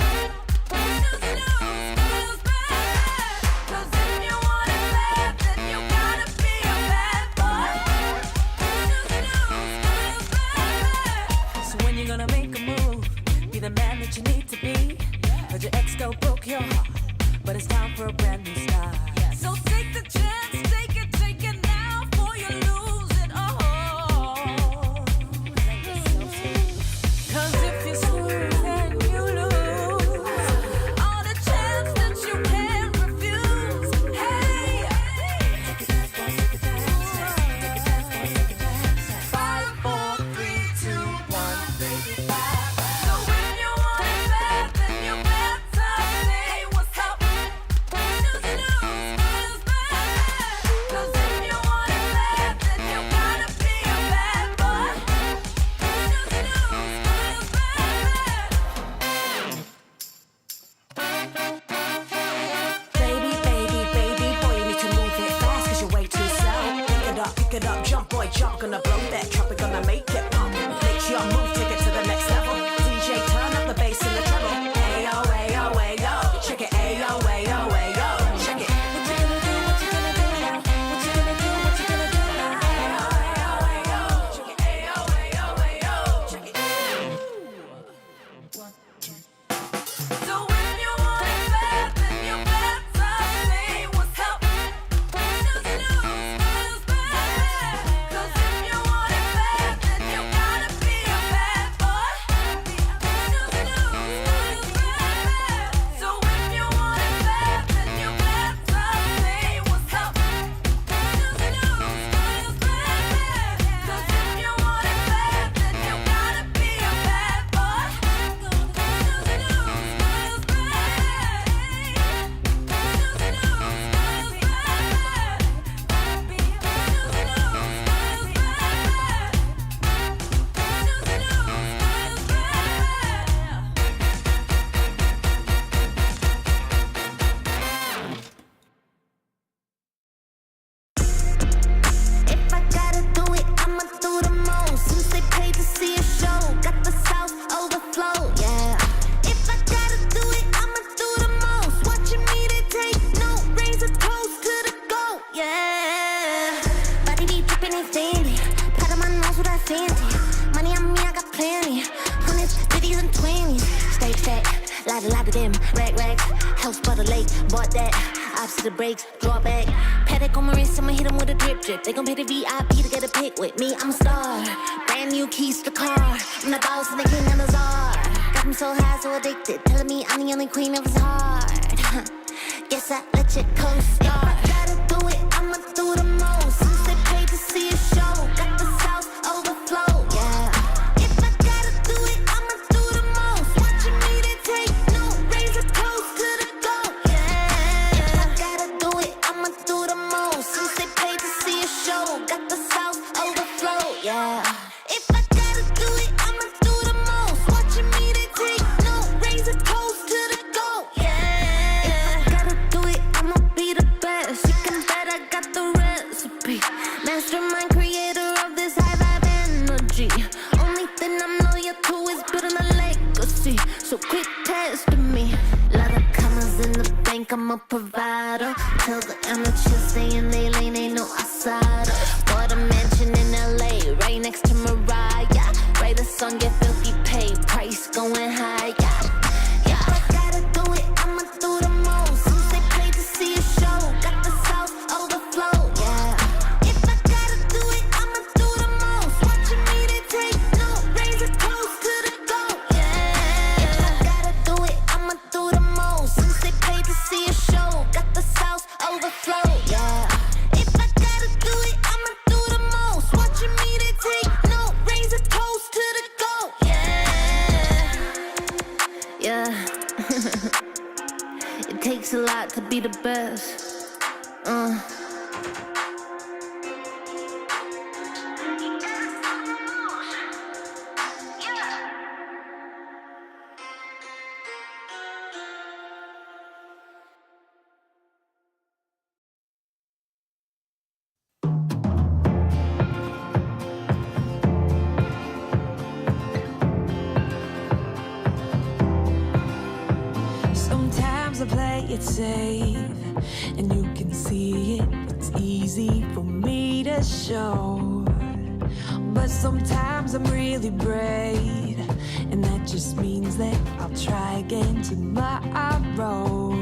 Snooze, snooze, bad. 'Cause if you want it bad, then you gotta be a bad boy. Snooze, snooze, bad. So when you gonna make a move, be the man that you need to be. 'Cause your ex girl broke your heart, but it's time for a brand new start. So take the chance, take it now, before you lose it all. 'Cause if you swerve, then you lose all the chance that you can't refuse. Hey, take a chance, boy, take a chance, take a chance, boy, take a chance. 5, 4, 3, 2, 1. So when you want it bad, then you better say what's up. Snooze, snooze, bad. 'Cause if you want it bad, then you gotta be a bad boy. Snooze, snooze, bad. Baby, baby, baby, boy, you need to move it fast, 'cause you're way too slow. Pick it up, jump, boy, jump, gonna blow that trumpet, gonna make it pump. Make your move, take it to the next level. DJ, turn up the bass and the treble. Ayo, ayo, ayo, check it, ayo, ayo, ayo, check it. What you gonna do, what you gonna do now? What you gonna do, what you gonna do now? Ayo, ayo, ayo, check it, ayo, ayo, ayo, check it. So when you want it bad, then you better say what's up. Snooze, snooze, bad. 'Cause if you want it bad, then you gotta be a bad boy. Snooze, snooze, bad. So when you want it bad, then you better say what's up. Snooze, snooze, bad. 'Cause if you want it bad, then you gotta be a bad boy. Snooze, snooze, bad. If I gotta do it, I'ma do the most. Since they paid to see a show, got the South overflow, yeah. If I gotta do it, I'ma do the most. Watching me, they take no raise a toast to the goat, yeah. Body be dripping and dandy. Pat on my nose with that fancy. Money on me, I got plenty. Hundreds, 50s, and 20s. Stay fat, lot of them. Rag, house by the lake, bought that. Opposite the brakes, draw back. Paddock on my wrist, I'ma hit them with a drip. They gon' pay the VIP to get a pic with me. I'm a star, brand new keys to the car. I'm the boss and the king of the czar. Got them so high, so addicted, telling me I'm the only queen of his heart. Guess I let you co-star. If I gotta do it, I'ma do the most. Since they paid to see a show, got the South overflow, yeah. If I gotta do it, I'ma do the most. Watching me, they take no raise a toast to the goat, yeah. If I gotta do it, I'ma do the most. Since they paid to see a show, got the South overflow, yeah. If I gotta do it, I'ma do the most. Watching me, they take no raise a toast to the goat, yeah. If I gotta do it, I'ma be the best. You can bet I got the recipe. Mastermind, creator of this high vibe energy. Only thing I'm loyal to is building a legacy. So quit testing me. Lot of commas in the bank, I'm a provider. Tell the amateurs stay in their lane, ain't no outsider. Bought a mansion in LA, right next to Mariah. Write a song, get filthy paid, price going high, yeah. If I gotta do it, I'ma do the most. Since they paid to see a show, got the South overflow, yeah. If I gotta do it, I'ma do the most. be the best. Sometimes I play it safe, and you can see it. It's easy for me to show. But sometimes I'm really brave, and that just means that I'll try again tomorrow.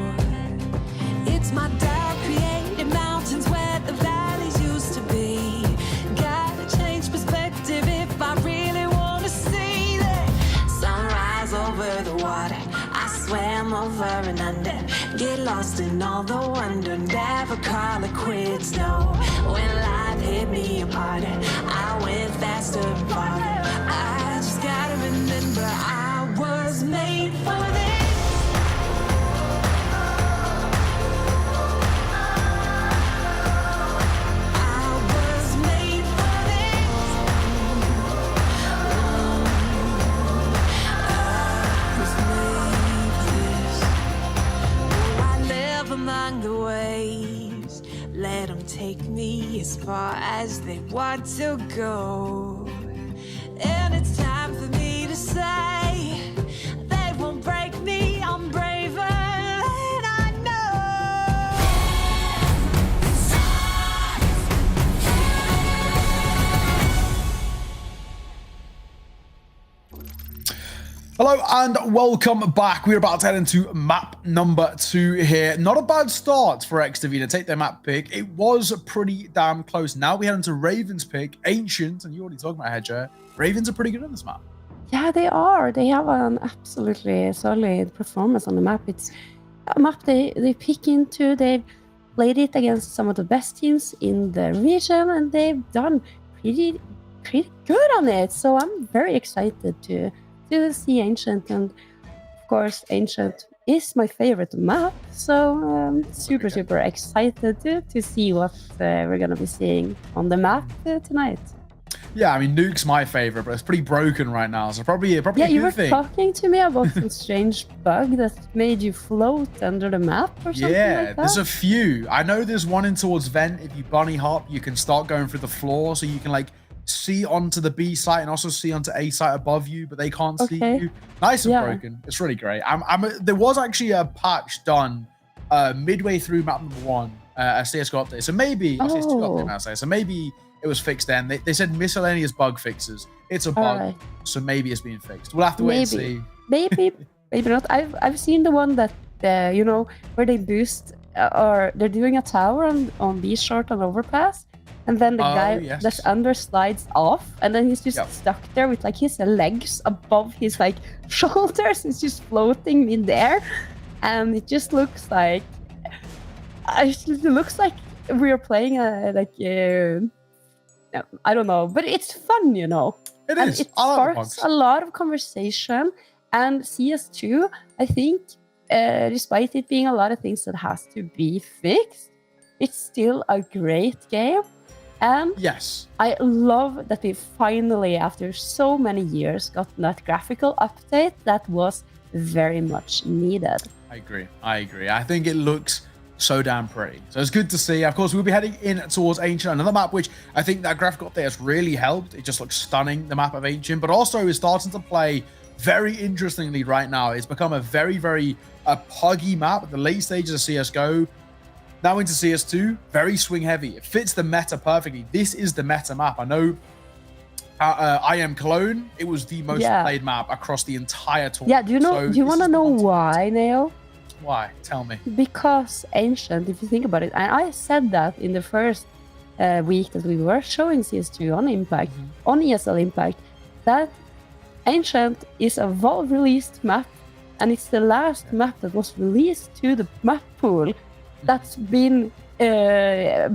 It's my doubt creating mountains where the valleys used to be. Gotta change perspective if I really want to see that sunrise over the water. I swam over and under, get lost in all the wonder, never call it quits, no. When life hit me apart, I went faster and farther. I just gotta remember I was made for this. I was made for this. I was made for this. Oh, I live among the waves. Let them take me as far as they want to go. And it's time for me to say, they won't break me, I'm braver than I know. Hello and welcome back. We're about to head into map number 2 here. Not a bad start for X2V to take their map pick. It was pretty damn close. Now we head into Raven's pick, Ancient, and you already talked about Hedger. Ravens are pretty good on this map. Yeah, they are. They have an absolutely solid performance on the map. It's a map they pick into. They've played it against some of the best teams in the region, and they've done pretty good on it. So I'm very excited to see Ancient, and of course Ancient is my favorite map. So super excited to see what we're gonna be seeing on the map tonight. Yeah, I mean, Nuke's my favorite, but it's pretty broken right now, so probably a Yeah, good you were thing. talking to me about some strange bug that made you float under the map or something Yeah, like that. there's a few. I know there's one in towards Vent. If you bunny hop, you can start going through the floor, so you can like see onto the B site and also see onto A site above you, but they can't see you. Nice and broken. It's really great. There was actually a patch done midway through map number 1, a CSGO update. So maybe CS2 update now, so maybe it was fixed then. They said miscellaneous bug fixes. It's a bug, so maybe it's being fixed. We'll have to wait and see. Maybe not. I've seen the one that you know, where they boost or they're doing a tower on B short on overpass, and then the guy that's under slides off, and then he's just stuck there with like his legs above his like shoulders. He's just floating midair, and it just looks like we're playing I don't know, but it's fun, you know. It is. It sparks a lot of conversation. And CS2, I think, despite it being a lot of things that has to be fixed, it's still a great game. And yes, I love that we finally, after so many years, got that graphical update that was very much needed. I agree. I think it looks so damn pretty. So it's good to see. Of course, we'll be heading in towards Ancient, another map which I think that graphical update has really helped. It just looks stunning, the map of Ancient, but also is starting to play very interestingly right now. It's become a very puggy map at the late stages of CSGO. Now into CS2, very swing heavy. It fits the meta perfectly. This is the meta map. I know I Am Cologne, it was the most played map across the entire tournament. Yeah, do you want to know why, Neo? Why? Tell me. Because Ancient, if you think about it, and I said that in the first week that we were showing CS2 on Impact, on ESL Impact, that Ancient is a Valve-released map, and it's the last map that was released to the map pool that's been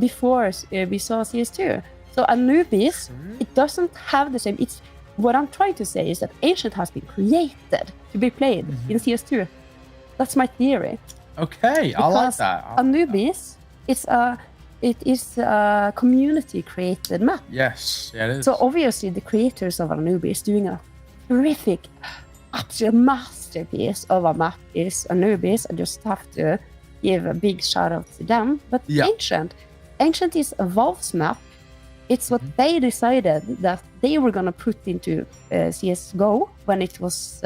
before we saw CS2. So Anubis, it doesn't have the same. It's what I'm trying to say is that Ancient has been created to be played in CS2. That's my theory. Okay, I like Because that. Anubis, it is a community created map. Yes, yeah, it is. So obviously the creators of Anubis doing a terrific, absolute masterpiece of a map is Anubis. I just have to give a big shout out to them. But Yeah. Ancient is a Valve's map. It's what they decided that they were gonna put into CSGO when it was.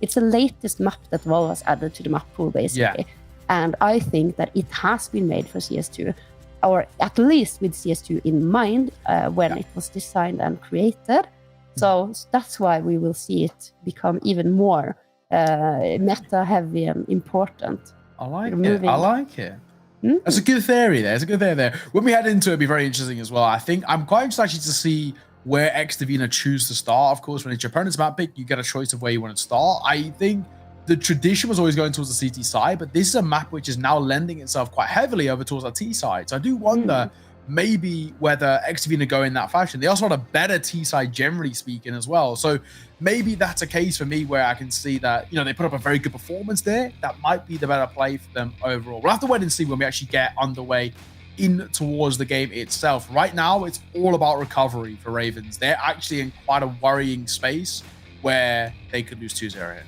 It's the latest map that Valve has added to the map pool, basically. And I think that it has been made for CS2, or at least with CS2 in mind when it was designed and created. So that's why we will see it become even more meta heavy and important. I like Removing- it. I like it. That's a good theory there. It's a good theory there. When we head into it, it'll be very interesting as well. I think I'm quite interested actually to see where Xdivina choose to start. Of course, when it's your opponent's map pick, you get a choice of where you want to start. I think the tradition was always going towards the CT side, but this is a map which is now lending itself quite heavily over towards the T side. So I do wonder maybe whether Xdivina go in that fashion. They also had a better T side, generally speaking, as well. So maybe that's a case for me where I can see that, they put up a very good performance there. That might be the better play for them overall. We'll have to wait and see when we actually get underway in towards the game itself. Right now, it's all about recovery for Ravens. They're actually in quite a worrying space where they could lose 2-0 here.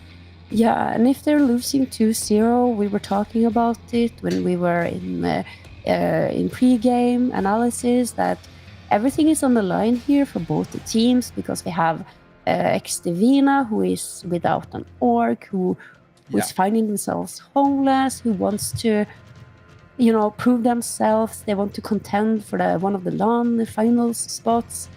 Yeah, and if they're losing 2-0, we were talking about it when we were in pre-game analysis, that everything is on the line here for both the teams, because we have Xdivina, who is without an org, who is finding themselves homeless, who wants to, prove themselves. They want to contend for one of the LAN finals spots.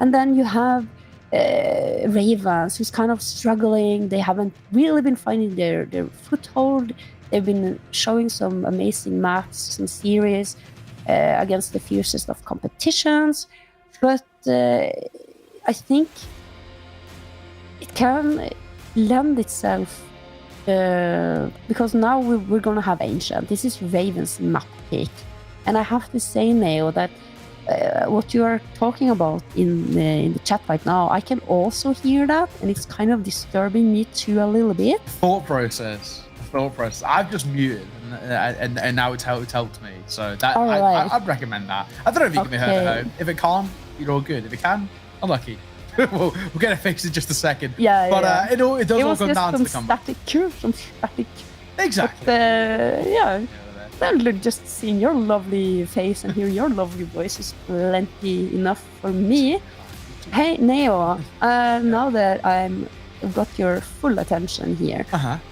And then you have Ravens, who's kind of struggling. They haven't really been finding their foothold. They've been showing some amazing maps, some series against the fiercest of competitions. But I think it can lend itself because now we're going to have Ancient. This is Raven's map pick. And I have to say, Neo, that what you are talking about in the chat right now, I can also hear that, and it's kind of disturbing me too a little bit. Thought process. I've just muted, and now it's helped me. So that I'd recommend that. I don't know if you can be heard at home. If it can't, you're all good. If it can, unlucky. we'll get it fixed in just a second. But it does all come down to the comeback. Some static. Exactly. But, then just seeing your lovely face and hear your lovely voice is plenty enough for me. Hey, Neo, now that I've got your full attention here,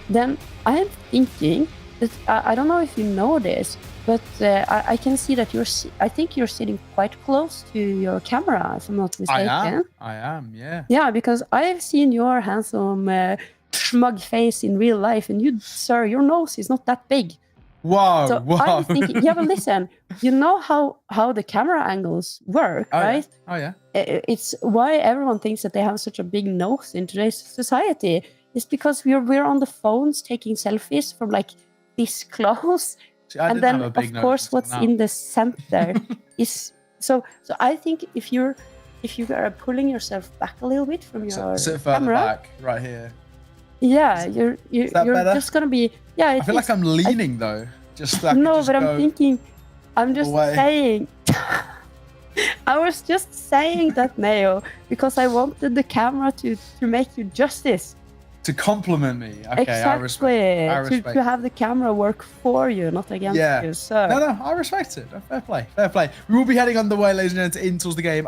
then I'm thinking that, I don't know if you know this, but I can see that I think you're sitting quite close to your camera, if I'm not mistaken. I am, yeah. Yeah, because I've seen your handsome smug face in real life, and sir, your nose is not that big. Wow, so I'm thinking, but listen, you know how the camera angles work, right? Yeah. Oh, yeah. It's why everyone thinks that they have such a big nose in today's society. It's because we're on the phones taking selfies from like this close. See, and then, of course, what's in the center is... So I think if you are pulling yourself back a little bit from your sit further camera, back, right here. Yeah, you're just gonna be... Yeah, I feel like I'm leaning though. Just like no, but I'm just saying. I was just saying that, Neo, because I wanted the camera to make you justice. To compliment me. Okay, exactly. I respect. To have the camera work for you, not against you. So. No, I respect it. Fair play. We will be heading underway, ladies and gentlemen, in towards the game.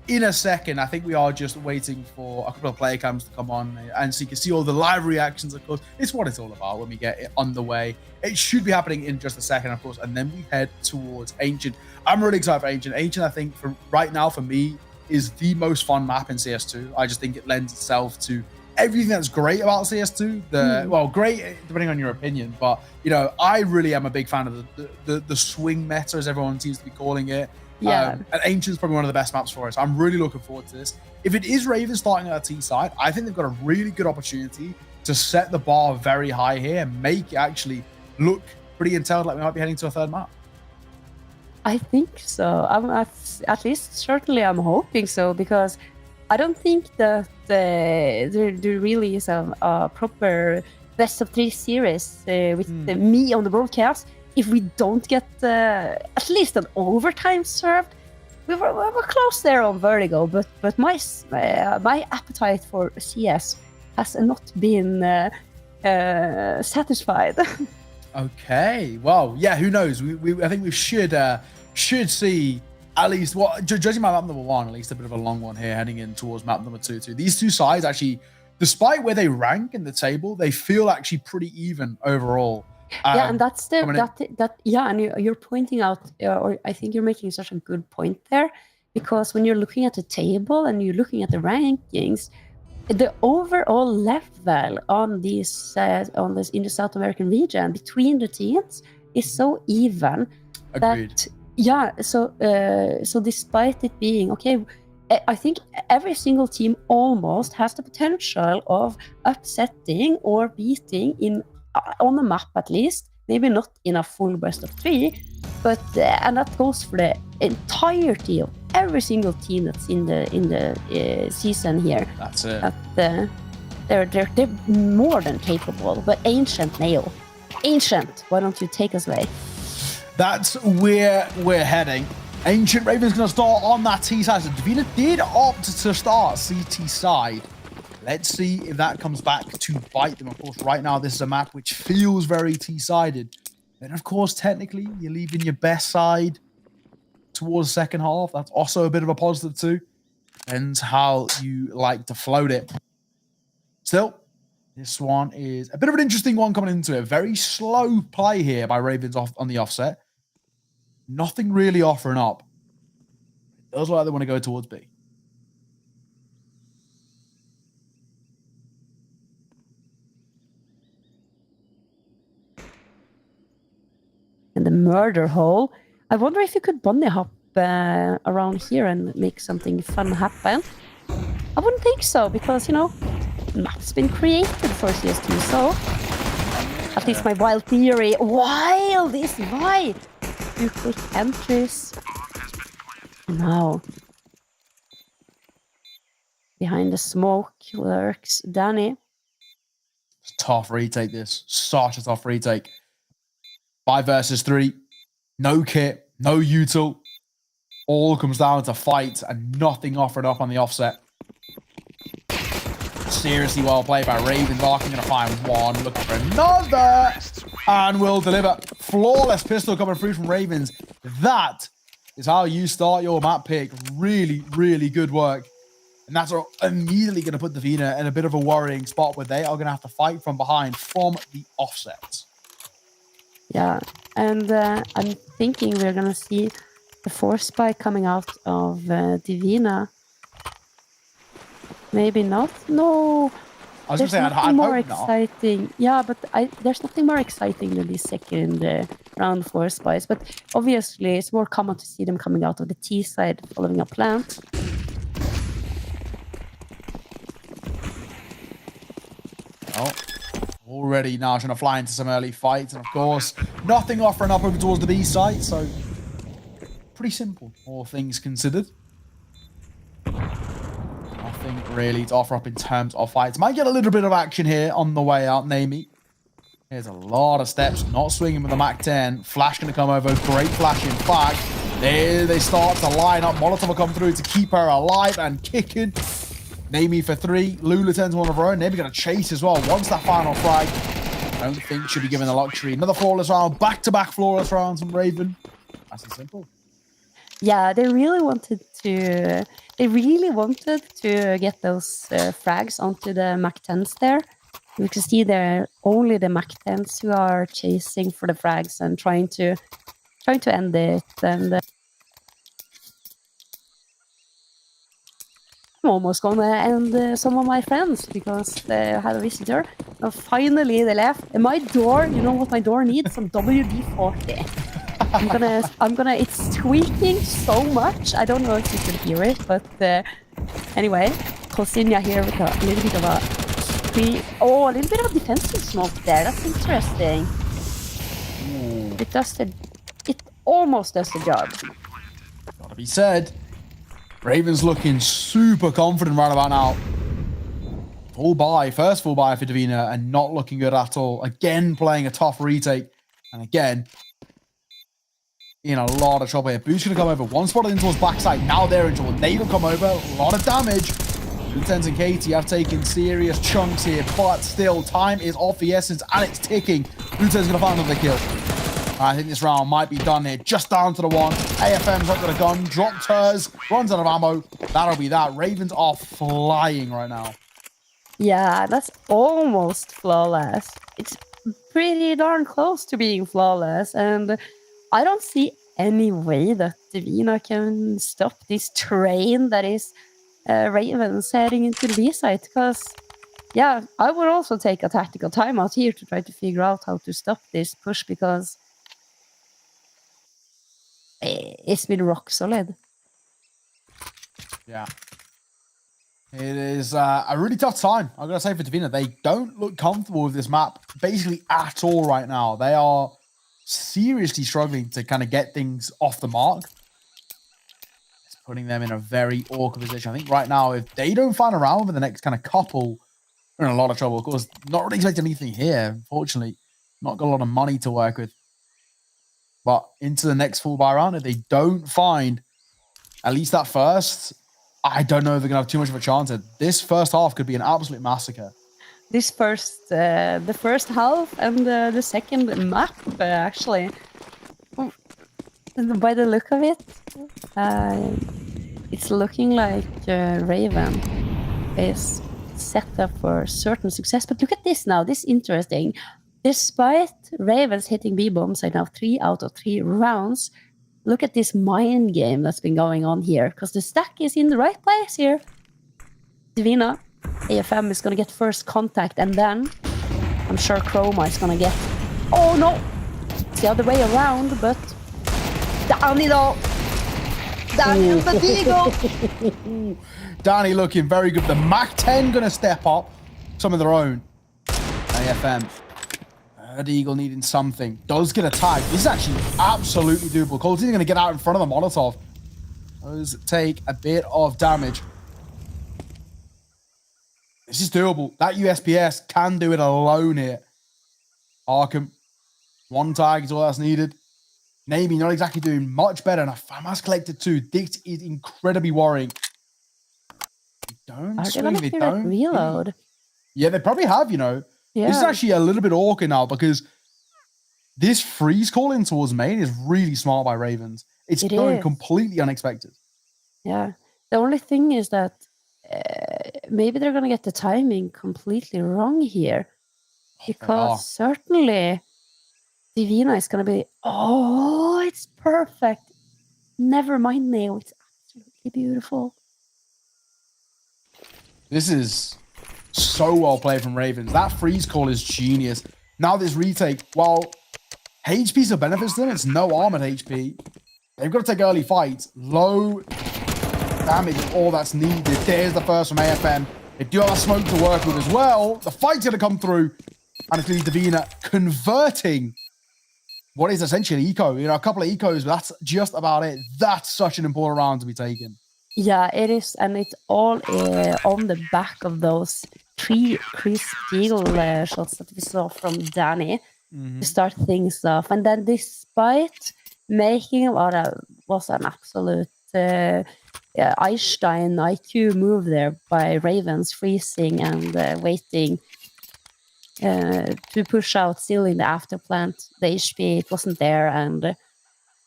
In a second, I think we are just waiting for a couple of player cams to come on, and so you can see all the live reactions, of course. It's what it's all about when we get it underway. It should be happening in just a second, of course, and then we head towards Ancient. I'm really excited for Ancient. Ancient, I think, for right now, for me, is the most fun map in CS2. I just think it lends itself to everything that's great about CS2. Well, great depending on your opinion, but I really am a big fan of the swing meta, as everyone seems to be calling it. Yeah. And Ancient's probably one of the best maps for us. I'm really looking forward to this. If it is Ravens starting at T side, I think they've got a really good opportunity to set the bar very high here and make it actually look pretty entailed, like we might be heading to a third map. I think so. At least, certainly, I'm hoping so, because I don't think that there really is a proper best of 3 series with me on the broadcast, if we don't get at least an overtime served, we were close there on Vertigo. But my appetite for CS has not been satisfied. Okay, well, yeah, who knows? I think we should see at least judging by map number 1, at least a bit of a long one here heading in towards map number 2 too. These two sides actually, despite where they rank in the table, they feel actually pretty even overall. Yeah, and that's and you're pointing out, or I think you're making such a good point there, because when you're looking at the table and you're looking at the rankings, the overall level on this in the South American region between the teams is so even. Agreed. So despite it being okay, I think every single team almost has the potential of upsetting or beating on the map at least. Maybe not in a full best of 3, but and that goes for the entirety of every single team that's in the season here. That's it. They're more than capable. But Ancient Nail, Ancient, why don't you take us away? That's where we're heading. Ancient Raven's going to start on that T side. So Divina did opt to start CT side. Let's see if that comes back to bite them. Of course, right now, this is a map which feels very T-sided. Then, of course, technically, you're leaving your best side towards the second half. That's also a bit of a positive too. Depends how you like to float it. Still, this one is a bit of an interesting one coming into it. Very slow play here by Ravens on the offset. Nothing really offering up. It does look like they want to go towards B. And the murder hole. I wonder if you could bunny hop around here and make something fun happen. I wouldn't think so, because, the map's been created for CS2, so at least my wild theory. Wild is why. 2 quick entries. Now, behind the smoke lurks Danny. Tough retake this. Such a tough retake. 5 versus 3. No kit, no util. All comes down to fight and nothing offered up on the offset. Seriously well played by Raven. Larkin going to find one, looking for another, and will deliver. Flawless pistol coming through from Ravens. That is how you start your map pick. Really, really good work. And that's immediately going to put Divina in a bit of a worrying spot where they are going to have to fight from behind from the offset. Yeah, and I'm thinking we're going to see the force spike coming out of Divina. Maybe not. No. I was going to say, I'd more hope not. exciting. Yeah, but there's nothing more exciting than the second round force spikes. But obviously, it's more common to see them coming out of the T side following a plant. Oh, already now trying to fly into some early fights. And of course, nothing offering up over towards the B side. So, pretty simple, all things considered. Nothing really to offer up in terms of fights. Might get a little bit of action here on the way out, Namie. There's a lot of steps, not swinging with the Mac 10. Flash going to come over, great flash in fact. There they start to line up. Molotov will come through to keep her alive and kicking. Namie for 3. Lula turns one of her own. Namie going to chase as well. Once that final frag, I don't think she'll be given the luxury. Another flawless round, back-to-back flawless rounds from Raven. Nice and simple. Yeah, they really wanted to get those frags onto the Mac 10s there. You can see there only the Mac 10s who are chasing for the frags and trying to end it. And I'm almost gonna end some of my friends because they had a visitor. And finally they left. And my door, you know what my door needs? Some WD-40. I'm gonna, it's squeaking so much. I don't know if you can hear it, but anyway, Kosinia here with a little bit of a little bit of a defensive smoke there. That's interesting. It almost does the job. Gotta be said. Ravens looking super confident right about now. Full buy, first full buy for Davina, and not looking good at all. Again, playing a tough retake, and again, in a lot of trouble here. Boost gonna come over. One spotted into his backside. Now they're in trouble. Nade will come over. A lot of damage. Blue-10s and Katie have taken serious chunks here, but still, time is of the essence, and it's ticking. Blue-10's gonna find another kill. I think this round might be done here. Just down to the one. AFM's up with a gun. Dropped hers. Runs out of ammo. That'll be that. Ravens are flying right now. Yeah, that's almost flawless. It's pretty darn close to being flawless, and I don't see any way that Davina can stop this train that is Ravens heading into the B site, because, yeah, I would also take a tactical timeout here to try to figure out how to stop this push, because it's been rock solid. Yeah. It is a really tough time, I'm going to say, for Davina. They don't look comfortable with this map basically at all right now. They are seriously struggling to kind of get things off the mark. It's putting them in a very awkward position. I think right now, if they don't find a round over the next kind of couple, they're in a lot of trouble. Of course, not really expecting anything here, unfortunately. Not got a lot of money to work with. But into the next full buy round, if they don't find at least that first, I don't know if they're going to have too much of a chance. This first half could be an absolute massacre. This first, the first half and the second map, actually, by the look of it, it's looking like Raven is set up for certain success. But look at this now. This is interesting. Despite Ravens hitting B-bombs right now 3 out of 3 rounds, look at this mind game that's been going on here, because the stack is in the right place here. Davina, AFM is going to get first contact, and then I'm sure Chroma is going to get... Oh, no! It's the other way around, but... Danny, though! Danny and Vertigo! Danny looking very good. The Mac-10 going to step up. Some of their own. AFM. Vertigo needing something. Does get a tag. This is actually absolutely doable. Colt's going to get out in front of the Molotov. Those take a bit of damage. This is doable. That USPS can do it alone here. Arkham. One tag is all that's needed. Navy not exactly doing much better. And a FAMAS collected too. This is incredibly worrying. Don't swing. They don't reload. Yeah, they probably have, you know. Yeah. This is actually a little bit awkward now, because this freeze call in towards main is really smart by Ravens. It's going completely unexpected. Yeah. The only thing is that maybe they're going to get the timing completely wrong here. Because certainly Davina is going to be, oh, it's perfect. Never mind now. It's absolutely beautiful. This is so well played from Ravens. That freeze call is genius. Now this retake, while HP still benefits them, it's no armored HP. They've got to take early fights. Low damage is all that's needed. There's the first from AFM. They do have a smoke to work with as well. The fight's going to come through. And it's going to be Davina converting what is essentially an eco. You know, a couple of ecos, but that's just about it. That's such an important round to be taken. Yeah, it is. And it's all on the back of those 3 crisp deal shots that we saw from Danny to start things off. And then despite making what was an absolute Einstein IQ move there by Ravens, freezing and waiting to push out, still in the afterplant. The HP, it wasn't there, and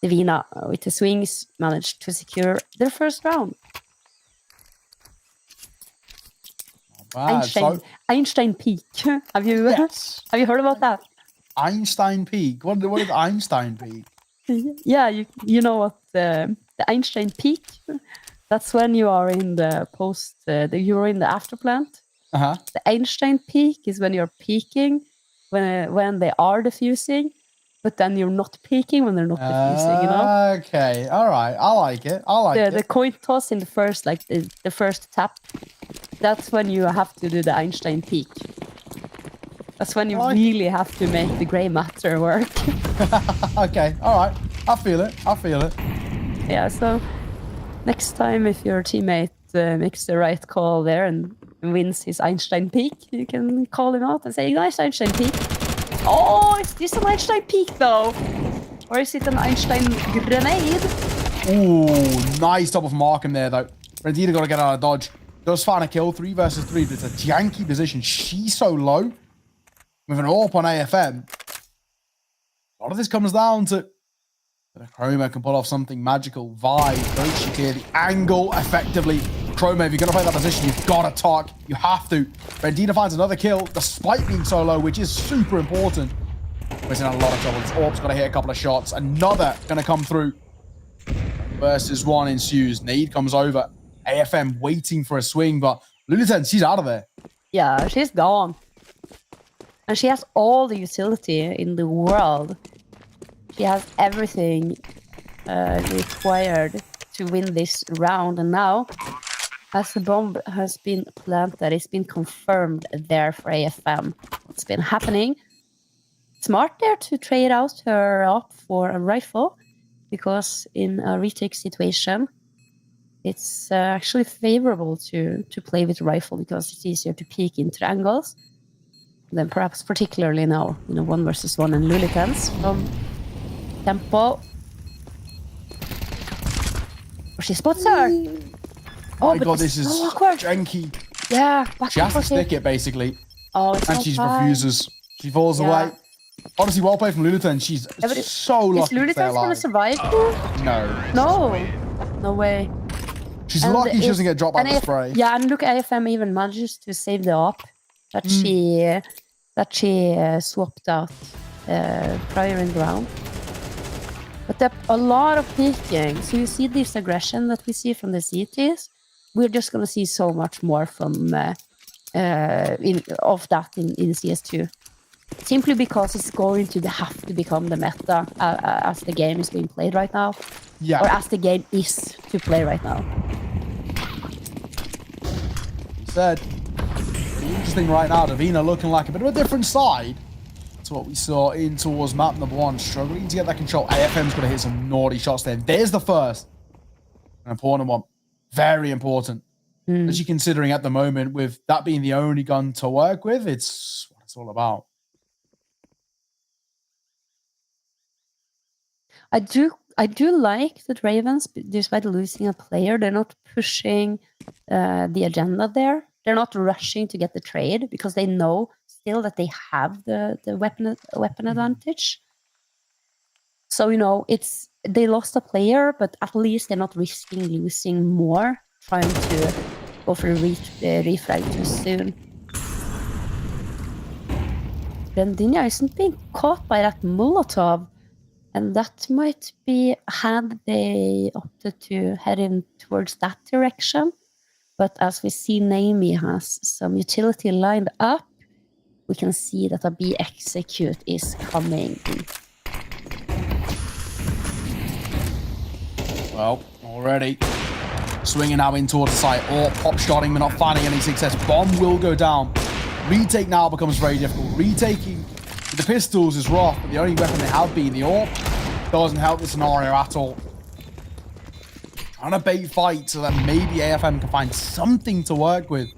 Davina, with the swings, managed to secure their first round. Einstein Peak. Have you heard about that? Einstein Peak. What is Einstein Peak? Yeah, you know what the Einstein Peak. That's when you are in the you're in the afterplant. The Einstein Peak is when you're peaking when they are defusing, but then you're not peaking when they're not defusing. You know? Okay, all right. I like it. The coin toss in the first, like the first tap. That's when you have to do the Einstein Peak. That's when you really have to make the grey matter work. Okay, all right. I feel it. Yeah, so next time if your teammate makes the right call there and wins his Einstein peak. You can call him out and say, nice Einstein peak. Oh, is this an Einstein peak though? Or is it an Einstein grenade? Ooh, nice double from Markham there though. Rendina got to get out of dodge. Does find a kill, 3 versus 3, but it's a janky position. She's so low. With an AWP on AFM. A lot of this comes down to Chroma can pull off something magical. Vibe, very secure. The angle effectively. Chroma, if you're going to play that position, you've got to talk. You have to. Rendina finds another kill, despite being so low, which is super important. We're in a lot of trouble. This AWP's got to hit a couple of shots. Another going to come through. Versus 1 ensues. Nade comes over. AFM waiting for a swing, but Luliten, she's out of there. Yeah, she's gone. And she has all the utility in the world. She has everything required to win this round. And now, as the bomb has been planted, it's been confirmed there for AFM. It's been happening. Smart there to trade out her up for a rifle, because in a retake situation, it's actually favorable to play with rifle because it's easier to peek into the angles. Then perhaps particularly now, 1 versus 1 and Lulitens from Tempo. Oh, she spots her. Oh my god, this is so awkward. janky. Yeah, She has to stick it basically. Oh, it's and not she fine. refuses. She falls away. Honestly, well played from Luliten. She's so lucky Is to stay Lulitens gonna alive. survive? No. No way. She's And lucky she if- doesn't get dropped by and the if- spray. Yeah, and look, AFM even manages to save the op that she swapped out prior in the round. But there are a lot of peeking. So you see this aggression that we see from the CTs. We're just going to see so much more from of that in CS2. Simply because it's going to have to become the meta as the game is being played right now. Yeah. Or as the game is to play right now. Said. Interesting right now, Davina looking like a bit of a different side to what we saw in towards map number 1. Struggling to get that control. AFM's going to hit some naughty shots there. There's the first. An important one. Very important. As you're considering at the moment, with that being the only gun to work with, it's what it's all about. I do like that Ravens, despite losing a player, they're not pushing the agenda there. They're not rushing to get the trade because they know still that they have the weapon advantage. So they lost a player, but at least they're not risking losing more, trying to go for a refrag too soon. Rendinia isn't being caught by that Molotov. And that might be had they opted to head in towards that direction. But as we see, Naomi has some utility lined up. We can see that a B execute is coming. Well, already swinging now in towards the site. Or pop shotting, but not finding any success. Bomb will go down. Retake now becomes very difficult. Retaking the pistols is rough, but the only weapon they have been the AWP doesn't help the scenario at all. Trying to bait fight so that maybe AFM can find something to work with.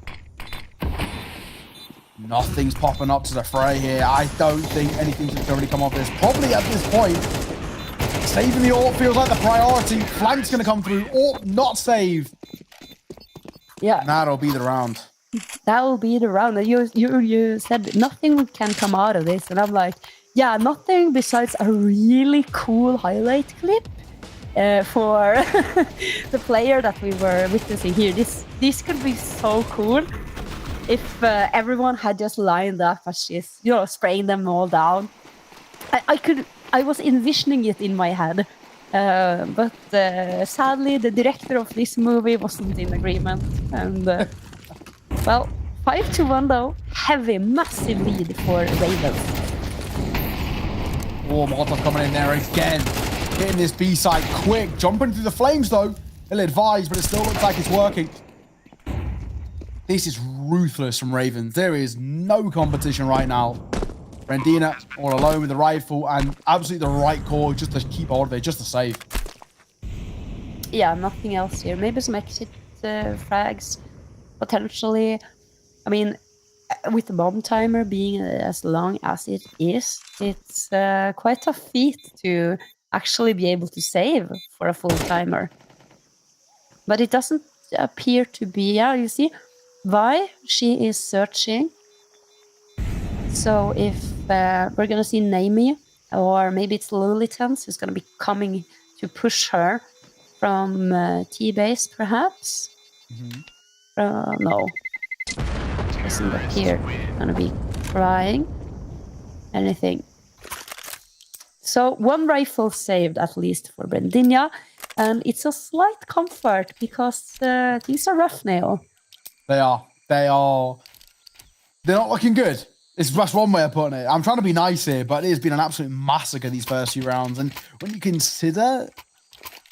Nothing's popping up to the fray here. I don't think anything's going to really come off this. Probably at this point, saving the AWP feels like the priority. Flank's going to come through. AWP not saved. Yeah. And that'll be the round. That will be the round. And you said nothing can come out of this. And I'm like, yeah, nothing besides a really cool highlight clip for the player that we were witnessing here. This could be so cool if everyone had just lined up as she's, spraying them all down. I was envisioning it in my head. But sadly, the director of this movie wasn't in agreement. And, well, 5-1 though. Heavy, massive lead for Ravens. Oh, Molotov coming in there again. Hitting this B side quick. Jumping through the flames though. Ill advised, but it still looks like it's working. This is ruthless from Ravens. There is no competition right now. Rendina all alone with the rifle and absolutely the right call just to keep hold of it, just to save. Yeah, nothing else here. Maybe some exit frags, potentially. I mean, with the bomb timer being as long as it is, it's quite a feat to actually be able to save for a full timer. But it doesn't appear to be. Yeah, you see, Vi, she is searching. So if we're gonna see Naomi, or maybe it's Lilitans who's gonna be coming to push her from T-base, perhaps. No, doesn't appear gonna be trying anything. So one rifle saved at least for Brendinia, and it's a slight comfort because things are rough now. They are. They're not looking good. It's just one way of putting it. I'm trying to be nice here, but it has been an absolute massacre these first few rounds. And when you consider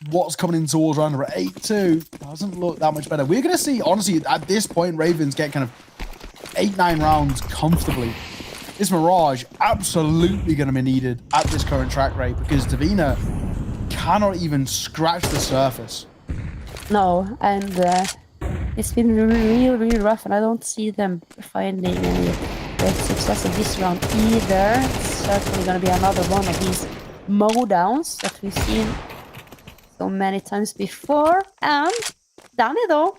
what's coming in towards round number 8-2, doesn't look that much better. We're going to see, honestly, at this point, Ravens get kind of 8-9 rounds comfortably. This Mirage absolutely going to be needed at this current track rate because Davina cannot even scratch the surface. No, and it's been really, really rough, and I don't see them finding any great success in this round either. It's certainly going to be another one of these mowdowns that we've seen so many times before. And Danny, though,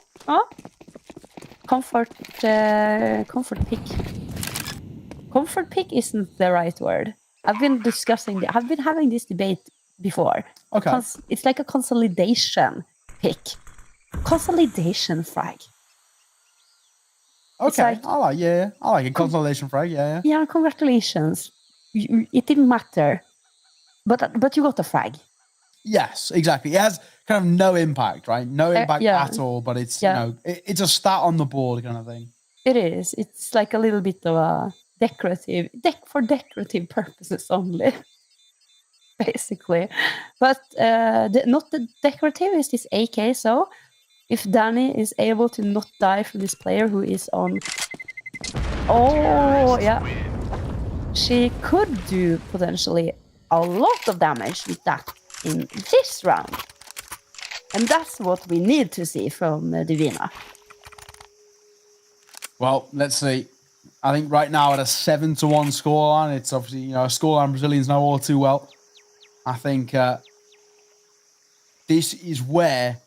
comfort pick. Comfort pick isn't the right word. I've been having this debate before. Okay. It's like a consolidation pick. Consolidation frag. Okay, Like, I like a consolidation frag. Yeah. Yeah, congratulations. It didn't matter, but you got a frag. Yes, exactly. It has kind of no impact, right? No impact at all. But it's you know, it's a stat on the board kind of thing. It is. It's like a little bit of a decorative for decorative purposes only, basically. But not the decorative is this AK. So if Danny is able to not die from this player who is on, she could do potentially a lot of damage with that in this round, and that's what we need to see from Divina. Well, let's see. I think right now at a 7-1 scoreline, it's obviously a scoreline Brazilians know all too well. I think this is where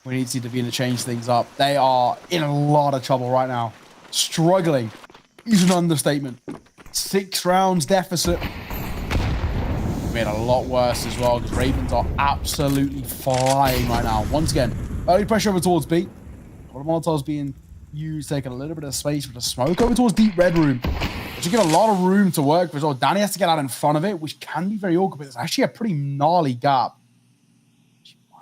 we need to see Davina change things up. They are in a lot of trouble right now. Struggling is an understatement. 6 rounds deficit. Made a lot worse as well because Ravens are absolutely flying right now. Once again, early pressure over towards B. A lot of Montage being used, taking a little bit of space with a smoke over towards deep red room. Which you get a lot of room to work with as well. Danny has to get out in front of it, which can be very awkward, but it's actually a pretty gnarly gap.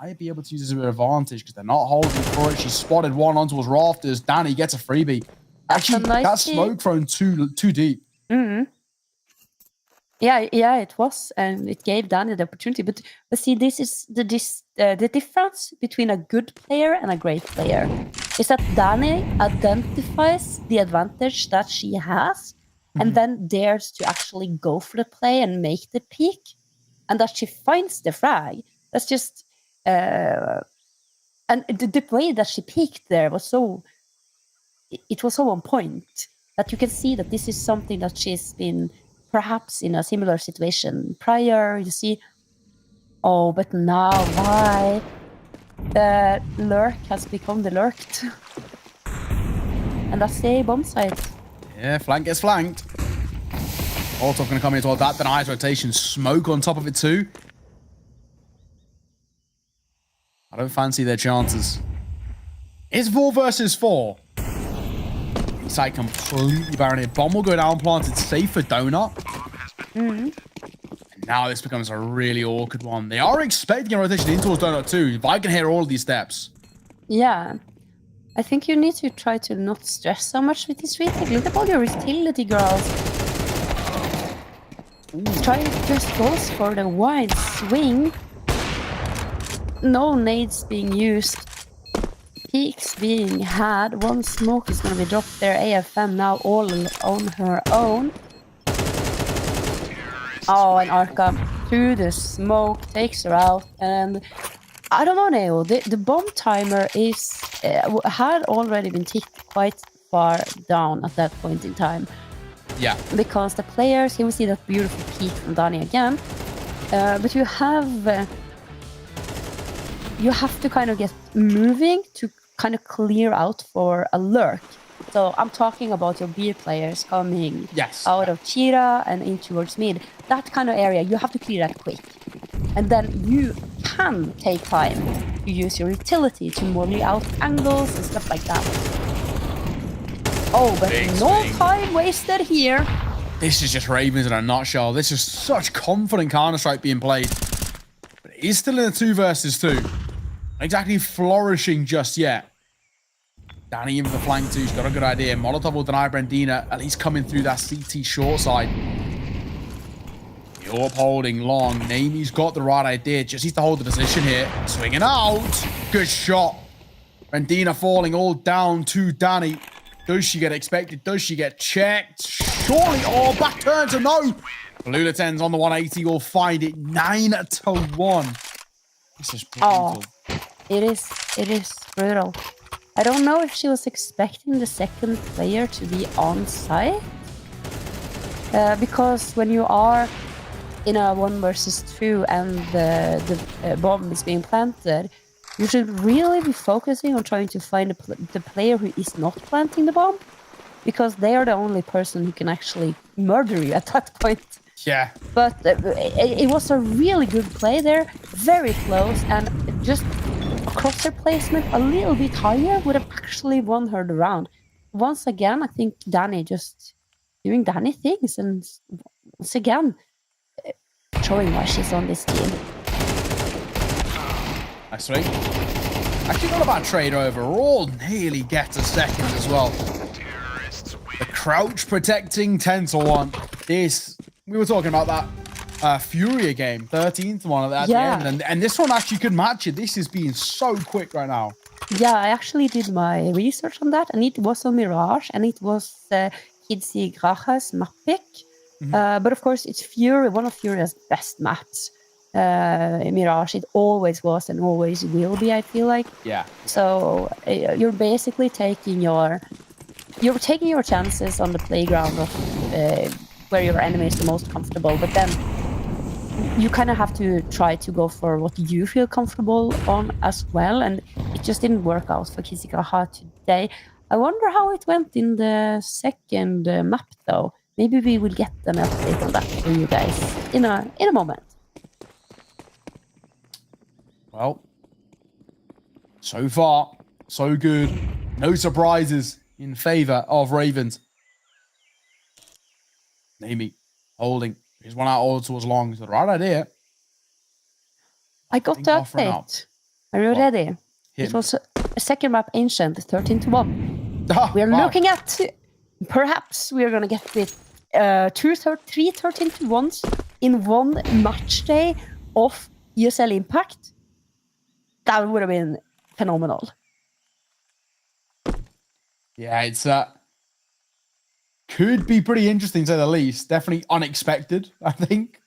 Might be able to use this as an advantage because they're not holding for it. She spotted one on towards rafters. Danny gets a freebie. Actually, that smoke thrown too deep. Mm-hmm. Yeah, it was, and it gave Danny the opportunity. But see, this is the difference between a good player and a great player is that Danny identifies the advantage that she has, and then dares to actually go for the play and make the peak, and that she finds the frag. That's just. And the way that she peaked there was so on point that you can see that this is something that she's been perhaps in a similar situation prior. You see, but now why the lurk has become the lurked, and that's the bomb site. Yeah, flank gets flanked. Also going to come in toward that denies rotation. Smoke on top of it too. I don't fancy their chances. It's 4 versus 4. Site completely barren here. Bomb will go down planted, safe for Donut. And now this becomes a really awkward one. They are expecting a rotation in towards Donut too. If I can hear all of these steps. Yeah. I think you need to try to not stress so much with this retake. Look at all your utility girls. Try just goes for the wide swing. No nades being used. Peaks being had. One smoke is going to be dropped there. AFM now all on her own. Oh, and Arca through the smoke takes her out. And I don't know, Neo. The bomb timer is had already been ticked quite far down at that point in time. Yeah. Because the players, here we see that beautiful peak from Danny again. But you have to kind of get moving to kind of clear out for a lurk. So I'm talking about your B players coming out of Cheetah and in towards mid. That kind of area, you have to clear that quick. And then you can take time to use your utility to molly out angles and stuff like that. Oh, but no time wasted here. This is just Ravens in a nutshell. This is such confident Counter-Strike being played. But it is still in a 2 versus 2. Not exactly flourishing just yet. Danny in for the flank too. He's got a good idea. Molotov will deny Brandina, at least coming through that CT short side. The AWP holding long. Namie's got the right idea. Just needs to hold the position here. Swinging out. Good shot. Brandina falling all down to Danny. Does she get expected? Does she get checked? Surely. Oh, back turn to no. Lula 10's on the 180. Will find it 9-1. This is brutal. Oh, it is brutal. I don't know if she was expecting the second player to be on site. Because when you are in a 1 versus 2 and the bomb is being planted, you should really be focusing on trying to find the player who is not planting the bomb, because they are the only person who can actually murder you at that point. Yeah. But it was a really good play there, very close, and just a crosshair placement a little bit higher would have actually won her the round. Once again, I think Danny just doing Danny things, and once again, showing why she's on this team. Nice three. Actually not a bad trade overall. Nearly gets a second as well. The crouch protecting 10-1. This, we were talking about that Furia game, 13-1 at the end. And this one actually could match it. This is being so quick right now. Yeah, I actually did my research on that, and it was on Mirage, and it was Kidsi Graha's map pick. But of course, it's Fury, one of Furia's best maps. Mirage, it always was and always will be, I feel like. Yeah. So you're basically taking your chances on the playground of where your enemy is the most comfortable, but then you kind of have to try to go for what you feel comfortable on as well, and it just didn't work out for Kizikaha today. I wonder how it went in the second map though. Maybe we will get an update on that for you guys in a moment. Well, so far, so good. No surprises in favor of Ravens. Namie holding. Here's one out all towards long. So the right idea. I got the update. Are you ready? It was a second map, Ancient, 13-1. We are looking at, perhaps we are going to get with 3 13-1s in one match day of ESL Impact. That would have been phenomenal. Yeah, it's could be pretty interesting to say the least. Definitely unexpected, I think.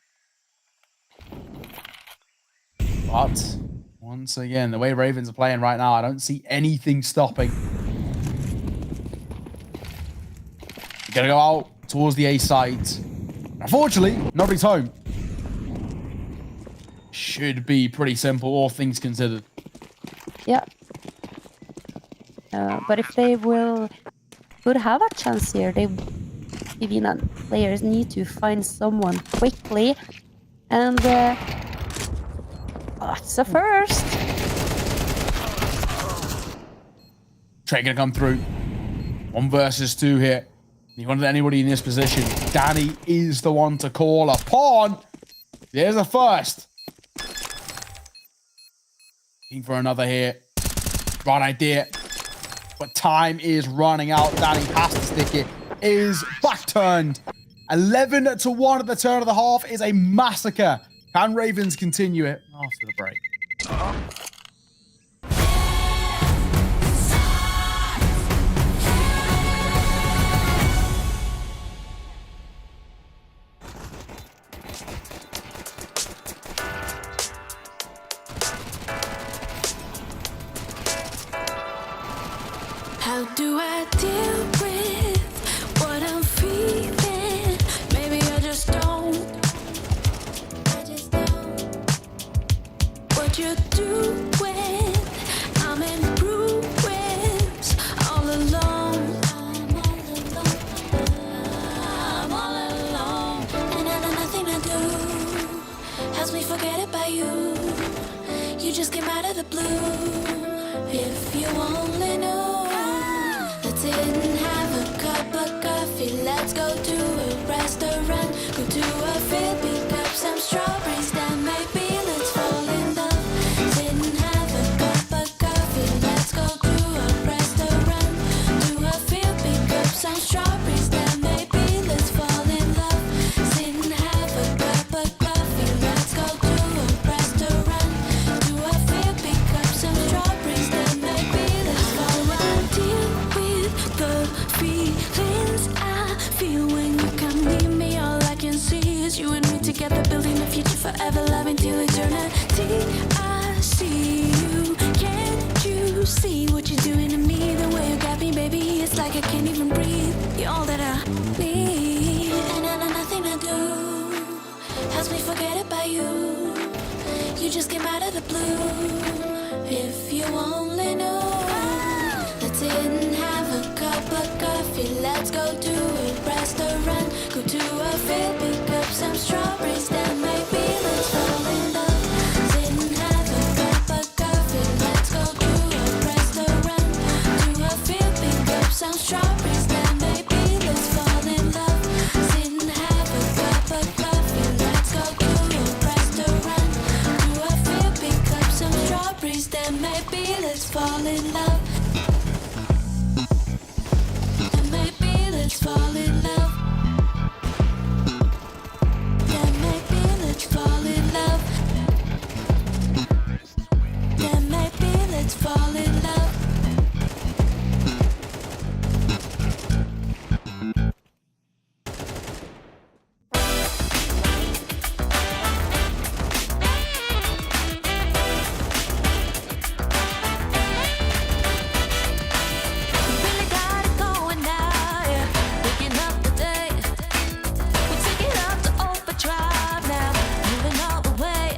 But once again, the way Ravens are playing right now, I don't see anything stopping. You're gonna go out towards the A site. Unfortunately, nobody's home. Should be pretty simple, all things considered. Yeah. But if they would have a chance here, they even players need to find someone quickly, and that's the first. Trey gonna come through. 1 versus 2 here. You wanted anybody in this position. Danny is the one to call upon. There's a first. Looking for another here. Right idea. But time is running out. Danny has to stick it. Is back turned. 11-1 at the turn of the half is a massacre. Can Ravens continue it after the break? How do I deal with what I'm feeling? Maybe I just don't. What you're doing, I'm in ruins, all alone. I'm all alone, and nothing I do helps me forget about you. You just came out of the blue. If you only knew, let's sit and have a cup of coffee. Let's go to a restaurant, go to a field, pick up some strawberries, then maybe let's fall in love. Sit and have a cup of coffee. Let's go to a restaurant, to a field, pick up some strawberries, then maybe let's fall in love. Sit and have a cup of coffee. Let's go to a restaurant, to a field, pick up some strawberries, then maybe let's fall in love. Deal with the feelings I feel when you come near me. All I can see is you and me together, building a future forever, loving till eternity. I see you. Can't you see what you're doing to me? The way you got me, baby, it's like I can't even breathe. You're all that I need, and nothing I do helps me forget about you. You just came out of the blue. If you only knew, let's sit and have a cup of coffee. Let's go to a restaurant, go to a field, pick up some strawberries, then maybe let's fall in love. Sit and have a cup of coffee. Let's go to a restaurant, to a field, pick up some strawberries, then maybe let's fall in love. Sit and have a cup of coffee. Let's go to a restaurant, to a field, pick up some strawberries, then maybe let's fall in love. And maybe let's fall in love. Then maybe let's fall in love. Then maybe let's fall in love. Really got it going now, yeah. Waking up the day. We take it up to overdrive now, moving all the way.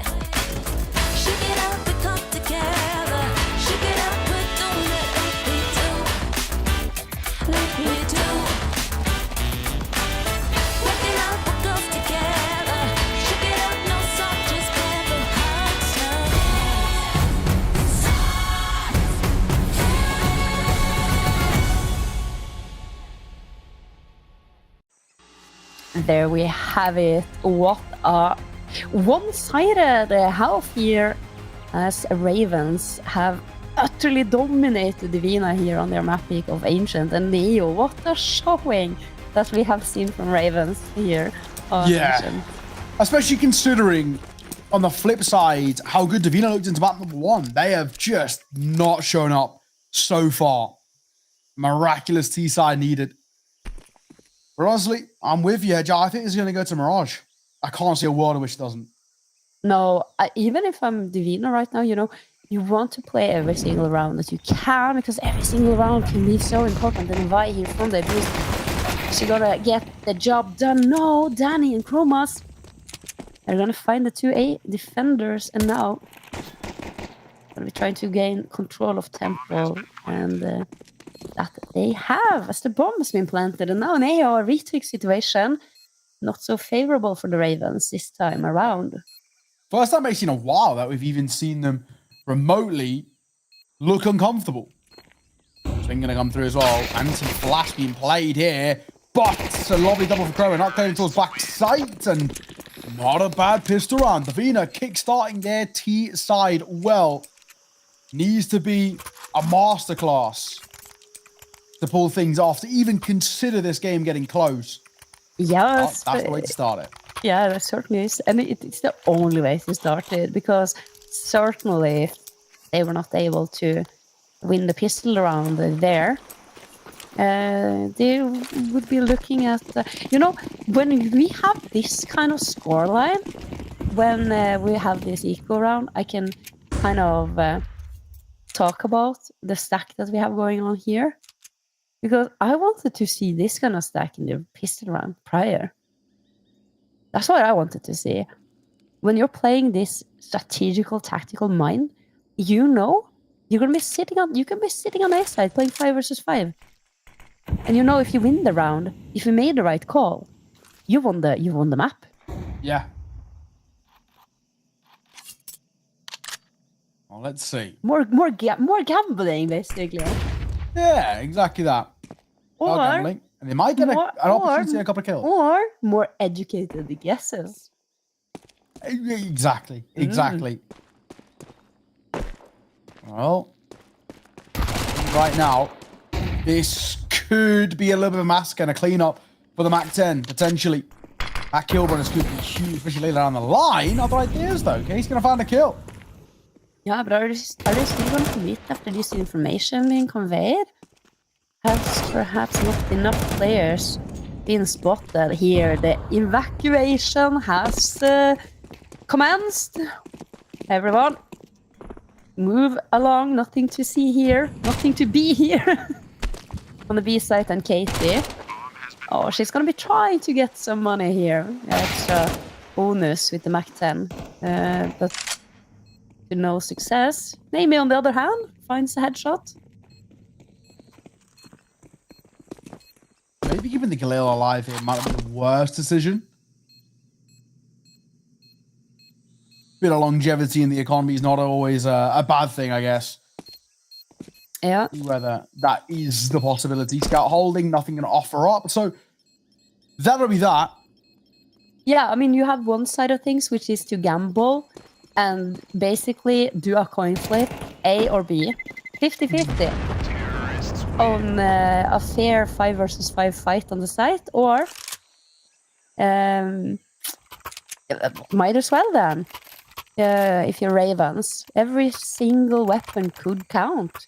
Shake it up, we come together. Shake it up, we're doing it like we do. Like we do. Waking up, what goes together. Shake it up, no song, just never hard stuff. There we have it. What a one-sided half here, as Ravens have utterly dominated Divina here on their map pick of Ancient and Neo. What a showing that we have seen from Ravens here on Yeah. Ancient. Especially considering, on the flip side, how good Divina looked into map number 1. They have just not shown up so far. Miraculous T-side needed. But honestly, I'm with you, Hedge. I think it's going to go to Mirage. I can't see a world in which it doesn't. No, even if I'm Divina right now, you want to play every single round that you can, because every single round can be so important. And Vi here from the boost, she gotta get the job done. No, Danny and Chromas, they're gonna find the 2A defenders, and now gonna be trying to gain control of Temple, and that they have, as the bomb has been planted, and now an AR retake situation, not so favorable for the Ravens this time around. First time actually in a while that we've even seen them remotely look uncomfortable. Swing going to come through as well. Anti-flash being played here, but it's a lovely double for Crow, not going towards back sight, and not a bad pistol round. Divina kickstarting their T side well. Needs to be a masterclass to pull things off, to even consider this game getting close. Yes. That's the way to start it. Yeah, that certainly is. And it's the only way to start it, because certainly if they were not able to win the pistol round there, they would be looking at, when we have this kind of scoreline, when we have this eco round, I can kind of talk about the stack that we have going on here. Because I wanted to see this kind of stack in the pistol round prior. That's what I wanted to see. When you're playing this strategical, tactical mind, you know you're gonna be sitting on. You can be sitting on A side playing 5 versus 5, and you know if you win the round, if you made the right call, you won the map. Yeah. Well, let's see. More gambling, basically. Yeah, exactly that. Or Gambling. And they might get an opportunity to get a couple of kills. Or more educated guesses. Exactly. Exactly. Well, right now, this could be a little bit of a mask and a cleanup for the Mac 10, potentially. That kill bonus could be huge, especially later down the line. Other ideas, though. Okay, he's going to find a kill. Yeah, but are they still going to commit after this information being conveyed? Has perhaps not enough players been spotted here? The evacuation has commenced. Everyone, move along. Nothing to see here. Nothing to be here. On the B site, and Katie. Oh, she's going to be trying to get some money here. Extra bonus with the Mac 10. But to no success. Maybe on the other hand, finds a headshot. Maybe keeping the Galil alive here might be the worst decision. Bit of longevity in the economy is not always a bad thing, I guess. Yeah. Whether that is the possibility. Scout holding, nothing going to offer up. So that'll be that. Yeah, I mean, you have one side of things, which is to gamble and basically do a coin flip, A or B, 50-50, on a fair 5 versus 5 fight on the site, or might as well then, if you're Ravens. Every single weapon could count.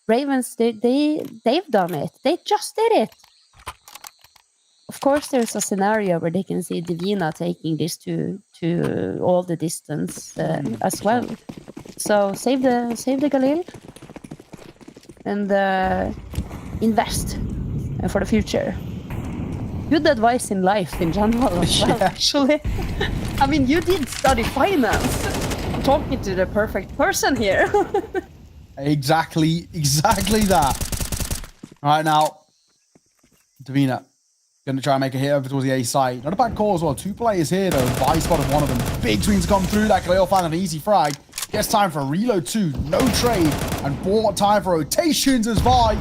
Ravens, they've done it. They just did it. Of course, there's a scenario where they can see Divina taking this to all the distance as well. So save the Galil and invest for the future. Good advice in life in general as well, actually. I mean, you did study finance. I'm talking to the perfect person here. Exactly that. All right, now, Davina going to try and make a hit over towards the A side. Not a bad call as well. 2 players here, though. Vi spotted one of them. Big swings come through. That Galil found an easy frag. Gets time for a reload too. No trade. And bought time for rotations as Vi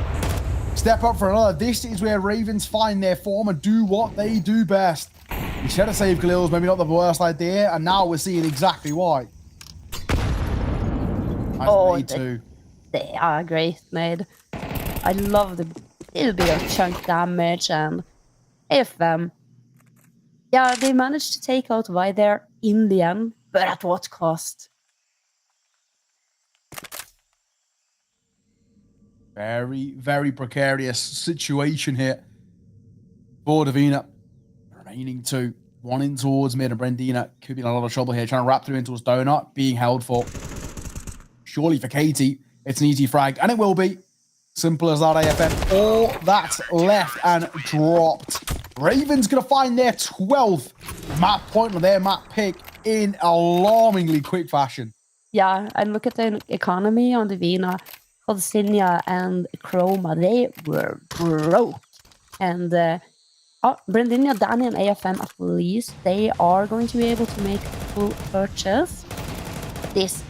step up for another. This is where Ravens find their form and do what they do best. We should have saved Galil's, maybe not the worst idea. And now we're seeing exactly why. Nice too. They are great made. I love the little bit of chunk damage, and AFM. Yeah, they managed to take out Vi there in the end, but at what cost? Very, very precarious situation here for Davina. Remaining 2. 1 in towards mid, and Brendina could be in a lot of trouble here, trying to wrap through into towards Donut, being held for. Surely for Katie, it's an easy frag, and it will be. Simple as that, AFM. All that's left and dropped. Ravens going to find their 12th map point on their map pick in alarmingly quick fashion. Yeah, and look at the economy on Divina. Holsinia and Chroma, they were broke. And Brendinia, Danny, and AFM at least, they are going to be able to make a full purchase. This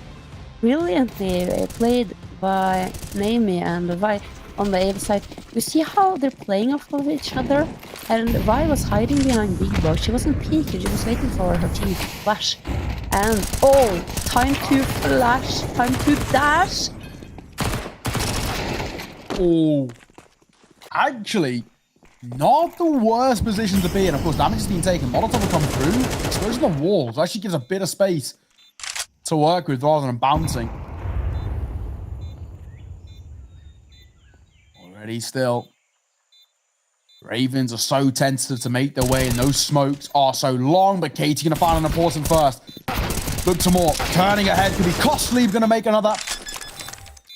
brilliantly played by Naomi and Vi on the A side. You see how they're playing off of each other? And Vi was hiding behind Big Box. She wasn't peeking, she was waiting for her team to flash. And time to flash, time to dash. Oh, actually, not the worst position to be in. Of course, damage has been taken. Molotov will come through. Explosion the walls actually gives a bit of space to work with rather than bouncing. Already still. Ravens are so tentative to make their way, and those smokes are so long, but Katie going to find an important first. Look to more. Turning ahead could be costly. Going to make another.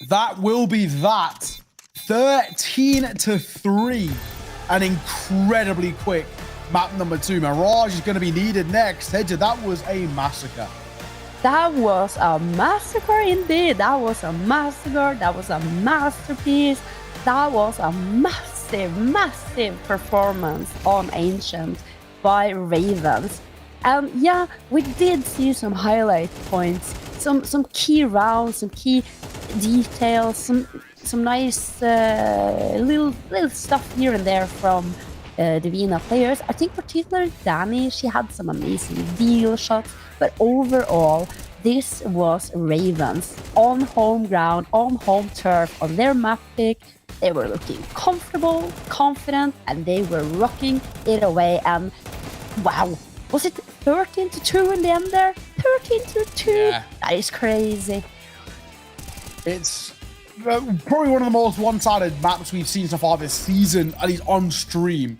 That will be that 13-3. An incredibly quick map number 2. Mirage is going to be needed next. Hedger, that was a massacre. That was a massacre indeed. That was a massacre. That was a masterpiece. That was a massive performance on Ancient by Ravens. And yeah, we did see some highlight points, some key rounds, some key details, some nice little stuff here and there from Divina players. I think particularly Danny, she had some amazing deal shots, but overall, this was Ravens on home ground, on home turf, on their map pick. They were looking comfortable, confident, and they were rocking it away. And wow, was it 13-2 in the end there? 13-2? Yeah. That is crazy. It's probably one of the most one-sided maps we've seen so far this season, at least on stream.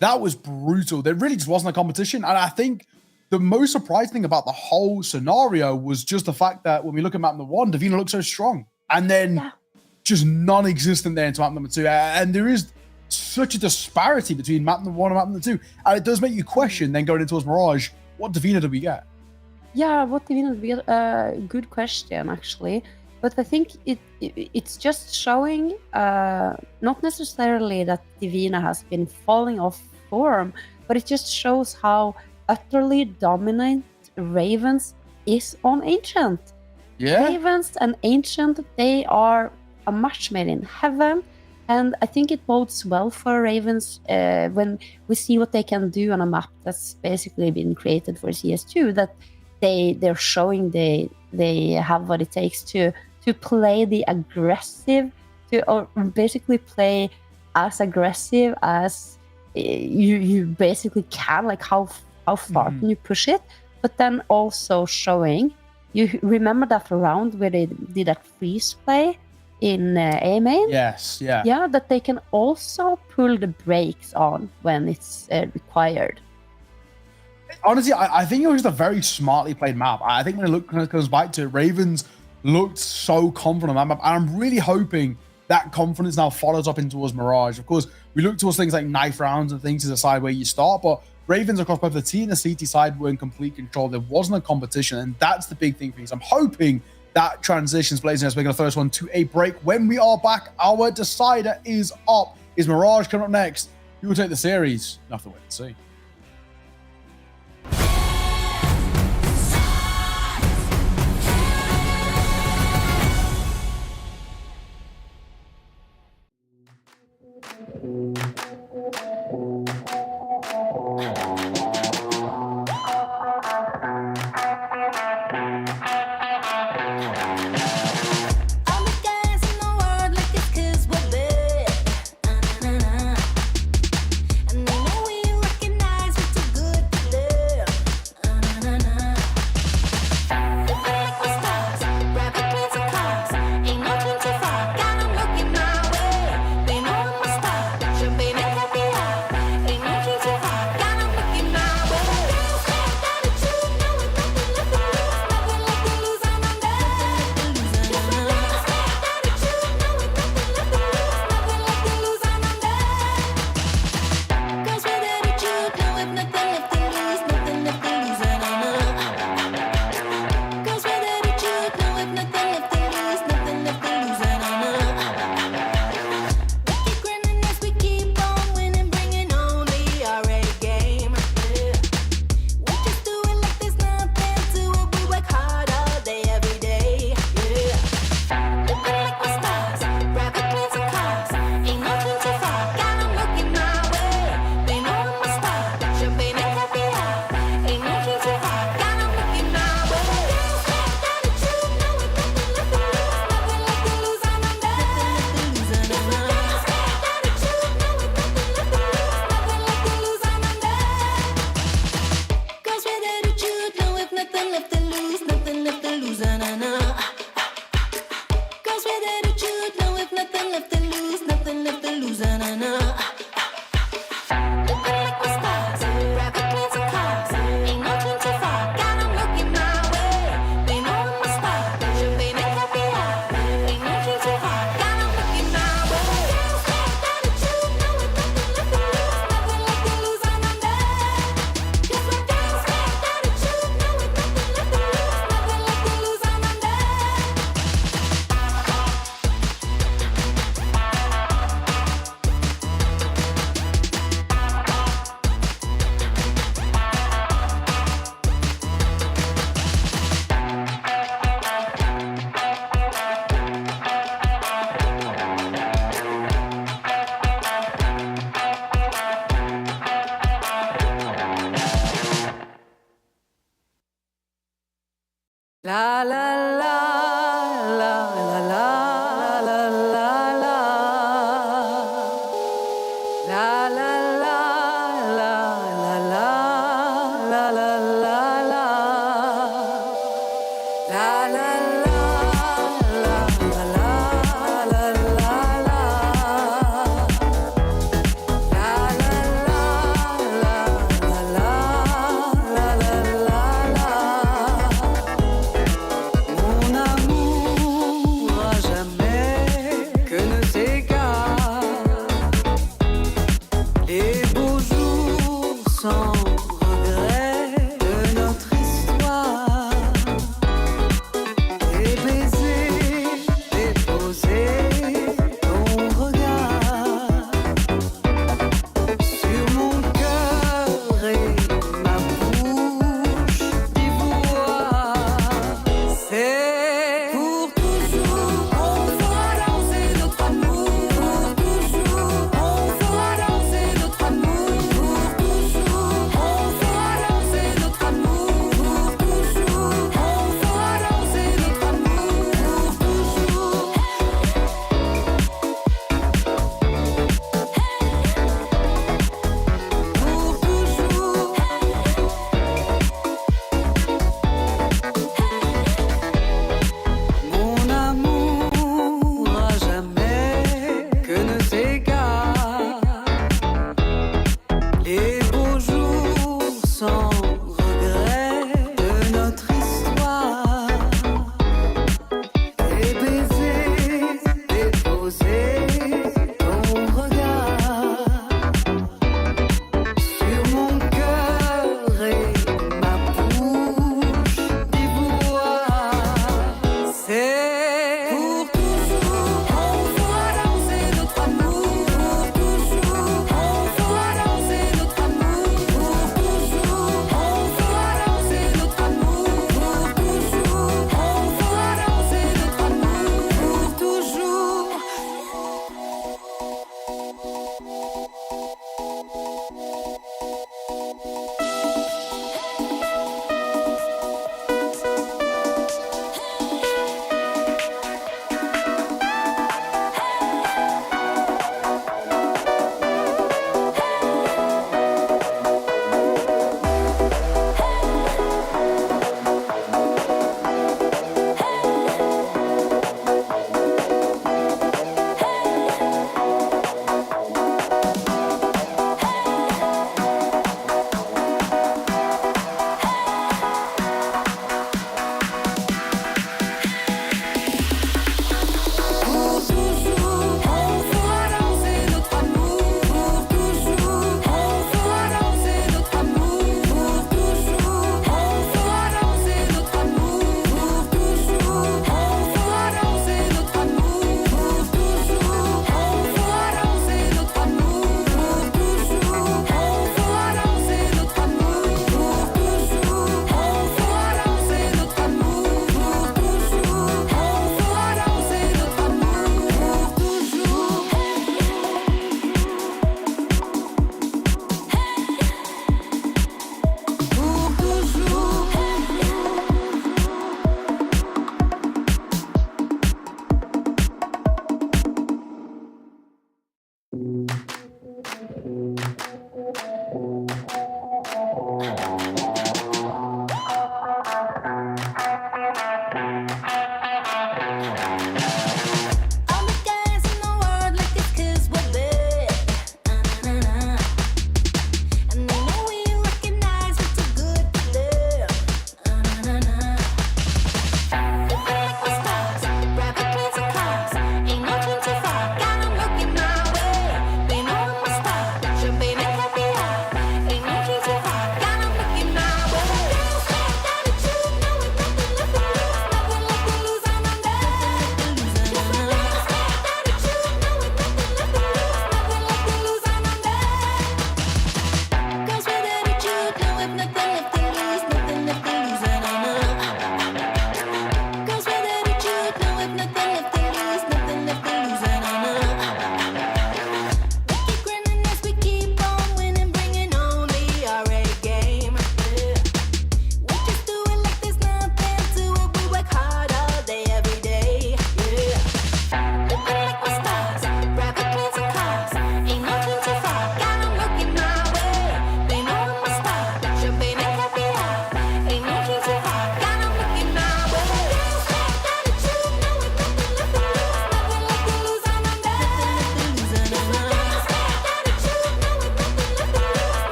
That was brutal. There really just wasn't a competition. And I think the most surprising thing about the whole scenario was just the fact that when we look at map number 1, Divina looked so strong. And then just non-existent there into map number 2. And there is such a disparity between map number 1 and map number 2. And it does make you question, then going into towards Mirage, what Divina did we get? Yeah, what Divina did we get? Good question, actually. But I think it's just showing, not necessarily that Divina has been falling off form, but it just shows how utterly dominant Ravens is on Ancient. Yeah. Ravens and Ancient, they are a match made in heaven. And I think it bodes well for Ravens when we see what they can do on a map that's basically been created for CS2, that they're showing they have what it takes to play the aggressive, or basically play as aggressive as you basically can, like how far can you push it, but then also showing, you remember that round where they did that freeze play in A main? Yes, yeah. Yeah, that they can also pull the brakes on when it's required. Honestly, I think it was just a very smartly played map. I think when it comes back to it, Ravens looked so confident on that map. And I'm really hoping that confidence now follows up in towards Mirage. Of course, we look towards things like knife rounds and things to decide where you start, but Ravens across both the T and the CT side were in complete control. There wasn't a competition, and that's the big thing for me. So I'm hoping that transitions Blazing us making the first one to a break. When we are back, our decider is up. Is Mirage coming up next? Who will take the series? Nothing to wait and see.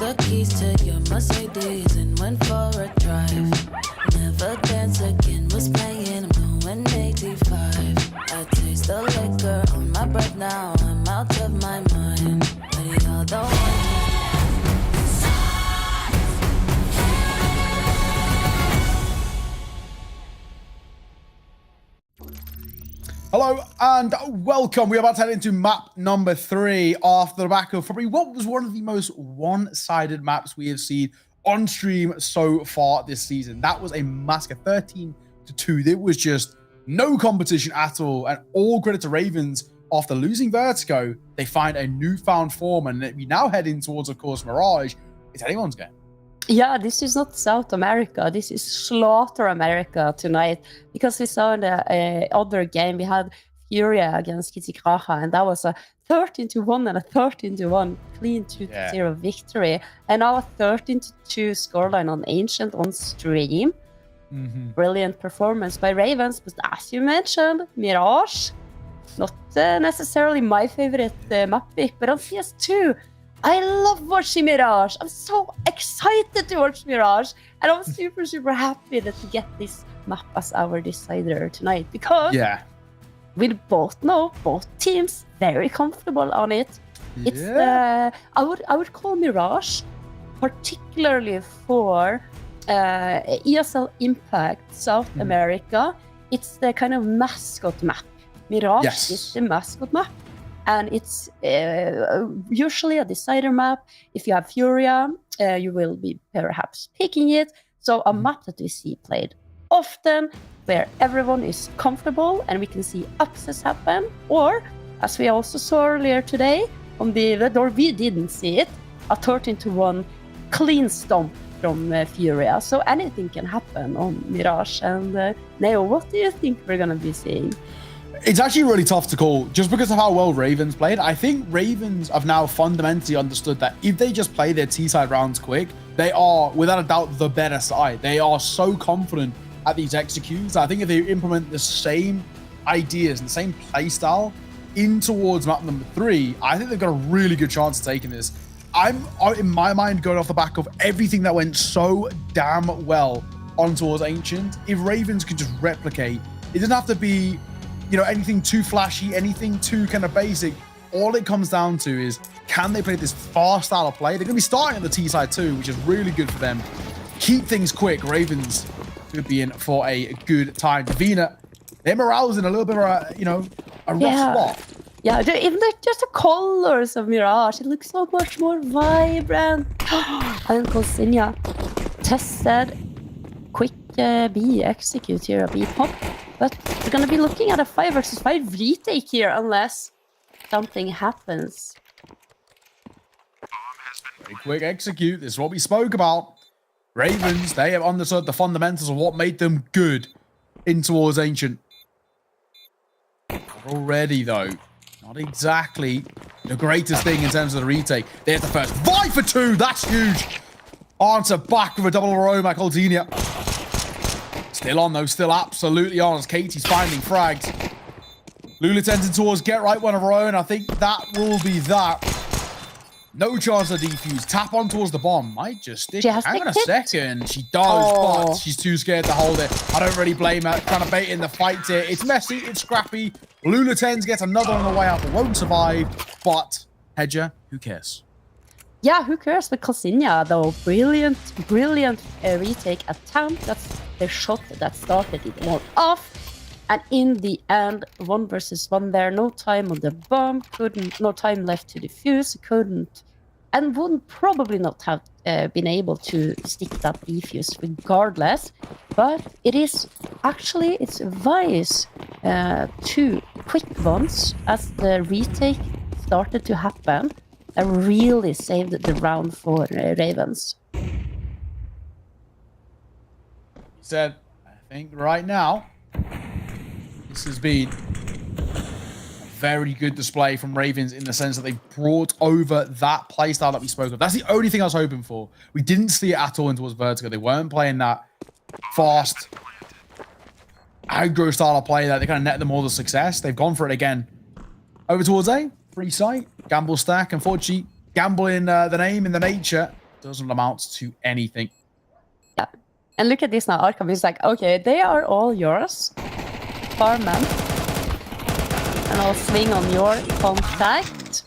the keys to your Mercedes and went for a drive. Never Dance Again was playing, I'm going 85. I taste the liquor on my breath now, I'm out of my mind. But you're the one. Hello and welcome. We're about to head into map number 3 after the back of probably what was one of the most one-sided maps we have seen on stream so far this season. That was a massacre, 13-2. There was just no competition at all, and all credit to Ravens. After losing Vertigo, they find a newfound form, and we now heading towards, of course, Mirage. It's anyone's game. Yeah, this is not South America. This is Slaughter America tonight. Because we saw in the other game, we had Furia against Kitikraha, and that was a 13-1 and a 13-1 clean 2-0 victory. And now a 13-2 scoreline on Ancient on stream. Brilliant performance by Ravens, but as you mentioned, Mirage, not necessarily my favorite map pick, but on CS2, I love watching Mirage. I'm so excited to watch Mirage. And I'm super, super happy that we get this map as our decider tonight. Because we both know both teams very comfortable on it. It's I would call Mirage, particularly for ESL Impact South America. It's the kind of mascot map. Mirage is the mascot map. And it's usually a decider map. If you have Furia, you will be perhaps picking it. So a map that we see played often, where everyone is comfortable and we can see upsets happen. Or, as we also saw earlier today, on the or we didn't see it, a 13-1 clean stomp from Furia. So anything can happen on Mirage. And Neo, what do you think we're going to be seeing? It's actually really tough to call just because of how well Ravens played. I think Ravens have now fundamentally understood that if they just play their T-side rounds quick, they are, without a doubt, the better side. They are so confident at these executes. I think if they implement the same ideas and the same play style in towards map number 3, I think they've got a really good chance of taking this. I'm, in my mind, going off the back of everything that went so damn well on towards Ancient. If Ravens could just replicate, it doesn't have to be, you know, anything too flashy, anything too kind of basic. All it comes down to is, can they play this fast style of play? They're going to be starting at the T side too, which is really good for them. Keep things quick. Ravens could be in for a good time. Davina, their morale's in a little bit of a, you know, a rough spot. Yeah, even just the colors of Mirage, it looks so much more vibrant. And Colsinia tested quick B execute here, a B pop. But we're going to be looking at a 5 versus 5 retake here unless something happens. Very quick execute. This is what we spoke about. Ravens, they have understood the fundamentals of what made them good in towards Ancient. Already, though, not exactly the greatest thing in terms of the retake. There's the first. 5 for 2. That's huge. Answer back with a double roam by Coldinia. Still on, though. Still absolutely on as Katie's finding frags. Lula tends towards get right one of her own. I think that will be that. No chance to defuse. Tap on towards the bomb. Might just stick. Hang on a second. She does, but she's too scared to hold it. I don't really blame her. Trying to bait in the fight here. It's messy. It's scrappy. Lula Tens gets another on the way out, but won't survive. But Hedger, who cares? Yeah, who cares? But Colsinia, though, brilliant retake attempt. That's the shot that started it all off. And in the end, 1 versus 1 there. No time on the bomb. No time left to defuse. Couldn't. And would probably not have been able to stick that defuse regardless. But it is actually, it's Vice 2 quick ones as the retake started to happen. That really saved the round for Ravens. He said, I think right now, this has been a very good display from Ravens in the sense that they've brought over that playstyle that we spoke of. That's the only thing I was hoping for. We didn't see it at all towards Vertigo. They weren't playing that fast, aggro style of play that they kind of net them all the success. They've gone for it again. Over towards A, free site, gamble stack. Unfortunately, gamble in the name, in the nature. doesn't amount to anything. Yeah. And look at this now. Arkham is like, okay, they are all yours. Farman. And I'll swing on your contact.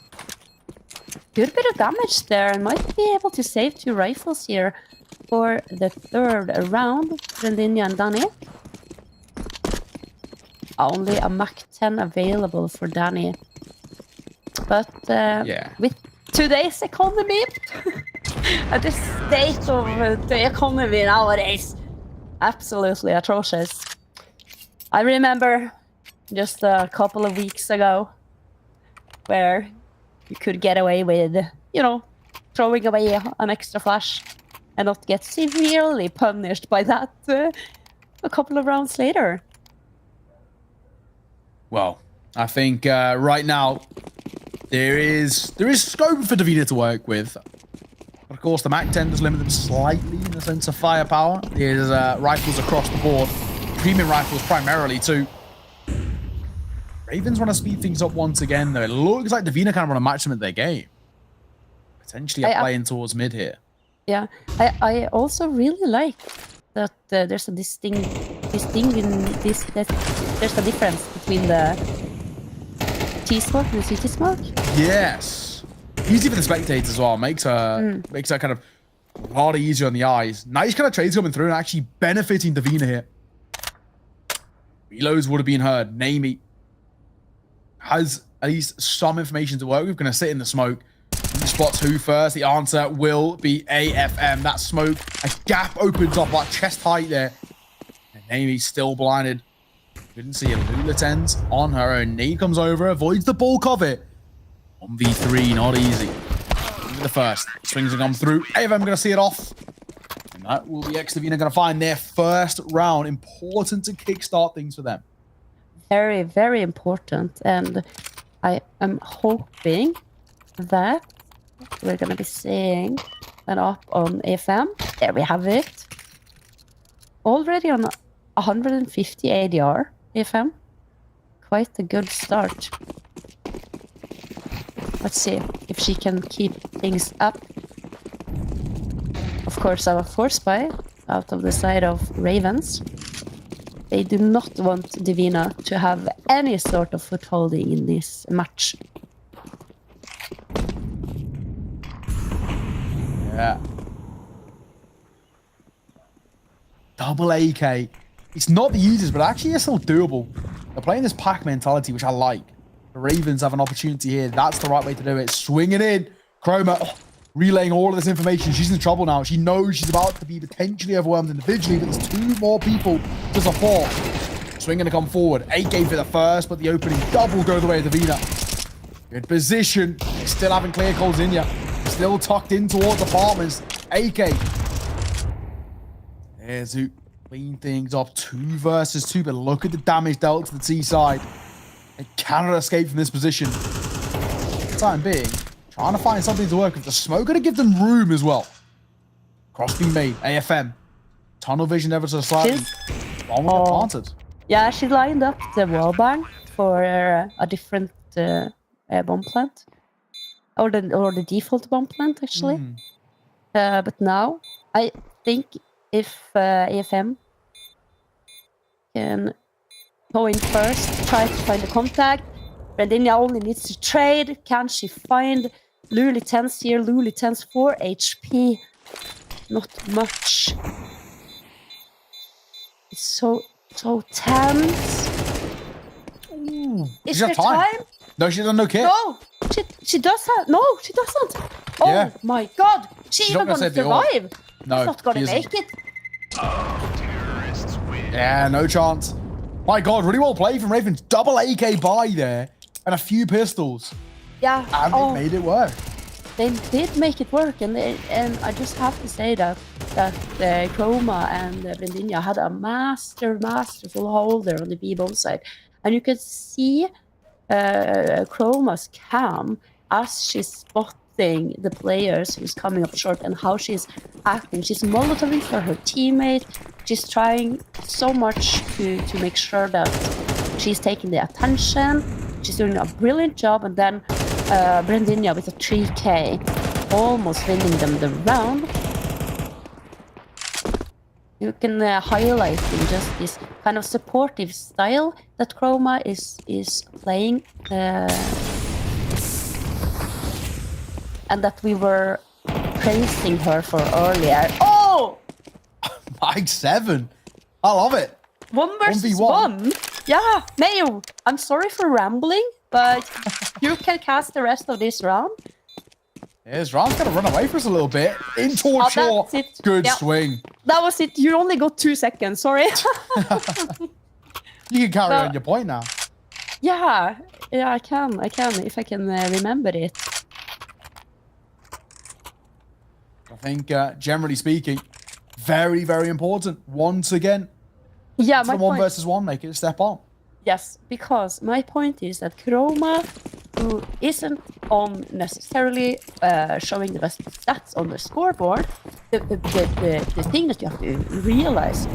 Good bit of damage there, and might be able to save 2 rifles here for the 3rd round. Brendinia and Danny. Only a Mach 10 available for Danny. But with today's economy, at the state of the economy nowadays, absolutely atrocious. I remember just a couple of weeks ago where you could get away with, you know, throwing away an extra flash and not get severely punished by that a couple of rounds later. Well, I think right now there is scope for Davina to work with. But of course, the Mach 10 does limit them slightly in the sense of firepower. There's rifles across the board, premium rifles primarily too. Ravens want to speed things up once again, though. It looks like Davina kind of want to match them at their game. Potentially playing towards mid here. Yeah, I also really like that there's a there's a difference between the T-smoke and the CT smoke. Yes. Easy for the spectators as well. Makes her kind of a lot easier on the eyes. Nice kind of trades coming through and actually benefiting Davina here. Reloads would have been heard. Namey has at least some information to work with. Going to sit in the smoke. Who spots who first? The answer will be AFM. That smoke, a gap opens up like chest height there. And Namey's still blinded. Couldn't see a Lulaten's on her own. Nade comes over, avoids the bulk of it. 1v3, not easy. The first. Swings are come through. AFM going to see it off. And that will be Davina going to find their first round. Important to kickstart things for them. Very, very important. And I am hoping that we're going to be seeing an up on AFM. There we have it. Already on 150 ADR, AFM. Quite a good start. Let's see if she can keep things up. Of course, our force spy out of the side of Ravens. They do not want Davina to have any sort of footholding in this match. Yeah. Double AK. It's not the easiest, but actually it's still doable. They're playing this pack mentality, which I like. The Ravens have an opportunity here. That's the right way to do it. Swinging in. Chroma relaying all of this information. She's in trouble now. She knows she's about to be potentially overwhelmed individually, but there's 2 more people to support. Swinging to come forward. AK for the first, but the opening double go the way of Davina. Good position. They still haven't clear calls in yet. Still tucked in towards apartments. AK. There's who clean things up. 2 versus 2, but look at the damage dealt to the T side. They cannot escape from this position. For the time being, trying to find something to work with. The smoke going to give them room as well. Cross being made. AFM. Tunnel vision ever so slightly. One will get planted. Yeah, she lined up the wallbang for a different bomb plant. Or the default bomb plant, actually. But now, I think if AFM can go in first, try to find the contact, Brendinia only needs to trade. Can she find Luliten's here? Luliten's 4 HP. Not much. It's so tense. Ooh, Is there time? No, she doesn't know kit. No, she does have. No, she doesn't. Oh Yeah. my god, she's She's even not gonna gonna set the order. survive. No, She's not gonna she isn't. make it. Yeah, no chance. My god, really well played from Ravens. Double AK buy there. And a few pistols. Yeah. And they made it work. They did make it work, and I just have to say that Chroma and Brendinia had a masterful holder on the B bomb side, and you could see Chroma's cam as she's spotting the players who's coming up short and how she's acting. She's molotoving for her teammate. She's trying so much to make sure that she's taking the attention. She's doing a brilliant job, and then Brendinia with a 3K almost winning them the round. You can highlight in just this kind of supportive style that Chroma is playing, and that we were praising her for earlier. Oh! Mike 7. I love it. 1 versus 1v1. 1. Yeah, Mayo, I'm sorry for rambling, but you can cast the rest of this round. Yeah, this round's gonna run away for us a little bit. In towards shore. That's it. Good Yeah. swing. That was it. You only got 2 seconds. Sorry. You can carry No. on your point now. Yeah, I can. If I can remember it. I think, generally speaking, very, very important. Once again, Yeah, it's my the 1 point. versus 1, make it a step on. Yes, because my point is that Chroma, who isn't on necessarily showing the best stats on the scoreboard, the thing that you have to realize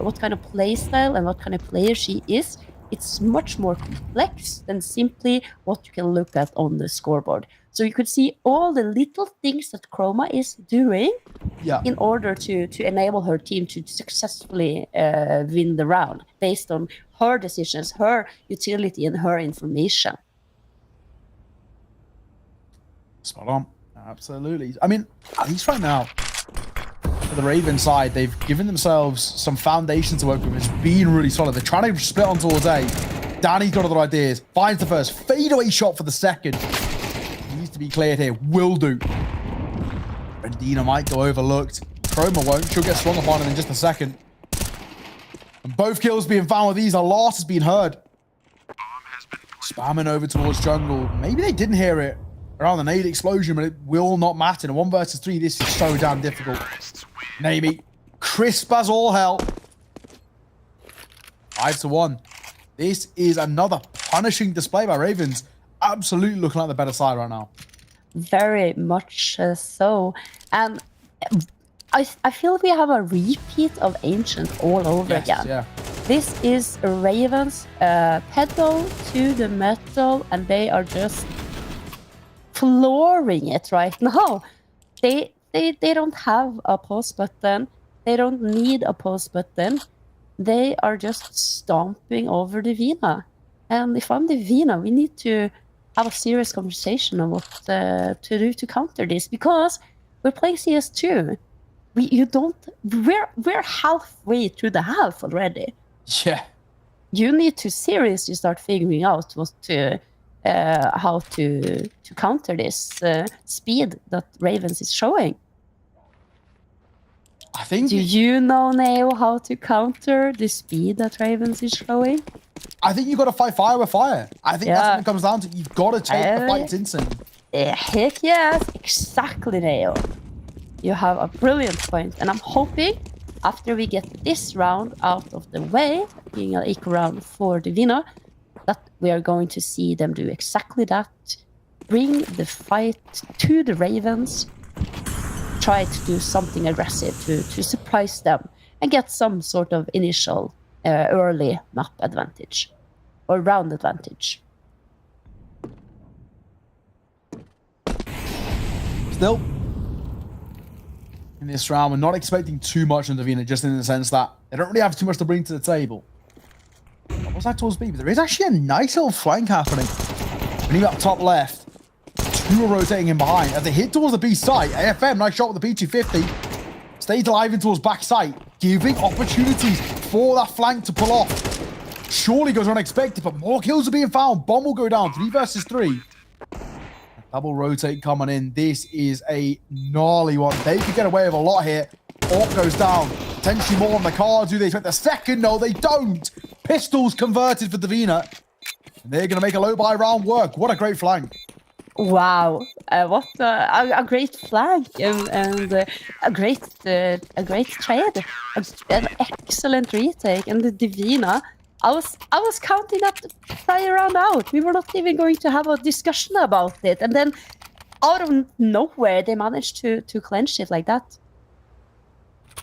what kind of play style and what kind of player she is, it's much more complex than simply what you can look at on the scoreboard. So you could see all the little things that Chroma is doing in order to enable her team to successfully win the round based on her decisions, her utility, and her information. Spot on. Absolutely. I mean, at least right now, for the Raven side, they've given themselves some foundation to work with. It's been really solid. They're trying to split on towards A. Danny's got other ideas. Finds the first fadeaway shot for the second. Needs to be cleared here. Will do. Rendina might go overlooked. Chroma won't. She'll get swung upon in just a second. And both kills being found with these. A loss has been heard. Spamming over towards jungle. Maybe they didn't hear it around the nade explosion, but it will not matter. In a 1 versus 3, this is so damn difficult. Namey, crisp as all hell. 5-1. This is another punishing display by Ravens. Absolutely looking like the better side right now. Very much so. And I feel we have a repeat of Ancient all over again. Yeah. This is Ravens pedal to the metal, and they are just flooring it right now. They don't have a pause button. They don't need a pause button. They are just stomping over the Vina. And if I'm the Vina, we need to have a serious conversation on what to do to counter this, because we're playing CS2. We're halfway through the half already. Yeah. You need to seriously start figuring out how to counter this speed that Ravens is showing. I think. Do you know, Neo, how to counter the speed that Ravens is showing? I think you've got to fight fire with fire. I think that's what it comes down to. You've got to take the fight instant. Heck yes, exactly, Neo. You have a brilliant point, and I'm hoping after we get this round out of the way, being an equal round for Divina, that we are going to see them do exactly that. Bring the fight to the Ravens, try to do something aggressive to surprise them and get some sort of initial early map advantage or round advantage. Still, in this round, we're not expecting too much from Divina, just in the sense that they don't really have too much to bring to the table. What's that towards B? But there is actually a nice little flank happening. When you up top left, two are rotating in behind. As they hit towards the B site, AFM, nice shot with the P250. Stays alive in towards back site, giving opportunities for that flank to pull off. Surely goes unexpected, but more kills are being found. Bomb will go down, 3 versus 3. Double rotate coming in. This is a gnarly one. They could get away with a lot here. Orc goes down. Potentially more on the cards. Do they expect the second? No, they don't. Pistols converted for Divina. They're going to make a low buy round work. What a great flank. Wow, what a great flank and a great trade, an excellent retake, and the Divina. I was counting that entire round out. We were not even going to have a discussion about it, and then out of nowhere they managed to clench it like that.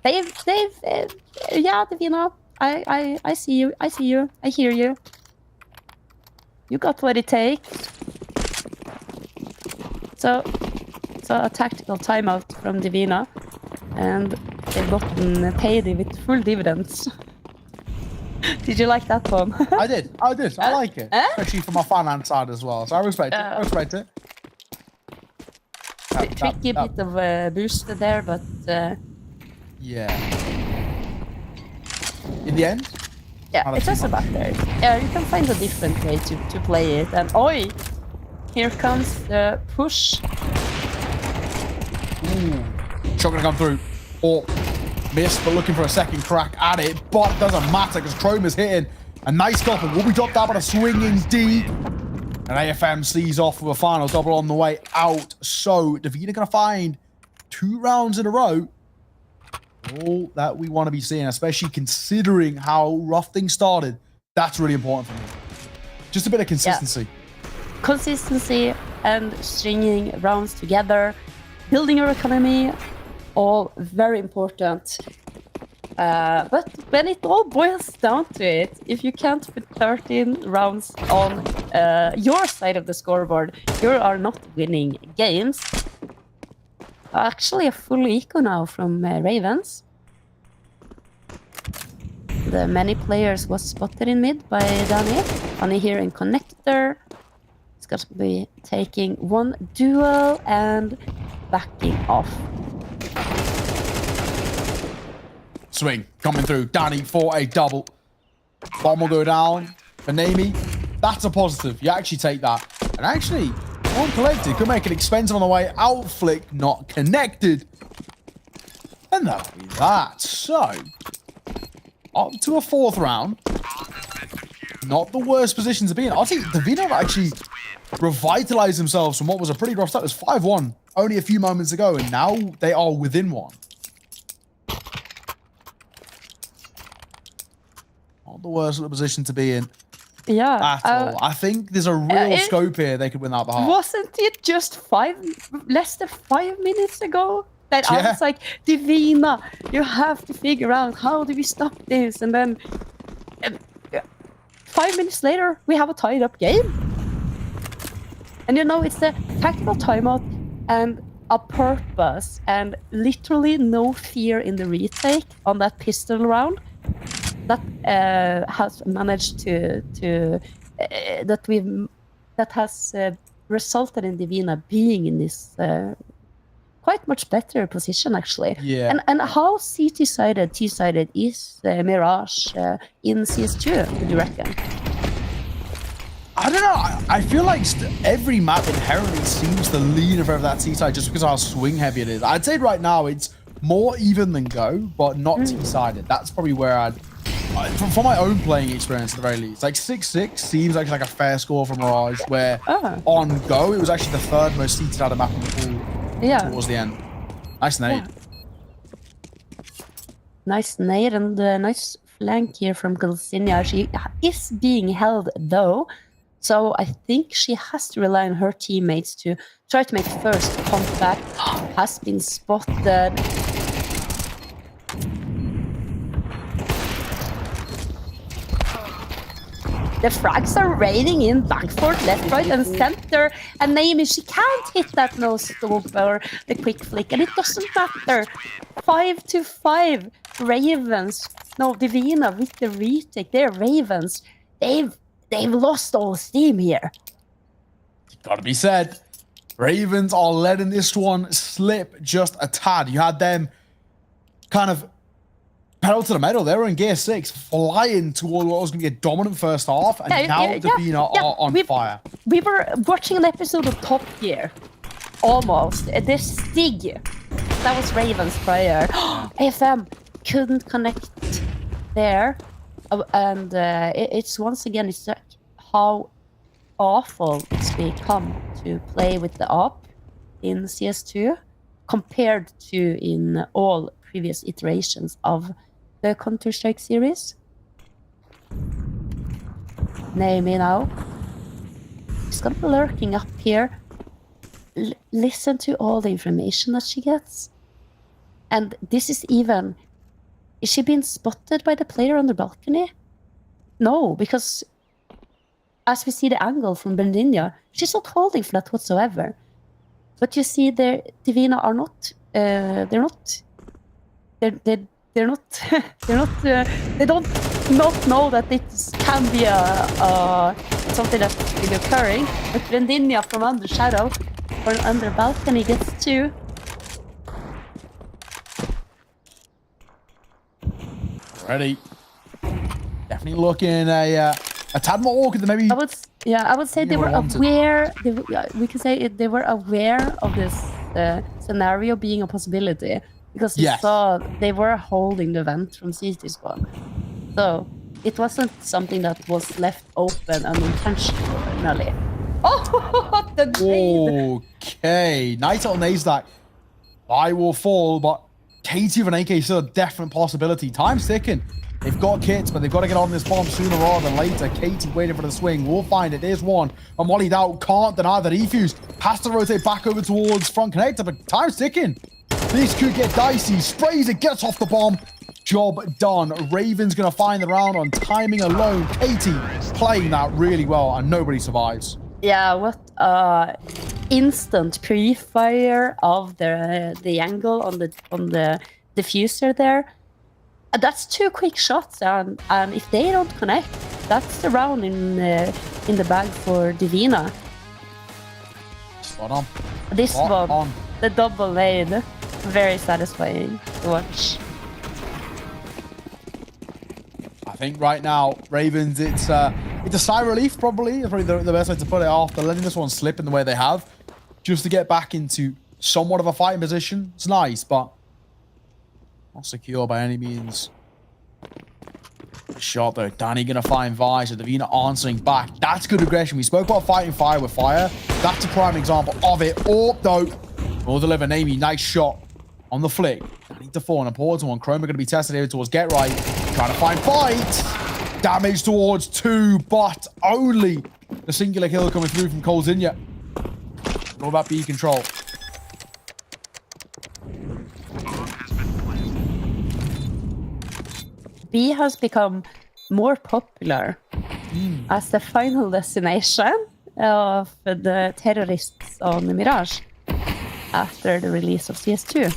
They've yeah, Divina. I see you. I hear you. You got what it takes. So a tactical timeout from Divina, and they've gotten paid with full dividends. Did you like that one? I did. I like it. Especially from my finance side as well. So I respect it. Tricky bit of a boost there, but yeah. In the end? Yeah, it doesn't matter. Yeah, you can find a different way to play it. And oi! Here comes the push. Ooh. Shot gonna come through. Or missed, but looking for a second crack at it. But it doesn't matter because Chrome is hitting. A nice couple. Will be dropped out by a swinging D. And AFM sees off with a final double on the way out. So Davina gonna find 2 rounds in a row. All that we want to be seeing, especially considering how rough things started. That's really important for me. Just a bit of consistency. Yeah. Consistency and stringing rounds together, building your economy, all very important. But when it all boils down to it, if you can't put 13 rounds on your side of the scoreboard, you are not winning games. Actually, a full eco now from Ravens. The many players was spotted in mid by Danny. Danny here in connector. He's going to be taking one duel and backing off. Swing coming through. Danny for a double. Bomb will go down. For Nami, that's a positive. You actually take that. And actually, uncollected could make it expensive on the way out. Flick not connected. And that'll be that. So, up to a 4th round. Not the worst position to be in. I think Davina have actually revitalized themselves from what was a pretty rough start. It was 5-1 only a few moments ago, and now they are within 1. Not the worst of the position to be in. Yeah. At all. I think there's a real scope here they could win that behalf. Wasn't it just less than 5 minutes ago that I was like, Divina, you have to figure out how do we stop this? And then 5 minutes later, we have a tied up game. And you know, it's the tactical timeout and a purpose and literally no fear in the retake on that pistol round that has managed that has resulted in Divina being in this quite much better position actually. Yeah. And how T-sided is Mirage in CS2, would you reckon? I don't know. I feel like every map inherently seems to lean in favor of that T-side just because of how swing heavy it is. I'd say right now it's more even than go, but not T-sided. That's probably where from my own playing experience at the very least. Like 6-6 seems like a fair score for Mirage, where on go, it was actually the 3rd most seated out of map in the pool towards the end. Nice nade. Yeah. Nice nade and nice flank here from Galcinia. She is being held though, so I think she has to rely on her teammates to try to make first contact. Has been spotted. The frags are raining in back, forth, left, right, and center. And Naomi, she can't hit that no scope or the quick flick, and it doesn't matter. 5-5 Ravens. No, Divina with the retake. They're Ravens. They've lost all steam here. Gotta be said. Ravens are letting this one slip just a tad. You had them kind of pedal to the metal. They were in gear 6, flying toward what was going to be a dominant first half, and now Davina are on fire. We were watching an episode of Top Gear, almost. The Stig, that was Ravens prior. AFM couldn't connect there, and it's once again, it's like how awful it's become to play with the op in CS2 compared to in all previous iterations of the Counter-Strike series. Naomi now. She's gonna be lurking up here. Listen to all the information that she gets. And this is even... Is she being spotted by the player on the balcony? No, because as we see the angle from Berndinia, she's not holding for that whatsoever. But you see, Divina are not. They're not. They're not. They're not. They don't not know that it can be something that's really occurring. But Vendinia from under shadow or under balcony gets 2. Ready. Definitely looking a tad more awkward than maybe. I would say they were aware. We could say they were aware of this scenario being a possibility because you saw they were holding the vent from CT spawn. So it wasn't something that was left open unintentionally. Oh, the nade! Okay, nice little nade stack. I will fall, but Katie with an AK is still a definite possibility. Time's ticking. They've got kits, but they've got to get on this bomb sooner rather than later. Katie waiting for the swing. We'll find it. There's one. And Molly'd out. Can't deny the defuse. Has to rotate back over towards front connector, but time's ticking. This could get dicey. Sprays it, gets off the bomb. Job done. Raven's going to find the round on timing alone. Katie playing that really well, and nobody survives. Yeah, what instant pre-fire of the angle on the diffuser there. That's 2 quick shots, and if they don't connect, that's the round in the bag for Divina. Spot on. This one, the double nade, very satisfying to watch. I think right now, Ravens, it's a sigh of relief, probably. That's probably the best way to put it after letting this one slip in the way they have. Just to get back into somewhat of a fighting position. It's nice, but not secure by any means. Shot though. Danny gonna find Vice. Davina answering back. That's good aggression. We spoke about fighting fire with fire. That's a prime example of it. Oh, though. Will deliver Namie. Nice shot on the flick. Danny to 4 and a important one. Chroma gonna be tested here towards Get Right. Trying to find fight. Damage towards 2, but only the singular kill coming through from Cole Zinja. All about B control. B has become more popular as the final destination of the terrorists on the Mirage after the release of CS2.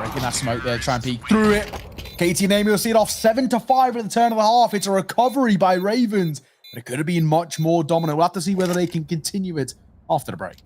Breaking that smoke there, try and peek through it. Katie and Amy will see it off 7-5 at the turn of the half. It's a recovery by Ravens, but it could have been much more dominant. We'll have to see whether they can continue it after the break.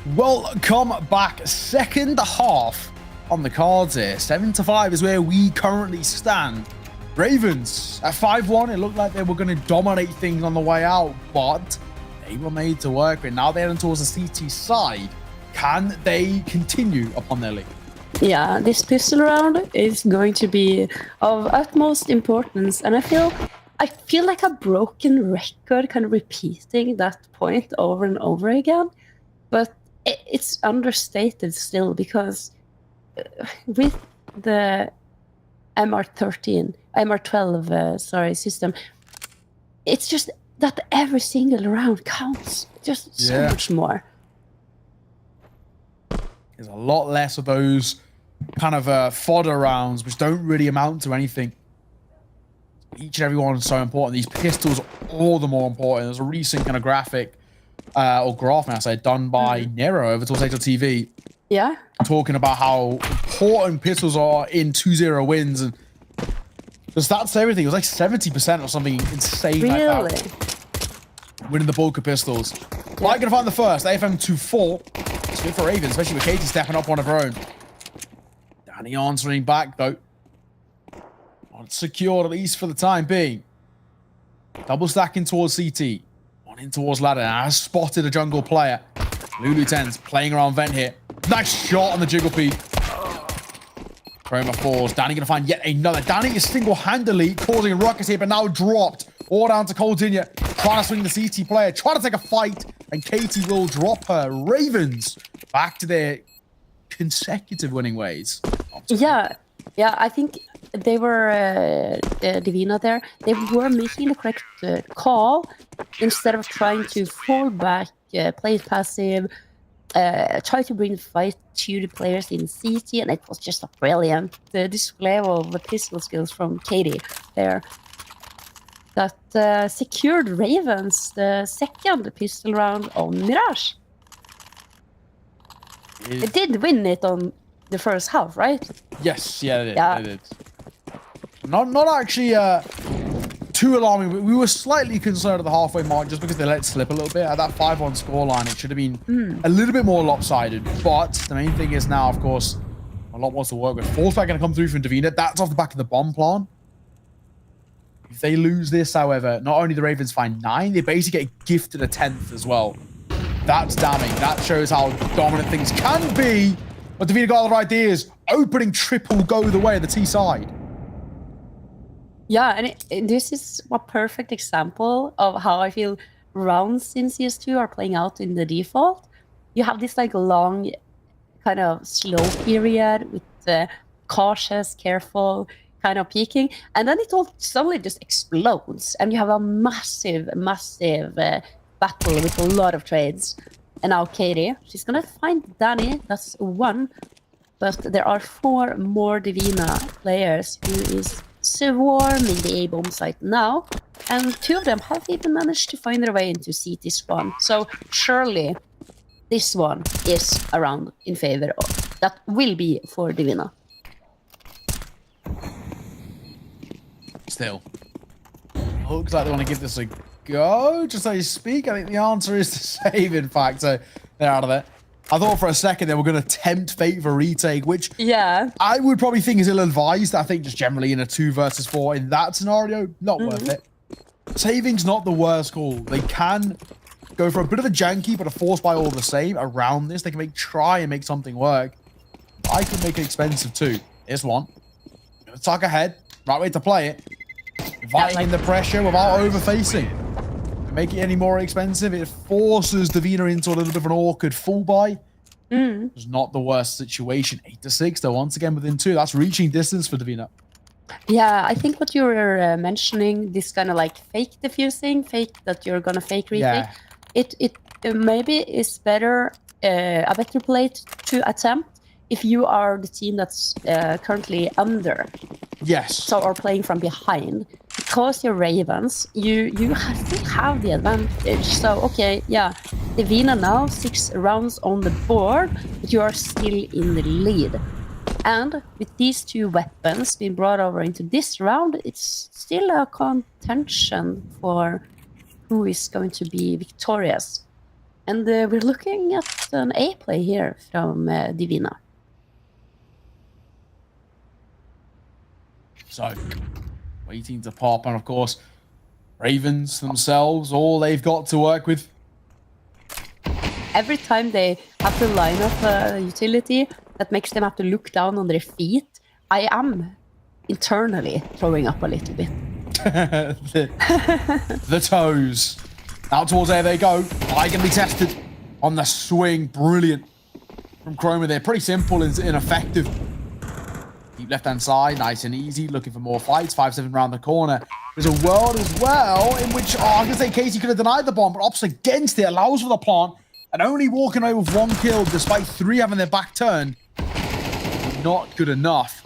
Welcome back. Second half on the cards here. 7-5 is where we currently stand. Ravens at 5-1. It looked like they were going to dominate things on the way out, but they were made to work. And now they're heading towards the CT side. Can they continue upon their lead? Yeah, this pistol round is going to be of utmost importance, and I feel like a broken record, kind of repeating that point over and over again. But it's understated still, because with the MR12 system, it's just that every single round counts just so much more. There's a lot less of those kind of fodder rounds, which don't really amount to anything. Each and every one is so important. These pistols are all the more important. There's a recent kind of graphic, or graph, now I say, done by Nero over to TV. Yeah. Talking about how important pistols are in 2-0 wins. And the stats say everything. It was like 70% or something insane like that. Winning the bulk of pistols. Yeah. Like, gonna find the first. AFM 2-4. It's good for Ravens, especially with Katie stepping up one of her own. Danny answering back, though. Not secured, at least for the time being. Double stacking towards CT. One in towards ladder. I spotted a jungle player. Lulu 10's playing around vent here. Nice shot on the jiggle peak. Chroma falls. Danny gonna find yet another. Danny is single-handedly causing a ruckus here, but now dropped. All down to Coldinia. Trying to swing the CT player. Trying to take a fight. And Katie will drop her. Ravens back to their consecutive winning ways. Yeah, I think they were Divina there. They were making the correct call instead of trying to fall back, play it passive, try to bring the fight to the players in CT, and it was just a brilliant display of the pistol skills from Katie there. That secured Ravens the second pistol round on Mirage. It did win it on the first half, right? Yes, yeah, it did. Not actually too alarming. We were slightly concerned at the halfway mark just because they let it slip a little bit. At that 5-1 scoreline, it should have been a little bit more lopsided. But the main thing is now, of course, a lot more to work with. Force back going to come through from Davina. That's off the back of the bomb plan. If they lose this, however, not only the Ravens find 9, they basically get gifted a 10th as well. That's damning. That shows how dominant things can be. But Davina got all the ideas. Opening triple go the way of the T side. Yeah, and this is a perfect example of how I feel rounds in CS2 are playing out in the default. You have this like long, kind of slow period with cautious, careful kind of peaking, and then it all suddenly just explodes, and you have a massive battle with a lot of trades. And now Katie, she's gonna find Danny. That's 1, but there are 4 more Divina players who is swarming the A-bomb site now, and 2 of them have even managed to find their way into CT spawn. So surely this one is around in favor of that will be for Divina. Still, looks like they want to give this a go, just so you speak. I think the answer is to save, in fact, so they're out of it. I thought for a second they were going to tempt fate for retake, which I would probably think is ill-advised. I think just generally in a 2 versus 4 in that scenario, not worth it. Saving's not the worst call. They can go for a bit of a janky, but a force buy all the same around this. They can try and make something work. I can make it expensive too. Here's one. Tuck ahead. Right way to play it. Inviting in the pressure without over-facing. Make it any more expensive. It forces Davina into a little bit of an awkward full buy. It's not the worst situation. 8-6, though, once again within 2. That's reaching distance for Davina. Yeah, I think what you were mentioning, this kind of like fake diffusing, fake that you're gonna fake retake, it maybe is better, a better play to attempt if you are the team that's currently under. Yes. So, or playing from behind. Because you're Ravens, you still have the advantage. So, okay, yeah, Divina now 6 rounds on the board, but you are still in the lead. And with these 2 weapons being brought over into this round, it's still a contention for who is going to be victorious. And we're looking at an A play here from Divina. So, waiting to pop, and of course, Ravens themselves, all they've got to work with. Every time they have to line up a utility that makes them have to look down on their feet, I am internally throwing up a little bit. the toes. Out towards there they go. Eye going to be tested on the swing. Brilliant from Chroma there. Pretty simple and ineffective. Deep left-hand side, nice and easy. Looking for more fights. 5-7 round the corner. There's a world as well in which, I'm going to say Casey could have denied the bomb, but Ops against it allows for the plant. And only walking away with 1 kill despite 3 having their back turned. Not good enough.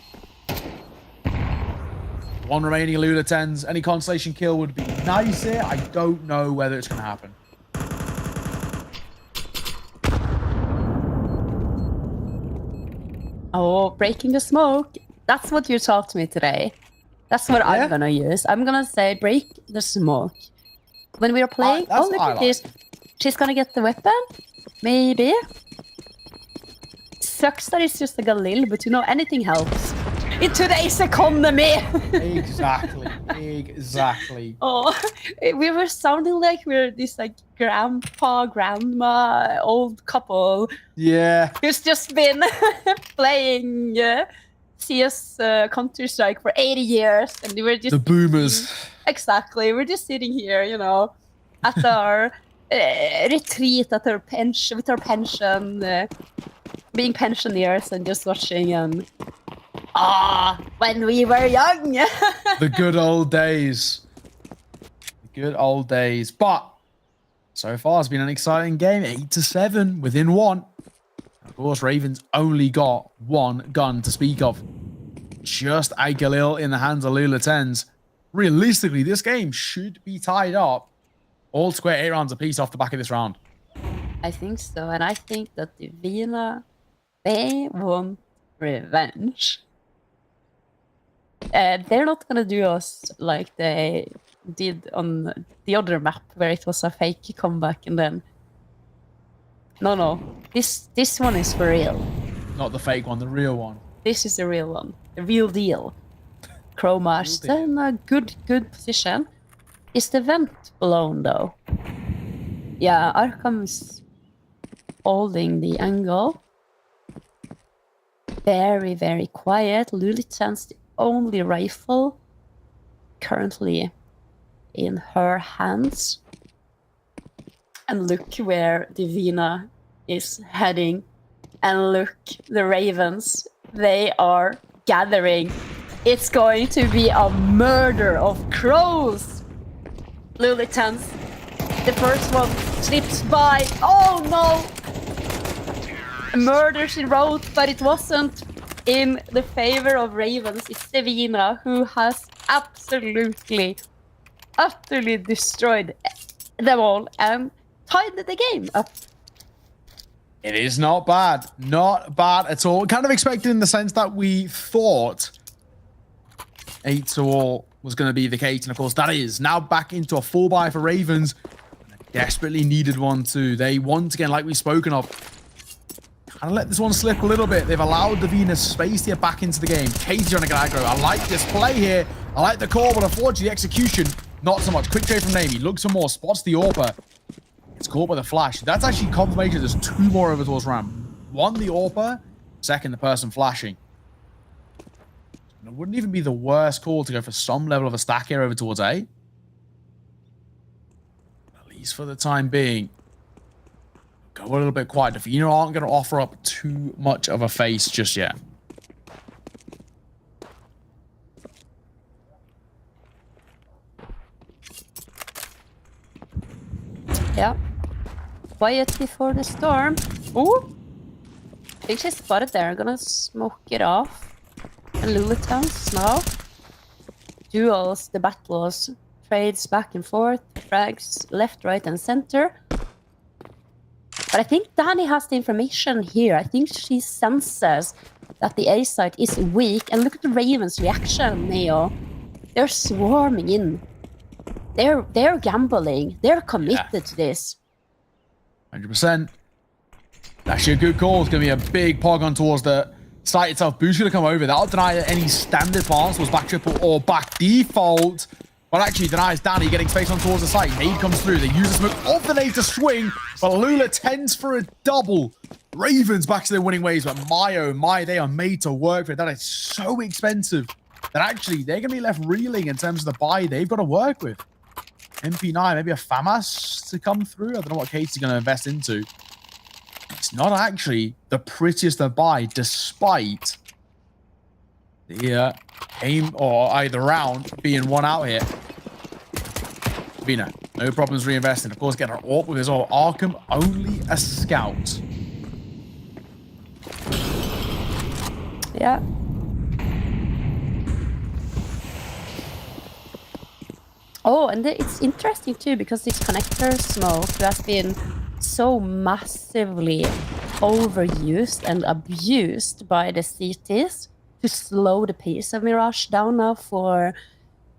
1 remaining Lula 10s. Any consolation kill would be nice here. I don't know whether it's going to happen. Oh, breaking the smoke. That's what you taught me today. That's what I'm going to use. I'm going to say break the smoke. When we are playing, oh, look at this. She's going to get the weapon. Maybe. Sucks that it's just a Galil, but you know, anything helps. In today's economy. Exactly. Exactly. Oh, we were sounding like we're this like grandpa, grandma, old couple. Yeah. Who's just been playing CS Counter-Strike for 80 years. And we were just... The boomers. Exactly. We're just sitting here, you know, at our retreat, at our pension, with our pension, being pensioners and just watching and... when we were young. The good old days. The good old days. But so far it's been an exciting game. 8-7 within 1. Of course, Ravens only got 1 gun to speak of. Just a Galil in the hands of Lula 10s. Realistically, this game should be tied up. All square 8 rounds apiece off the back of this round. I think so. And I think that Divina, they want revenge. They're not gonna do us like they did on the other map where it was a fake comeback and then... No. This one is for real. Not the fake one, the real one. This is the real one. The real deal. Chroma still in a good position. Is the vent blown though? Yeah, Arkham's holding the angle. Very, very quiet. Lulitans the only rifle currently in her hands. And look where Divina is heading. And look, the Ravens, they are gathering. It's going to be a murder of crows. Lulitans, the first one slips by. Oh no! Murder she wrote, but it wasn't in the favor of Ravens. It's Divina who has absolutely, utterly destroyed them all and tied the game up. It is not bad. Not bad at all. Kind of expected in the sense that we thought 8-all was going to be the case. And of course, that is now back into a full buy for Ravens. Desperately needed one too. They once again, like we've spoken of, kind of let this one slip a little bit. They've allowed Divina space to get back into the game. Casey trying to get aggro. I like this play here. I like the call, but unfortunately the execution, not so much. Quick trade from Name. He looks for more, spots the AWPer. It's caught by the flash. That's actually confirmation. There's 2 more over towards Ram. 1, the AWPer. 2nd, the person flashing. It wouldn't even be the worst call to go for some level of a stack here over towards A. At least for the time being. Go a little bit quiet. Divina aren't going to offer up too much of a face just yet. Yeah. Quiet before the storm. Ooh! I think she spotted there. I'm gonna smoke it off. And Lulitans now. Duels, the battles, trades back and forth, frags left, right, and center. But I think Danny has the information here. I think she senses that the A site is weak. And look at the Ravens' reaction, Neo. They're swarming in. They're gambling. They're committed to this. 100%. Actually, a good call. It's going to be a big pogon towards the site itself. Boo's going to come over. That'll deny any standard pass was back triple or back default. Well, actually denies Danny getting space on towards the site. Nade comes through. They use the smoke off the nade to swing, but Lula tends for a double. Ravens back to their winning ways, but they are made to work for it. That is so expensive that actually they're going to be left reeling in terms of the buy they've got to work with. MP9, maybe a FAMAS to come through. I don't know what Katie's going to invest into. It's not actually the prettiest of buy, despite the aim or either round being one out here. Vina, no problems reinvesting. Of course, getting her AWP with his all. Arkham, only a scout. Yeah. Oh, and it's interesting too because this connector smoke has been so massively overused and abused by the CTs to slow the pace of Mirage down now for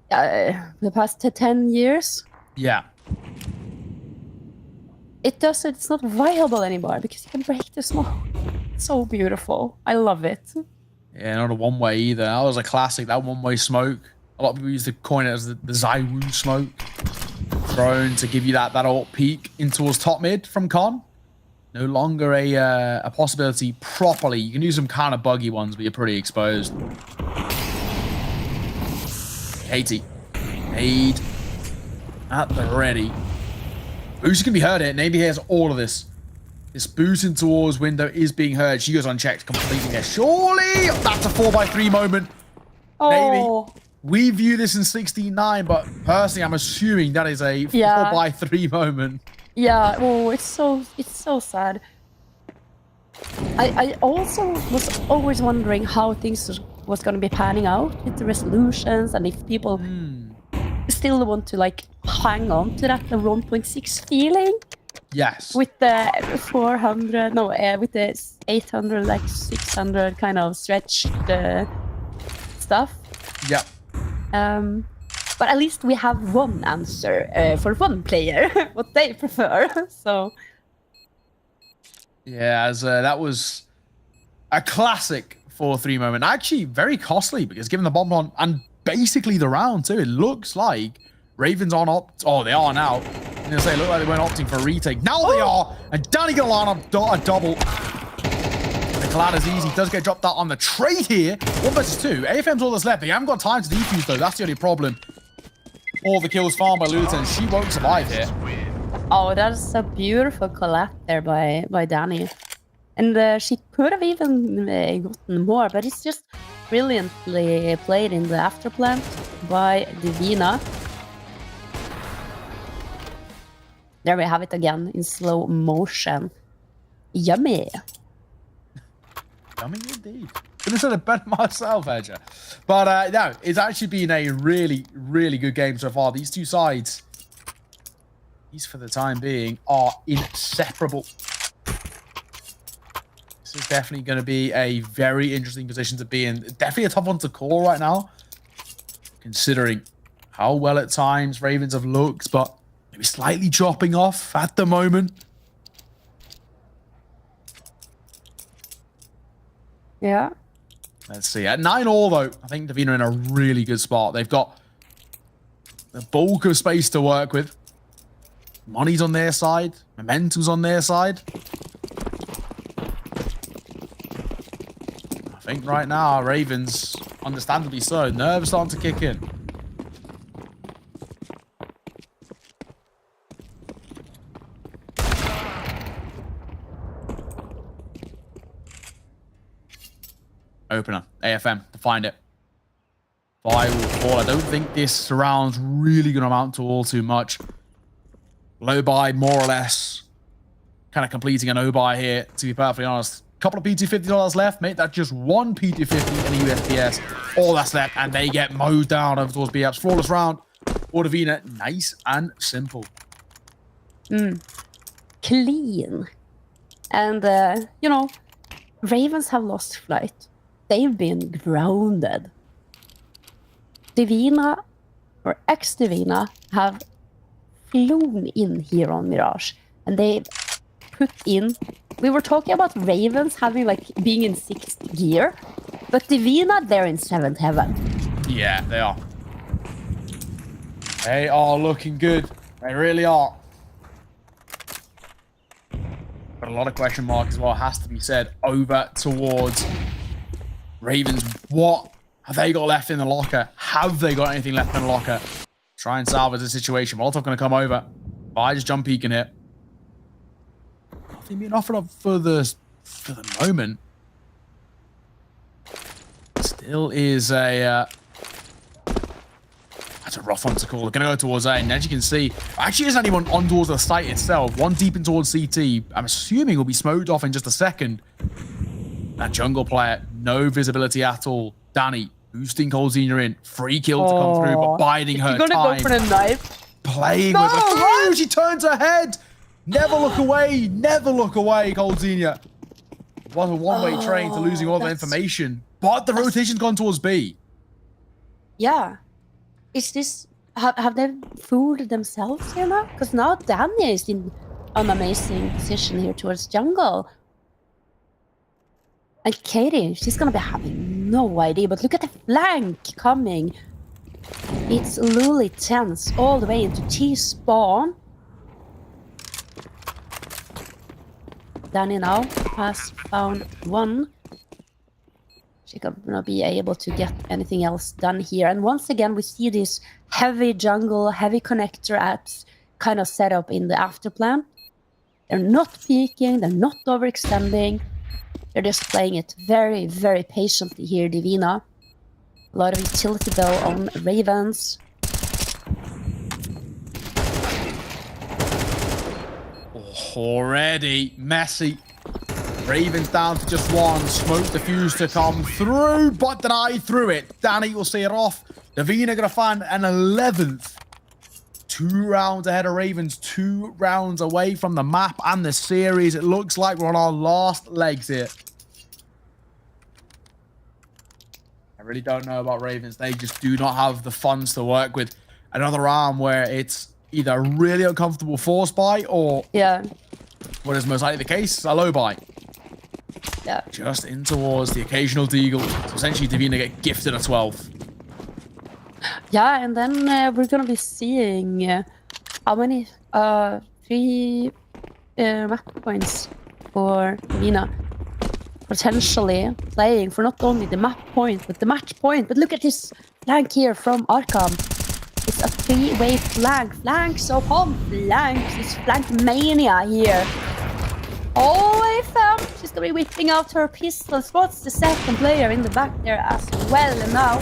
the past 10 years. Yeah. It's not viable anymore because you can break the smoke. It's so beautiful. I love it. Yeah, not a one-way either. That was a classic, that one-way smoke. A lot of people used to coin it as the Zywoo smoke. Thrown to give you that alt peek in towards top mid from Con. No longer a possibility properly. You can do some kind of buggy ones, but you're pretty exposed. Katie. Aid at the ready. Boost can be heard here. Navy hears all of this. This boosting towards window is being heard. She goes unchecked, completing it. Surely that's a 4x3 moment. Oh. Navy. We view this in 69, but personally, I'm assuming that is a 4x3 moment. Yeah. Oh, it's so sad. I also was always wondering how things was going to be panning out with the resolutions and if people still want to like hang on to that 1.6 feeling. Yes. With the 400, no, with the 800, like 600 kind of stretched stuff. Yeah. But at least we have one answer for one player, what they prefer. So. Yeah, as that was a classic 4-3 moment. Actually, very costly because given the bomb on and basically the round too, it looks like Ravens on opt. Oh, they are now. I'm gonna say, look like they weren't opting for a retake. Now they are, and Danny gonna line up a double. The collide is easy. Does get dropped out on the trade here. 1 versus 2. AFM's all that's left. They haven't got time to defuse though. That's the only problem. All the kills farmed by Luton. She won't survive here. Oh, that's a beautiful collapse there by Danny. And she could have even gotten more, but it's just brilliantly played in the afterplant by Divina. There we have it again in slow motion. Yummy. Yummy indeed. Could have said it better myself, Edger. But no, it's actually been a really, really good game so far. These two sides, these for the time being, are inseparable. This is definitely going to be a very interesting position to be in. Definitely a tough one to call right now, considering how well at times Ravens have looked, but maybe slightly dropping off at the moment. Yeah. Let's see. At 9-all, though, I think Davina are in a really good spot. They've got the bulk of space to work with. Money's on their side. Momentum's on their side. I think right now, Ravens, understandably so, nerves starting to kick in. Opener, AFM, to find it. 5-4. I don't think this round's really going to amount to all too much. Low buy, more or less. Kind of completing an O-buy here, to be perfectly honest. Couple of P250 left. Make that just one P250 and a USPS. All that's left, and they get mowed down over towards B-Ups. Flawless round. Ordavina, nice and simple. Clean. And, you know, Ravens have lost flight. They've been grounded. Divina, or ex-Divina, have flown in here on Mirage. And they've put in. We were talking about Ravens having like being in 6th gear, but Divina, they're in 7th heaven. Yeah, they are. They are looking good. They really are. But a lot of question marks as well, has to be said, over towards Ravens. What have they got left in the locker? Have they got anything left in the locker? Try and salvage the situation. Molotov going to come over. I just jump peeking it. Nothing being offered up for the moment. Still is a... that's a rough one to call. They're going to go towards A. And as you can see, actually isn't anyone on towards the site itself. One deep in towards CT. I'm assuming will be smoked off in just a second. That jungle player, no visibility at all. Danny boosting Coldzina in. Free kill to come through, but biding her You're time. gonna go for the knife? Playing with her. Oh, she turns her head. Never look away. Never look away, Coldzina. It was a one-way train to losing all the information. But the rotation's gone towards B. Yeah. Is this... Have they fooled themselves here now? Because now Danny is in an amazing position here towards jungle. And Katie, she's gonna be having no idea. But look at the flank coming. It's Luli tense all the way into T-spawn. Danny now has found one. She's gonna be able to get anything else done here. And once again, we see this heavy jungle, heavy connector apps kind of set up in the after plan. They're not peeking, they're not overextending. They're just playing it very, very patiently here, Divina. A lot of utility though on Ravens. Already messy. Ravens down to just one. Smoke defuse to come through, but denied through it. Danny will see it off. Divina gonna find an 11th. 2 rounds ahead of Ravens, 2 rounds away from the map and the series. It looks like we're on our last legs here. I really don't know about Ravens. They just do not have the funds to work with. Another round where it's either a really uncomfortable force buy or what is most likely the case, a low buy. Yeah. Just in towards the occasional deagle. So essentially Divina get gifted a 12. Yeah, and then we're gonna be seeing how many 3 map points for Divina. Potentially playing for not only the map point, but the match point. But look at this flank here from Arkham. It's a 3-way flank. Flanks upon flanks. It's flank mania here. Oh, AFM. She's going to be whipping out her pistol. Spots the second player in the back there as well. And now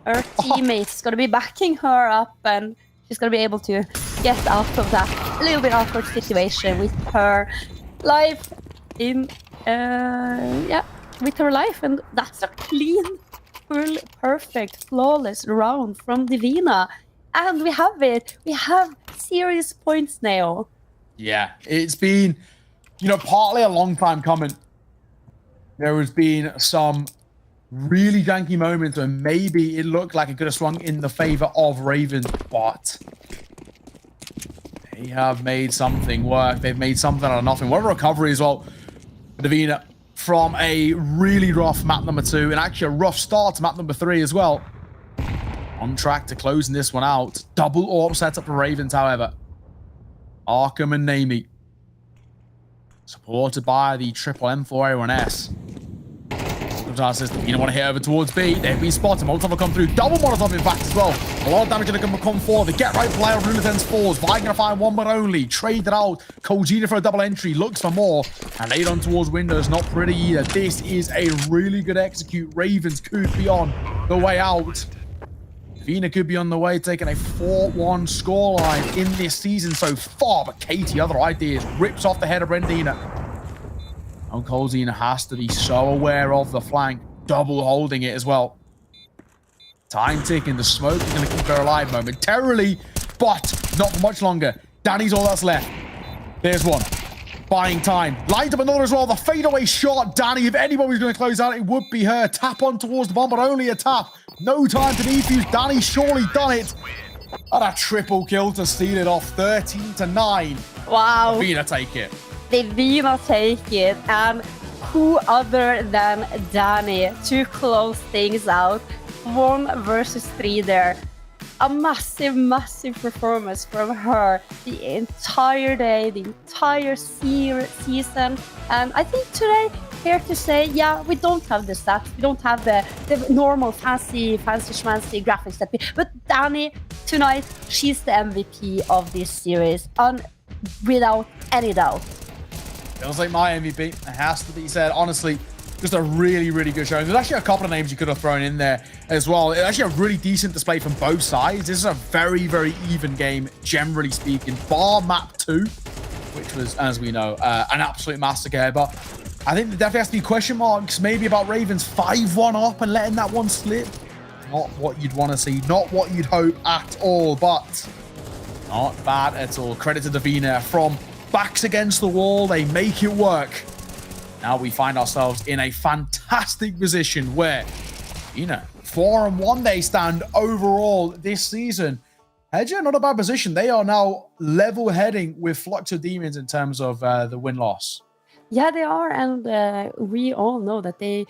her teammate's going to be backing her up. And she's going to be able to get out of that a little bit awkward situation with her life in... with her life. And that's a clean, full, perfect, flawless round from Divina. And we have it. We have serious points now. Yeah, it's been, partly a long time coming. There has been some really janky moments where maybe it looked like it could have swung in the favor of Ravens, but they have made something work. They've made something out of nothing. What a recovery as well. Divina from a really rough map number 2 and actually a rough start to map number 3 as well. On track to closing this one out. Double AWP setup for Ravens, however. Arkham and Namie. Supported by the triple M4A1S. You want to hit over towards B. They've been spotted. Molotov will come through. Double Molotov, in fact, as well. A lot of damage going to come forward. The get right player of Lunaten's falls. Vi going to find one but only. Traded out. Coldzina for a double entry. Looks for more. And laid on towards windows. Not pretty either. This is a really good execute. Ravens could be on the way out. Divina could be on the way, taking a 4-1 scoreline in this season so far. But Katie, other ideas, rips off the head of Brendina. And Coldzina has to be so aware of the flank, double holding it as well. Time ticking, the smoke is going to keep her alive momentarily, but not for much longer. Danny's all that's left. There's one. Buying time. Lined up another as well. The fadeaway shot. Danny, if anybody's going to close out, it would be her. Tap on towards the bomb, but only a tap. No time to defuse. Danny's surely done it. And a triple kill to steal it off, 13-9. Wow. Vina take it. Divina take it, and who other than Danny to close things out? 1 versus 3 there. A massive performance from her the entire day, the entire season. And I think today, fair to say, yeah, we don't have the stats, we don't have the normal fancy schmancy graphics that we, but Danny, tonight, she's the MVP of this series, without any doubt. Feels like my MVP. It has to be said. Honestly, just a really good show. There's actually a couple of names you could have thrown in there as well. It's actually a really decent display from both sides. This is a very even game, generally speaking, bar map 2, which was, as we know, an absolute massacre. But I think there definitely has to be question marks maybe about Ravens 5-1 up and letting that one slip. Not what you'd want to see, not what you'd hope at all, but not bad at all. Credit to Davina from backs against the wall. They make it work. Now we find ourselves in a fantastic position where, 4-1 they stand overall this season. Hedger, not a bad position. They are now level heading with Flux of Demons in terms of the win-loss. Yeah, they are, and we all know that they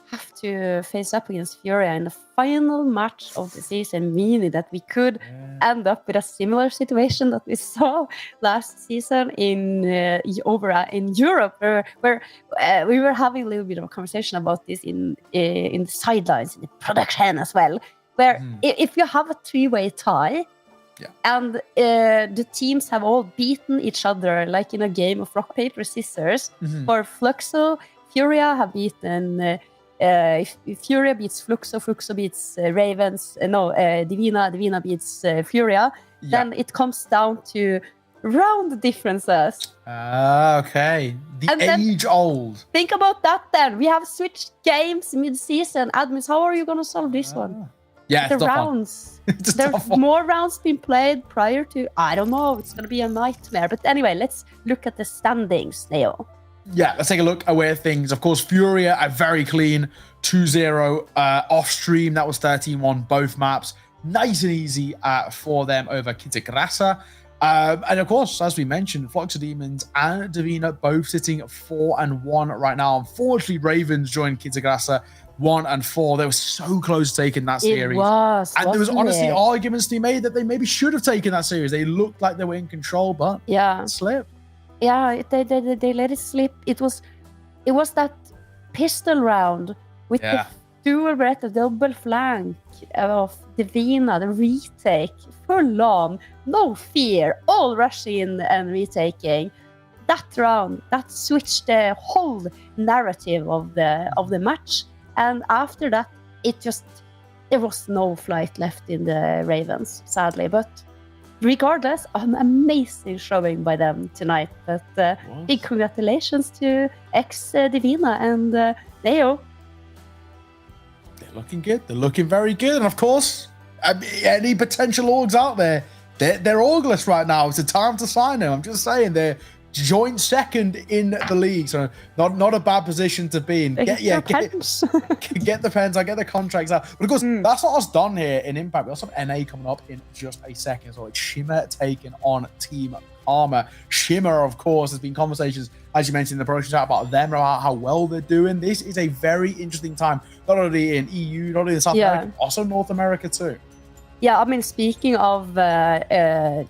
have to face up against Furia in the final match of the season, meaning that we could end up with a similar situation that we saw last season in Europe, where we were having a little bit of a conversation about this in the sidelines, in the production as well, where if you have a 3-way tie, and the teams have all beaten each other, like in a game of rock, paper, scissors. For Fluxo, Furia have beaten... if Furia beats Fluxo, Fluxo beats Ravens, Divina beats Furia, then it comes down to round differences. Okay. The age-old. Think about that then. We have switched games mid-season. Admins, how are you going to solve this one? Yeah, the rounds. There's more rounds been played prior to... I don't know. It's going to be a nightmare. But anyway, let's look at the standings, Neo. Yeah, let's take a look at where things... Of course, Furia are very clean. 2-0 off-stream. That was 13-1 both maps. Nice and easy for them over Kitagrasa. And of course, as we mentioned, Flux of Demons and Davina both sitting 4-1 right now. Unfortunately, Ravens joined Kitagrasa 1-4. They were so close to taking that series. It was. And there was honestly arguments to be made that they maybe should have taken that series. They looked like they were in control, but it slipped. Yeah, they let it slip. It was that pistol round with the dual breath, the double flank of Davina, the retake, full on, no fear, all rushing and retaking. That round, that switched the whole narrative of the match. And after that, there was no flight left in the Ravens, sadly. But regardless, an amazing showing by them tonight. But big congratulations to ex-Divina and Leo. They're looking good. They're looking very good. And of course, any potential orgs out there, they're orgless right now. It's a time to sign them. I'm just saying, they're joint second in the league, so not a bad position to be in. Get the pens, I get the contracts out. But of course, that's not us done here in Impact. We also have NA coming up in just a second. So it's Shimmer taking on Team Karma. Shimmer, of course, there's been conversations, as you mentioned in the promotion chat, about them, about how well they're doing. This is a very interesting time, not only in EU, not only in South America, also North America too. Yeah, I mean, speaking of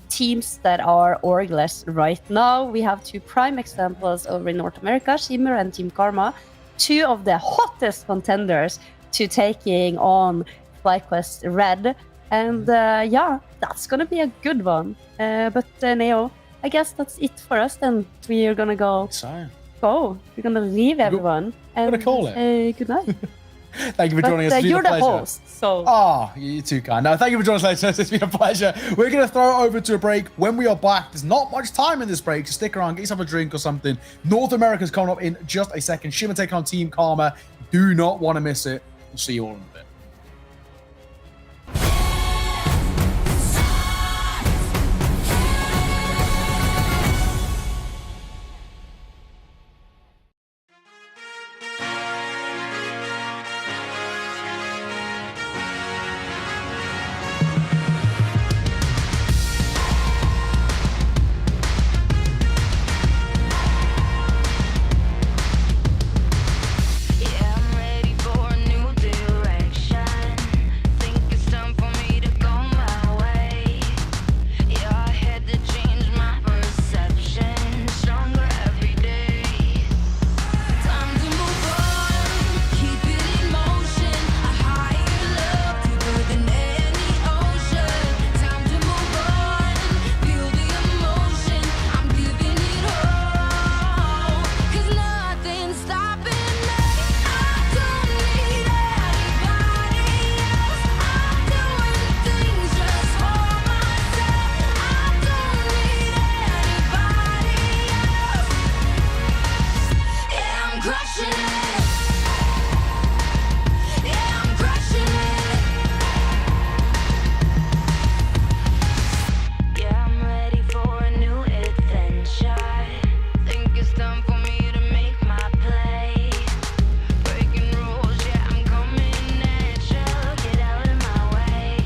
teams that are orgless right now, we have two prime examples over in North America, Shimmer and Team Karma, two of the hottest contenders to taking on FlyQuest Red. And that's going to be a good one. But Neo, I guess that's it for us then. We are going to go. We're going to leave everyone. I'm going to call it. Good night. Thank you for joining us. You're the host, so... you're too kind. No, thank you for joining us, ladies. It's been a pleasure. We're going to throw it over to a break. When we are back, there's not much time in this break, so stick around, get yourself a drink or something. North America's coming up in just a second. Shimmer taking on Team Karma. Do not want to miss it. We'll see you all in a bit. I'm crushing it. Yeah, I'm crushing it. Yeah, I'm ready for a new adventure. Think it's time for me to make my play. Breaking rules, yeah, I'm coming at you. Get out of my way.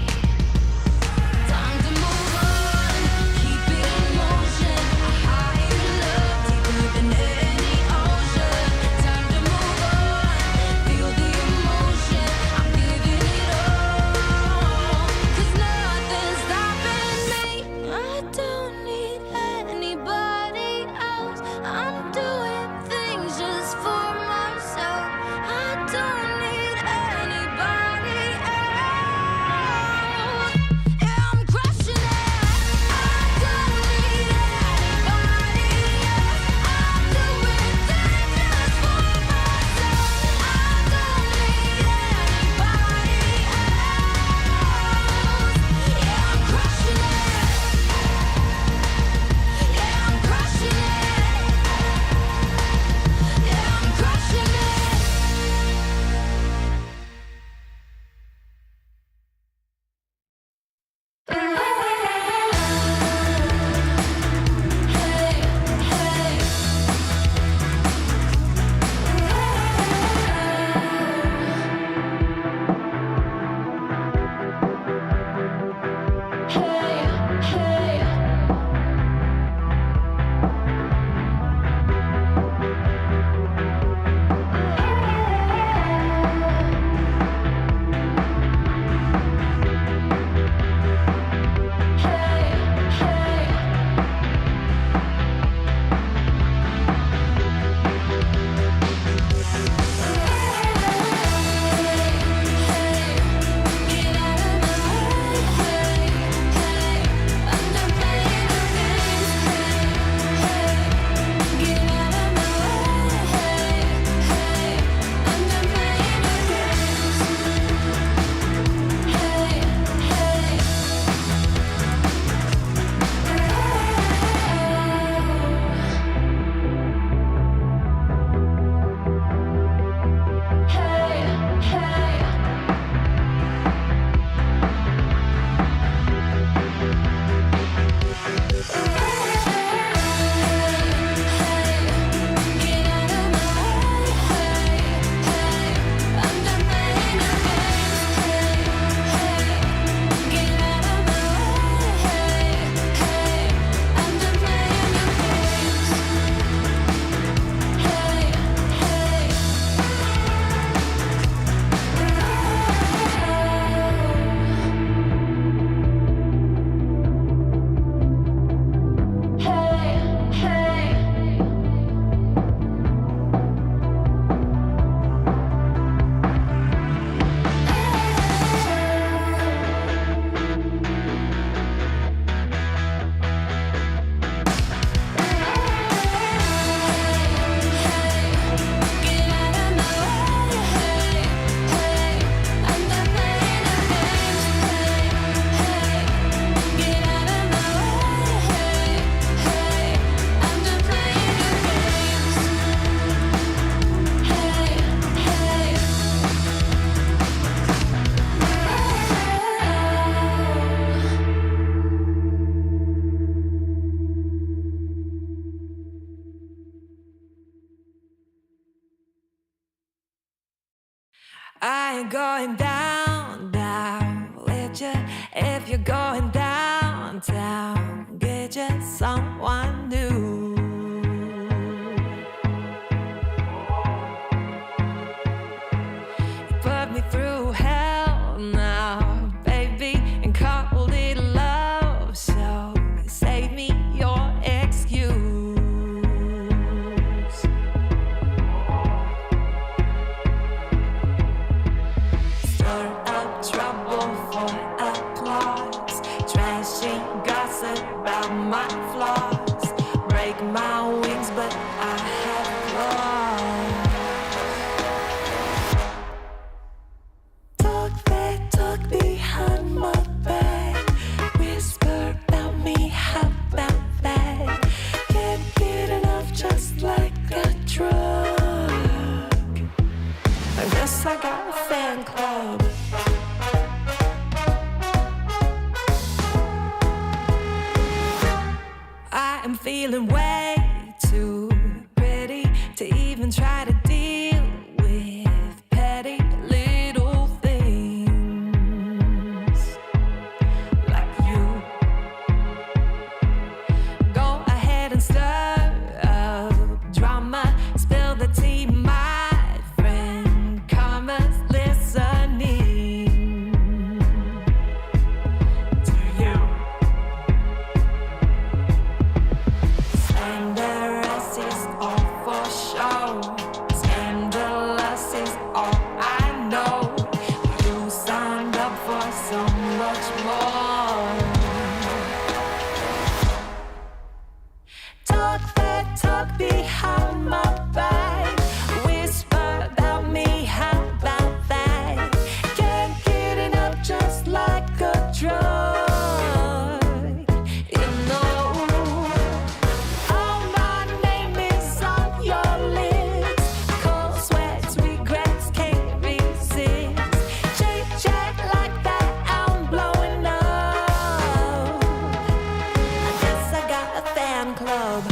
Time to move on, keep it in motion. Higher love, deeper than any ocean. Time to move on, feel the emotion. I'm giving it all, 'cause nothing's stopping me. I don't need anybody else. I'm doing things just for myself. I don't need anybody else. Yeah, I'm crushing it. I don't need anybody else. I'm doing things just for myself. I don't need anybody else. Yeah, I'm crushing it. Yeah, I'm crushing it. Yeah, I'm crushing it. I ain't going down, down with you. If you're going downtown, get you someone new. You put me through hell now, baby, and called it love. So save me your excuse. Trouble for applause, trashy gossip about my flaws. guess I got a fan club. I am feeling way too pretty to even try to deal with petty little things like you. Go ahead and stir up drama, spill the tea, my friend. Karma's listening to you. Slanderous is all for show. Scandalous is all I know. You signed up for so much more. Talk that talk behind my back. Whisper about me, how about that? Can't get enough, just like a drug. You know, all my name is on your lips. Cold sweats, regrets, can't resist. Chit chat like that, I'm blowing up. I guess I got a fan club.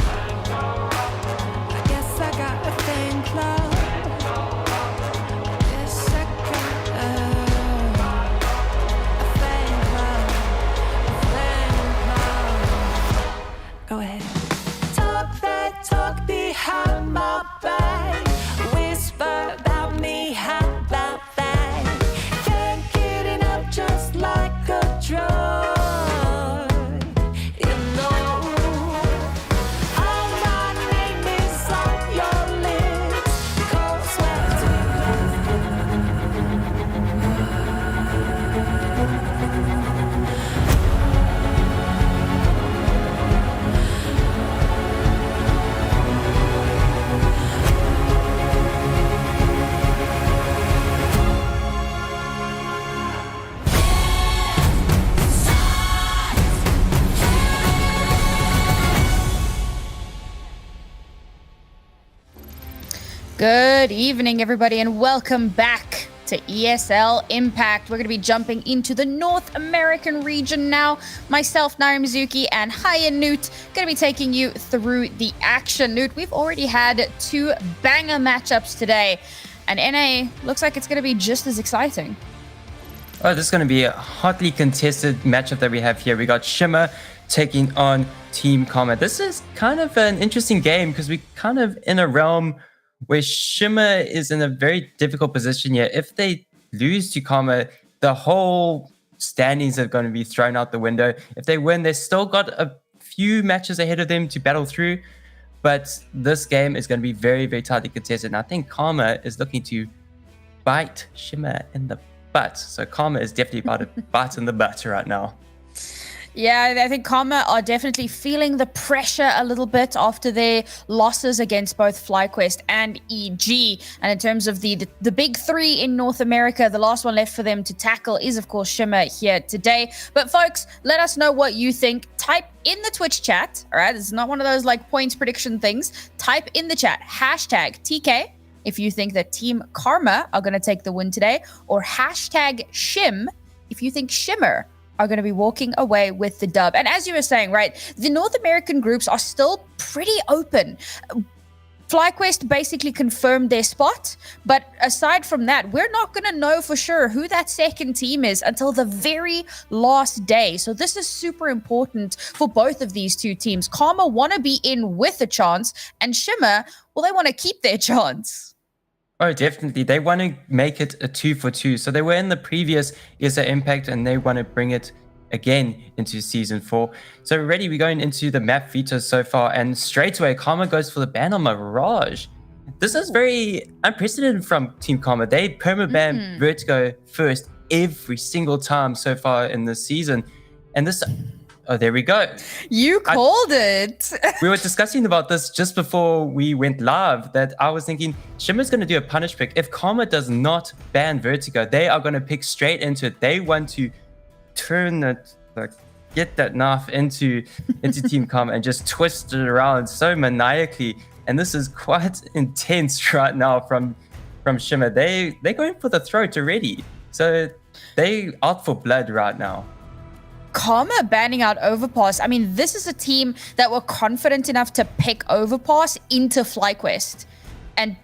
I guess I got a fan club. I guess I got a fan club. A fan club. Go ahead. Talk that talk behind my back. Whisper about me, how about that? Can't get enough, just like a drug. You know, all my name is on your lips. Cold sweats. Good evening, everybody, and welcome back to ESL Impact. We're going to be jumping into the North American region now. Myself, Naira Mizuki, and Hiya Newt going to be taking you through the action. Newt, we've already had 2 banger matchups today, and NA looks like it's going to be just as exciting. Oh, this is going to be a hotly contested matchup that we have here. We got Shimmer taking on Team Karma. This is kind of an interesting game because we're kind of in a realm where Shimmer is in a very difficult position here. If they lose to Karma, the whole standings are going to be thrown out the window. If they win, they've still got a few matches ahead of them to battle through. But this game is going to be very, very tightly contested. And I think Karma is looking to bite Shimmer in the butt. So Karma is definitely about to bite in the butt right now. Yeah, I think Karma are definitely feeling the pressure a little bit after their losses against both FlyQuest and EG. And in terms of the big 3 in North America, the last one left for them to tackle is, of course, Shimmer here today. But folks, let us know what you think. Type in the Twitch chat, all right? It's not one of those like points prediction things. Type in the chat, hashtag TK, if you think that Team Karma are going to take the win today, or hashtag Shim if you think Shimmer are going to be walking away with the dub. And as you were saying, right, the North American groups are still pretty open. FlyQuest basically confirmed their spot, but aside from that, we're not going to know for sure who that second team is until the very last day. So this is super important for both of these 2 teams. Karma want to be in with a chance, and Shimmer, well, they want to keep their chance. Oh, definitely. They want to make it a 2-for-2. So they were in the previous ESL Impact and they want to bring it again into Season 4. So already we're going into the map features so far, and straight away Karma goes for the ban on Mirage. This is very unprecedented from Team Karma. They permaban Vertigo first every single time so far in this season. And this... Oh, there we go. You called it. We were discussing about this just before we went live, that I was thinking Shimmer's going to do a punish pick. If Karma does not ban Vertigo, they are going to pick straight into it. They want to turn it, like, get that knife into Team Karma and just twist it around so maniacally. And this is quite intense right now from from Shimmer. They're going for the throat already. So they out for blood right now. Karma banning out Overpass. I mean, this is a team that were confident enough to pick Overpass into FlyQuest. And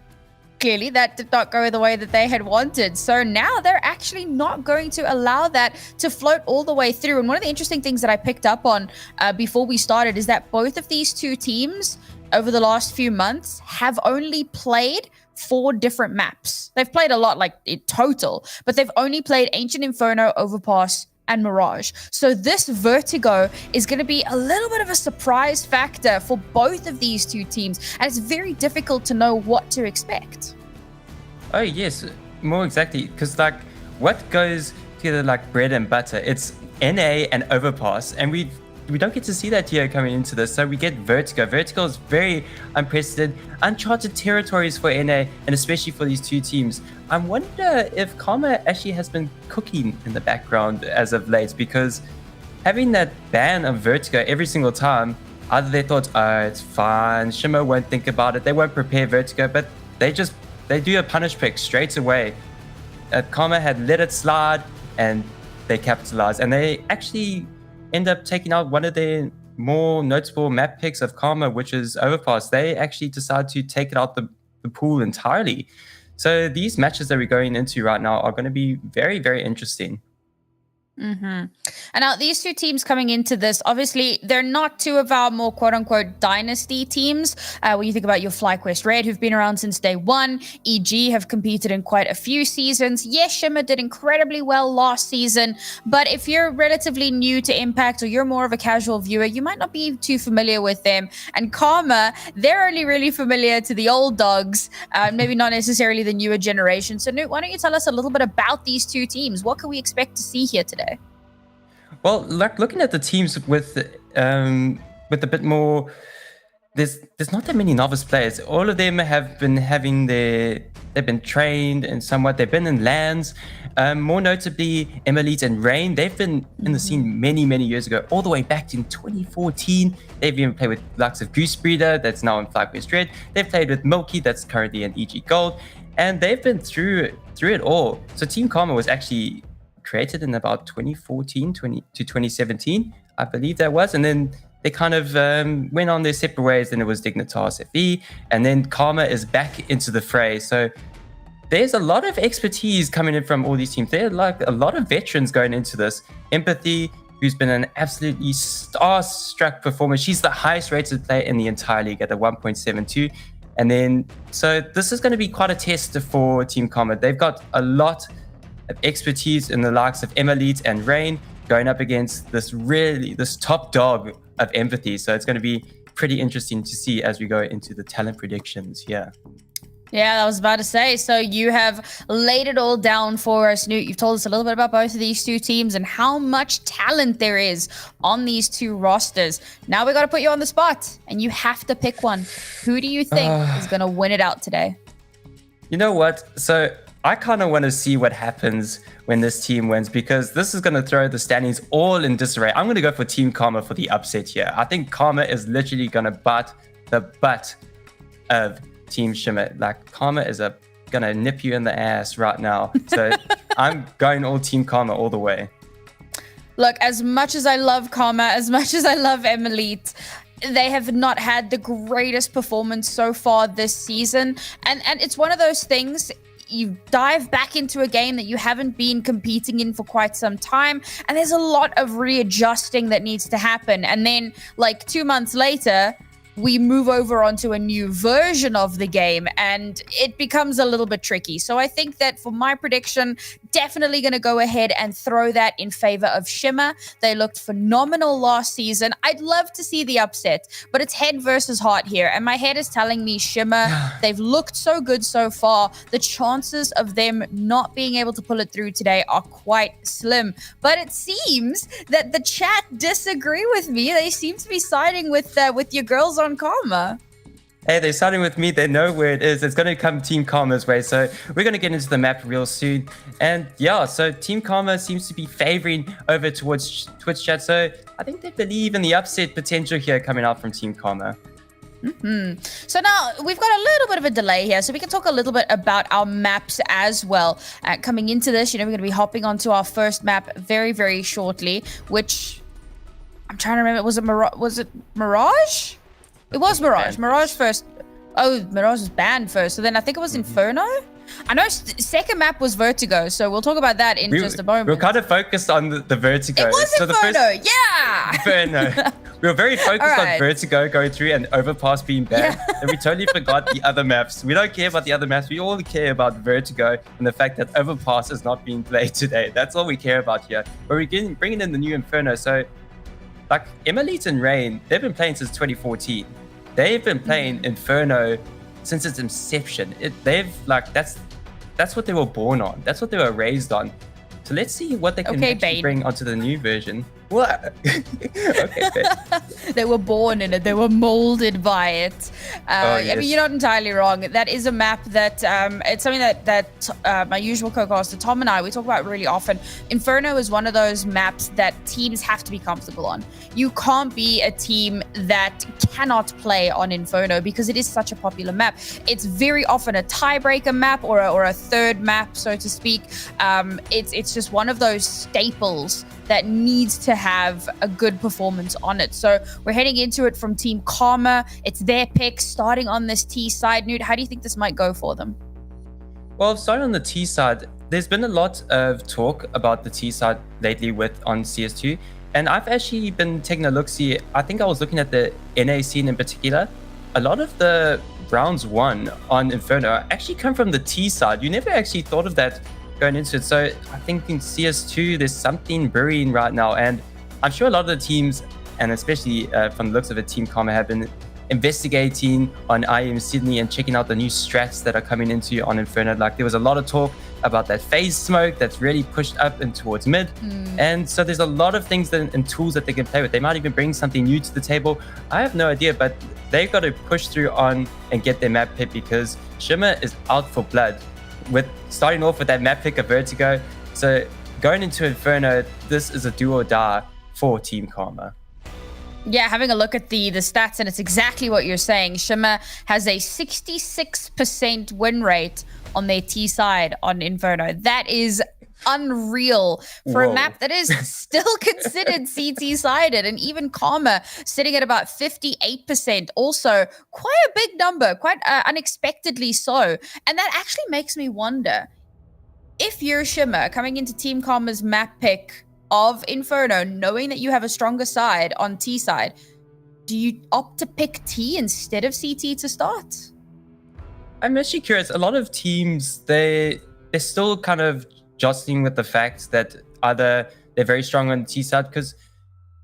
clearly that did not go the way that they had wanted. So now they're actually not going to allow that to float all the way through. And one of the interesting things that I picked up on before we started is that both of these two teams over the last few months have only played 4 different maps. They've played a lot, like in total, but they've only played Ancient Inferno, Overpass, and Mirage. So this Vertigo is going to be a little bit of a surprise factor for both of these two teams, and it's very difficult to know what to expect. Oh yes, more exactly, because like what goes to the like bread and butter, it's NA and Overpass, and we don't get to see that here coming into this. So we get Vertigo. Vertigo is very unprecedented, uncharted territories for NA, and especially for these two teams. I wonder if Karma actually has been cooking in the background as of late, because having that ban of Vertigo every single time, either they thought, oh, it's fine, Shimmer won't think about it, they won't prepare Vertigo, but they do a punish pick straight away. Karma had let it slide, and they capitalized, and they actually end up taking out one of their more notable map picks of Karma, which is Overpass. They actually decide to take it out the pool entirely. So these matches that we're going into right now are going to be very, very interesting. And now these two teams coming into this, obviously they're not two of our more quote-unquote dynasty teams. When you think about your FlyQuest Red, who've been around since day one, EG have competed in quite a few seasons. Yes, Shimmer did incredibly well last season, but if you're relatively new to Impact or you're more of a casual viewer, you might not be too familiar with them. And Karma, they're only really familiar to the old dogs, maybe not necessarily the newer generation. So Newt, why don't you tell us a little bit about these two teams? What can we expect to see here today? Well, like looking at the teams with a bit more, there's not that many novice players. All of them have been they've been trained and somewhat. They've been in LANs. More notably, Elite and Rain. They've been in the scene many years ago, all the way back in 2014. They've even played with the likes of Goose Breeder, that's now in FlyQuest Red. They've played with Milky, that's currently in EG Gold, and they've been through it all. So Team Karma was actually created in about 2014 to 2017, I believe that was, and then they kind of went on their separate ways. Then it was Dignitas FE, and then Karma is back into the fray. So there's a lot of expertise coming in from all these teams. There are like a lot of veterans going into this. Empathy, who's been an absolutely starstruck performer. She's the highest rated player in the entire league at a 1.72. And then, so this is going to be quite a test for Team Karma. They've got a lot of expertise in the likes of Elite and Rain going up against this top dog of Empathy. So it's going to be pretty interesting to see as we go into the talent predictions here. Yeah, I was about to say, so you have laid it all down for us, Newt. You've told us a little bit about both of these two teams and how much talent there is on these two rosters. Now we got to put you on the spot, and you have to pick one. Who do you think is going to win it out today? You know what? So I kind of want to see what happens when this team wins, because this is going to throw the standings all in disarray. I'm going to go for Team Karma for the upset here. I think Karma is literally going to bite the butt of Team Shimmer. Like, Karma is going to nip you in the ass right now. So I'm going all Team Karma all the way. Look, as much as I love Karma, as much as I love Elite, they have not had the greatest performance so far this season. And it's one of those things, you dive back into a game that you haven't been competing in for quite some time, and there's a lot of readjusting that needs to happen. And then, like 2 months later, we move over onto a new version of the game, and it becomes a little bit tricky. So I think that for my prediction, definitely going to go ahead and throw that in favor of Shimmer. They looked phenomenal last season. I'd love to see the upset, but it's head versus heart here, and my head is telling me Shimmer. They've looked so good so far. The chances of them not being able to pull it through today are quite slim. But it seems that the chat disagree with me. They seem to be siding with your girls on Karma. Hey, they're starting with me. They know where it is. It's going to come Team Karma's way. So we're going to get into the map real soon. And yeah, so Team Karma seems to be favoring over towards Twitch chat. So I think they believe in the upset potential here coming out from Team Karma. So now we've got a little bit of a delay here, so we can talk a little bit about our maps as well. Coming into this, we're going to be hopping onto our first map very, very shortly, which I'm trying to remember. Was it Mirage? It was Mirage. Mirage first. Oh, Mirage was banned first. So then I think it was Inferno. I know second map was Vertigo, so we'll talk about that in just a moment. We were kind of focused on the Vertigo. It was Inferno, yeah! Inferno. We were very focused on Vertigo going through and Overpass being banned, and we totally forgot the other maps. We don't care about the other maps. We all care about Vertigo and the fact that Overpass is not being played today. That's all we care about here. But we're bringing in the new Inferno. So, like, Emilite and Rain, they've been playing since 2014. They've been playing Inferno since its inception. That's what they were born on. That's what they were raised on. So let's see what they can actually bring onto the new version. What? Okay, They were born in it. They were molded by it. I mean, you're not entirely wrong. That is a map that it's something that my usual co-caster Tom and I, we talk about really often. Inferno is one of those maps that teams have to be comfortable on. You can't be a team that cannot play on Inferno because it is such a popular map. It's very often a tiebreaker map or a third map, so to speak. It's just one of those staples that needs to have a good performance on it. So we're heading into it from Team Karma. It's their pick starting on this T side. Nude, how do you think this might go for them? Well, starting on the T side, there's been a lot of talk about the T side lately on CS2. And I've actually been taking a look-see. I think I was looking at the NA scene in particular. A lot of the rounds won on Inferno actually come from the T side. You never actually thought of that going into it. So I think in CS2, there's something brewing right now. And I'm sure a lot of the teams, and especially from the looks of it, Team Karma have been investigating on IEM Sydney and checking out the new strats that are coming into on Inferno. Like there was a lot of talk about that phase smoke that's really pushed up and towards mid. And so there's a lot of things and tools that they can play with. They might even bring something new to the table. I have no idea, but they've got to push through on and get their map pick because Shimmer is out for blood. With starting off with that map pick of Vertigo. So going into Inferno, this is a do or die for Team Karma. Yeah, having a look at the stats, and it's exactly what you're saying. Shimmer has a 66% win rate on their T side on Inferno. That is unreal for a map that is still considered CT sided, and even Karma sitting at about 58%. Also quite a big number, quite unexpectedly so. And that actually makes me wonder, if you're Shimmer coming into Team Karma's map pick of Inferno, knowing that you have a stronger side on T side, do you opt to pick T instead of CT to start? I'm actually curious. A lot of teams, they're still kind of jostling with the fact that either they're very strong on the T side, because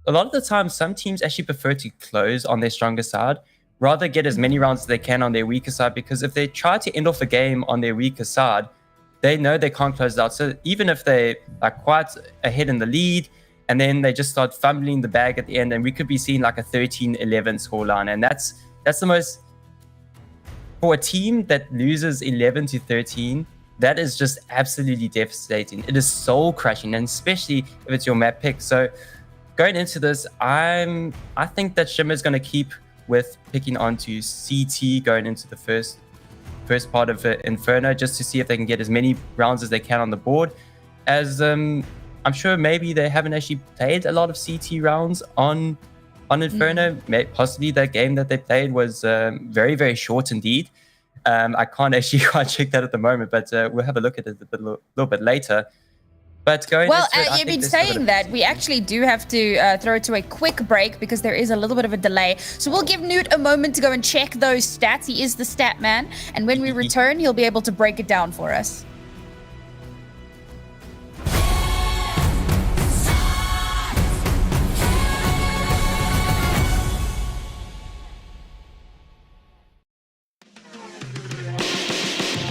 a lot of the time some teams actually prefer to close on their stronger side, rather get as many rounds as they can on their weaker side, because if they try to end off a game on their weaker side, they know they can't close it out. So even if they are quite ahead in the lead and then they just start fumbling the bag at the end, and we could be seeing like a 13-11 scoreline, and that's the most, for a team that loses 11-13, that is just absolutely devastating. It is soul crushing, and especially if it's your map pick. So going into this, I think that Shimmer is going to keep with picking onto CT going into the first part of Inferno, just to see if they can get as many rounds as they can on the board. As I'm sure maybe they haven't actually played a lot of CT rounds on Inferno. Possibly that game that they played was very, very short indeed. I can't actually quite check that at the moment, but we'll have a look at it a little bit later. But going well, into it, you've been saying that we actually do have to throw it to a quick break because there is a little bit of a delay. So we'll give Newt a moment to go and check those stats. He is the stat man. And when we return, he'll be able to break it down for us.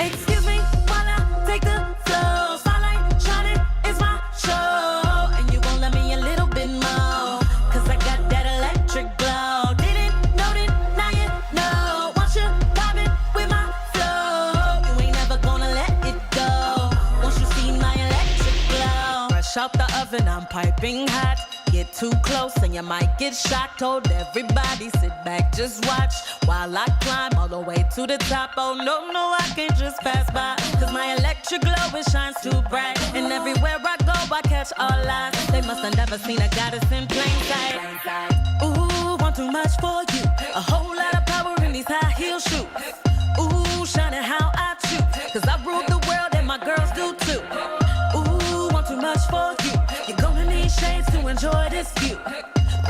Excuse me while I take the floor. Spotlight shining, it's my show. And you gon' love me a little bit more, cause I got that electric glow. Didn't know it, now you know. Once you vibing with my flow, you ain't never gonna let it go. Once you see my electric glow, fresh out the oven, I'm piping hot. get too close and you might get shocked. Told everybody sit back, just watch while I climb all the way to the top. Oh no, no, I can't just pass by, cause my electric glow, it shines too bright. And everywhere I go, I catch all eyes. They must have never seen a goddess in plain sight. Ooh, want too much for you. A whole lot of power in these high heel shoes. Ooh, shining how I choose, cause I rule the world and my girls do too. Ooh, want too much for you. You're gonna need shades to enjoy this view.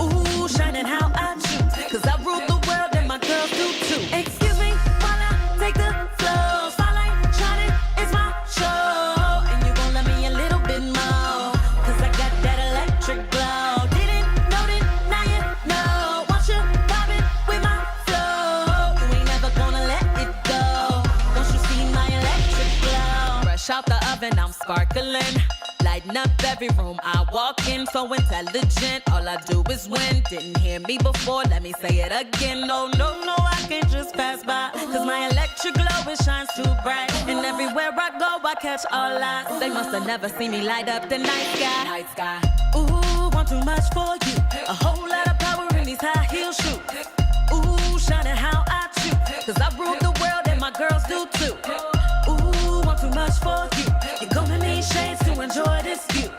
Ooh, shining how I choose, cause I rule the world and my girls do too. Excuse me while I take the floor. Spotlight shining, it's my show. And you gon' let me a little bit more, cause I got that electric glow. Didn't know it, now you know. Want you vibing with my flow. You ain't never gonna let it go. Don't you see my electric glow? Fresh out the oven, I'm sparkling. Lighting up every room I walk in, so intelligent, all I do is win. Didn't hear me before, let me say it again. No, no, no, I can't just pass by, cause my electric glow, it shines too bright. And everywhere I go, I catch all eyes. They must have never seen me light up the night sky. Ooh, want too much for you. A whole lot of power in these high heel shoes. Ooh, shining how I choose, cause I rule the world and my girls do too. Ooh, want too much for you. You're gonna need shades to enjoy this view.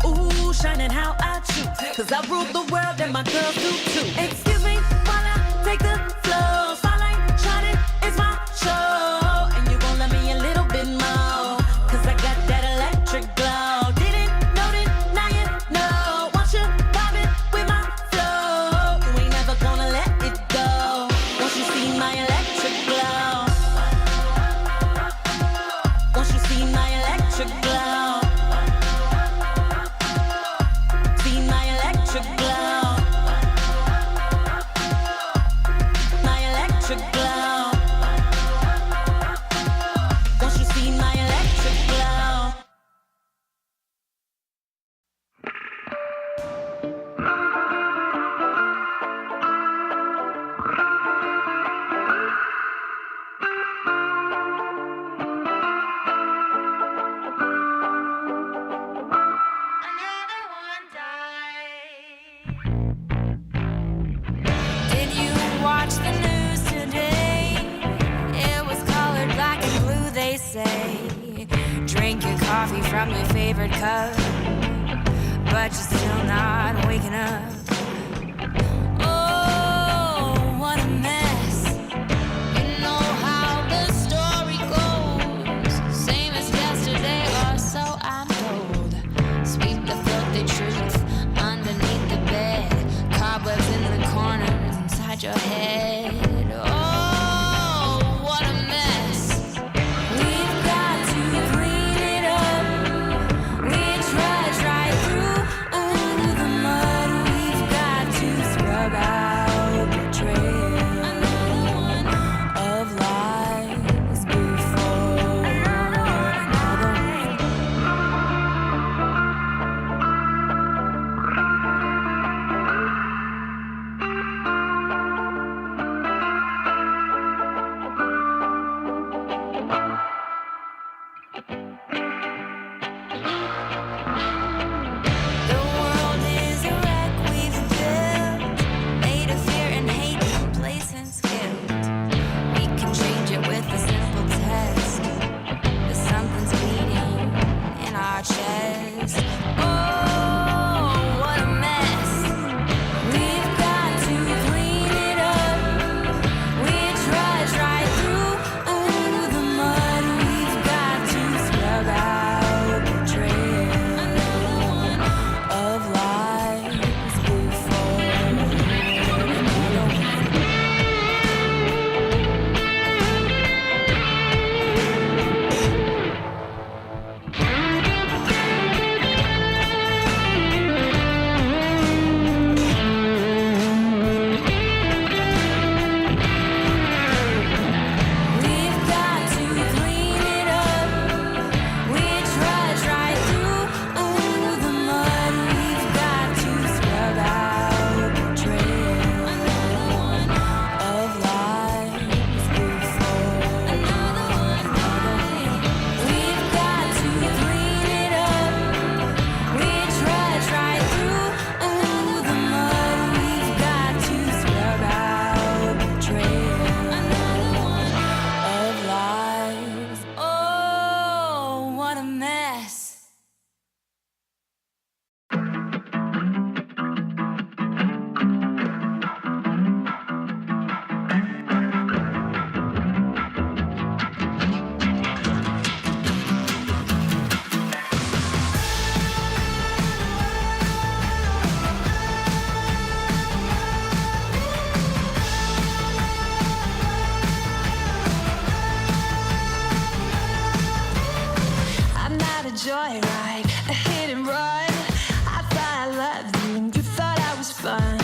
Ooh, shining how I choose, cause I rule the world and my girls do too. Excuse me while I take the floor. Spotlight shining, it's my show. And you gon' let me a little bit more, cause I got that electric glow. Didn't know it, now you know. Want you vibing with my flow. You ain't never gonna let it go. Once you see my electric glow. Once you see my electric glow. See my electric glow. My electric glow. Once you see my electric glow. Did you watch the news today? It was colored black and blue, they say. Drink your coffee from your favorite cup, but you're still not waking up. Oh, what a mess. You know how the story goes. Same as yesterday, or so I'm told. Sweep the filthy truth underneath the bed. Cobwebs in the corners inside your head. Oh, what a mess. We've got to clean it up. We trudge right through the mud. We've joyride, a hit and run. I thought I loved you and you thought I was fun.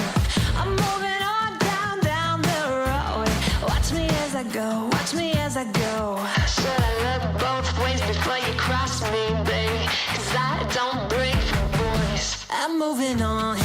I'm moving on down the road. Watch me as I go, watch me as I go. Should I look both ways before you cross me, baby? 'Cause I don't break for boys. I'm moving on.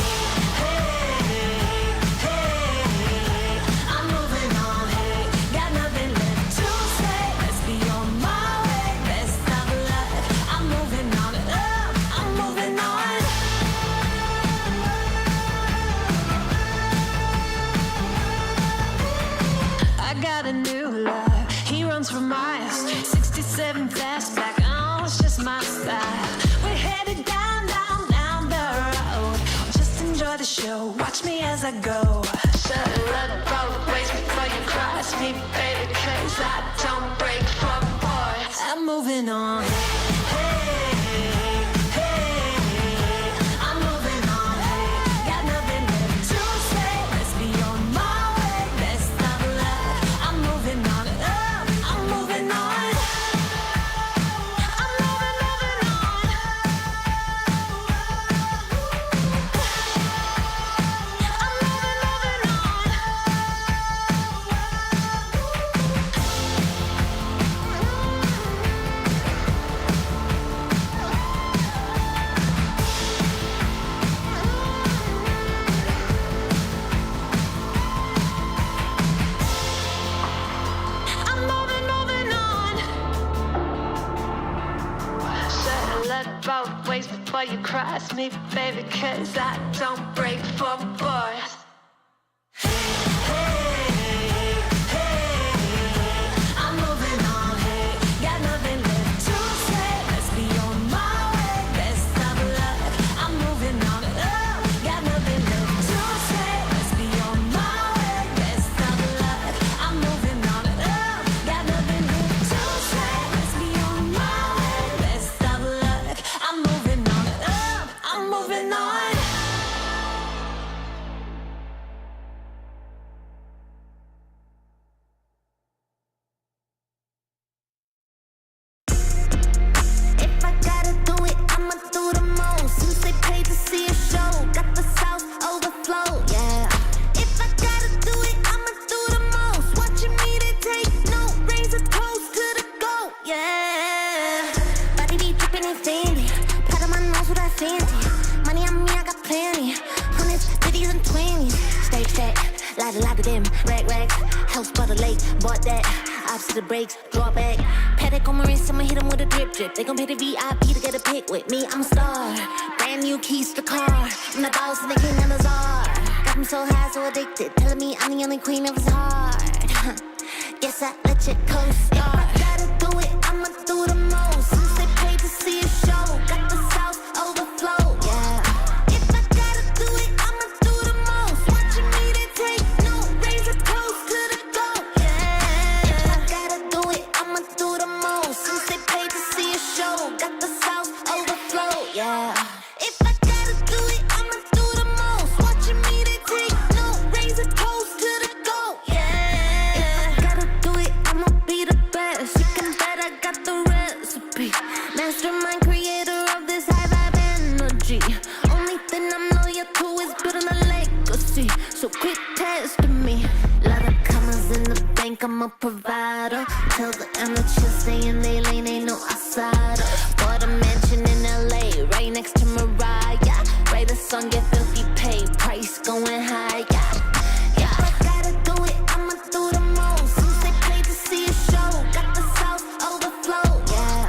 A new love, he runs for miles. 67 fastback, oh, it's just my style. We're headed down the road. Just enjoy the show, watch me as I go. Should look both ways before you cross me, baby, 'cause I don't break for boys. I'm moving on. Both ways before you cross me, baby, 'cause I don't break for boys. I'm moving on, hey, got nothing left to say. Let's be on my way, best of luck. I'm moving on, got nothing left to say. Let's be on my way, best of luck. I'm moving on, got nothing left to say. Let's be on my way, best of luck. I'm moving on, I'm moving on. If I gotta do it, I'ma do the most. Since they paid to see a show, got the South overflow, yeah. If I gotta do it, I'ma do the most. Watching me, they take no, raise a toast to the goat, yeah. Body be dripping in Fendi, pat on my nose with that fancy. Money on me, I got plenty. Hundreds, 50s, and 20s. Stay set, lot of them. Rags, house by the lake, bought that. Ops to the brakes, draw back. Paddock on my wrist, I'ma hit 'em with a drip. They gon' pay the VIP to get a pic with me. I'm a star, brand new keys to the car. I'm the boss and the king and the czar. Got me so high, so addicted, telling me I'm the only queen of his heart. Guess I let you co-star. If I gotta do it, I'ma do the most. Since they paid to see a show, got the South overflow, yeah. If I gotta do it, I'ma do the most. Watching me, they take no, raise a toast to the goat, yeah. If I gotta do it, I'ma do the most. Since they paid to see a show, got the South overflow, yeah. If I gotta do it, I'ma do the most. Watching me, they take no, raise a toast to the goat, yeah. If I gotta do it, I'ma be the best. You can bet I got the recipe. Mastermind, creator of this high vibe energy. Only thing I'm loyal to is building a legacy. So quit testing me. Lot of commas in the bank, I'm a provider. Tell the amateurs stay in they lane, ain't no outsider. Bought a mansion in LA, right next to Mariah. Write a song, get filthy paid, price going high, yeah. If I gotta do it, I'ma do the most. Since they paid to see a show, got the South overflow, yeah.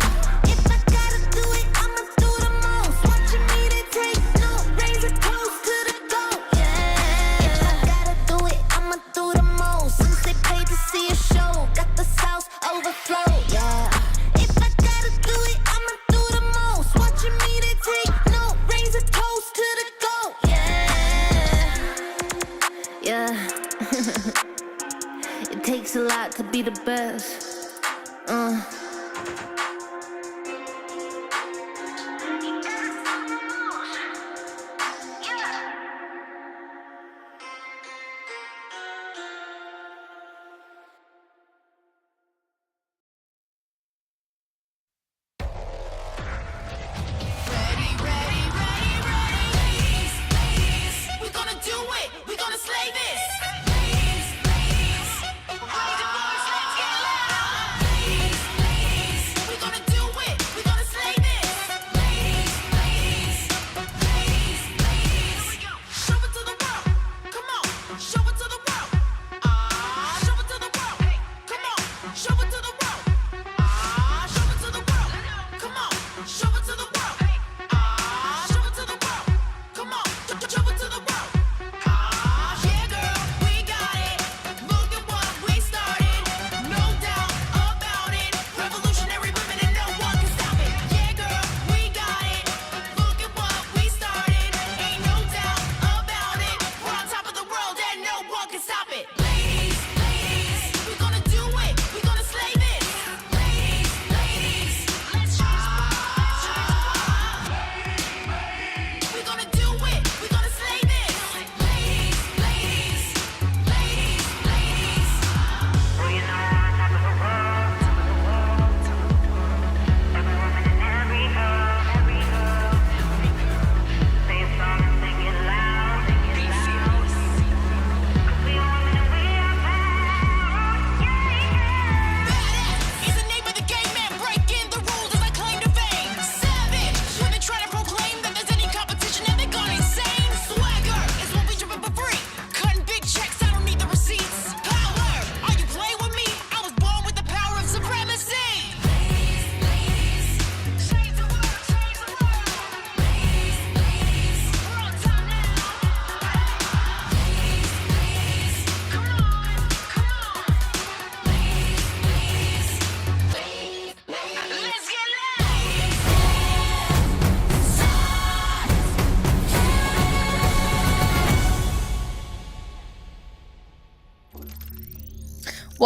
If I gotta do it, I'ma do the most. Watching me, they take no, raise a toast to the goat, yeah. If I gotta do it, I'ma do the most. Since they paid to see a show, got the South overflow, yeah. If I gotta do it, I'ma do the most. Watching me, they take no, raise a toast to the goat, yeah. Yeah. It takes a lot to be the best.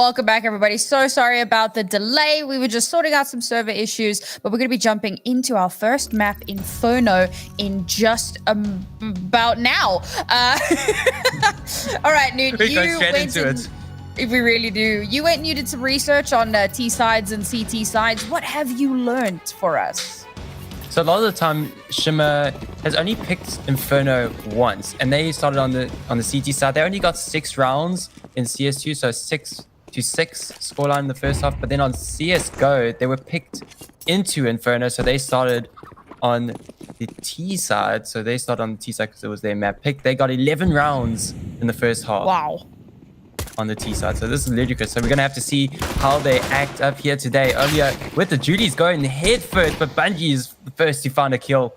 Welcome back, everybody. So sorry about the delay. We were just sorting out some server issues, but we're going to be jumping into our first map, Inferno, in just about now. All right, Newt, We go straight into it. We really do. You went and you did some research on T sides and CT sides. What have you learned for us? So a lot of the time, Shimmer has only picked Inferno once, and they started on the CT side. They only got 6 rounds in CS2, so 6-6 scoreline in the first half. But then on CSGO, they were picked into Inferno, so they started on the T side. So they started on the T side because it was their map pick. They got 11 rounds in the first half. Wow. On the T side. So this is ludicrous. So we're going to have to see how they act up here today. Earlier, with the Judy's going head first, but Bungie is the first to find a kill.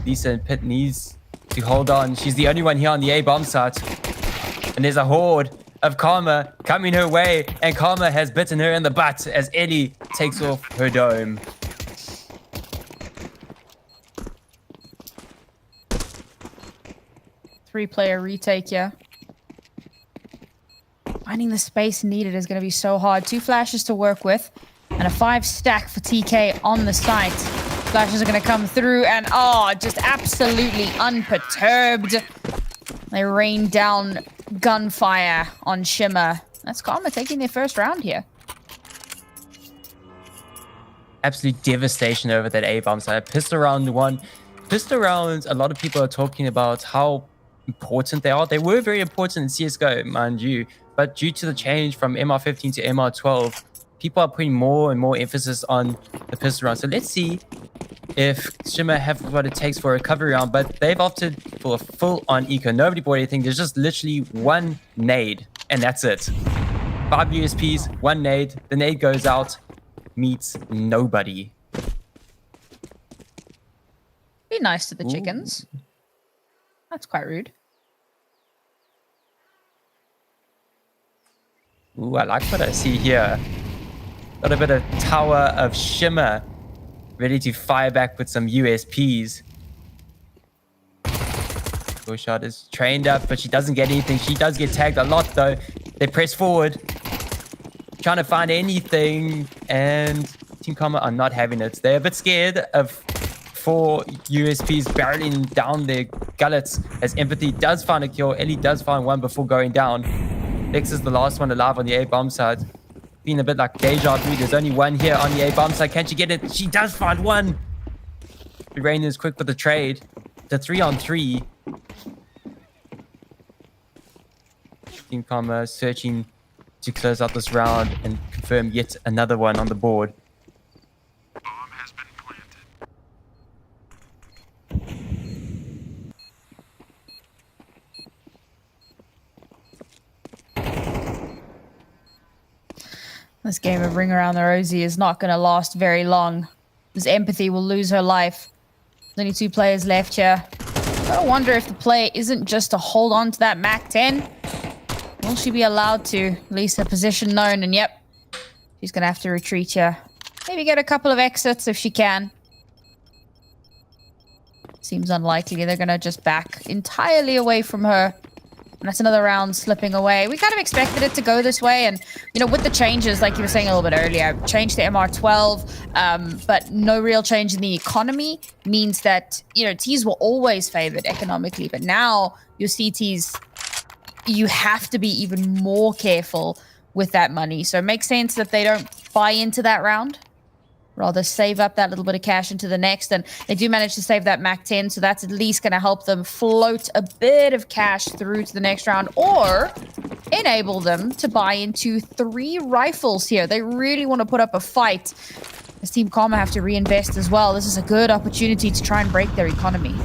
Lisa and Pitt needs to hold on. She's the only one here on the A bomb site. And there's a horde of Karma coming her way. And Karma has bitten her in the butt as Ellie takes off her dome. Three-player retake here. Finding the space needed is going to be so hard. 2 flashes to work with and a 5 stack for TK on the site. Flashes are going to come through and just absolutely unperturbed. They rain down gunfire on Shimmer. That's Karma taking their first round here. Absolute devastation over that A-bomb side. Pistol round 1. Pistol rounds, a lot of people are talking about how important they are. They were very important in CSGO, mind you. But due to the change from MR15 to MR12, people are putting more and more emphasis on the pistol round. So let's see if Shimmer have what it takes for a recovery round. But they've opted for a full-on eco. Nobody bought anything. There's just literally 1 nade, and that's it. 5 USPs, 1 nade. The nade goes out, meets nobody. Be nice to the chickens. That's quite rude. Ooh, I like what I see here. Got a bit of Tower of Shimmer ready to fire back with some USPs. Shot is trained up, but she doesn't get anything. She does get tagged a lot, though. They press forward, trying to find anything, and Team Karma are not having it. They're a bit scared of 4 USPs barreling down their gullets as Empathy does find a kill. Ellie does find one before going down. Lex is the last one alive on the A-bomb side. Being a bit like deja vu. There's only one here on the A-bomb side. Can she get it? She does find one. Rain is quick with the trade. The 3-on-3. Team Karma searching to close out this round and confirm yet another one on the board. This game of Ring Around the Rosie is not going to last very long. This Empathy will lose her life. There's only 2 players left here. I wonder if the play isn't just to hold on to that MAC-10. Will she be allowed to? At least her position known, and yep. She's going to have to retreat here. Maybe get a couple of exits if she can. Seems unlikely. They're going to just back entirely away from her. And that's another round slipping away. We kind of expected it to go this way. And, you know, with the changes, like you were saying a little bit earlier, change to MR12, but no real change in the economy means that, you know, Ts were always favored economically. But now your CTs, you have to be even more careful with that money. So it makes sense that they don't buy into that round. Rather save up that little bit of cash into the next. And they do manage to save that MAC-10, so that's at least going to help them float a bit of cash through to the next round, or enable them to buy into 3 rifles here. They really want to put up a fight. As Team Karma have to reinvest as well. This is a good opportunity to try and break their economy.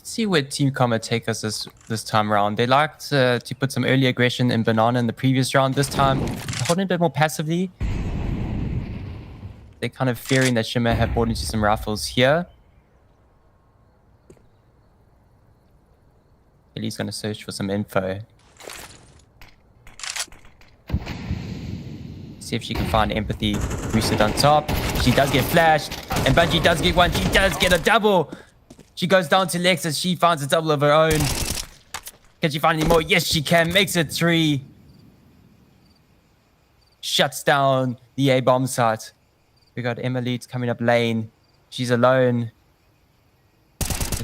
See where Team Karma take us this time around. They liked to put some early aggression in Banana in the previous round. This time, holding a bit more passively. They're kind of fearing that Shimmer have bought into some rifles here. Ellie's going to search for some info. See if she can find Empathy boosted on top. She does get flashed, and Bungie does get one. She does get a double. She goes down to Lex as she finds a double of her own. Can she find any more? Yes, she can. Makes it 3. Shuts down the A bomb site. We got Emily coming up lane. She's alone.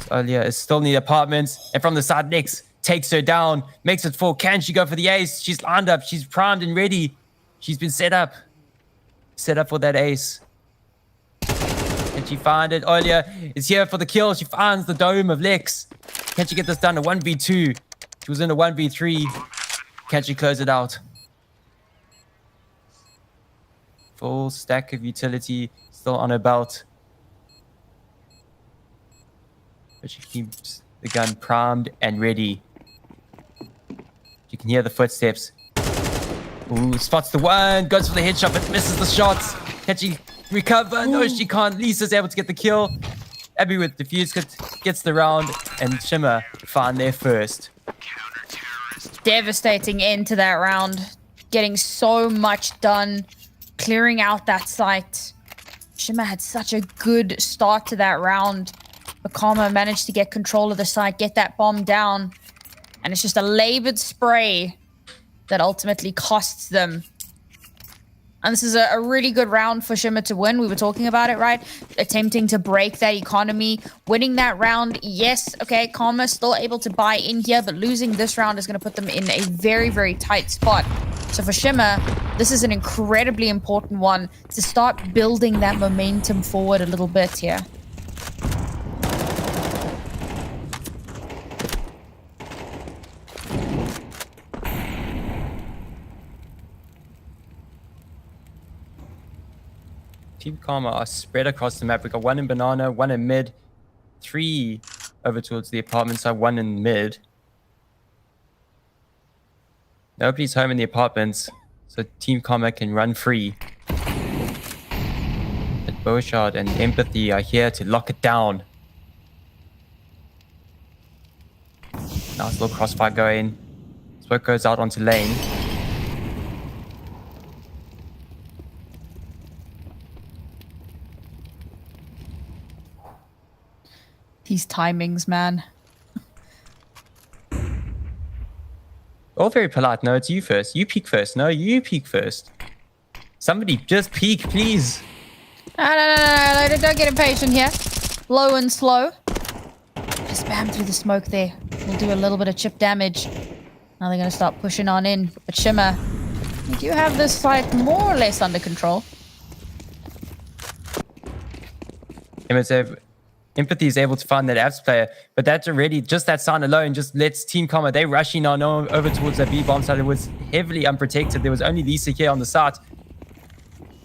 Earlier is still in the apartments. And from the side, Lex takes her down. Makes it 4. Can she go for the ace? She's lined up. She's primed and ready. She's been set up. Set up for that ace. Can she find it? Earlier is here for the kill. She finds the dome of Lex. Can she get this done? A 1v2. She was in a 1v3. Can she close it out? Full stack of utility still on her belt. But she keeps the gun primed and ready. You can hear the footsteps. Ooh, spots the one. Goes for the headshot but misses the shots. Can she recover? No, she can't. Lisa's able to get the kill. Abby with defuse gets the round. And Shimmer find their first. Devastating end to that round. Getting so much done. Clearing out that site. Shimmer had such a good start to that round. But Karma managed to get control of the site, get that bomb down. And it's just a labored spray that ultimately costs them. And this is a really good round for Shimmer to win. We were talking about it, right? Attempting to break that economy. Winning that round, yes, okay, Karma still able to buy in here, but losing this round is going to put them in a very, very tight spot. So for Shimmer, this is an incredibly important one to start building that momentum forward a little bit here. Team Karma are spread across the map. We got 1 in banana, 1 in mid, 3 over towards the apartment side, 1 in mid. Nobody's home in the apartments, so Team Karma can run free. But Bowshot and Empathy are here to lock it down. Nice little crossfire going. Smoke goes out onto lane. These timings, man. All very polite. No, it's you first. You peek first. No, you peek first. Somebody just peek, please. No, don't get impatient here. Low and slow. Just spam through the smoke there. We'll do a little bit of chip damage. Now they're going to start pushing on in. But Shimmer, you do have this fight more or less under control. Empathy is able to find that Avs player, but that's already, just that sign alone just lets Team Karma, they rushing on over towards that B bomb site. It was heavily unprotected. There was only Lisa here on the site.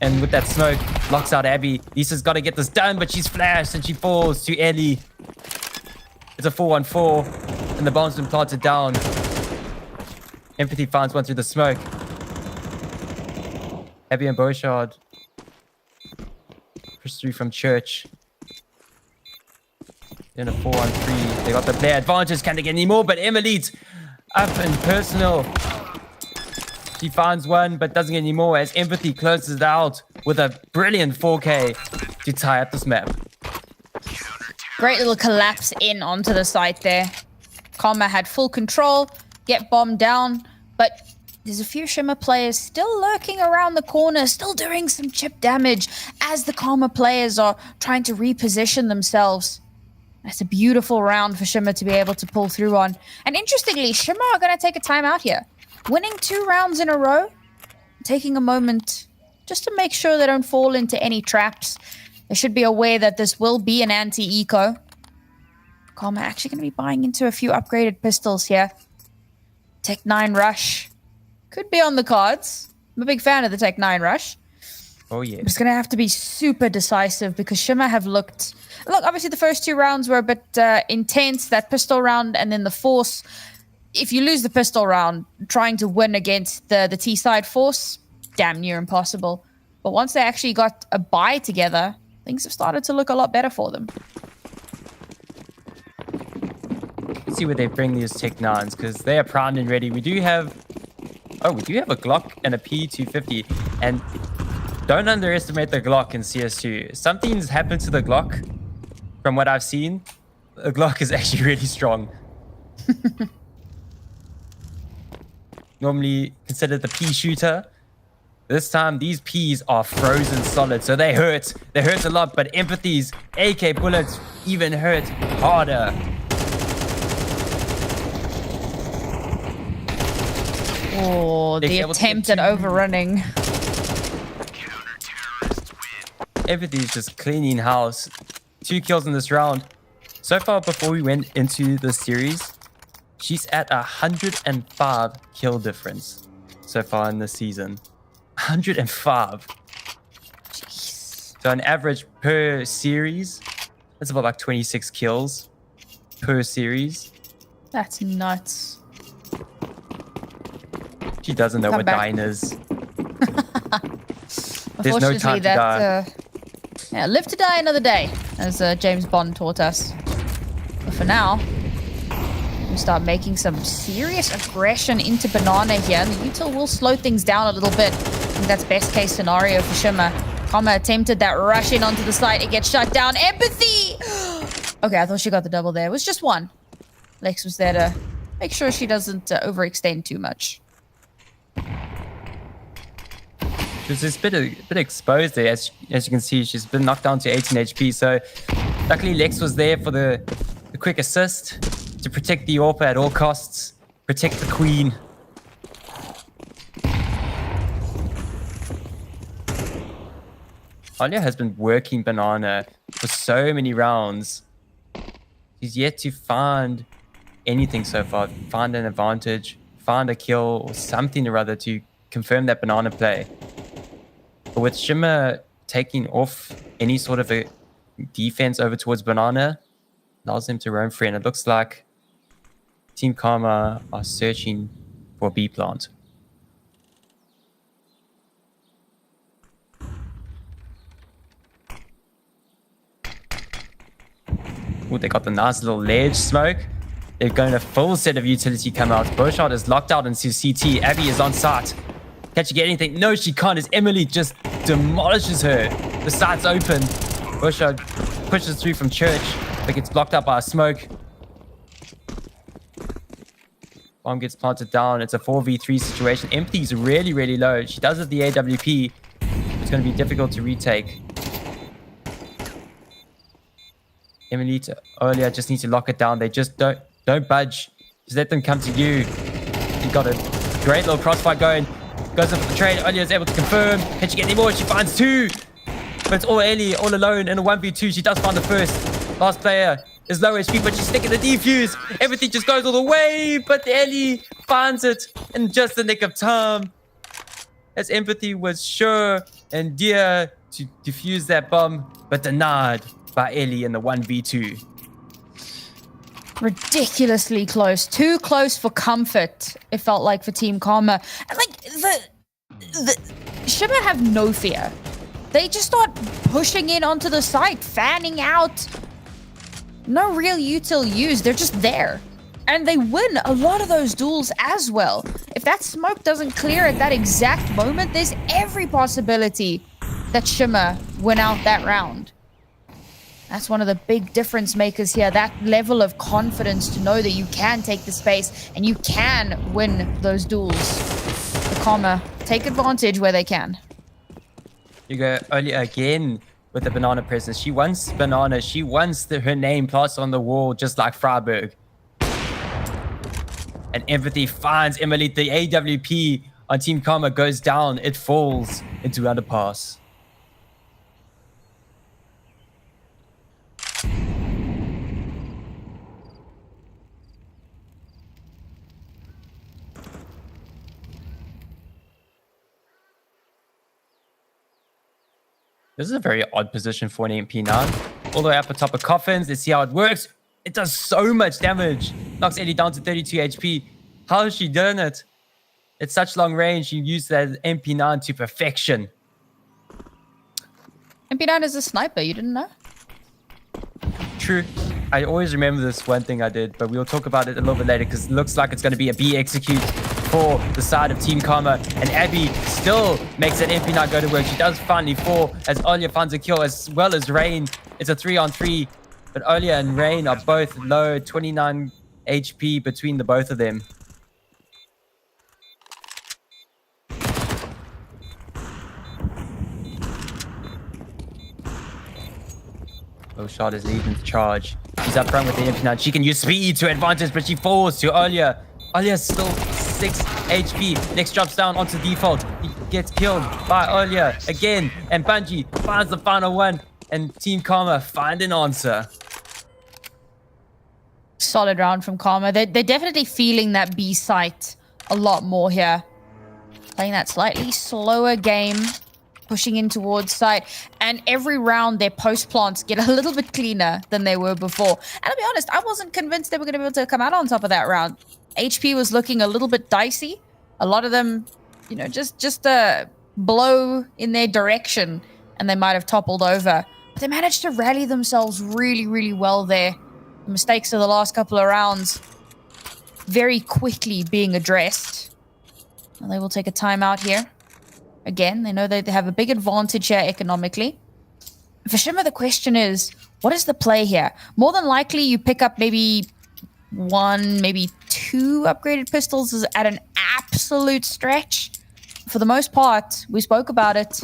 And with that smoke, locks out Abby. Lisa's got to get this done, but she's flashed and she falls to Ellie. It's a 4-1-4, and the bomb's been planted down. Empathy finds one through the smoke. Abby and Beauchard push through from Church. In a 4-on-3, they got the player advantage. Can they get any more? But Emily's up and personal. She finds one, but doesn't get any more as Empathy closes it out with a brilliant 4K to tie up this map. Great little collapse in onto the site there. Karma had full control, get bombed down, but there's a few Shimmer players still lurking around the corner, still doing some chip damage as the Karma players are trying to reposition themselves. That's a beautiful round for Shimmer to be able to pull through on. And interestingly, Shimmer are going to take a timeout here. Winning 2 rounds in a row, taking a moment just to make sure they don't fall into any traps. They should be aware that this will be an anti-eco. Karma actually going to be buying into a few upgraded pistols here. Tech 9 Rush could be on the cards. I'm a big fan of the Tech 9 Rush. Oh, yeah. It's going to have to be super decisive because Shimmer have looked... Look, obviously the first 2 rounds were a bit intense. That pistol round and then the Force. If you lose the pistol round, trying to win against the T-side Force, damn near impossible. But once they actually got a buy together, things have started to look a lot better for them. Let's see where they bring these Tech 9s because they are primed and ready. We do have a Glock and a P250. And don't underestimate the Glock in CS2. Something's happened to the Glock from what I've seen. The Glock is actually really strong. Normally considered the pea shooter. This time, these peas are frozen solid, so they hurt. They hurt a lot, but Empathy's AK bullets even hurt harder. Oh, the attempt at overrunning. Empathy's just cleaning house. 2 kills in this round. So far, before we went into the series, she's at 105 kill difference so far in this season. 105. Jeez. So on average per series, that's about like 26 kills per series. That's nuts. She doesn't know Come what back. dying is. There's no time to die. Yeah, live to die another day, as James Bond taught us. But for now, we start making some serious aggression into Banana here, and the util will slow things down a little bit. I think that's best case scenario for Shimmer. Comma attempted that rush in onto the site. It gets shut down. Empathy! Okay, I thought she got the double there. It was just one. Lex was there to make sure she doesn't overextend too much. She's just a bit exposed there. As you can see, she's been knocked down to 18 HP. So luckily Lex was there for the quick assist to protect the AWP at all costs. Protect the queen. Alia has been working Banana for so many rounds. She's yet to find anything so far. Find an advantage, find a kill or something or other to confirm that Banana play. But with Shimmer taking off any sort of a defense over towards Banana, allows him to roam free. And it looks like Team Karma are searching for B plant. Ooh, they got the nice little ledge smoke. They're going a full set of utility come out. Beaushot is locked out into CT. Abby is on site. Can she get anything? No, she can't, as Emily just demolishes her. The site's open. Beaushot pushes through from church, but gets blocked up by a smoke. Bomb gets planted down. It's a 4v3 situation. Empty's really, really low. She does have the AWP. It's going to be difficult to retake. Emily earlier just needs to lock it down. They just don't budge. Just let them come to you. You got a great little crossfire going. Goes up for the trade. Earlier is able to confirm. Can she get any more? She finds 2. But it's all Ellie, all alone in a 1v2. She does find the first. Last player is low HP, but she's sticking the defuse. Everything just goes all the way, but Ellie finds it in just the nick of time. As Empathy was sure and dear to defuse that bomb, but denied by Ellie in the 1v2. Ridiculously close. Too close for comfort, it felt like, for Team Karma. And like, the Shimmer have no fear. They just start pushing in onto the site, fanning out. No real util used. They're just there. And they win a lot of those duels as well. If that smoke doesn't clear at that exact moment, there's every possibility that Shimmer win out that round. That's one of the big difference makers here. That level of confidence to know that you can take the space and you can win those duels. The Karma take advantage where they can. You go earlier again with the Banana presence. She wants Banana. She wants her name plastered on the wall, just like Freiburg. And Empathy finds Emily. The AWP on Team Karma goes down. It falls into underpass. This is a very odd position for an MP9. All the way up atop of coffins. Let's see how it works. It does so much damage. Knocks Ellie down to 32 HP. How has she done it? At such long range, she used that MP9 to perfection. MP9 is a sniper, you didn't know? True. I always remember this one thing I did, but we'll talk about it a little bit later because it looks like it's going to be a B execute for the side of Team Karma. And Abby still makes that MP9 go to work. She does finally fall as Olya finds a kill as well as Rain. It's a 3-on-3. But Olia and Rain are both low, 29 HP between the both of them. Oh, shot is leading the charge. She's up front with the MP now. She can use speed to advantage, but she falls to Olia. Olia's still 6 HP. Next drops down onto default. He gets killed by Olia again. And Bungie finds the final one. And Team Karma find an answer. Solid round from Karma. They're definitely feeling that B site a lot more here. Playing that slightly slower game. Pushing in towards site. And every round, their post plants get a little bit cleaner than they were before. And I'll be honest, I wasn't convinced they were going to be able to come out on top of that round. HP was looking a little bit dicey. A lot of them, you know, just a blow in their direction and they might have toppled over. But they managed to rally themselves really, really well there. The mistakes of the last couple of rounds very quickly being addressed. And they will take a timeout here. Again, they know they have a big advantage here economically. For Shimmer, the question is, what is the play here? More than likely, you pick up maybe 1, maybe 2 upgraded pistols is at an absolute stretch. For the most part, we spoke about it.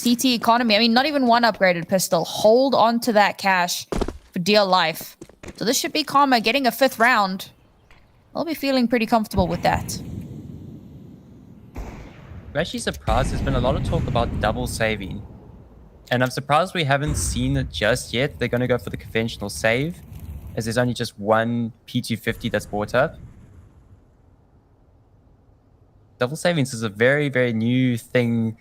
CT economy, I mean, not even 1 upgraded pistol. Hold on to that cash for dear life. So this should be Karma getting a 5th round. I'll be feeling pretty comfortable with that. I'm actually surprised. There's been a lot of talk about double saving. And I'm surprised we haven't seen it just yet. They're going to go for the conventional save, as there's only just 1 P250 that's brought up. Double savings is a very, very new thing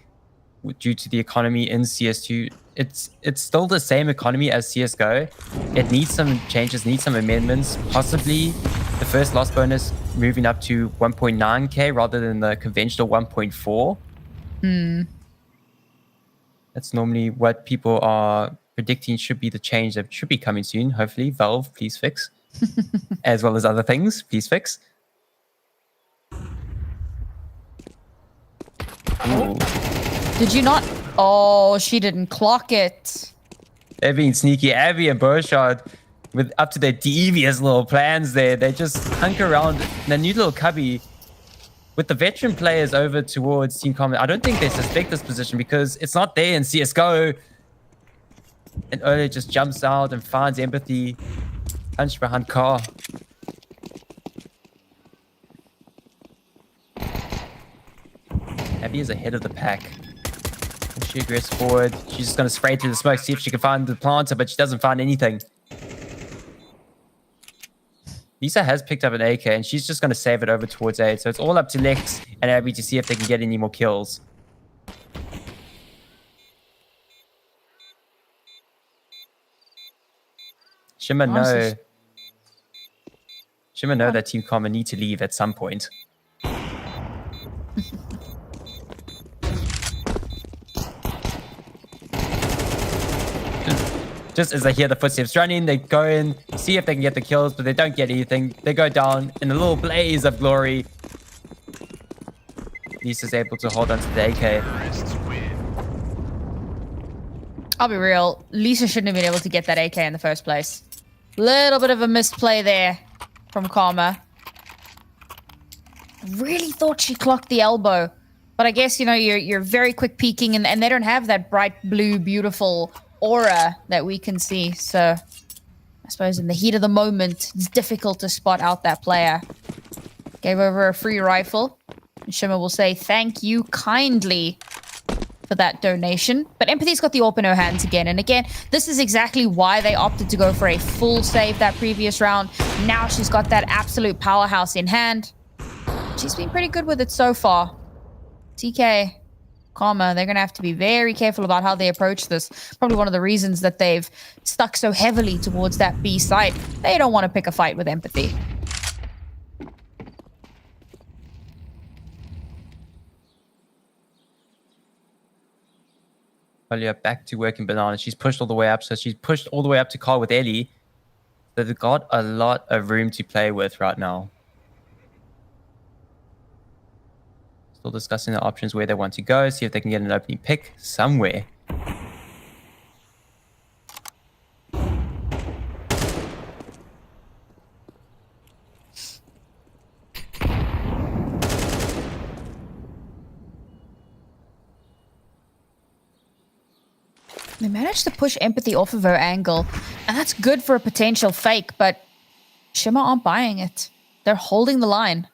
due to the economy in CS2. It's still the same economy as CSGO. It needs some changes, needs some amendments. Possibly the first loss bonus moving up to 1.9k rather than the conventional 1.4. That's normally what people are predicting should be the change that should be coming soon. Hopefully, Valve, please fix. As well as other things, please fix. Ooh. Did you not? Oh, she didn't clock it. They're being sneaky. Abby and Burshard with up to their devious little plans there. They just hunker around in a new little cubby with the veteran players over towards Team Common. I don't think they suspect this position because it's not there in CSGO. And Ole just jumps out and finds empathy. Punch behind car. Abby is ahead of the pack. And she aggressives forward. She's just going to spray through the smoke, see if she can find the planter, but she doesn't find anything. Lisa has picked up an AK, and she's just going to save it over towards A. So it's all up to Lex and Abby to see if they can get any more kills. Shimmer know that Team Common need to leave at some point. Just as they hear the footsteps running, they go in, see if they can get the kills, but they don't get anything. They go down in a little blaze of glory. Lisa's able to hold on to the AK. I'll be real. Lisa shouldn't have been able to get that AK in the first place. Little bit of a misplay there from Karma. Really thought she clocked the elbow. But I guess, you know, you're very quick peeking and they don't have that bright blue, beautiful aura that we can see. So I suppose in the heat of the moment, it's difficult to spot out that player. Gave over a free rifle. And Shimmer will say, thank you kindly for that donation. But Empathy's got the AWP in her hands again. And again, this is exactly why they opted to go for a full save that previous round. Now she's got that absolute powerhouse in hand. She's been pretty good with it so far. TK, Karma, they're going to have to be very careful about how they approach this. Probably one of the reasons that they've stuck so heavily towards that B site. They don't want to pick a fight with Empathy. Earlier back to working Banana. She's pushed all the way up. So she's pushed all the way up to Carl with Ellie. So they've got a lot of room to play with right now. Still discussing the options where they want to go. See if they can get an opening pick somewhere. They managed to push Empathy off of her angle, and that's good for a potential fake, but Shimmer aren't buying it. They're holding the line.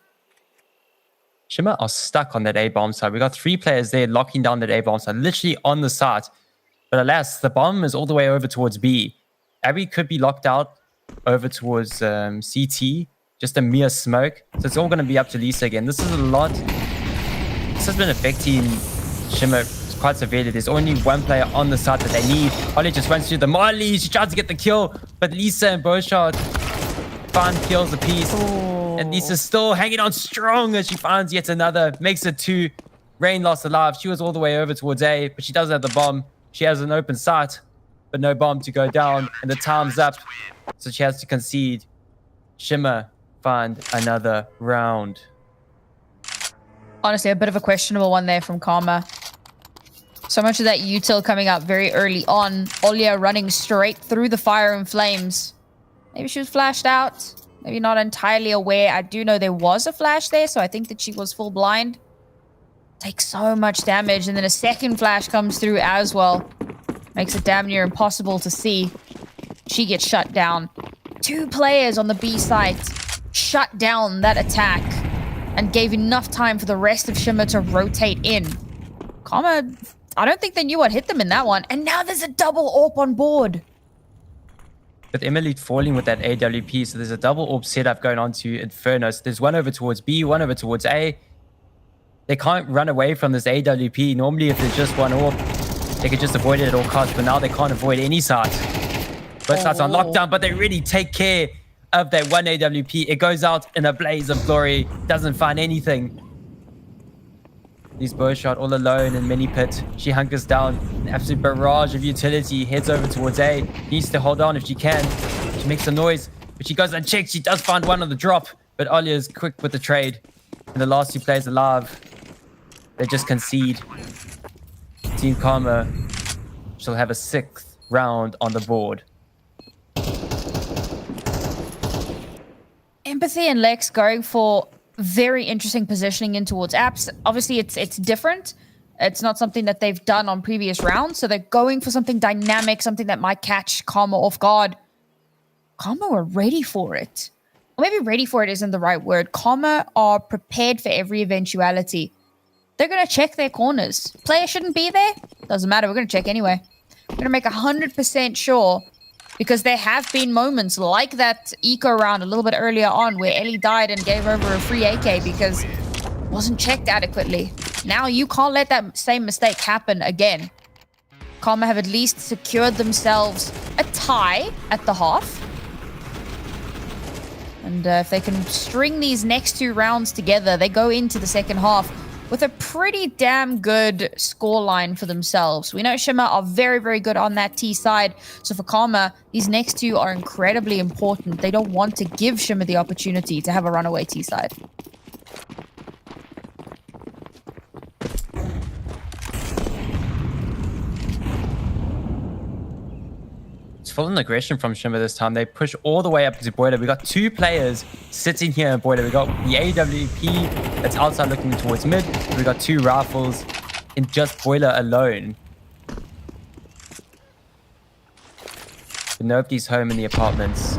Shimmer are stuck on that A bomb side. We got 3 players there locking down that A bomb side, literally on the site. But alas, the bomb is all the way over towards B. Abby could be locked out over towards CT, just a mere smoke. So it's all going to be up to Lisa again. This is a lot. This has been affecting Shimmer quite severely. There's only one player on the side that they need. Ollie just runs through the Molly. She tries to get the kill, but Lisa and Beaushot find kills apiece. And Lisa's still hanging on strong as she finds yet another. Makes it 2. Rain lost alive. She was all the way over towards A, but she doesn't have the bomb. She has an open sight, but no bomb to go down, and the time's up. So she has to concede. Shimmer find another round. Honestly, a bit of a questionable one there from Karma. So much of that util coming up very early on. Olya running straight through the fire and flames. Maybe she was flashed out. Maybe not entirely aware. I do know there was a flash there, so I think that she was full blind. Takes so much damage, and then a second flash comes through as well. Makes it damn near impossible to see. She gets shut down. 2 players on the B site shut down that attack and gave enough time for the rest of Shimmer to rotate in. Karma, I don't think they knew what hit them in that one. And now there's a double AWP on board. With Emily falling with that AWP, so there's a double AWP setup going on to Inferno. So there's one over towards B, one over towards A. They can't run away from this AWP. Normally, if there's just one AWP, they could just avoid it at all costs, but now they can't avoid any site. Both sides on lockdown, but they really take care of that one AWP. It goes out in a blaze of glory, doesn't find anything. These Beaushot all alone in mini pit. She hunkers down. An absolute barrage of utility. Heads over towards A. Needs to hold on if she can. She makes a noise, but she goes unchecked. She does find one on the drop, but Olya is quick with the trade. And the last 2 players alive, they just concede. Team Karma shall have a 6th round on the board. Empathy and Lex going for very interesting positioning in towards apps. Obviously, it's different. It's not something that they've done on previous rounds, so they're going for something dynamic, something that might catch Karma off guard. Karma were ready for it. Or maybe ready for it isn't the right word. Karma are prepared for every eventuality. They're going to check their corners. Player shouldn't be there. Doesn't matter. We're going to check anyway. We're going to make 100% sure, because there have been moments like that eco round a little bit earlier on where Ellie died and gave over a free AK because it wasn't checked adequately. Now you can't let that same mistake happen again. Karma have at least secured themselves a tie at the half. And if they can string these next 2 rounds together, they go into the second half with a pretty damn good scoreline for themselves. We know Shimmer are very, very good on that T side. So for Karma, these next 2 are incredibly important. They don't want to give Shimmer the opportunity to have a runaway T side. It's full on aggression from Shimmer this time. They push all the way up to Boiler. We got 2 players sitting here in Boiler. We got the AWP that's outside looking towards mid. We got 2 rifles in just Boiler alone. But nobody's home in the apartments.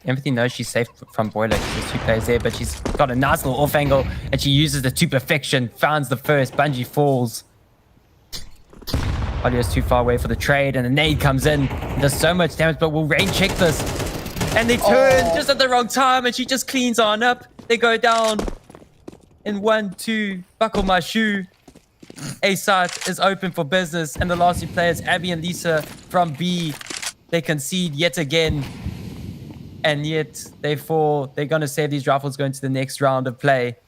Empathy knows she's safe from Boiler because there's 2 players there, but she's got a nice little off angle and she uses it to perfection. Finds the first. Bungie falls. Olya's too far away for the trade, and the nade comes in. Does so much damage, but will Rain check this? And they turn just at the wrong time, and she just cleans on up. They go down in 1, 2. Buckle my shoe. A site is open for business, and the last 2 players, Abby and Lisa from B, they concede yet again. And yet they fall. They're going to save these rifles going to the next round of play.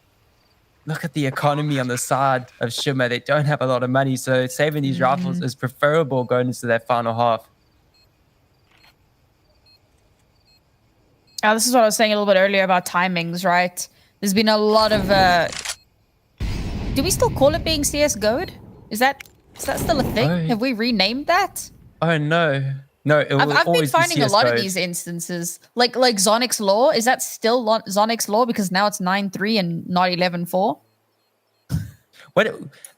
Look at the economy on the side of Shimmer. They don't have a lot of money, so saving these rifles is preferable going into that final half. This is what I was saying a little bit earlier about timings, right? There's been a lot of... do we still call it being CSGO'd? Is that still a thing? Oh. Have we renamed that? Oh, no. No, it will I've been always be finding a lot of CS:GO. these instances. Like Zonic's Law. Is that still Zonic's Law? Because now it's 9-3 and not 11-4.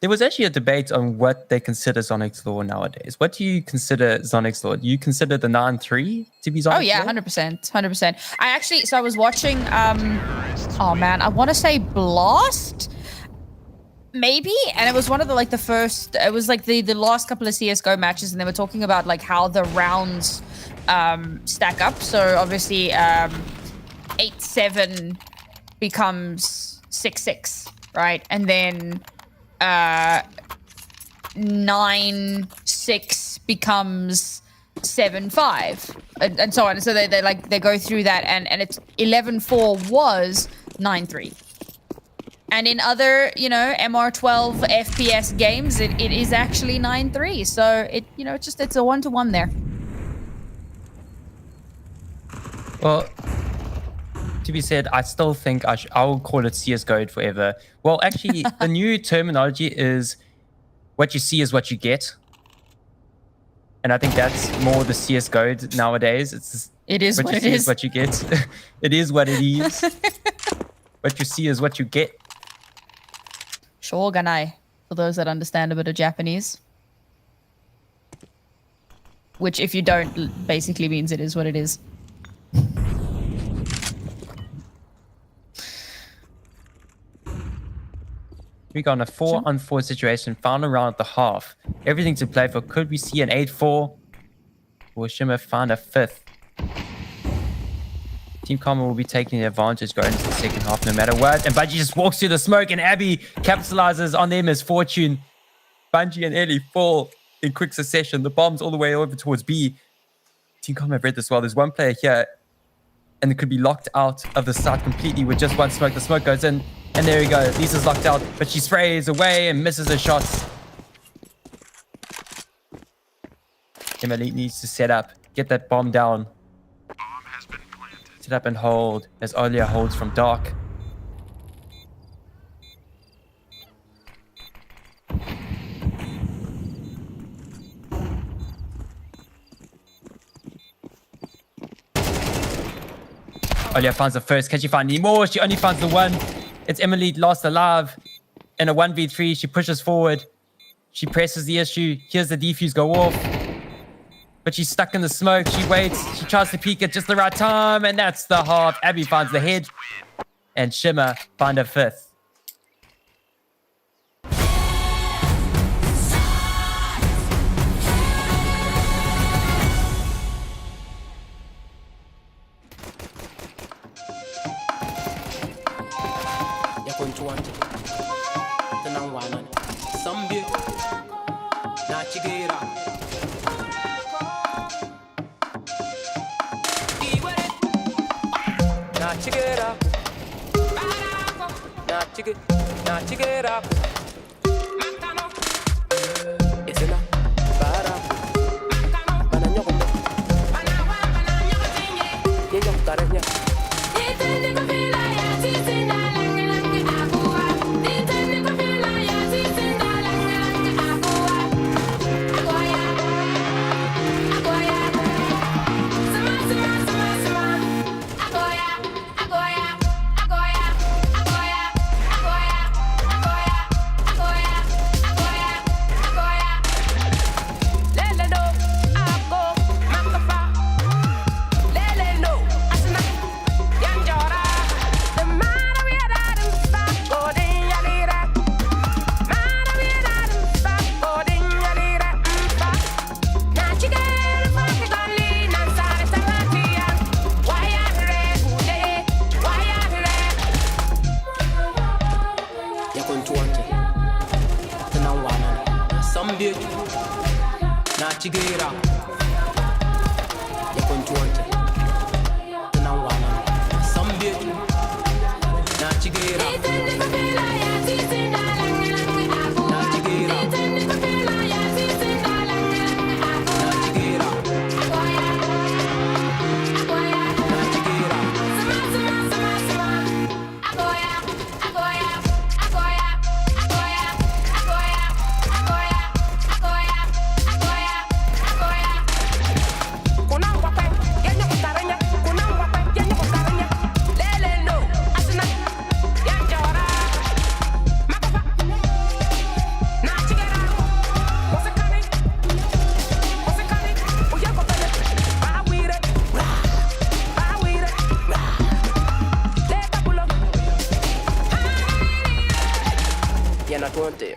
There was actually a debate on what they consider Zonic's Law nowadays. What do you consider Zonic's Law? Do you consider the 9-3 to be Zonic's Oh yeah, Law? 100%. I was watching oh man, I want to say Blast maybe, and it was one of the it was like the last couple of CS:GO matches, and they were talking about like how the rounds stack up. So obviously 8-7 becomes 6-6, right? And then 9-6 becomes 7-5, and so on. So they go through that, and it's 11-4 was 9-3. And in other, MR12 FPS games, it is actually 9-3. So it's a 1-to-1 there. Well, to be said, I still think I will call it CS:GO forever. Well, actually, the new terminology is what you see is what you get. And I think that's more the CS:GO nowadays. It is what what you it see is. what you get. It is what it is. What you see is what you get. Shogunai, for those that understand a bit of Japanese. Which, if you don't, basically means it is what it is. We got a 4-on-4 situation, final round at the half. Everything to play for. Could we see an 8-4? Will Shimmer find a 5th? Team Karma will be taking the advantage going into the second half no matter what. And Bungie just walks through the smoke, and Abby capitalizes on their misfortune. Bungie and Ellie fall in quick succession. The bomb's all the way over towards B. Team Karma have read this well. There's one player here, and it could be locked out of the site completely with just one smoke. The smoke goes in, and there we go. Lisa's locked out, but she sprays away and misses her shots. Emily needs to set up, get that bomb down. Set up and hold as Olia holds from dark. Olia finds the first. Can she find any more? She only finds the one. It's Emily last alive. In a 1v3, she pushes forward. She presses the issue. Here's the defuse go off. But she's stuck in the smoke. She waits. She tries to peek at just the right time. And that's the half. Abby finds the head. And Shimmer find a 5th.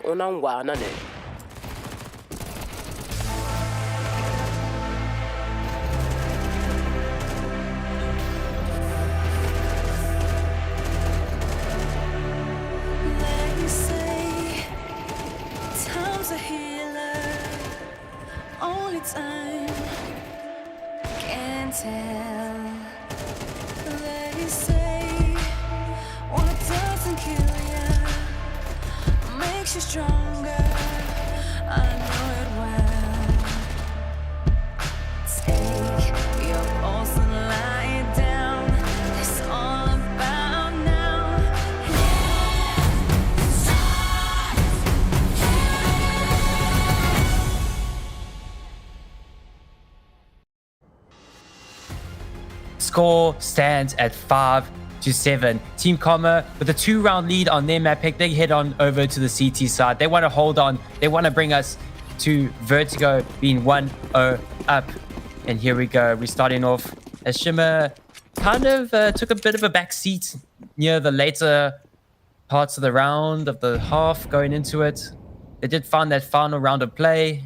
unangwana ne. They say time's a healer, only time can tell. They say what doesn't kill ya makes you stronger. I know it well. Take your pulse and lie it down. It's all about now. Score stands at 5-7. Team Karma with a 2-round lead on their map pick. They head on over to the CT side. They want to hold on. They want to bring us to Vertigo being 1-0 up. And here we go. We're starting off as Shimmer kind of took a bit of a back seat near the later parts of the round, of the half going into it. They did find that final round of play,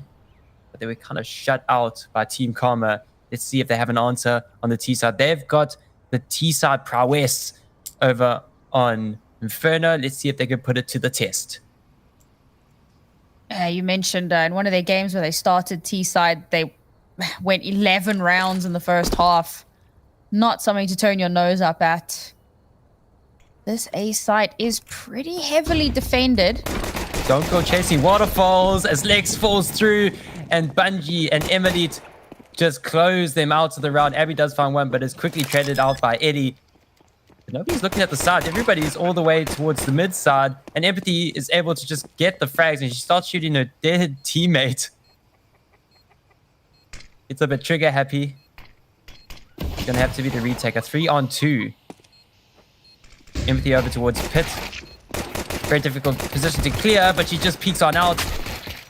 but they were kind of shut out by Team Karma. Let's see if they have an answer on the T side. They've got the T side prowess over on Inferno. Let's see if they can put it to the test. You mentioned in one of their games where they started T side, they went 11 rounds in the first half. Not something to turn your nose up at. This A site is pretty heavily defended. Don't go chasing waterfalls as Lex falls through, and Bungie and Emily just close them out of the round. Abby does find one, but is quickly traded out by Eddie. But nobody's looking at the side. Everybody's all the way towards the mid side, and Empathy is able to just get the frags, and she starts shooting her dead teammate. It's a bit trigger happy. It's gonna have to be the retake. A 3-on-2. Empathy over towards Pit. Very difficult position to clear, but she just peeks on out.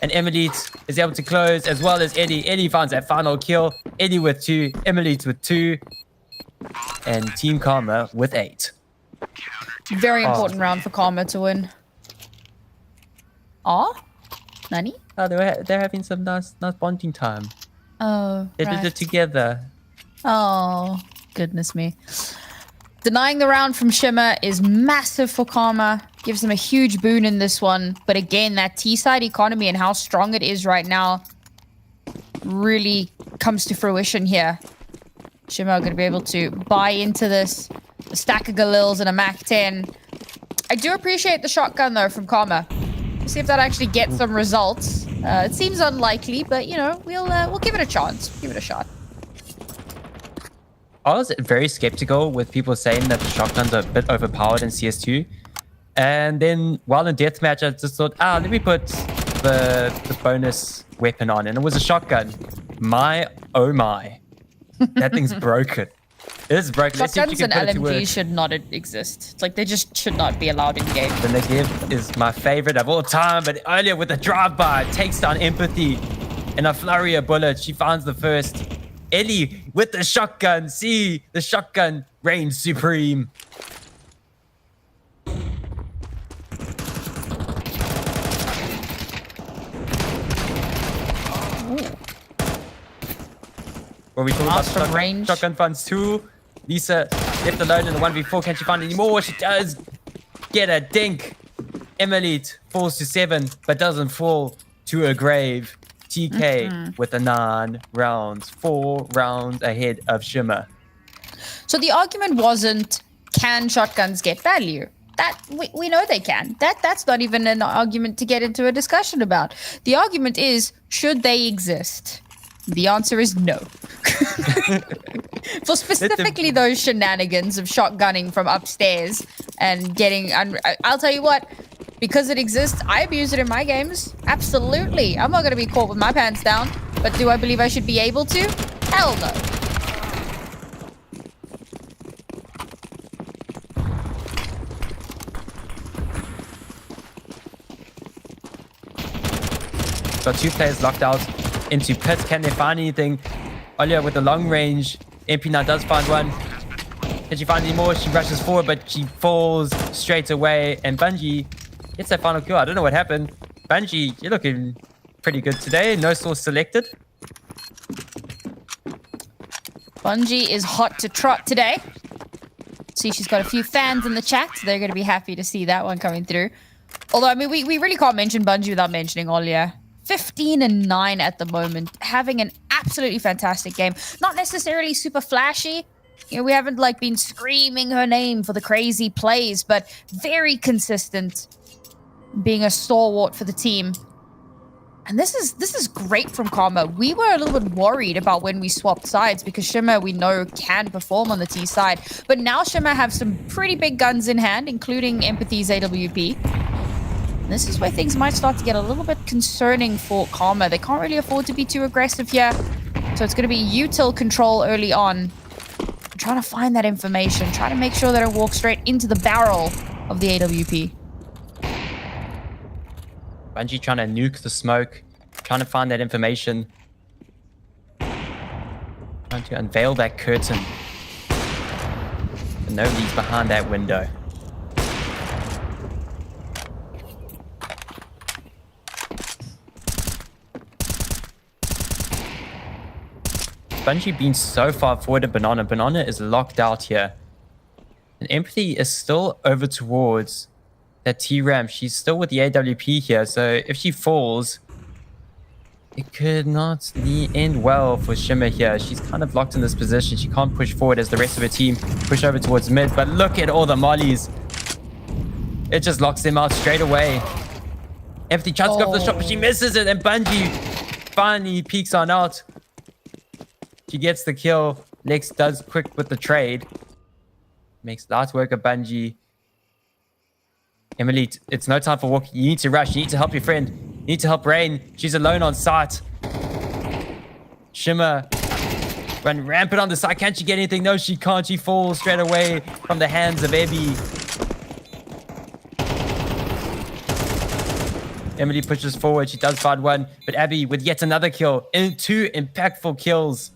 And Emily is able to close, as well as Eddie. Eddie finds that final kill. Eddie with 2, Emily with 2, and Team Karma with 8. Very important round for Karma to win. Nani? Oh, they're having some nice bonding time. Oh, They did it together. Oh, goodness me. Denying the round from Shimmer is massive for Karma. Gives them a huge boon in this one. But again, that T-side economy and how strong it is right now really comes to fruition here. Shimmer are going to be able to buy into this. A stack of Galils and a Mac-10. I do appreciate the shotgun, though, from Karma. See if that actually gets some results. It seems unlikely, but, you know, we'll give it a chance. Give it a shot. I was very skeptical with people saying that the shotguns are a bit overpowered in CS2. And then while in deathmatch, I just thought, let me put the bonus weapon on. And it was a shotgun. My, oh my. That thing's broken. It is broken. Shotguns and LMGs should not exist. Like, they just should not be allowed in game. The Negev is my favorite of all time. But earlier with the drive-by, takes down Empathy. In a flurry of bullets, she finds the first. Ellie with the shotgun. See, the shotgun reigns supreme. When we talk about shotgun funds too, Lisa left alone in the 1v4. Can she find any more? She does get a dink. Emily falls to 7, but doesn't fall to her grave. TK with the 9 rounds, 4 rounds ahead of Shimmer. So the argument wasn't, can shotguns get value? That we know they can. That's not even an argument to get into a discussion about. The argument is, should they exist? The answer is no. For specifically those shenanigans of shotgunning from upstairs and getting... I'll tell you what, because it exists, I abuse it in my games. Absolutely. I'm not going to be caught with my pants down. But do I believe I should be able to? Hell no. Got 2 players locked out into Pit. Can they find anything? Olia with the long range. MP now does find one. Can she find any more? She rushes forward, but she falls straight away. And Bungie gets that final kill. I don't know what happened. Bungie, you're looking pretty good today. No source selected. Bungie is hot to trot today. See, she's got a few fans in the chat. They're going to be happy to see that one coming through. Although, I mean, we really can't mention Bungie without mentioning Olia. 15-9 at the moment. Having an absolutely fantastic game. Not necessarily super flashy. You know, we haven't, like, been screaming her name for the crazy plays, but very consistent. Being a stalwart for the team. And this is great from Karma. We were a little bit worried about when we swapped sides because Shimmer, we know, can perform on the T side. But now Shimmer have some pretty big guns in hand, including Empathy's AWP. And this is where things might start to get a little bit concerning for Karma. They can't really afford to be too aggressive here. So it's going to be util control early on. I'm trying to find that information. Trying to make sure that it walks straight into the barrel of the AWP. Bungie trying to nuke the smoke, trying to find that information, trying to unveil that curtain. But nobody's behind that window. Bungie being so far forward at Banana. Banana is locked out here. And Empathy is still over towards that T-Ramp. She's still with the AWP here, so if she falls, it could not end well for Shimmer here. She's kind of locked in this position. She can't push forward as the rest of her team push over towards mid, but look at all the mollies. It just locks them out straight away. Empathy tries to go for the shot, but she misses it, and Bungie finally peeks on out. She gets the kill. Lex does quick with the trade. Makes light work of Bungie. Emily, it's no time for walking. You need to rush. You need to help your friend. You need to help Rain. She's alone on site. Shimmer run rampant on the side. Can't she get anything? No, she can't. She falls straight away from the hands of Ebby. Emily pushes forward. She does find one, but Abby with yet another kill. In 2 impactful kills.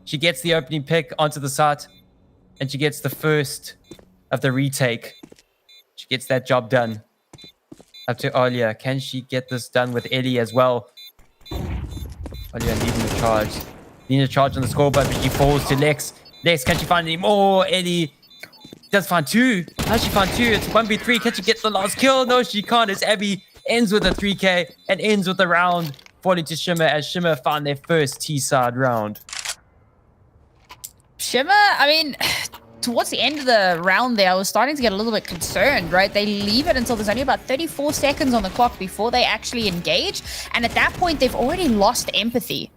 She gets the opening pick onto the site, and she gets the first of the retake. She gets that job done. Up to Alia. Can she get this done with Ellie as well? Alia leading the charge. Leading the charge on the scoreboard, but she falls to Lex. Lex, can she find any more? Ellie does find 2. How does she find 2? It's 1v3. Can she get the last kill? No, she can't. As Abby ends with a 3k and ends with the round falling to Shimmer as Shimmer found their first T-side round. Shimmer, I mean, towards the end of the round there, I was starting to get a little bit concerned, right? They leave it until there's only about 34 seconds on the clock before they actually engage. And at that point, they've already lost Empathy.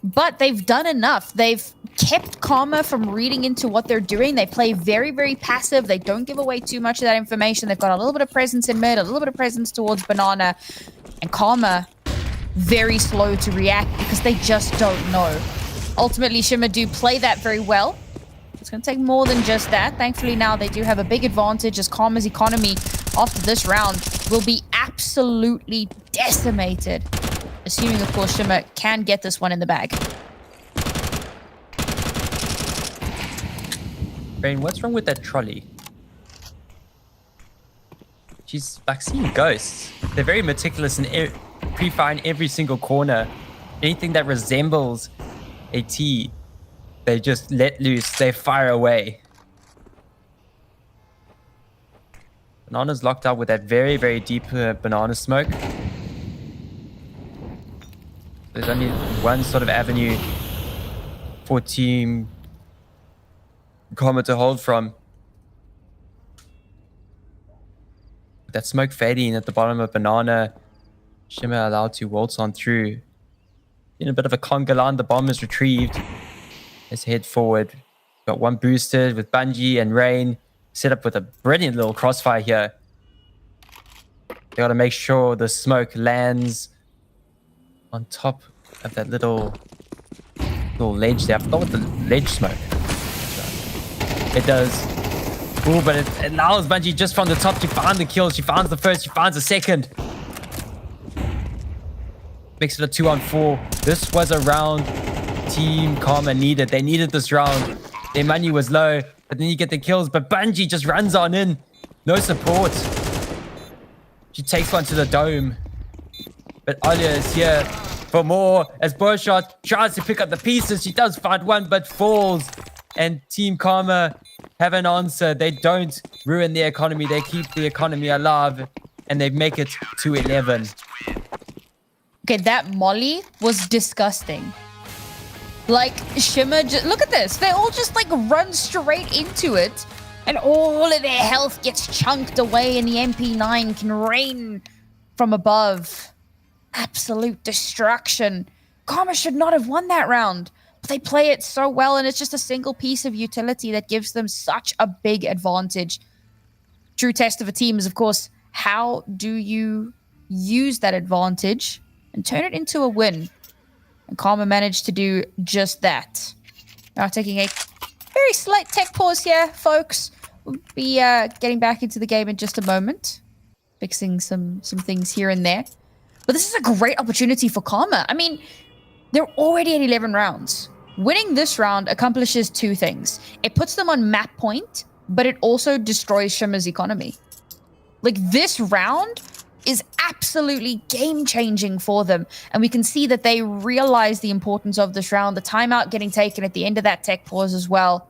But they've done enough. They've kept Karma from reading into what they're doing. They play very, very passive. They don't give away too much of that information. They've got a little bit of presence in mid, a little bit of presence towards Banana. And Karma, very slow to react because they just don't know. Ultimately, Shimmer do play that very well. It's going to take more than just that. Thankfully, now they do have a big advantage as Karma's economy after this round will be absolutely decimated. Assuming, of course, Shimmer can get this one in the bag. Rain, what's wrong with that trolley? She's like seeing ghosts. They're very meticulous in pre-firing every single corner. Anything that resembles a T, they just let loose, they fire away. Banana's locked up with that very, very deep banana smoke. There's only one sort of avenue for Team Karma to hold from. With that smoke fading at the bottom of Banana, Shimmer allowed to waltz on through. In a bit of a conga line, the bomb is retrieved. Let's head forward. Got one boosted with Bungie and Rain. Set up with a brilliant little crossfire here. They got to make sure the smoke lands on top of that little ledge there. I forgot what the ledge smoke. It does. Ooh, but it allows Bungie just from the top to find the kill. She finds the first, she finds the second. Makes it a 2-on-4. This was a round Team Karma needed. They needed this round. Their money was low, but then you get the kills. But Bungie just runs on in. No support. She takes one to the dome. But Alia is here for more as Burshot tries to pick up the pieces. She does find one, but falls. And Team Karma have an answer. They don't ruin the economy. They keep the economy alive. And they make it to 11. Okay, that molly was disgusting. Like, Shimmer, look at this. They all just, like, run straight into it. And all of their health gets chunked away, and the MP9 can rain from above. Absolute destruction. Karma should not have won that round. But they play it so well, and it's just a single piece of utility that gives them such a big advantage. True test of a team is, of course, how do you use that advantage and turn it into a win? And Karma managed to do just that. Now taking a very slight tech pause here, folks. We'll be getting back into the game in just a moment. Fixing some things here and there. But this is a great opportunity for Karma. I mean, they're already at 11 rounds. Winning this round accomplishes two things. It puts them on map point, but it also destroys Shimmer's economy. Like, this round is absolutely game-changing for them. And we can see that they realize the importance of this round. The timeout getting taken at the end of that tech pause as well.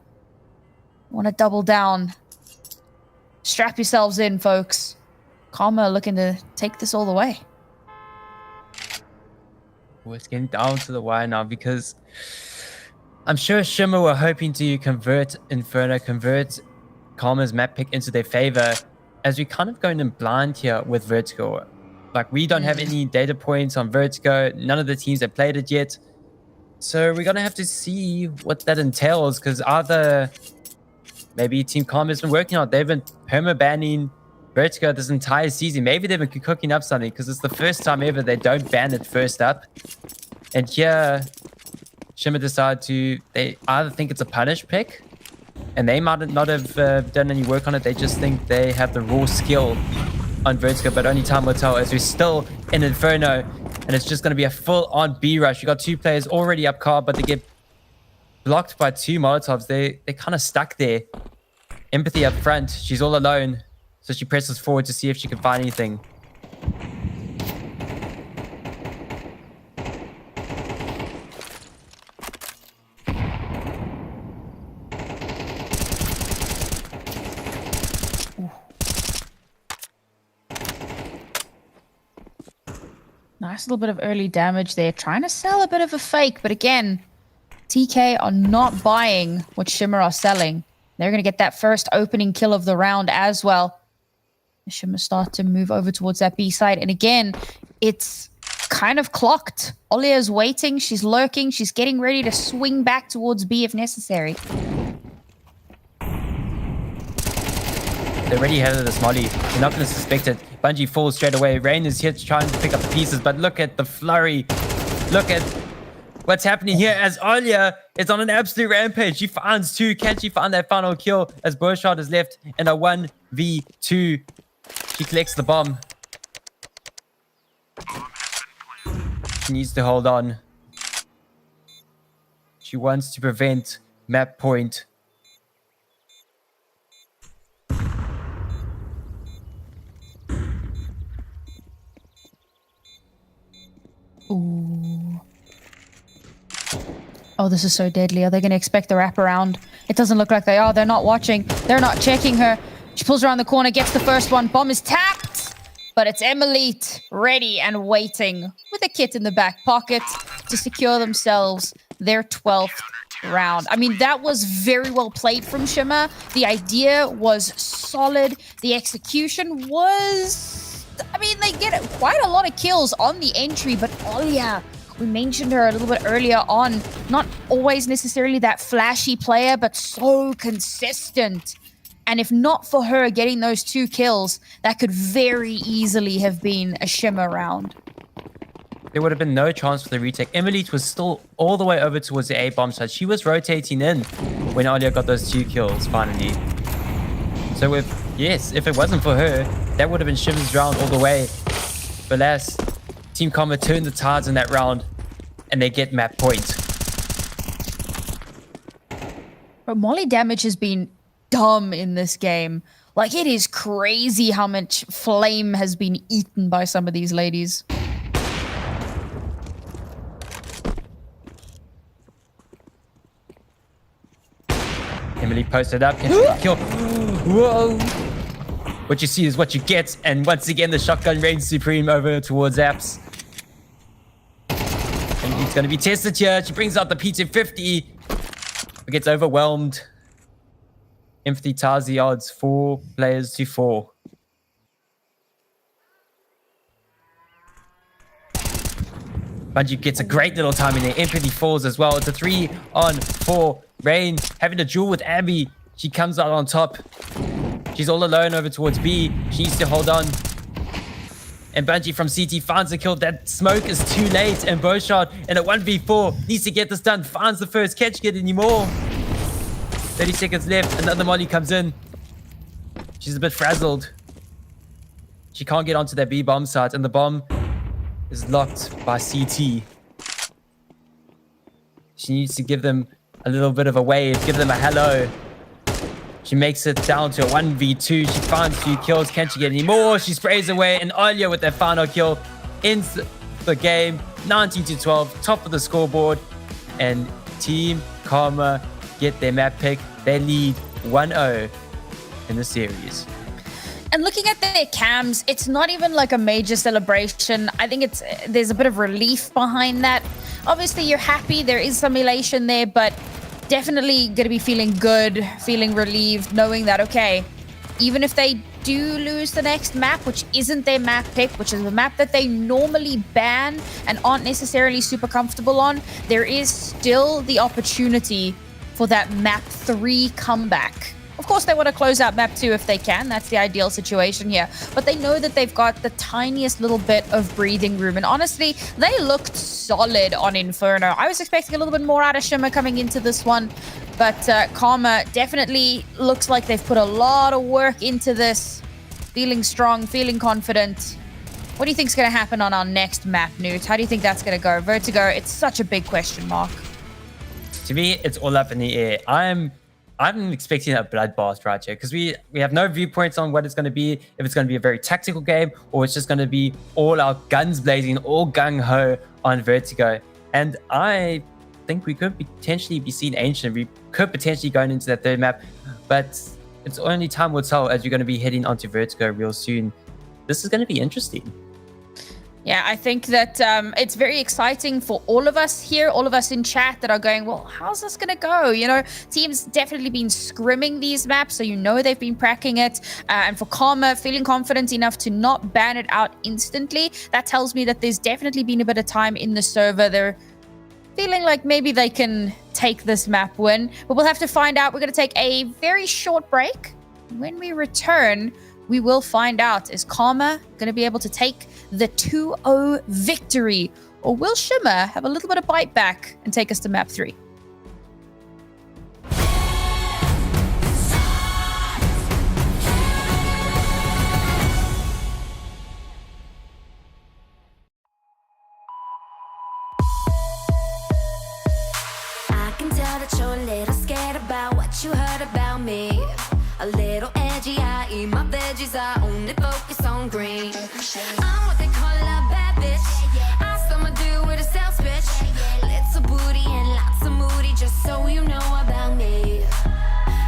Want to double down. Strap yourselves in, folks. Karma looking to take this all the way. Oh, it's getting down to the wire now because I'm sure Shimmer were hoping to convert Inferno, convert Karma's map pick into their favor, as we kind of going in blind here with Vertigo. Like, we don't have any data points on Vertigo. None of the teams have played it yet. So we're going to have to see what that entails, because either maybe Team Karma's been working on, they've been perma-banning Vertigo this entire season. Maybe they've been cooking up something, because it's the first time ever they don't ban it first up. And here, Shimmer decide to, they either think it's a punish pick, and they might not have done any work on it. They just think they have the raw skill on Vertigo, but only time will tell, as we're still in Inferno, and it's just going to be a full-on B rush. You got two players already up car, but they get blocked by two Molotovs. They're kind of stuck there. Empathy up front. She's all alone, so she presses forward to see if she can find anything. Nice little bit of early damage there. Trying to sell a bit of a fake, but again, TK are not buying what Shimmer are selling. They're going to get that first opening kill of the round as well. Shimmer start to move over towards that B side. And again, it's kind of clocked. Olia's waiting. She's lurking. She's getting ready to swing back towards B if necessary. They're already ahead of this molly. They're not going to suspect it. Bungie falls straight away. Rain is here trying to pick up the pieces, but look at the flurry. Look at what's happening here as Alia is on an absolute rampage. She finds two. Can she find that final kill as Burshot is left in a 1v2? She collects the bomb. She needs to hold on. She wants to prevent map point. Ooh. Oh, this is so deadly. Are they going to expect the wraparound? It doesn't look like they are. They're not watching. They're not checking her. She pulls around the corner, gets the first one. Bomb is tapped. But it's Emilite ready and waiting with a kit in the back pocket to secure themselves their 12th round. I mean, that was very well played from Shimmer. The idea was solid. The execution was... I mean, they get quite a lot of kills on the entry, but Olia, we mentioned her a little bit earlier on, not always necessarily that flashy player, but so consistent. And if not for her getting those 2 kills, that could very easily have been a Shimmer round. There would have been no chance for the retake. Emily was still all the way over towards the A bomb side. She was rotating in when Alia got those 2 kills finally. So if it wasn't for her, that would have been Shimmer's round all the way. But alas, Team Karma turned the tides in that round, and they get map point. But molly damage has been dumb in this game. Like, it is crazy how much flame has been eaten by some of these ladies. Emily posted up. Kill. Whoa. What you see is what you get. And once again, the shotgun reigns supreme over towards Apps. And it's going to be tested here. She brings out the P250. But gets overwhelmed. Empathy ties the odds. 4 players to 4. Bungie gets a great little time in there. Empathy falls as well. It's a 3-on-4. Rain having a duel with Abby. She comes out on top. She's all alone over towards B. She needs to hold on. And Bungie from CT finds the kill. That smoke is too late. And Bowshot in a 1v4 needs to get this done. Finds the first catch. Get any more. 30 seconds left. Another molly comes in. She's a bit frazzled. She can't get onto that B bomb site. And the bomb is locked by CT. She needs to give them a little bit of a wave. Give them a hello. She makes it down to a 1v2. She finds 2 kills. Can she get any more? She sprays away. And Alia with that final kill ends the game. 19-12. Top of the scoreboard. And Team Karma get their map pick. They lead 1-0 in the series. And looking at their cams, it's not even like a major celebration. I think there's a bit of relief behind that. Obviously, you're happy. There is some elation there, but definitely going to be feeling good, feeling relieved, knowing that, okay, even if they do lose the next map, which isn't their map pick, which is a map that they normally ban and aren't necessarily super comfortable on, there is still the opportunity for that map 3 comeback. Of course, they want to close out map 2 if they can. That's the ideal situation here. But they know that they've got the tiniest little bit of breathing room. And honestly, they looked solid on Inferno. I was expecting a little bit more out of Shimmer coming into this one. But Karma definitely looks like they've put a lot of work into this. Feeling strong, feeling confident. What do you think is going to happen on our next map, Newt? How do you think that's going to go? Vertigo, it's such a big question mark. To me, it's all up in the air. I'm expecting a bloodbath right here because we have no viewpoints on what it's going to be, if it's going to be a very tactical game or it's just going to be all out guns blazing, all gung-ho on Vertigo. And I think we could potentially be seeing Ancient. We could potentially go into that third map, but it's only time will tell as you're going to be heading onto Vertigo real soon. This is going to be interesting. Yeah, I think that it's very exciting for all of us here, all of us in chat that are going, well, how's this going to go? You know, teams definitely been scrimming these maps, so you know they've been cracking it. And for Karma, feeling confident enough to not ban it out instantly, that tells me that there's definitely been a bit of time in the server. They're feeling like maybe they can take this map win, but we'll have to find out. We're going to take a very short break. When we return, we will find out, is Karma going to be able to take the 2-0 victory? Or will Shimmer have a little bit of bite back and take us to map 3? I can tell that you're a little scared about what you heard about me. A little edgy, I eat my veggies, I only focus on green. I'm what they call a bad bitch. I still my dude with a sales pitch. Little booty and lots of moody, just so you know about me.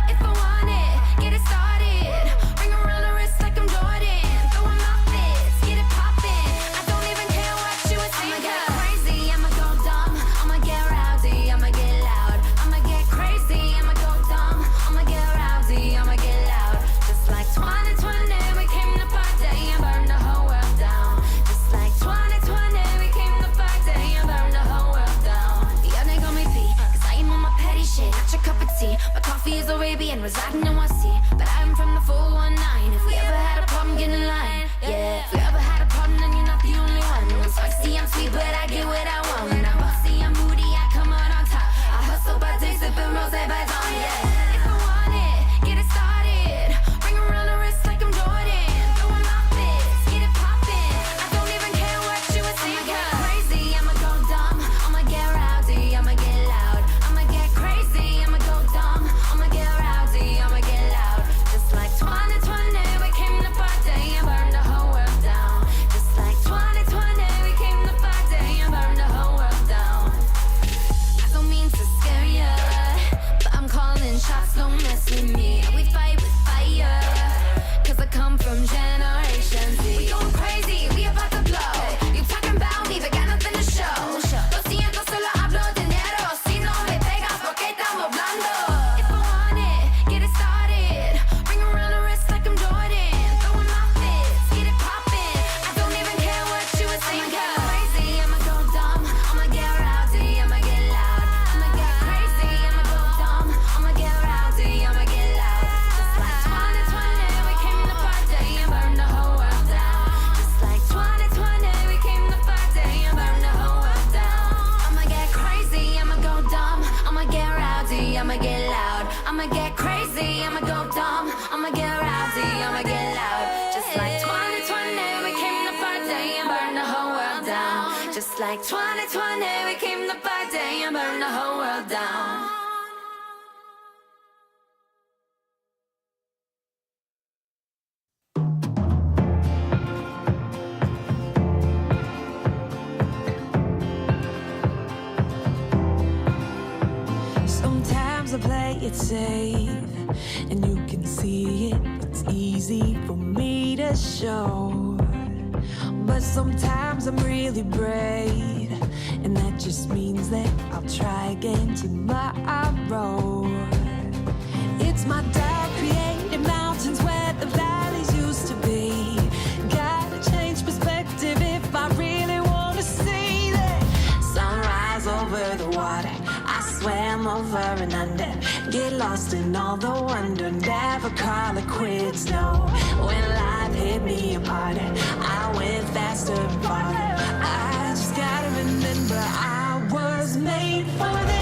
If I want it, get it started. Ring around the wrist like I'm Jordan. Throwing my fists, get it poppin'. I don't even care what you would think. I'ma get crazy, I'ma go dumb. I'ma get rowdy, I'ma get loud. I'ma get crazy, I'ma go dumb. I'ma get rowdy, I'ma get loud. Just like 2020, we came to party and burn the whole world down. Just like 2020, we came to party and burn the whole world down. Yeah, they call me P, cause I am on my petty shit, not your cup of tea. My coffee is Arabian, residing in 1C, but I'm from the 419. If we ever had a problem, get in line. Yeah, if we ever had a problem, then you're not the only one. I'm spicy, I'm sweet, but I get what I want. When I'm bossy, I'm moody, I come out on top. I hustle by day, sipping rose by dawn, yeah. If I want it, get it started. Ring around the wrist like I'm Jordan. Throwing my fists, get it poppin'. I don't even care what you would say. I'ma get crazy, I'ma go dumb. I'ma get rowdy, I'ma get loud. I'ma get crazy, I'ma go dumb. I'ma get rowdy, I'ma get loud. like 2020, we came to party and burn the whole world down. Sometimes I play it safe, and you can see it. It's easy for me to show. But sometimes I'm really brave, and that just means that I'll try again tomorrow. It's my dark created mountains where the valleys used to be. Gotta change perspective if I really want to see that sunrise over the water. I swam over and under, get lost in all the wonder, never call it quits, no. When life hit me apart, I went faster and farther. I just gotta remember I was made for this.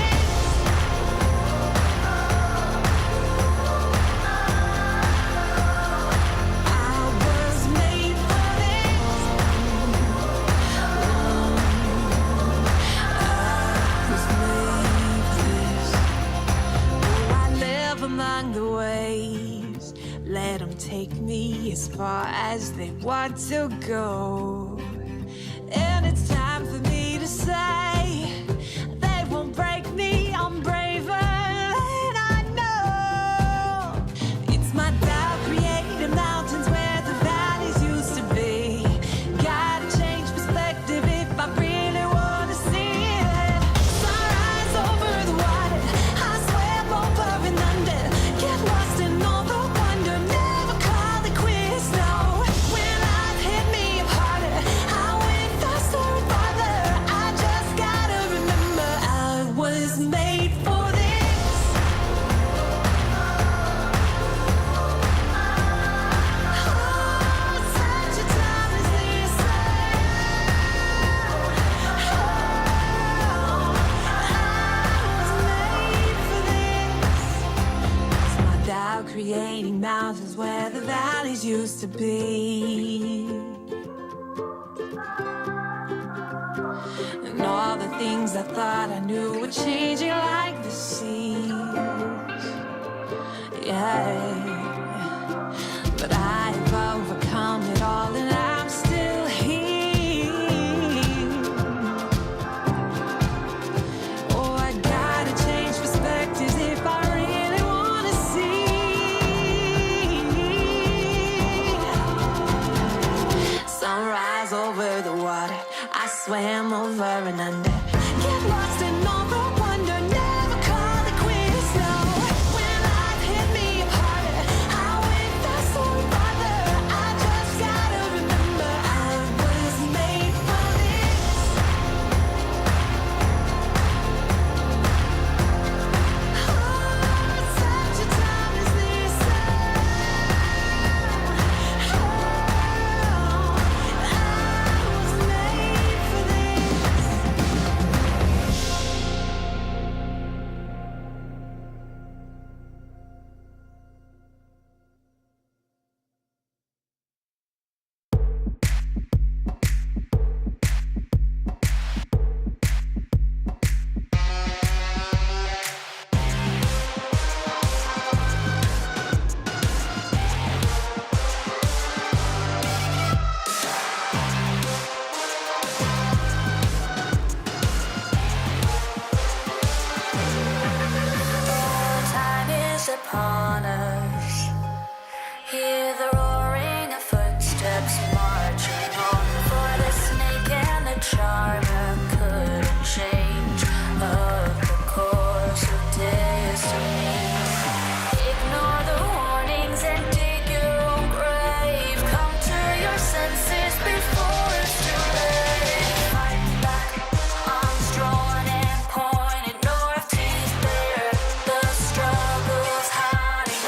Among the waves, let them take me as far as they want to go. And it's time for me to say, they won't break me, I'm braver than I know. It's my doubt created mountains where the valleys used to be. Gotta change perspective if I really want to see it. Sunrise over the water, I swam over and under. Get lost in all the wonder, never call it quits, no. When life hit me harder, I went faster and farther. I just gotta remember I was made for this. Oh, such a time as this. Doubt creating mountains where the valleys used to be. And all the things I thought I knew were changing like the seas. Yeah. But I have overcome it all and I'm still here. Oh, I gotta change perspectives if I really want to see. Sunrise over the water, I swam over and under. Get lost in all the wonder, never call it quits, no. When life hit me harder, I went faster and farther. I just gotta remember I was made for this. Oh, such a time as this. Time is upon us. Hear the roaring of footsteps marching on. For the snake and the charmer couldn't change of the course of destiny. Ignore the warnings and dig your own grave. Come to your senses before it's too late. Fight back, arms drawn and pointed north, teeth bare. The struggle's hiding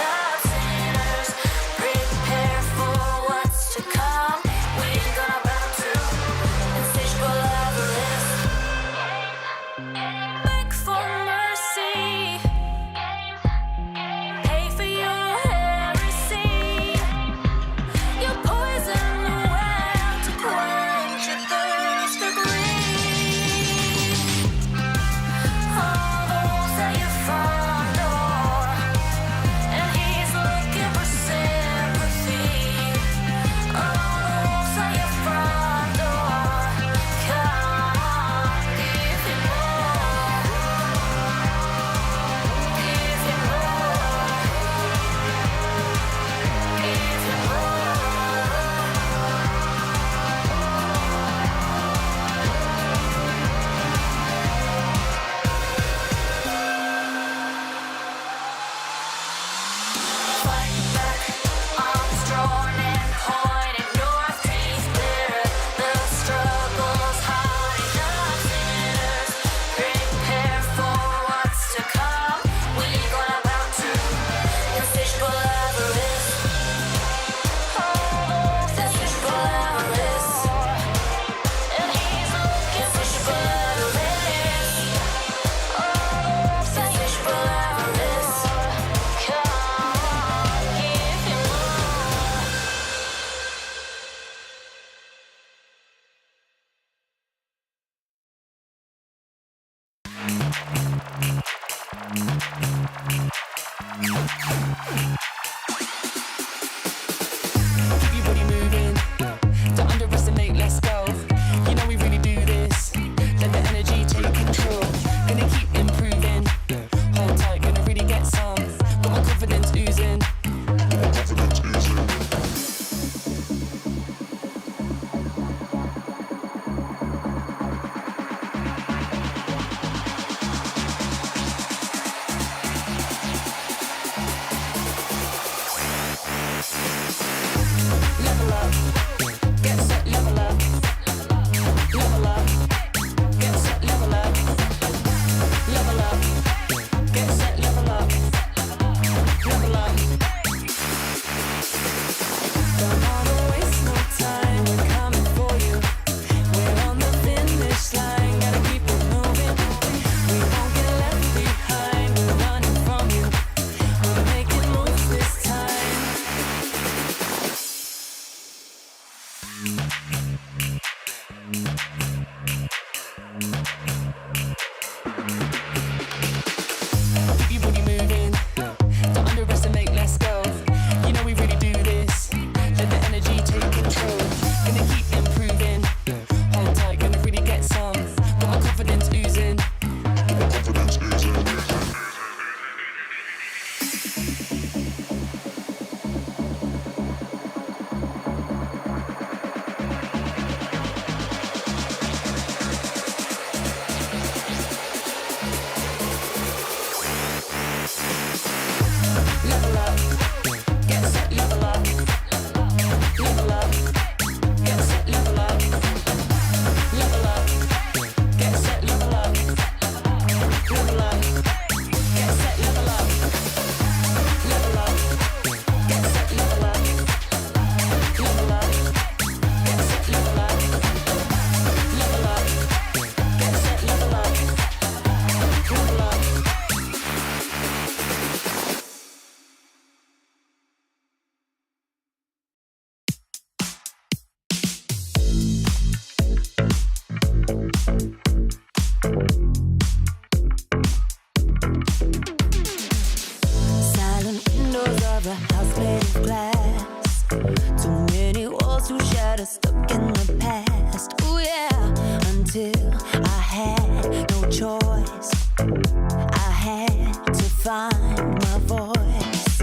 I had to find my voice.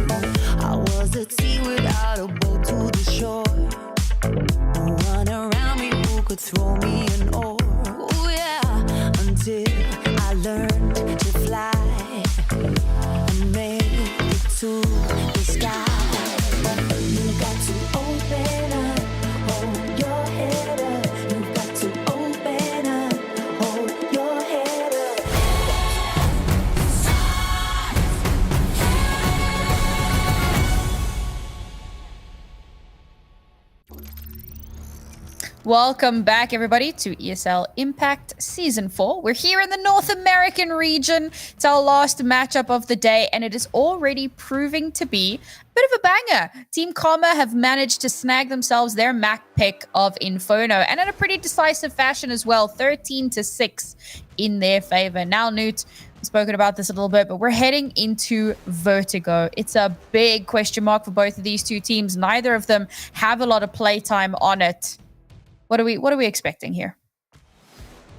I was a tea without a boat to the shore. No one around me who could throw me an oar. Ooh, yeah, until I learned to fly and made it to the sky. You got to open up, hold your head up. You got to open up, hold your head up. Welcome back, everybody, to ESL Impact Season 4. We're here in the North American region. It's our last matchup of the day, and it is already proving to be a bit of a banger. Team Karma have managed to snag themselves their map pick of Inferno, and in a pretty decisive fashion as well, 13-6 in their favor. Now, Newt, we've spoken about this a little bit, but we're heading into Vertigo. It's a big question mark for both of these two teams. Neither of them have a lot of playtime on it. What are we expecting here?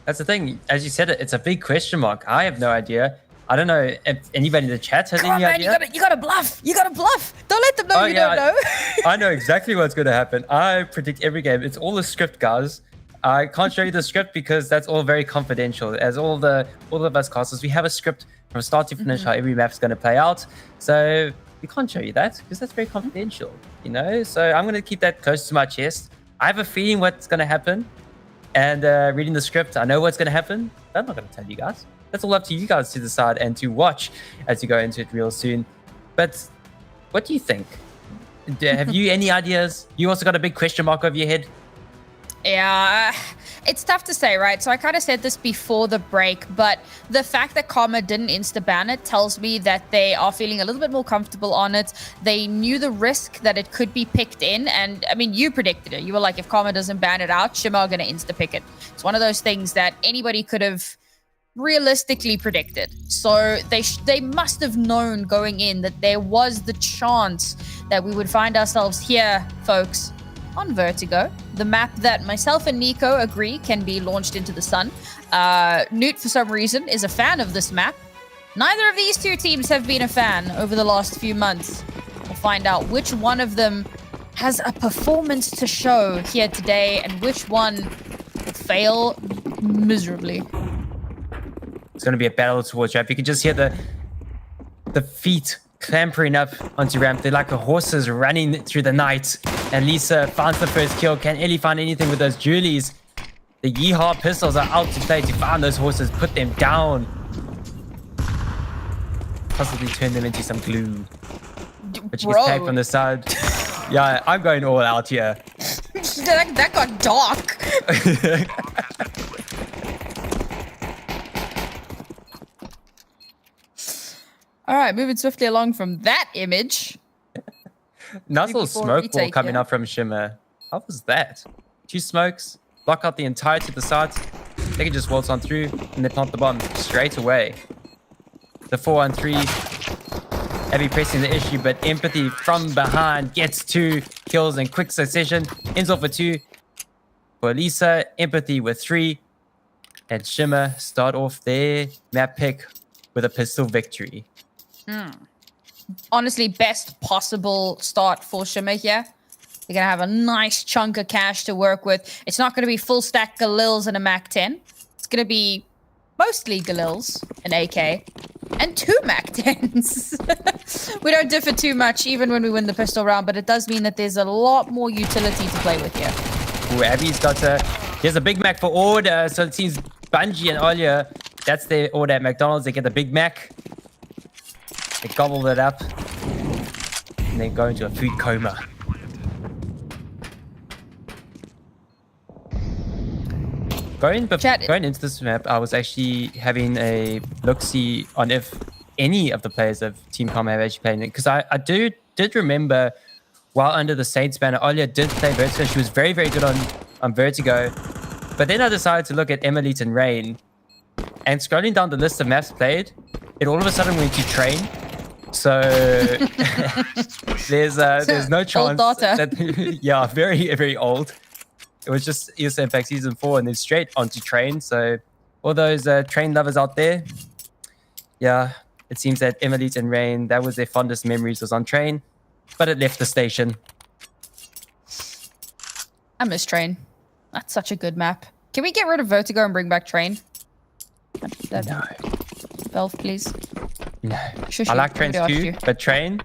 That's the thing. As you said, it's a big question mark. I have no idea. I don't know if anybody in the chat has any idea. You gotta bluff. You gotta bluff. Don't let them know don't know. I know exactly what's going to happen. I predict every game. It's all a script, guys. I can't show you the script because that's all very confidential. As all of us casters, we have a script from start to finish how every map's going to play out. So we can't show you that because that's very confidential, you know. So I'm going to keep that close to my chest. I have a feeling what's going to happen, and reading the script, I know what's going to happen. I'm not going to tell you guys. That's all up to you guys to decide and to watch as you go into it real soon. But what do you think? Have you any ideas? You also got a big question mark over your head? Yeah, it's tough to say, right? So I kind of said this before the break, but the fact that Karma didn't insta-ban it tells me that they are feeling a little bit more comfortable on it. They knew the risk that it could be picked in, and I mean, you predicted it. You were like, if Karma doesn't ban it out, Shimmer are going to insta-pick it. It's one of those things that anybody could have realistically predicted. So they must have known going in that there was the chance that we would find ourselves here, folks, on Vertigo, the map that myself and Nico agree can be launched into the sun. Newt, for some reason, is a fan of this map. Neither of these two teams have been a fan over the last few months. We'll find out which one of them has a performance to show here today and which one will fail miserably. It's going to be a battle towards ramp. You can just hear the feet clambering up onto ramp. They're like the horses running through the night. And Lisa finds the first kill. Can Ellie find anything with those Julies? The Yeehaw pistols are out to play to find those horses, put them down. Possibly turn them into some glue. But you get tagged from the side. Yeah, I'm going all out here. That got dark. All right, moving swiftly along from that image. Nice little smoke wall coming up from Shimmer. How was that? 2 smokes, block out the entire to the side. They can just waltz on through and they plant the bomb straight away. The 4-on-3. Abby pressing the issue, but Empathy from behind gets 2 kills in quick succession. Ends off with 2. For Lisa, Empathy with 3. And Shimmer start off their map pick with a pistol victory. Honestly, best possible start for Shimmer here. They're going to have a nice chunk of cash to work with. It's not going to be full stack Galils and a Mac 10. It's going to be mostly Galils, an AK, and 2 Mac 10s. We don't differ too much even when we win the pistol round, but it does mean that there's a lot more utility to play with here. Ooh, Abby's got here's a Big Mac for order. So it seems Bungie and Olia, that's their order at McDonald's. They get the Big Mac. They gobble it up. And they go into a food coma. Going into this map, I was actually having a look-see on if any of the players of Team Karma have actually played it. Because I did remember while under the Saints banner, Olia did play Vertigo. She was very, very good on Vertigo. But then I decided to look at Emilite and Rain. And scrolling down the list of maps played, it all of a sudden went to Train. So there's no chance. Old daughter. That, yeah, very, very old. It was just ESL Impact Season 4 and then straight onto Train. So all those Train lovers out there, Yeah, it seems that Emily and Rain, that was their fondest memories, was on train, but it left the station. I miss Train. That's such a good map. Can we get rid of Vertigo and bring back Train? No. Belf, please. No. Shush I you. like Trains Nobody asked too, you. but Train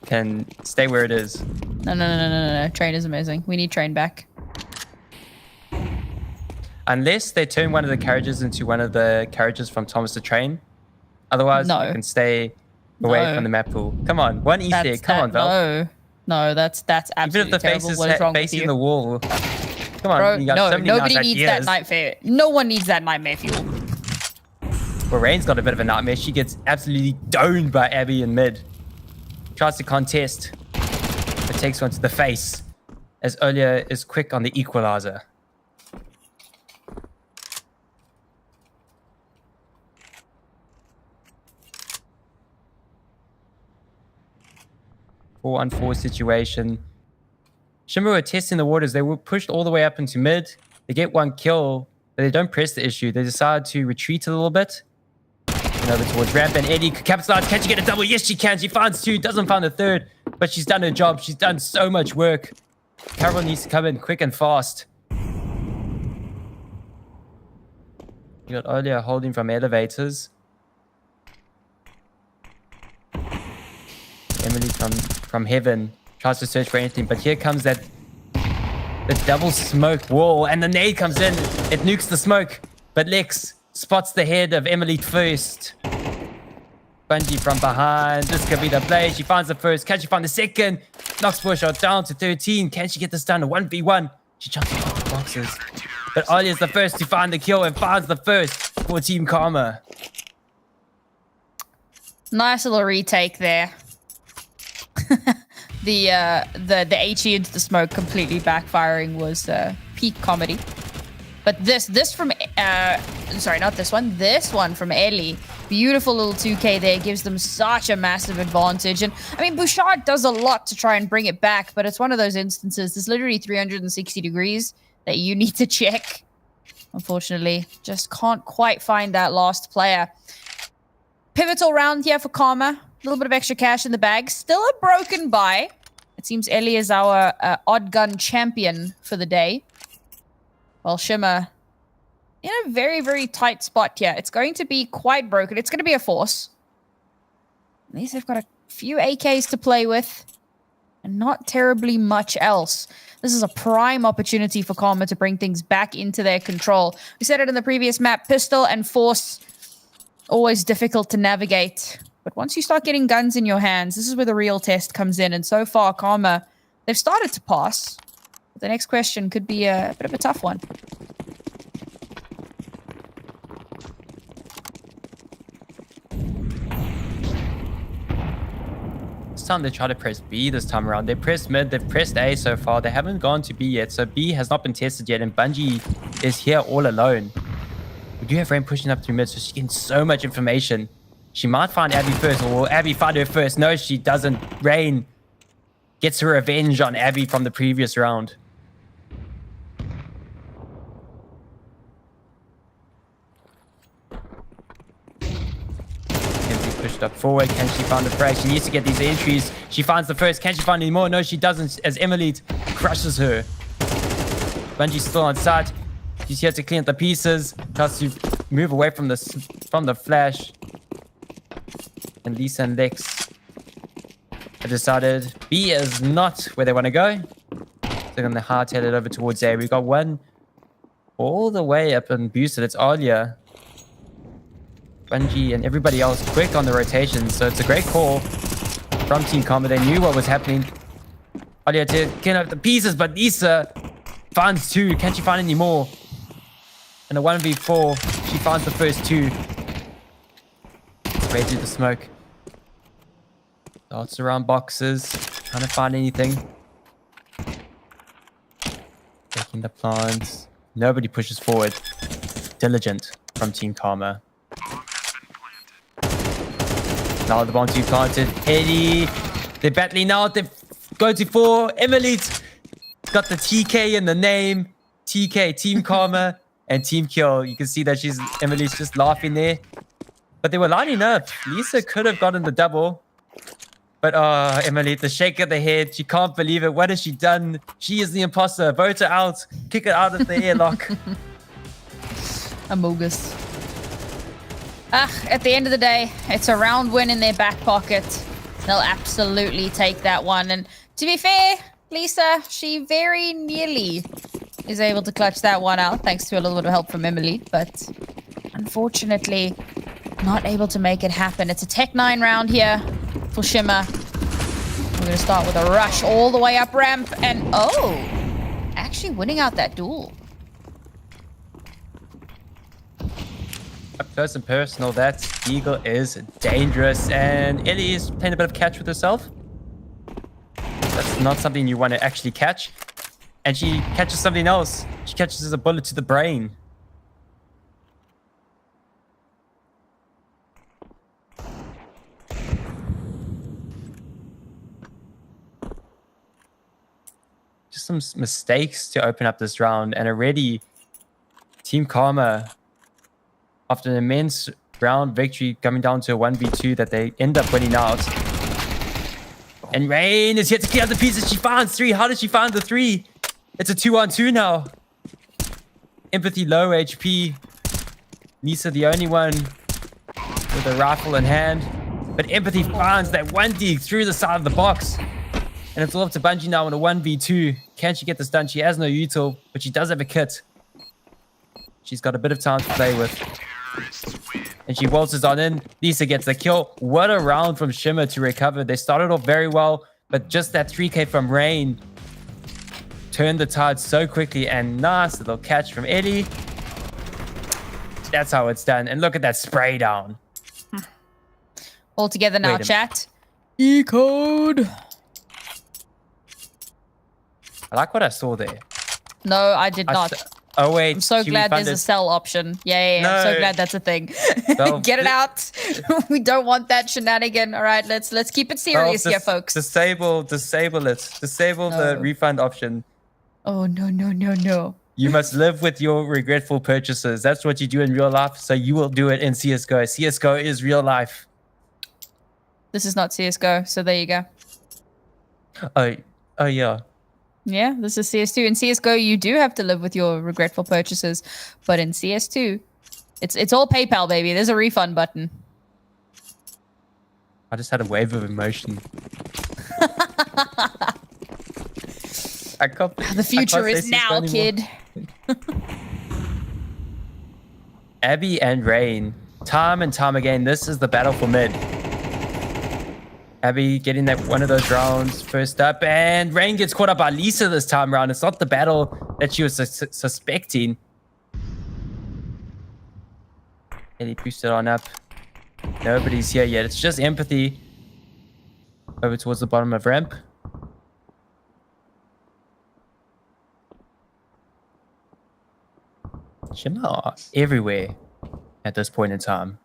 can stay where it is. No. Train is amazing. We need Train back. Unless they turn one of the carriages into one of the carriages from Thomas the Train. Otherwise, No. you can stay away No. from the map pool. Come on, one Easter egg. Come on, Val. No, that's Even absolutely if the face terrible. is What is wrong with facing you? the wall. Come on, Bro, you got no, so many nobody nice needs that ideas. nightmare. No one needs that nightmare fuel. Well, Rain's got a bit of a nightmare. She gets absolutely domed by Abby in mid. Tries to contest, but takes one to the face, as Olia is quick on the equalizer. Four-on-four situation. Shimmer were testing the waters. They were pushed all the way up into mid. They get one kill, but they don't press the issue. They decide to retreat a little bit. And over towards ramp, and Eddie capitalizes. Can she get a double? Yes, she can. She finds two, doesn't find the third, but she's done her job. She's done so much work. Carol needs to come in quick and fast. You got Olia holding from elevators. Emily from heaven tries to search for anything, but here comes the double smoke wall, and the nade comes in. It nukes the smoke, but Lex spots the head of Emily first. Bungie from behind. This could be the play. She finds the first. Can she find the second? Knocks Bushot down to 13. Can she get this done? A 1v1. She jumps off the boxes. But Olia's the first to find the kill and finds the first for Team Karma. Nice little retake there. The HE into the smoke completely backfiring was peak comedy. But this from sorry, not this one. This one from Ellie. Beautiful little 2K there, gives them such a massive advantage. And I mean, Bouchard does a lot to try and bring it back, but it's one of those instances. There's literally 360 degrees that you need to check. Unfortunately, just can't quite find that last player. Pivotal round here for Karma. A little bit of extra cash in the bag. Still a broken buy. It seems Ellie is our odd gun champion for the day. While Shimmer in a very, very tight spot here. It's going to be quite broken. It's going to be a force. At least they've got a few AKs to play with. And not terribly much else. This is a prime opportunity for Karma to bring things back into their control. We said it in the previous map. Pistol and force. Always difficult to navigate. But once you start getting guns in your hands, this is where the real test comes in. And so far, Karma, they've started to pass. But the next question could be a bit of a tough one. This time they try to press B this time around. They pressed mid, they've pressed A so far. They haven't gone to B yet. So B has not been tested yet. And Bungie is here all alone. We do have Rain pushing up through mid, so she's getting so much information. She might find Abby first, or will Abby find her first? No, she doesn't. Rain gets her revenge on Abby from the previous round. Kenzie pushed up forward. Can she find the frag? She needs to get these entries. She finds the first. Can she find any more? No, she doesn't, as Emily crushes her. Bungie's still on side. She's here to clean up the pieces. Tries to move away from the flash. And Lisa and Lex have decided B is not where they want to go. They're going to hard-tail it over towards A. We've got one all the way up and boosted. It's Alia, Bungie, and everybody else quick on the rotation. So it's a great call from Team Karma. They knew what was happening. Alia to clean up the pieces, but Lisa finds two. Can she find any more? And a 1v4, she finds the first two. Straight through the smoke. Darts around boxes, trying to find anything. Taking the plants. Nobody pushes forward. Diligent from Team Karma. Now the bomb team planted. Eddie. They're battling out. They go to 4. Emily's got the TK in the name. TK, Team Karma, and Team Kill. You can see that Emily's just laughing there. But they were lining up. Lisa could have gotten the double. But Emily, the shake of the head. She can't believe it. What has she done? She is the imposter. Vote her out. Kick her out of the airlock. Amogus. At the end of the day, it's a round win in their back pocket. They'll absolutely take that one. And to be fair, Lisa, she very nearly is able to clutch that one out thanks to a little bit of help from Emily. But unfortunately, not able to make it happen. It's a Tech 9 round here for Shimmer. We're going to start with a rush all the way up ramp. And actually winning out that duel. Up close and personal, that Eagle is dangerous. And Ellie is playing a bit of catch with herself. That's not something you want to actually catch. And she catches something else. She catches a bullet to the brain. Just some mistakes to open up this round. And already, Team Karma, after an immense round victory, coming down to a 1v2 that they end up winning out. And Rain is here to clear out the pieces. She finds 3. How did she find the 3? It's a 2-on-2 now. Empathy low HP. Lisa the only one with a rifle in hand. But Empathy finds that 1D through the side of the box. And it's all up to Bungie now in a 1v2. Can she get this done? She has no util, but she does have a kit. She's got a bit of time to play with. And she waltzes on in. Lisa gets the kill. What a round from Shimmer to recover. They started off very well, but just that 3k from Rain turned the tide so quickly. And nice little catch from Eddie. That's how it's done. And look at that spray down. All together now, chat. E-code. I like what I saw there. No, I did not. Oh, wait. I'm so glad there's a sell option. Yeah. No. I'm so glad that's a thing. Well, get it out. We don't want that shenanigan. All right, let's keep it serious here, folks. Disable it. Disable the refund option. Oh, no. You must live with your regretful purchases. That's what you do in real life, so you will do it in CSGO. CSGO is real life. This is not CSGO, so there you go. Oh yeah. Yeah, this is CS2. In CSGO, you do have to live with your regretful purchases. But in CS2, it's all PayPal, baby. There's a refund button. I just had a wave of emotion. The future is now, kid. Abby and Rain. Time and time again, this is the battle for mid. Abby getting that one of those rounds first up, and Rain gets caught up by Lisa this time around. It's not the battle that she was suspecting. And he pushed it on up. Nobody's here yet. It's just Empathy over towards the bottom of ramp. Shimmer are everywhere at this point in time.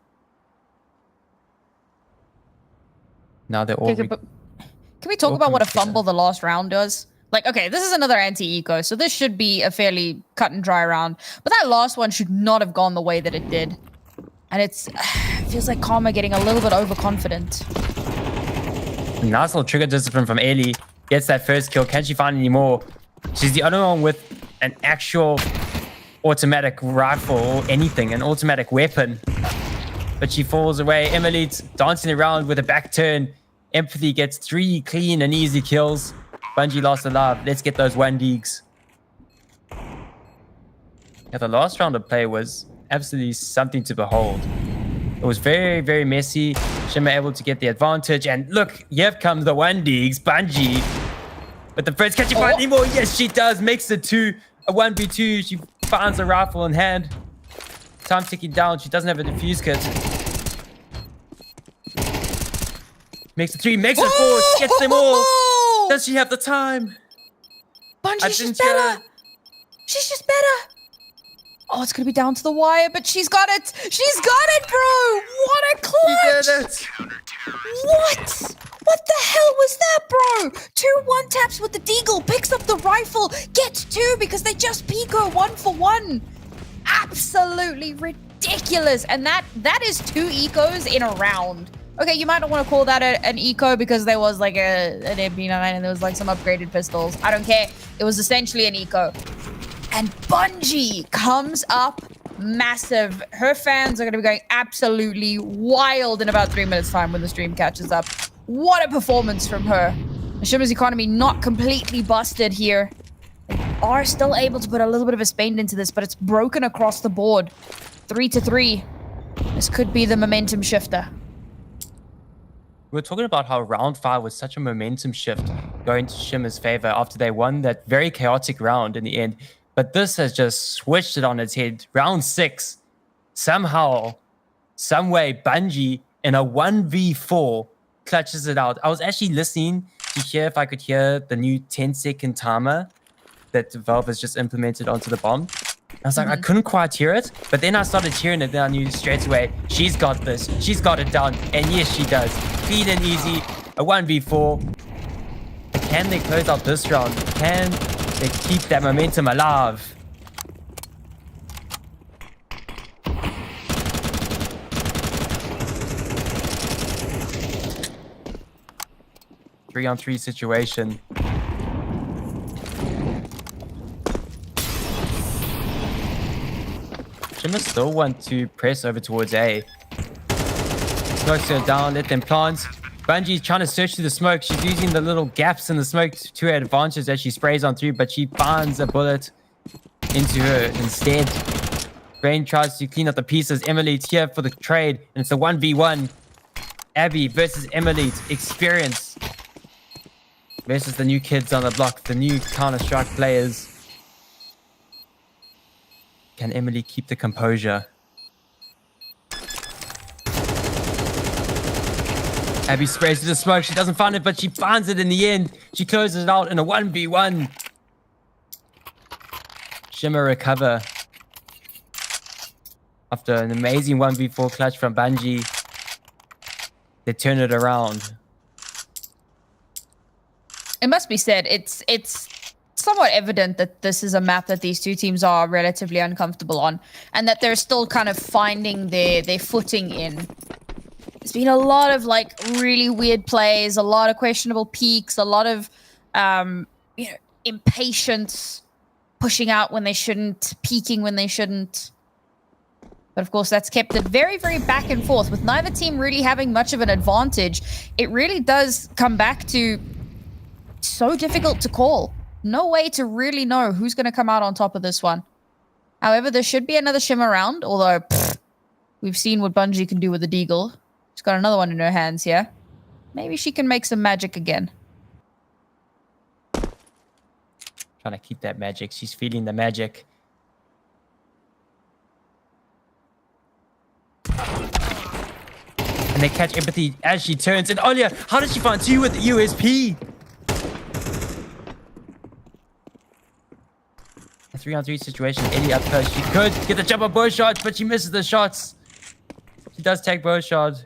Now they're all... Okay, can we talk about what a fumble the last round does? Like, okay, this is another anti-eco, so this should be a fairly cut and dry round. But that last one should not have gone the way that it did. And it feels like Karma getting a little bit overconfident. Nice little trigger discipline from Ellie. Gets that first kill. Can she find any more? She's the only one with an actual automatic rifle or anything, an automatic weapon. But she falls away. Emily's dancing around with a back turn. Empathy gets 3 clean and easy kills. Bungie lost alive. Let's get those 1-digs. Yeah, the last round of play was absolutely something to behold. It was very, very messy. Shimmer able to get the advantage. And look, here comes the 1-digs. Bungie. But the first, can she find any more? Yes, she does. Makes it to a 1v2. She finds a rifle in hand. Time ticking down. She doesn't have a defuse kit. Makes it 3, makes it 4, gets them all. Does she have the time? Bungie's just better. She's just better. Oh, it's going to be down to the wire, but she's got it. She's got it, bro. What a clutch. She did it. What? What the hell was that, bro? 2 1-taps with the deagle, picks up the rifle, gets 2 because they just Pico 1 for 1. Absolutely ridiculous ridiculous. And that is 2 ecos in a round. Okay, you might not want to call that an eco because there was like an MP9 and there was like some upgraded pistols. I don't care. It was essentially an eco. And Bungie comes up massive. Her fans are going to be going absolutely wild in about 3 minutes time when the stream catches up. What a performance from her. Shimmer's economy not completely busted here. They are still able to put a little bit of a spade into this, but it's broken across the board. 3-3. This could be the momentum shifter. We were talking about how round 5 was such a momentum shift going to Shimmer's favor after they won that very chaotic round in the end. But this has just switched it on its head. Round 6, somehow, some way, Bungie in a 1v4 clutches it out. I was actually listening to hear if I could hear the new 10-second timer that Valve has just implemented onto the bomb. I was like, I couldn't quite hear it, but then I started hearing it, then I knew straight away, she's got this, she's got it down, and yes, she does. Clean and easy, a 1v4. Can they close out this round? Can they keep that momentum alive? Three-on-3 situation. Shimmer still want to press over towards A. Smokes her down, let them plant. Bungie's trying to search through the smoke. She's using the little gaps in the smoke to her advantage as she sprays on through, but she finds a bullet into her instead. Brain tries to clean up the pieces. Emily's here for the trade, and it's a 1v1. Abby versus Emily. Experience versus the new kids on the block, the new Counter-Strike players. Can Emily keep the composure? Abby sprays through the smoke. She doesn't find it, but she finds it in the end. She closes it out in a 1v1. Shimmer recover after an amazing 1v4 clutch from Bungie. They turn it around. It must be said, it's somewhat evident that this is a map that these two teams are relatively uncomfortable on, and that they're still kind of finding their footing in. There's been a lot of like really weird plays, a lot of questionable peaks, a lot of impatience, pushing out when they shouldn't, peaking when they shouldn't. But of course, that's kept it very, very back and forth. With neither team really having much of an advantage, it really does come back to so difficult to call. No way to really know who's going to come out on top of this one. However, there should be another Shimmer round, although we've seen what Bungie can do with the Deagle. She's got another one in her hands here. Maybe she can make some magic again. Trying to keep that magic. She's feeling the magic. And they catch Empathy as she turns. And Olia, how did she find 2 with the USP? A 3-on-3 situation. Ellie up close. She could get the jump on both shots, but she misses the shots. She does take both shots.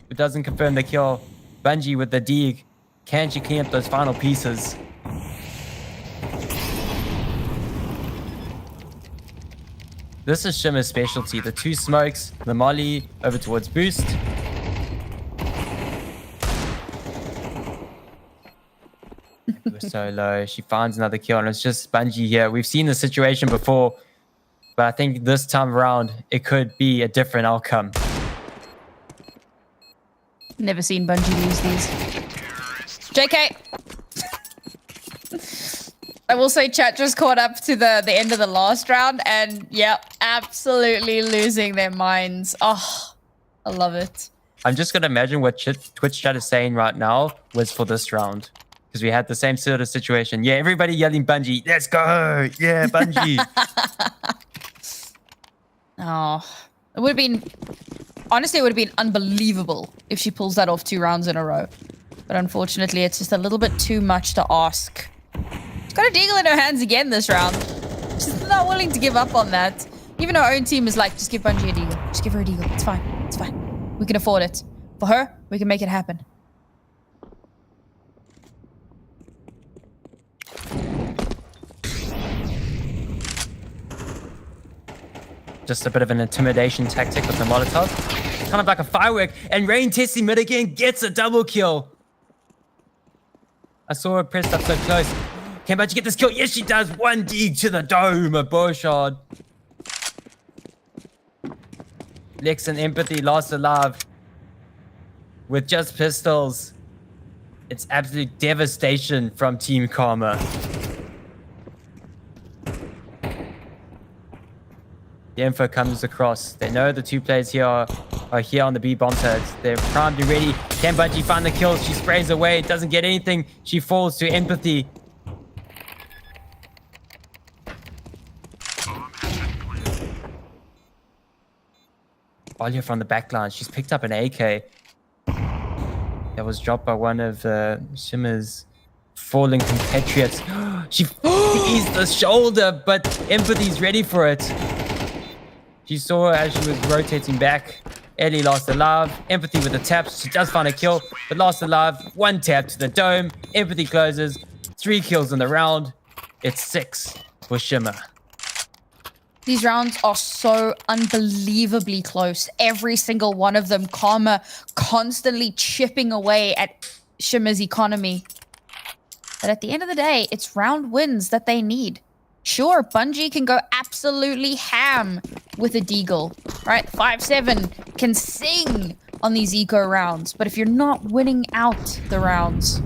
It doesn't confirm the kill. Bungie with the dig. Can she clean up those final pieces? This is Shimmer's specialty. The 2 smokes, the molly over towards boost. We're so low. She finds another kill, and it's just Bungie here. We've seen the situation before, but I think this time around, it could be a different outcome. Never seen Bungie lose these. JK! I will say chat just caught up to the end of the last round, and yeah, absolutely losing their minds. Oh, I love it. I'm just going to imagine what Twitch chat is saying right now was for this round. Because we had the same sort of situation. Yeah, everybody yelling Bungie. Let's go. Yeah, Bungie. Oh, it would have been... Honestly, it would have been unbelievable if she pulls that off 2 rounds in a row. But unfortunately, it's just a little bit too much to ask. She's got a deagle in her hands again this round. She's not willing to give up on that. Even her own team is like, just give Bungie a deagle. Just give her a deagle. It's fine. It's fine. We can afford it. For her, we can make it happen. Just a bit of an intimidation tactic with the Molotov. Kind of like a firework. And Rain testing mid again gets a double kill. I saw her pressed up so close. Can Bungie get this kill? Yes, she does. 1D to the dome. A bow shot. Lex and Empathy lost alive. With just pistols. It's absolute devastation from Team Karma. The info comes across. They know the two players here are here on the B bomb sites. They're primed and ready. Can Bungie find the kill? She sprays away. Doesn't get anything. She falls to Empathy. Olia from the backline. She's picked up an AK. That was dropped by one of Shimmer's fallen compatriots. She sees the shoulder, but Empathy's ready for it. She saw her as she was rotating back. Ellie lost alive. Empathy with the taps. She does find a kill, but lost alive. 1 tap to the dome. Empathy closes. 3 kills in the round. It's 6 for Shimmer. These rounds are so unbelievably close. Every single one of them. Karma constantly chipping away at Shimmer's economy. But at the end of the day, it's round wins that they need. Sure, Bungie can go absolutely ham with a deagle, right? 5-7 can sing on these eco rounds. But if you're not winning out the rounds,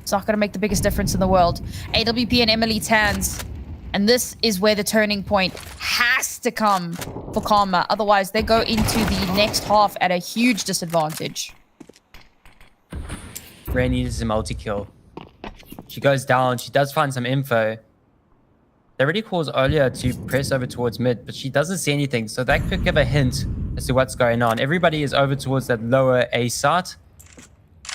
it's not going to make the biggest difference in the world. AWP and Emily's hands. And this is where the turning point has to come for Karma. Otherwise, they go into the next half at a huge disadvantage. Ray needs a multi-kill. She goes down. She does find some info. They already calls Olia to press over towards mid, but she doesn't see anything. So that could give a hint as to what's going on. Everybody is over towards that lower A site.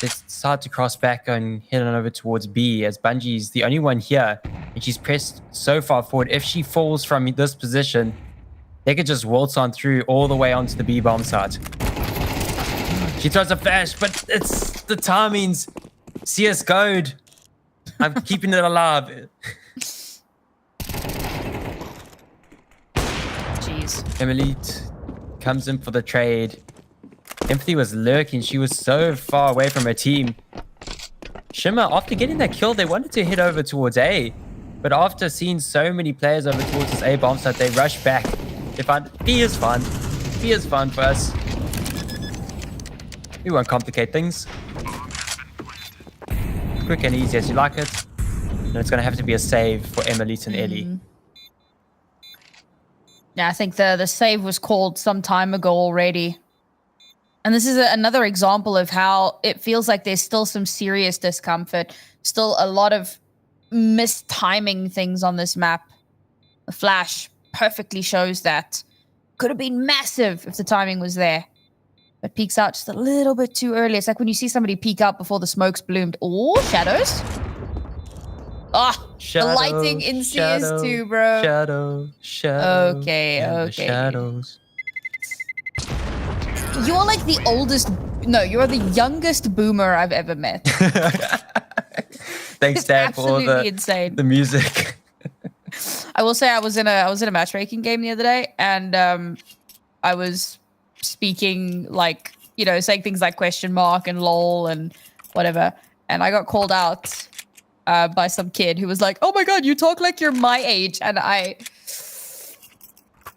They start to cross back and head on over towards B, as Bungie's the only one here. And she's pressed so far forward. If she falls from this position, they could just waltz on through all the way onto the B bomb site. She throws a flash, but it's the timings. CSGO'd. I'm keeping it alive. Jeez. Emily comes in for the trade. Empathy was lurking. She was so far away from her team. Shimmer, after getting that kill, they wanted to head over towards A. But after seeing so many players over towards this A bomb site, they rush back. They find B is fun. B is fun for us. We won't complicate things. Quick and easy as you like it. And it's going to have to be a save for Emily and Ellie. Yeah, I think the save was called some time ago already. And this is another example of how it feels like there's still some serious discomfort. Still a lot of mistiming things on this map. The flash perfectly shows that. Could have been massive if the timing was there. But peeks out just a little bit too early. It's like when you see somebody peek out before the smoke's bloomed. Oh, shadows. Ah, the lighting in CS2, bro. Shadow. Okay. Shadows. You're like the oldest... No, you're the youngest boomer I've ever met. Thanks, Dad, for all insane. the music. I will say I was in a matchmaking game the other day, and I was speaking like, you know, saying things like question mark and lol and whatever, and I got called out by some kid who was like, "Oh my god, you talk like you're my age," and I...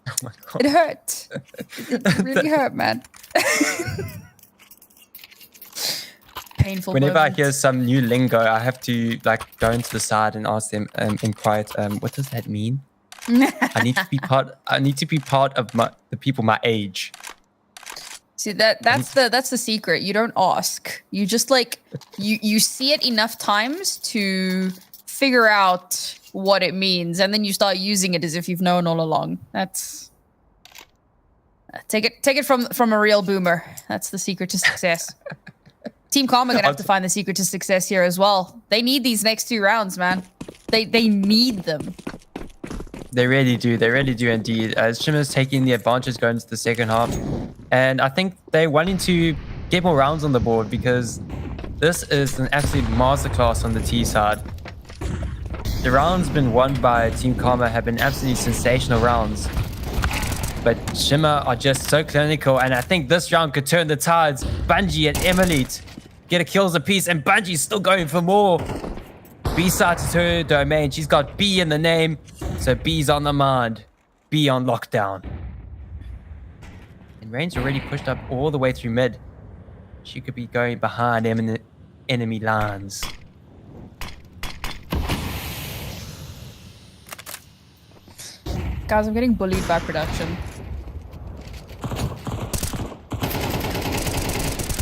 Oh my god. It hurt. It really hurt, man. Painful. Whenever moment. I hear some new lingo, I have to like go into the side and ask them in quiet, what does that mean? I need to be part of the people my age. See, that's the secret. You don't ask. You just like you see it enough times to figure out what it means, and then you start using it as if you've known all along. That's take it from a real boomer. That's the secret to success. Team Karma gonna have to find the secret to success here as well. They need these next 2 rounds, man. They need them. They really do. They really do indeed. Shimmer's taking the advantage going into the second half. And I think they're wanting to get more rounds on the board because this is an absolute masterclass on the T side. The rounds been won by Team Karma have been absolutely sensational rounds. but Shimmer are just so clinical, and I think this round could turn the tides. Bungie and Emilite get a kills apiece, and Bungie's still going for more. B-side is her domain. She's got B in the name, so B's on the mind. B on lockdown. And Rain's already pushed up all the way through mid. She could be going behind enemy lines. Guys, I'm getting bullied by production.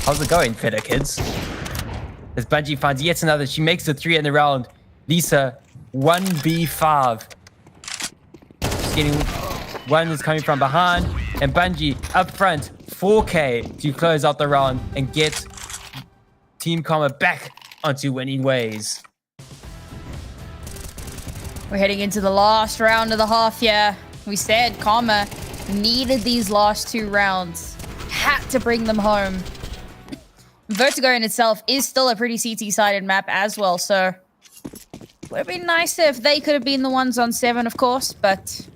How's it going, Feta kids? As Bungie finds yet another, she makes the 3 in the round. Lisa, 1v5. She's getting one is coming from behind, and Bungie up front, 4K to close out the round and get Team Karma back onto winning ways. We're heading into the last round of the half here. We said Karma needed these last 2 rounds. Had to bring them home. Vertigo in itself is still a pretty CT-sided map as well, so would have been nicer if they could have been the ones on 7, of course, but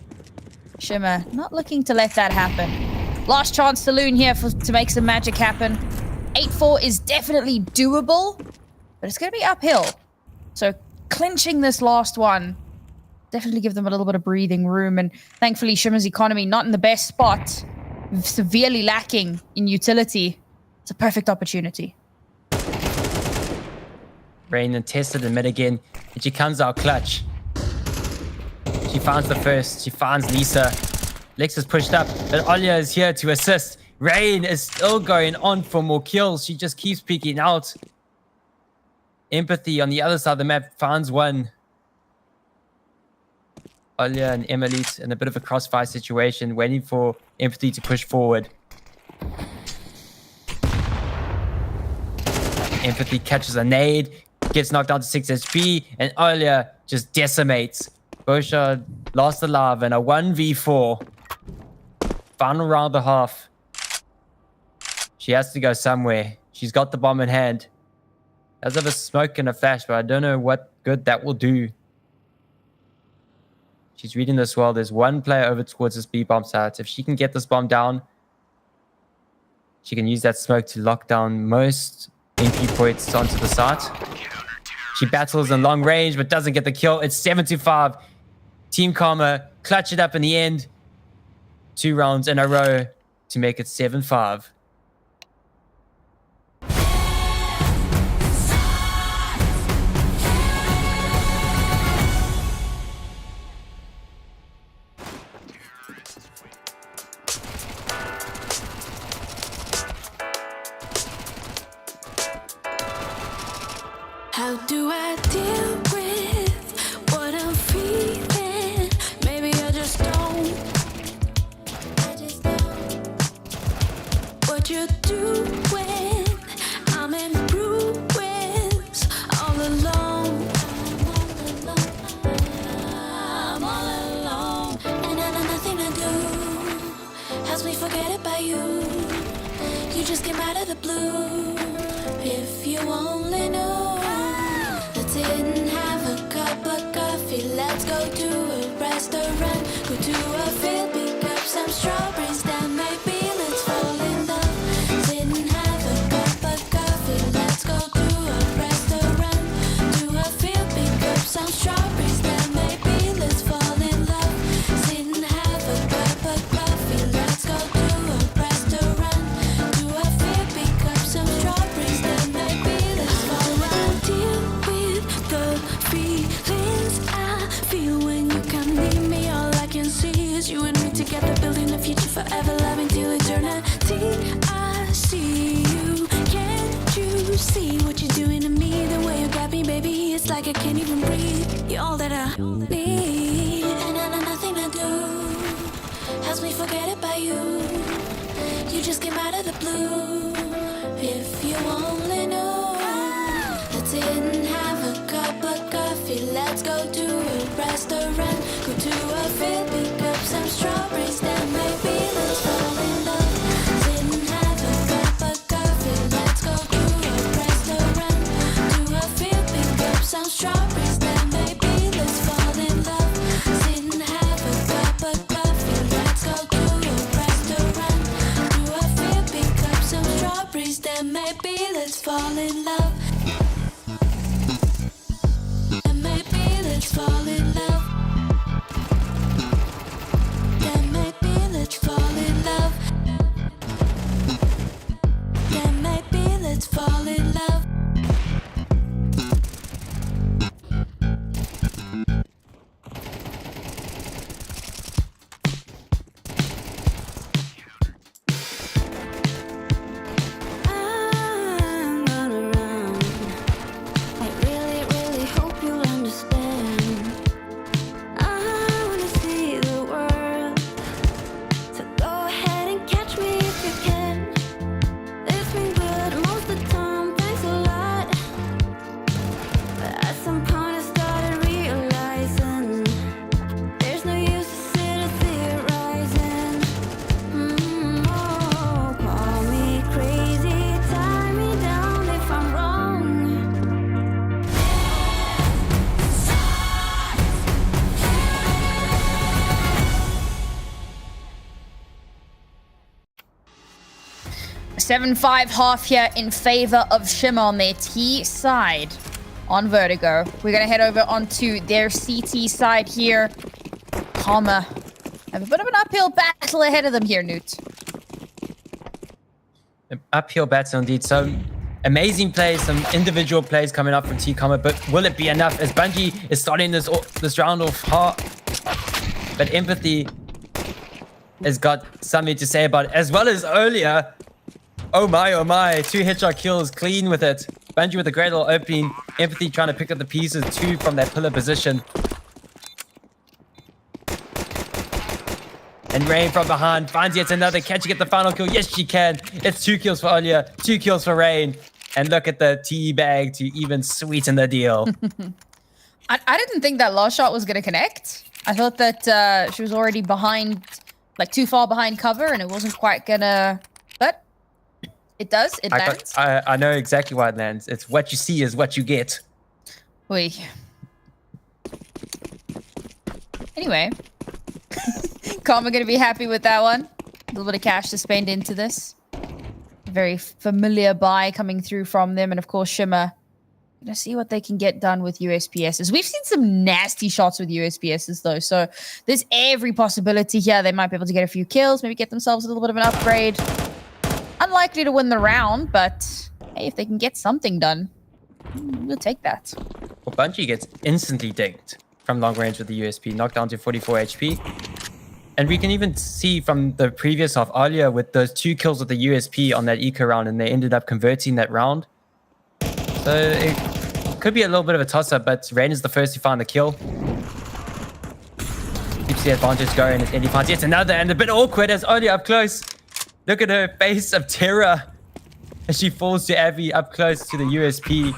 Shimmer not looking to let that happen. Last chance to Loon here to make some magic happen. 8-4 is definitely doable, but it's going to be uphill. So clinching this last one, definitely give them a little bit of breathing room, and thankfully Shimmer's economy not in the best spot, severely lacking in utility. It's a perfect opportunity. Rain then tested the mid again, and she comes out clutch. She finds the first. She finds Lisa. Lex is pushed up, but Olya is here to assist. Rain is still going on for more kills. She just keeps peeking out. Empathy on the other side of the map finds one. Olya and Emilite in a bit of a crossfire situation, waiting for Empathy to push forward. Empathy catches a nade, gets knocked down to 6 HP, and Olya just decimates. Boshard lost alive in a 1v4. Final round of the half. She has to go somewhere. She's got the bomb in hand. Does have a smoke and a flash, but I don't know what good that will do. She's reading this well. There's one player over towards this B bomb site. If she can get this bomb down, she can use that smoke to lock down most entry points onto the site. She battles in long range, but doesn't get the kill. It's 7-5. Team Karma clutch it up in the end. 2 rounds in a row to make it 7-5. How do I deal with what I'm feeling? Maybe I just don't. What you're doing, I'm in ruins, all alone. I'm all alone, and I know nothing to do helps me forget about you. You just came out of the blue. If you only knew. Didn't have a cup of coffee. Let's go to a restaurant. Go to a field, pick up some strawberries. Then maybe let's fall in love. Didn't have a cup of coffee. Let's go to a restaurant. To a field, pick up some strawberries. Then maybe let's fall in love. Didn't have a cup of coffee. Let's go to a restaurant. To a field, pick up some strawberries. Then maybe let's fall in love. The feelings I feel when you come near me, all I can see is you and me together, building a future forever, loving till eternity. I see you, can't you see what you're doing to me? The way you got me, baby, it's like I can't even breathe. You're all that I need, and I know nothing to do helps me forget about you. You just came out of the blue. If you only knew. Didn't have a cup of coffee. Let's go to a restaurant. Go to a field, pick up some strawberries. Then maybe let's fall in love. Didn't have a cup of coffee. Let's go to a restaurant. To a field, pick up some strawberries. Then maybe let's fall in love. Didn't have a cup of coffee. Let's go to a Then maybe let's fall in love. Then maybe let's fall in love. Then maybe let's fall in love. Then maybe let's fall in love. I'm gonna run. I really, really hope you'll understand. I wanna see the world. So go ahead and catch me if you can. It's been good most of the time, thanks a lot. But at some point I started realizing there's no use to sit and theorizing. Oh, call me crazy, tie me down if I'm wrong. 7-5 half here in favor of Shimmer on their T side on Vertigo. We're going to head over onto their CT side here. Karma have a bit of an uphill battle ahead of them here, Newt. Uphill battle indeed. Some amazing plays, some individual plays coming up from T-Karma, but will it be enough as Bungie is starting this round off hard? But Empathy has got something to say about it, as well as earlier. Oh my, 2 headshot kills, clean with it. Bungie with a great little opening. Empathy trying to pick up the pieces, 2 from that pillar position. And Rain from behind finds yet another. Can she get the final kill? Yes, she can. It's 2 kills for Olia, 2 kills for Rain. And look at the tea bag to even sweeten the deal. I didn't think that last shot was going to connect. I thought that she was already behind, like too far behind cover, and it wasn't quite going to... But it does. It lands. I know exactly why it lands. It's what you see is what you get. Oy. Anyway. Karma going to be happy with that one. A little bit of cash to spend into this. Very familiar buy coming through from them. And of course, Shimmer. Gonna see what they can get done with USPSs. We've seen some nasty shots with USPSs though. So there's every possibility here. They might be able to get a few kills. Maybe get themselves a little bit of an upgrade. Unlikely to win the round, but hey, if they can get something done, we'll take that. Well, Bungie gets instantly dinged from long range with the USP, knocked down to 44 HP. And we can even see from the previous half earlier with those 2 kills with the USP on that eco round, and they ended up converting that round. So it could be a little bit of a toss-up, but Rain is the first to find the kill. Keeps the advantage going as Indy finds yet another, and a bit awkward as Oli up close. Look at her face of terror as she falls to Abby up close to the USP.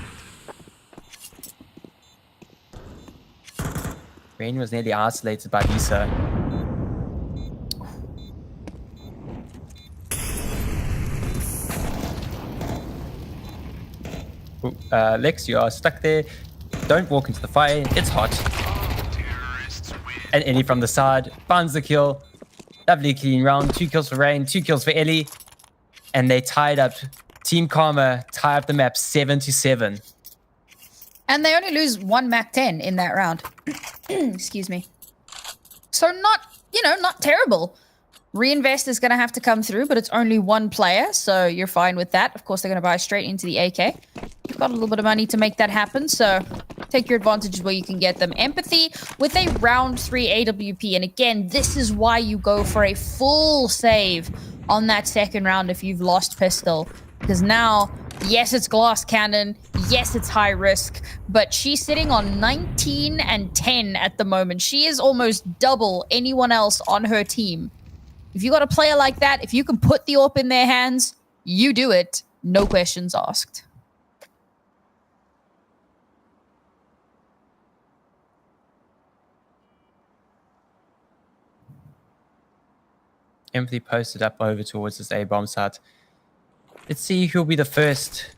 Rain was nearly isolated by Lisa. Lex, you are stuck there. Don't walk into the fire. It's hot. And Ellie from the side finds the kill. Lovely clean round. 2 kills for Rain, 2 kills for Ellie. And they tied up. Team Karma tie up the map 7-7. And they only lose 1 Mac 10 in that round. Excuse me. So not terrible. Reinvest is going to have to come through, but it's only 1 player, so you're fine with that. Of course, they're going to buy straight into the AK. You've got a little bit of money to make that happen, so take your advantages where you can get them. Empathy with a round 3 AWP, and again, this is why you go for a full save on that second round if you've lost pistol. Because now, yes, it's glass cannon, yes, it's high risk, but she's sitting on 19 and 10 at the moment. She is almost double anyone else on her team. If you got a player like that, if you can put the AWP in their hands, you do it. No questions asked. Empathy posted up over towards this A-bomb site. Let's see who'll be the first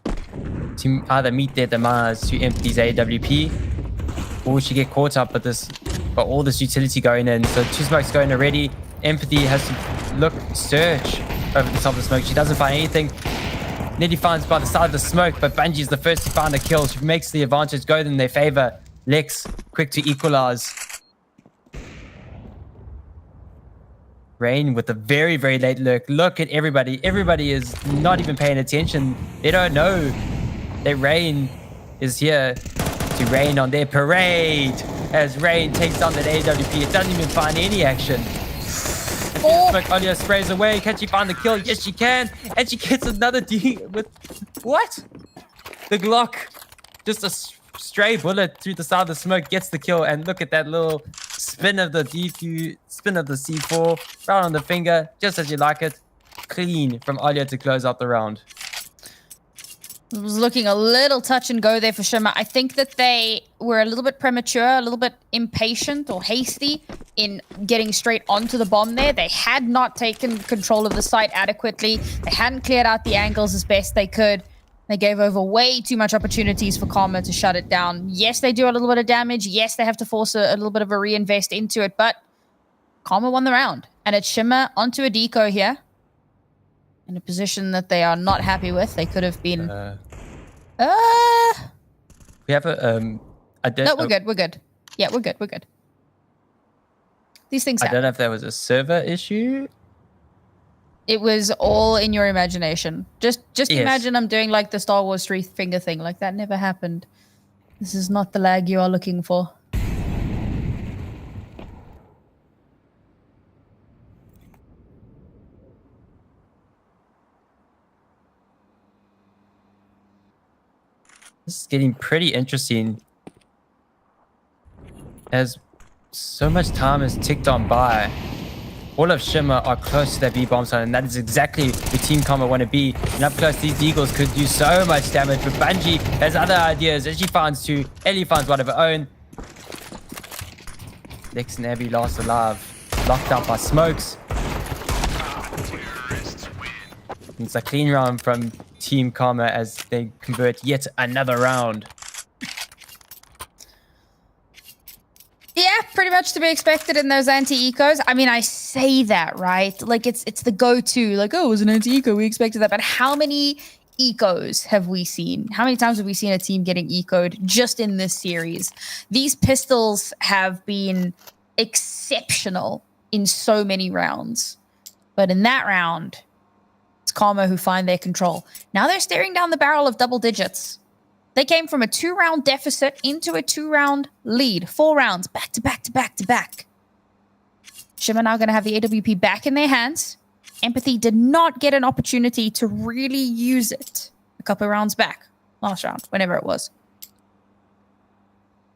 to either meet their demise to Empathy's AWP, or will she get caught up with this, but all this utility going in. So 2 smokes going already. Empathy has to search over the top of the smoke. She doesn't find anything. Nearly finds by the side of the smoke, but Bungie's the first to find a kill. She makes the advantage go in their favor. Lex, quick to equalize. Rain with a very, very late lurk. Look at everybody. Everybody is not even paying attention. They don't know that Rain is here to rain on their parade. As Rain takes down that AWP, it doesn't even find any action. Smoke Olia sprays away. Can she find the kill? Yes, she can. And she gets another D with... What? The Glock. Just a stray bullet through the side of the smoke gets the kill. And look at that little spin of the spin of the C4. Right on the finger. Just as you like it. Clean from Olia to close out the round. It was looking a little touch and go there for Shimmer. I think that they were a little bit premature, a little bit impatient or hasty in getting straight onto the bomb there. They had not taken control of the site adequately. They hadn't cleared out the angles as best they could. They gave over way too much opportunities for Karma to shut it down. Yes, they do a little bit of damage. Yes, they have to force a little bit of a reinvest into it, but Karma won the round. And it's Shimmer onto a deco here. In a position that they are not happy with. They could have been... We have a... No, we're good. We're good. Yeah, we're good. We're good. These things happen. I don't know if there was a server issue. It was all in your imagination. Just Yes. imagine I'm doing like the Star Wars 3 finger thing. Like that never happened. This is not the lag you are looking for. This is getting pretty interesting as so much time has ticked on by. All of Shimmer are close to that B-bomb site, and that is exactly where Team Karma want to be. And up close, these Eagles could do so much damage, but Bungie has other ideas as she finds two. Ellie finds one of her own. Lex and Abby last alive, locked out by smokes. And it's a clean round from Team Karma as they convert yet another round. Yeah, pretty much to be expected in those anti-ecos. I mean, I say that, right? Like, it's the go-to. Like, oh, it was an anti-eco. We expected that. But how many ecos have we seen? How many times have we seen a team getting ecoed just in this series? These pistols have been exceptional in so many rounds. But in that round... Karma who find their control. Now they're staring down the barrel of double digits. They came from a 2-round deficit into a 2-round lead. 4 rounds back to back to back to back. Shimmer now going to have the AWP back in their hands. Empathy did not get an opportunity to really use it a couple of rounds back. Last round, whenever it was.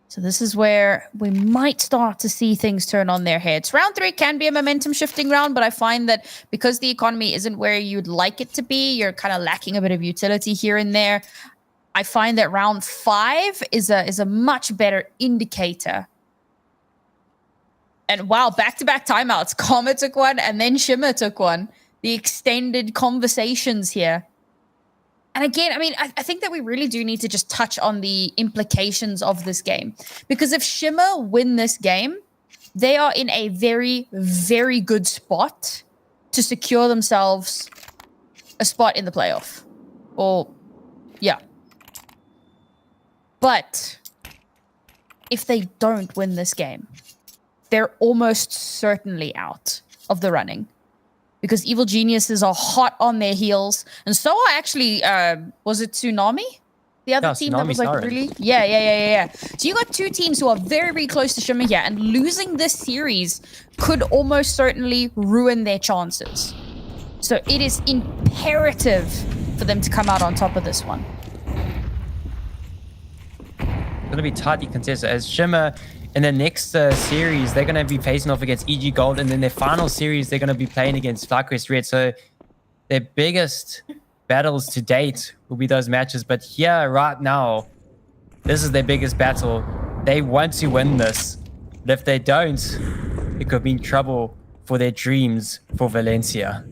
So this is where we might start to see things turn on their heads. Round 3 can be a momentum shifting round, but I find that because the economy isn't where you'd like it to be, you're kind of lacking a bit of utility here and there. I find that round 5 is a much better indicator. And wow, back-to-back timeouts. Karma took one and then Shimmer took one. The extended conversations here. And again, I mean, I think that we really do need to just touch on the implications of this game. Because if Shimmer win this game, they are in a very, very good spot to secure themselves a spot in the playoff. Or, yeah. But if they don't win this game, they're almost certainly out of the running. Because Evil Geniuses are hot on their heels. And so are actually, was it Tsunami? The other team that was like really... Yeah. So you got 2 teams who are very, very close to Shimmer here. And losing this series could almost certainly ruin their chances. So it is imperative for them to come out on top of this one. Going to be tightly contested as Shimmer... In the next series, they're going to be facing off against EG Gold. And then their final series, they're going to be playing against FlyQuest Red. So their biggest battles to date will be those matches. But here, right now, this is their biggest battle. They want to win this. But if they don't, it could mean trouble for their dreams for Valencia.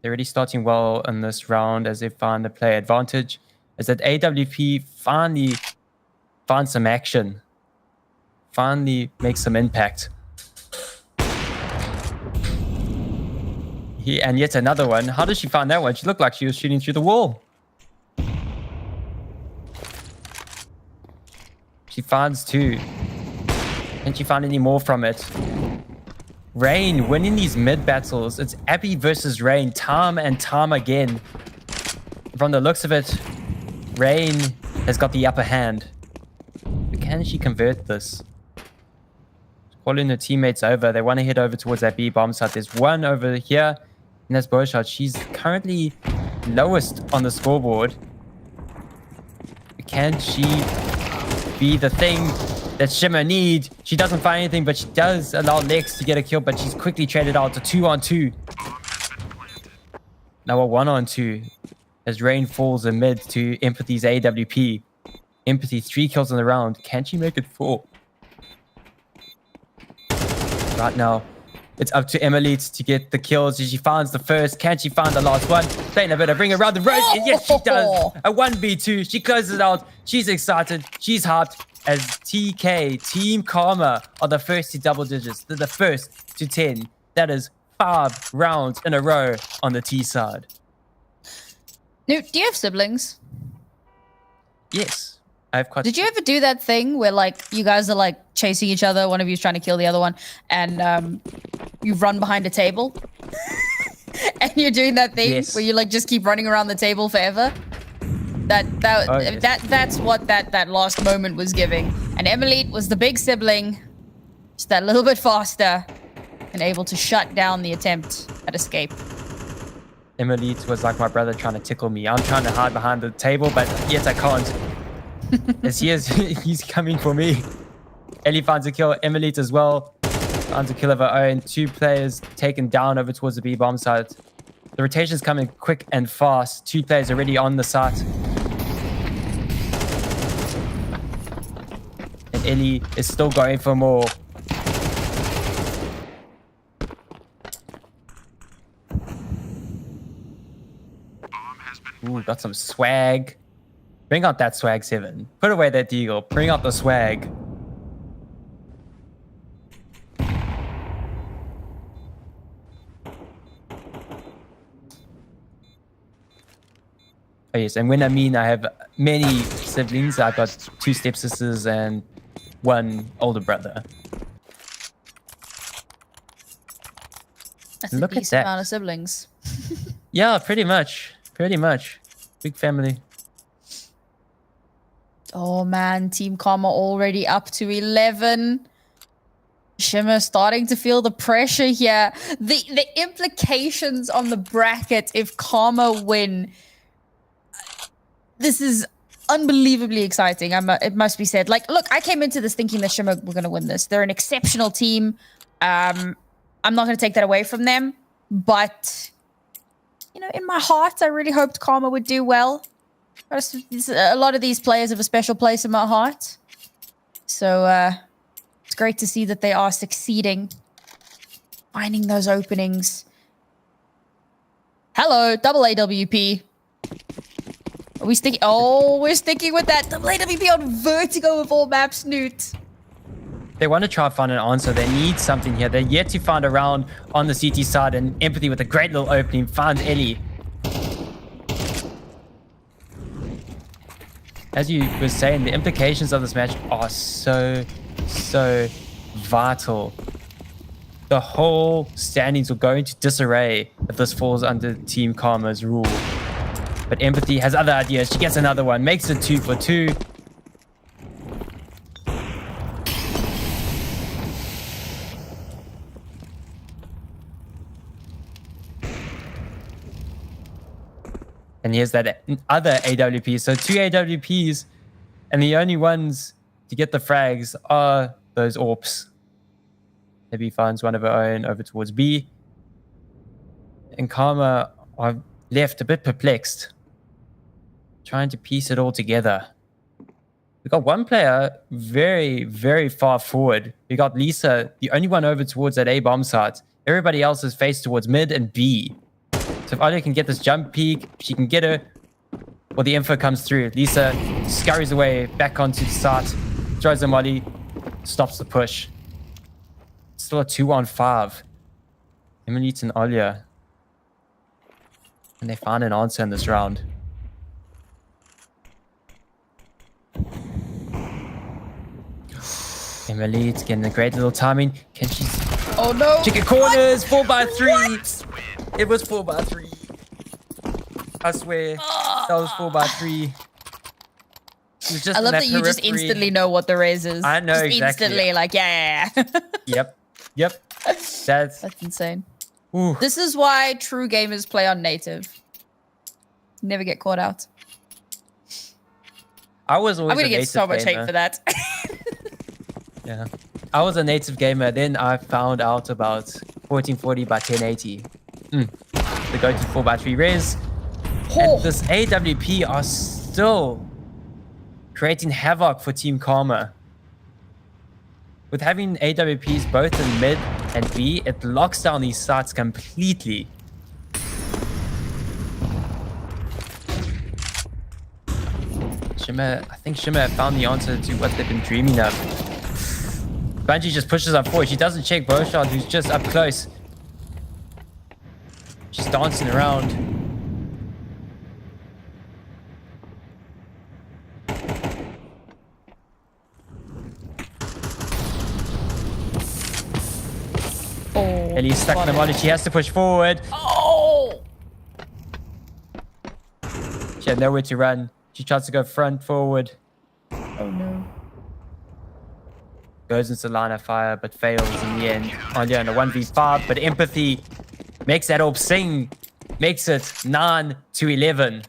They're already starting well in this round as they find the play advantage. Is that AWP finally finds some action, finally makes some impact. And yet another one. How did she find that one? She looked like she was shooting through the wall. She finds 2. Can she find any more from it? Rain winning these mid battles. It's Abby versus Rain. Time and time again. From the looks of it, Rain has got the upper hand. But can she convert this? Calling her teammates over. They want to head over towards that B bomb site. There's one over here. And that's Bowshot. She's currently lowest on the scoreboard. Can she be the thing that Shimmer need? She doesn't find anything, but she does allow Lex to get a kill, but she's quickly traded out to 2-on-2. Now a 1-on-2 as Rain falls in mid to Empathy's AWP. Empathy 3 kills in the round. Can she make it 4? Right now, it's up to Emily to get the kills. She finds the first. Can she find the last one? Playing a bit of bring around the road. And yes, she does. A 1v2. She closes it out. She's excited. She's hyped as TK, Team Karma, are the first to double digits. They're the first to 10. That is 5 rounds in a row on the T side. Newt, do you have siblings? Yes. I've quite. Did you ever do that thing where like you guys are like chasing each other, one of you's trying to kill the other one, and you run behind a table? And you're doing that thing where you like just keep running around the table forever? That's what that last moment was giving. And Emily was the big sibling, just that little bit faster and able to shut down the attempt at escape. Emily was like my brother trying to tickle me. I'm trying to hide behind the table, but yet I can't. As he's coming for me. Ellie finds a kill. Emily as well finds a kill of her own. 2 players taken down over towards the B bomb site. The rotation's coming quick and fast. 2 players already on the site. And Ellie is still going for more. Ooh, got some swag. Bring out that swag, 7. Put away that deagle. Bring out the swag. Oh yes, and when I mean I have many siblings, I've got 2 stepsisters and 1 older brother. That's Look a at decent that. amount of siblings. Yeah, pretty much. Pretty much. Big family. Oh man, Team Karma already up to 11. Shimmer starting to feel the pressure here. The implications on the bracket if Karma win. This is unbelievably exciting. It must be said. Like, look, I came into this thinking that Shimmer were going to win this. They're an exceptional team. I'm not going to take that away from them. But, you know, in my heart, I really hoped Karma would do well. A lot of these players have a special place in my heart. So it's great to see that they are succeeding. Finding those openings. Hello, double AWP. Are we sticking? Oh, we're sticking with that. Double AWP on Vertigo of all maps, Newt. They want to try and find an answer. They need something here. They're yet to find a round on the CT side, and Empathy with a great little opening finds Ellie. As you were saying, the implications of this match are so vital. The whole standings will go into disarray if this falls under Team Karma's rule. But Empathy has other ideas. She gets another one, makes it 2 for 2. And here's that other AWP. So 2 AWPs, and the only ones to get the frags are those AWPs. Maybe finds one of her own over towards B. And Karma are left a bit perplexed, trying to piece it all together. We got one player very, very far forward. We got Lisa, the only one over towards that A bomb site. Everybody else is faced towards mid and B. So if Alia can get this jump peak, she can get her, well, the info comes through. Lisa scurries away back onto the site, throws a molly, stops the push. Still a 2-on-5. Emily and Alia. And they found an answer in this round. Emily, it's getting a great little timing. Can she... Oh no! Chicken corners, 4x3. It was 4x3. I swear, that was 4x3. It was just I love that you just periphery. instantly know what the raise is. I know just exactly. Instantly, like yeah. Yep. That's insane. Ooh. This is why true gamers play on native. Never get caught out. I was always I'm gonna a get native so much gamer. hate for that. Yeah. I was a native gamer, then I found out about 1440 by 1080. The go-to 4x3 res. And this AWP are still creating havoc for Team Karma. With having AWPs both in mid and B, it locks down these sites completely. Shimmer, I think Shimmer found the answer to what they've been dreaming of. Bungie just pushes up forward. She doesn't check Beaushot, who's just up close. She's dancing around. Ellie's stuck in the molly. She has to push forward. Oh! She had nowhere to run. She tries to go front forward. Oh no. Goes into line of fire, but fails in the end. Only on a 1v5, but Empathy makes that orb sing. Makes it 9-11.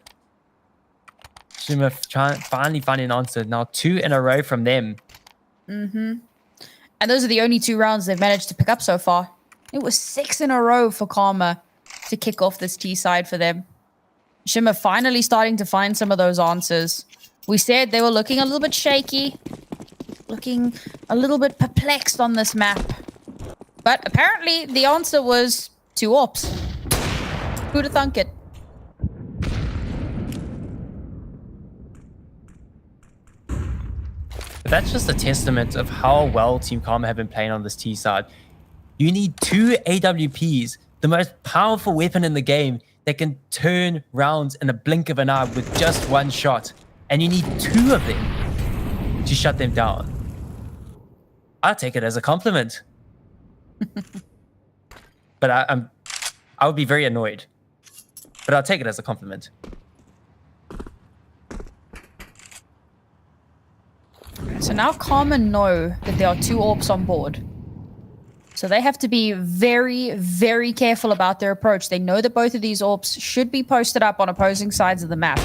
Shimmer finally finding an answer. Now 2 in a row from them. Mm-hmm. And those are the only 2 rounds they've managed to pick up so far. It was 6 in a row for Karma to kick off this T side for them. Shimmer finally starting to find some of those answers. We said they were looking a little bit shaky, looking a little bit perplexed on this map. But apparently the answer was 2 AWPs. Who'd have thunk it? But that's just a testament of how well Team Karma have been playing on this T side. You need 2 AWPs, the most powerful weapon in the game, that can turn rounds in a blink of an eye with just 1 shot. And you need 2 of them to shut them down. I'll take it as a compliment. But I would be very annoyed. But I'll take it as a compliment. So now Karma know that there are 2 AWPs on board. So they have to be very, very careful about their approach. They know that both of these AWPs should be posted up on opposing sides of the map.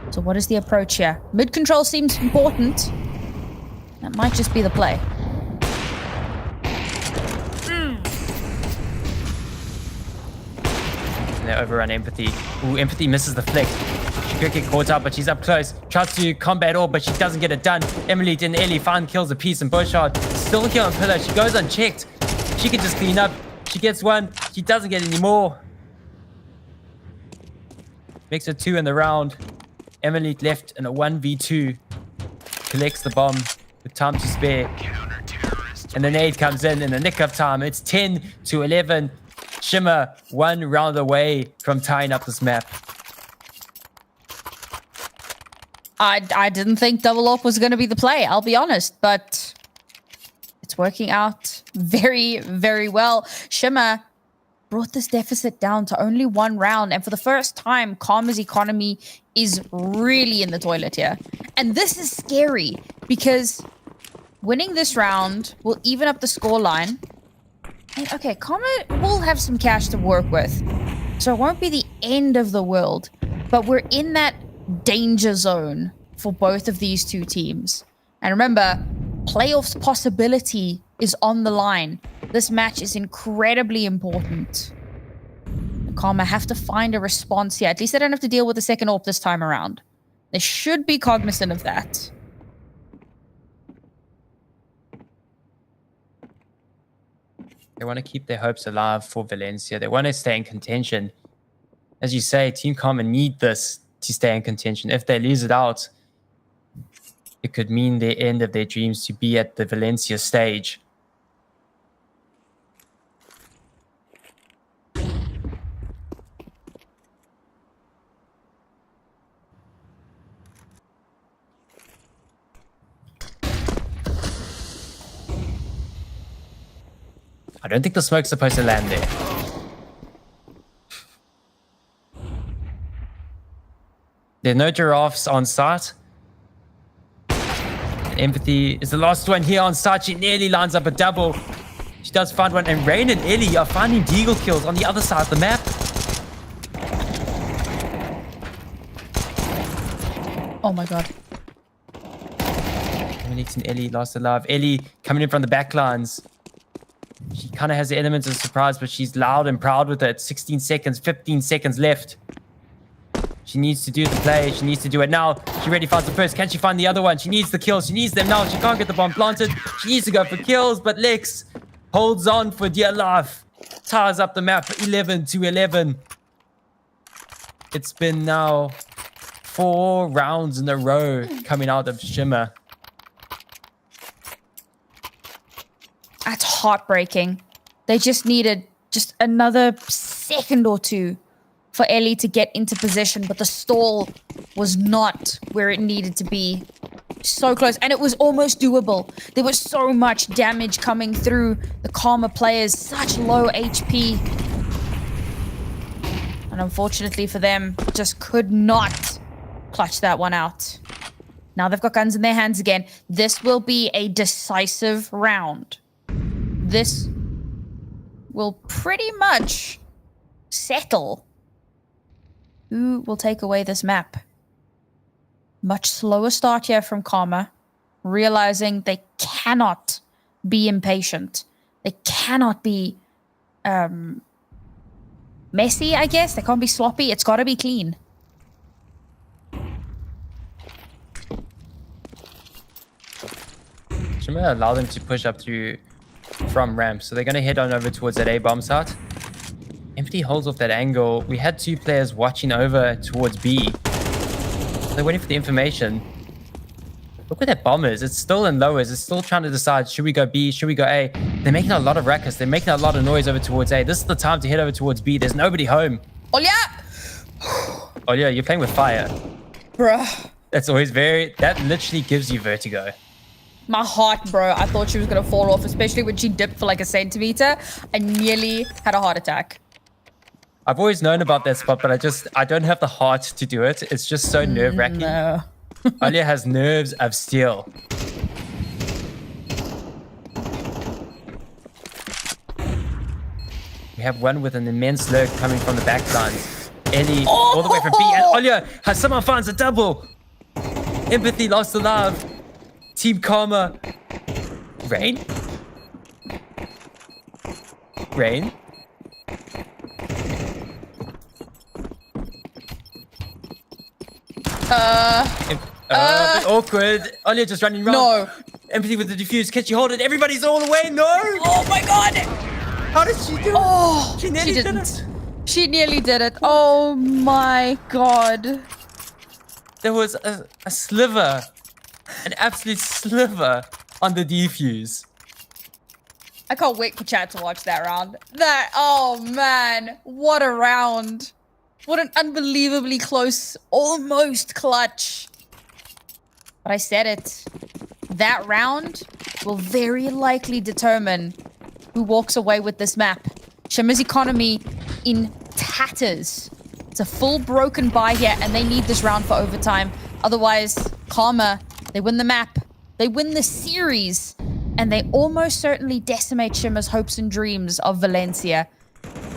So what is the approach here? Mid control seems important. That might just be the play. And they overrun Empathy. Ooh, Empathy misses the flick. She could get caught up, but she's up close. Tries to combat all, but she doesn't get it done. Emily and Ellie finally kills a piece, and Beaushot still here on pillar. She goes unchecked. She can just clean up. She gets 1. She doesn't get any more. Makes it 2 in the round. Emily left in a 1v2. Collects the bomb with time to spare. And the nade comes in the nick of time. It's 10-11. Shimmer 1 round away from tying up this map. I didn't think double AWP was going to be the play, I'll be honest, but it's working out very, very well. Shimmer brought this deficit down to only 1 round, and for the first time, Karma's economy is really in the toilet here. And this is scary, because winning this round will even up the scoreline. And okay, Karma will have some cash to work with, so it won't be the end of the world, but we're in that danger zone for both of these 2 teams. And remember, playoffs possibility is on the line. This match is incredibly important. Karma have to find a response here. At least they don't have to deal with the second AWP this time around. They should be cognizant of that. They want to keep their hopes alive for Valencia. They want to stay in contention. As you say, Team Karma need this to stay in contention. If they lose it out, it could mean the end of their dreams to be at the Valencia stage. I don't think the smoke's supposed to land there. There are no giraffes on site. Empathy is the last one here on site. She nearly lines up a double. She does find one. And Rain and Ellie are finding deagle kills on the other side of the map. Oh my god. Dominique and Ellie lost alive. Ellie coming in from the back lines. She kind of has the elements of surprise, but she's loud and proud with it. 16 seconds, 15 seconds left. She needs to do the play. She needs to do it now. She already finds the first. Can she find the other one? She needs the kills. She needs them now. She can't get the bomb planted. She needs to go for kills, but Lex holds on for dear life. Ties up the map 11-11. It's been now 4 rounds in a row coming out of Shimmer. That's heartbreaking. They just needed just another second or two for Ellie to get into position, but the stall was not where it needed to be. So close, and it was almost doable. There was so much damage coming through the Karma players, such low HP. And unfortunately for them, just could not clutch that one out. Now they've got guns in their hands again. This will be a decisive round. This will pretty much settle who will take away this map. Much slower start here from Karma, realizing they cannot be impatient. They cannot be messy, I guess. They can't be sloppy. It's got to be clean. Shimmer allow them to push up through from ramp, so they're going to head on over towards that A bomb site. Empty holds off that angle. We had 2 players watching over towards B. So they're waiting for the information. Look where that bomb is. It's still in lowers. It's still trying to decide, should we go B, should we go A? They're making a lot of ruckus. They're making a lot of noise over towards A. This is the time to head over towards B. There's nobody home. Olya! Olya, you're playing with fire. Bruh. That's always that literally gives you vertigo. My heart, bro. I thought she was going to fall off, especially when she dipped for like a centimeter. I nearly had a heart attack. I've always known about that spot, but I don't have the heart to do it. It's just so nerve-wracking. No. Olya has nerves of steel. We have one with an immense lurk coming from the back lines. Ellie all the way from B, and Olya has somehow finds a double. Empathy lost alive. Team Karma. Rain? Rain? A bit awkward. Olya just running around. No. Empathy with the defuse. Can she hold it? Everybody's all the way. No. Oh my god. How did she do it? Oh, she nearly didn't. did it. She nearly did it. Oh my god. There was a sliver, an absolute sliver on the defuse. I can't wait for chat to watch that round. Oh man, what a round. What an unbelievably close, almost clutch. But I said it. That round will very likely determine who walks away with this map. Shimmer's economy in tatters. It's a full broken buy here, and they need this round for overtime. Otherwise, Karma, they win the map. They win the series. And they almost certainly decimate Shimmer's hopes and dreams of Valencia.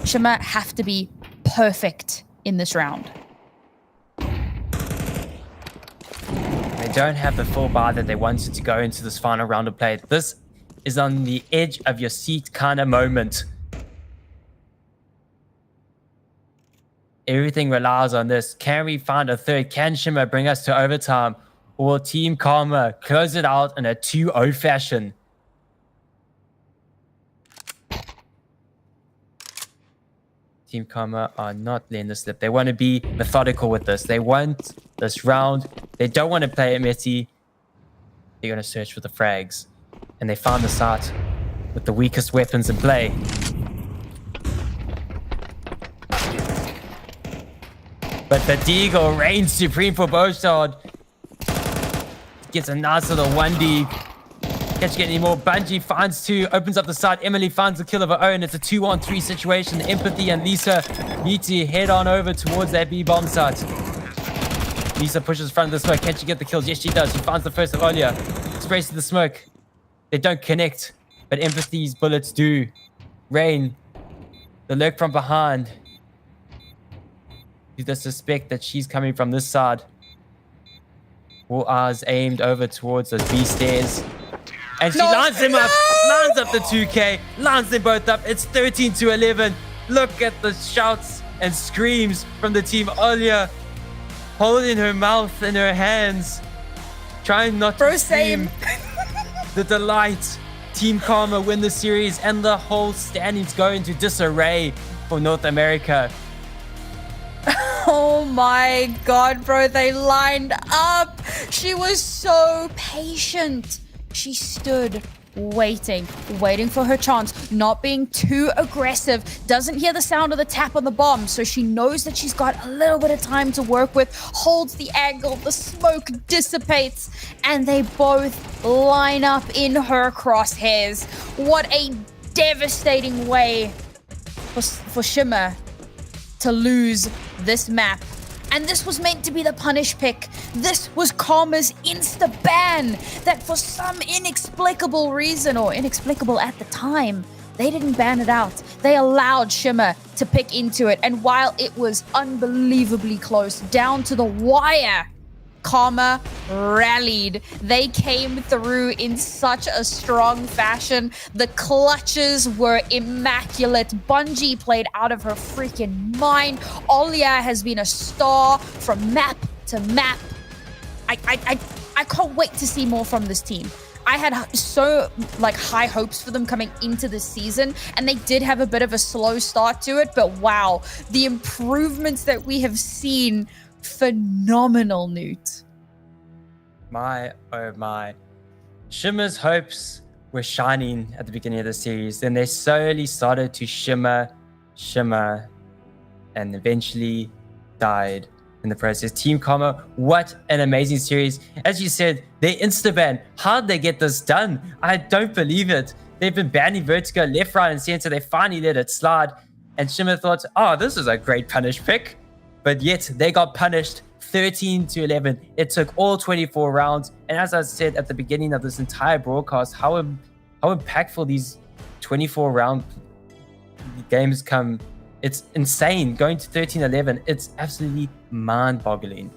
Shimmer have to be perfect in this round. They don't have the full bar that they wanted to go into this final round of play. This is on the edge of your seat kind of moment. Everything relies on this. Can we find a third? Can Shimmer bring us to overtime? Or will Team Karma close it out in a 2-0 fashion? Team Karma are not letting this slip. They want to be methodical with this. They want this round. They don't want to play it messy. They're going to search for the frags. And they found the site with the weakest weapons in play. But Vertigo reigns supreme for Bostad. Gets a nice little 1D. Can't you get any more? Bungie finds 2, opens up the side. Emily finds the kill of her own. It's a 2-on-3 situation. Empathy and Lisa need to head on over towards that B-bomb site. Lisa pushes front of the smoke. Can she get the kills? Yes, she does. She finds the first of Olia. Sprays to the smoke. They don't connect, but Empathy's bullets do. Rain, the lurk from behind. You just suspect that she's coming from this side. All eyes aimed over towards those B stairs. And she lines them up. Lines up the 2K. Lines them both up. It's 13-11. Look at the shouts and screams from the team. Olia holding her mouth in her hands. Trying not to scream. The delight. Team Karma win the series. And the whole standings go into disarray for North America. Oh my god, bro, they lined up. She was so patient. She stood waiting for her chance, not being too aggressive, doesn't hear the sound of the tap on the bomb, so she knows that she's got a little bit of time to work with, holds the angle, the smoke dissipates, and they both line up in her crosshairs. What a devastating way for Shimmer to lose this map. And this was meant to be the punish pick. This was Karma's insta-ban that for some inexplicable reason, or inexplicable at the time, they didn't ban it out. They allowed Shimmer to pick into it. And while it was unbelievably close, down to the wire, Karma rallied. They came through in such a strong fashion. The clutches were immaculate. Bungie played out of her freaking mind. Olia has been a star from map to map. I can't wait to see more from this team. I had so high hopes for them coming into this season, and they did have a bit of a slow start to it, but wow, the improvements that we have seen, phenomenal, Newt. My, oh my. Shimmer's hopes were shining at the beginning of the series. Then they slowly started to shimmer, and eventually died in the process. Team Karma, what an amazing series. As you said, they insta-ban. How'd they get this done? I don't believe it. They've been banning Vertigo left, right, and center. They finally let it slide. And Shimmer thought, oh, this is a great punish pick. But yet they got punished 13-11. It took all 24 rounds. And as I said at the beginning of this entire broadcast, how impactful these 24 round games come. It's insane. Going to 13-11, it's absolutely mind-boggling.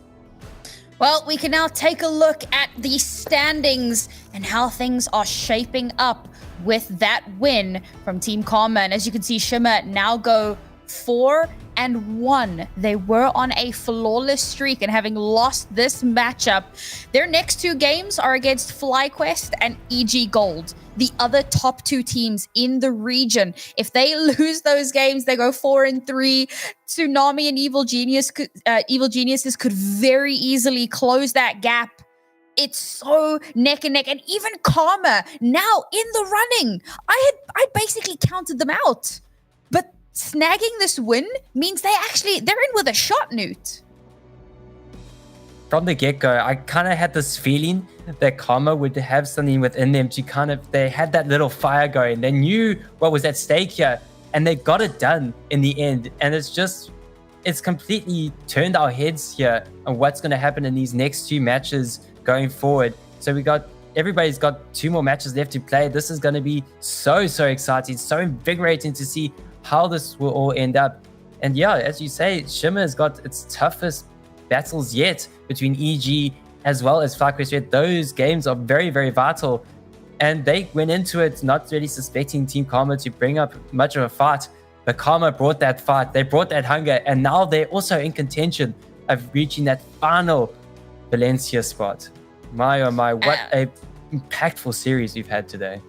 Well, we can now take a look at the standings and how things are shaping up with that win from Team Karma. And as you can see, Shimmer now go 4-1. They were on a flawless streak, and having lost this matchup, their next 2 games are against FlyQuest and EG Gold, the other top 2 teams in the region. If they lose those games, they go 4-3. Tsunami and Evil Geniuses could very easily close that gap. It's so neck and neck, and even Karma now in the running. I basically counted them out, but snagging this win means they're in with a shot, Newt. From the get-go, I kind of had this feeling that Karma would have something within them to they had that little fire going. They knew what was at stake here, and they got it done in the end. And it's completely turned our heads here on what's going to happen in these next 2 matches going forward. So everybody's got 2 more matches left to play. This is going to be so exciting, so invigorating to see how this will all end up. And yeah, as you say, Shimmer's got its toughest battles yet between EG as well as FlyQuest Red. Those games are very, very vital. And they went into it not really suspecting Team Karma to bring up much of a fight. But Karma brought that fight. They brought that hunger. And now they're also in contention of reaching that final Valencia spot. My, oh my, what a impactful series we've had today.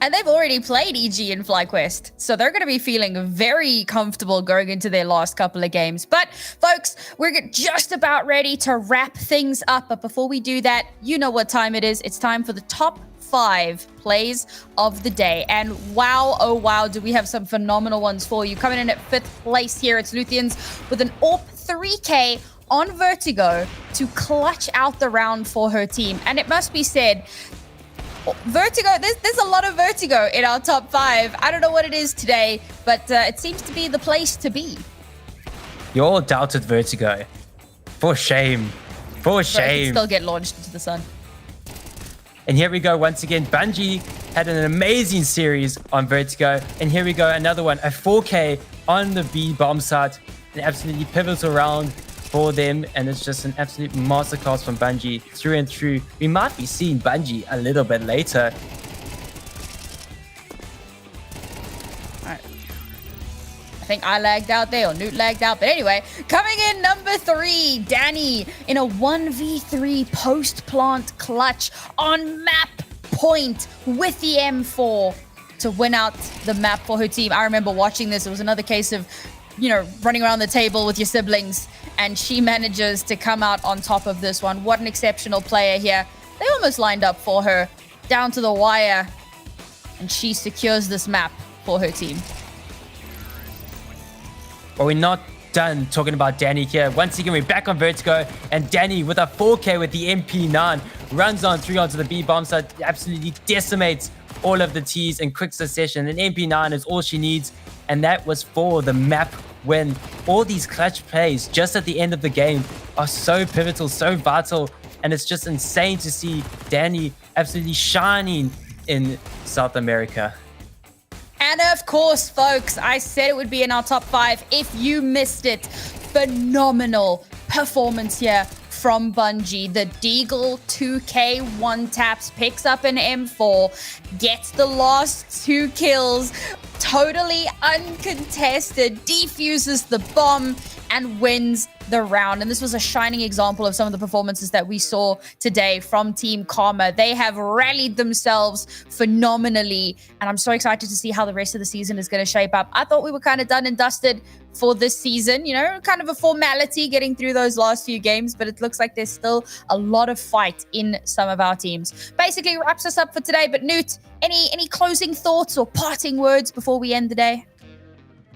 And they've already played EG and FlyQuest, so they're going to be feeling very comfortable going into their last couple of games. But, folks, we're just about ready to wrap things up. But before we do that, you know what time it is. It's time for the top 5 plays of the day. And wow, oh wow, do we have some phenomenal ones for you. Coming in at 5th place here, it's Luthians with an AWP 3K on Vertigo to clutch out the round for her team. And it must be said, Vertigo, there's a lot of Vertigo in our top 5. I don't know what it is today, but it seems to be the place to be. You all doubted Vertigo. For shame. For But it shame. can still get launched into the sun. And here we go once again. Bungie had an amazing series on Vertigo. And here we go, another one. A 4K on the B bomb site. An absolutely pivotal round for them. And it's just an absolute masterclass from Bungie through and through. We might be seeing Bungie a little bit later. I think I lagged out there or Newt lagged out. But anyway, coming in number 3, Danny in a 1v3 post-plant clutch on map point with the M4 to win out the map for her team. I remember watching this. It was another case of, you know, running around the table with your siblings, and she manages to come out on top of this one. What an exceptional player here. They almost lined up for her down to the wire, and she secures this map for her team. But we're not done talking about Danny here. Once again, we're back on Vertigo, and Danny with a 4K with the MP9 runs on through onto the B bomb site, absolutely decimates all of the T's in quick succession. An MP9 is all she needs, and that was for the map win. All these clutch plays just at the end of the game are so pivotal, so vital, and it's just insane to see Danny absolutely shining in South America. And of course, folks, I said it would be in our top 5. If you missed it, phenomenal performance here from Bungie. The Deagle 2K one taps, picks up an M4, gets the last 2 kills, totally uncontested, defuses the bomb, and wins the round. And this was a shining example of some of the performances that we saw today from Team Karma. They have rallied themselves phenomenally, and I'm so excited to see how the rest of the season is going to shape up. I thought we were kind of done and dusted for this season, you know, kind of a formality getting through those last few games, but it looks like there's still a lot of fight in some of our teams. Basically wraps us up for today. But Newt, any closing thoughts or parting words before we end the day?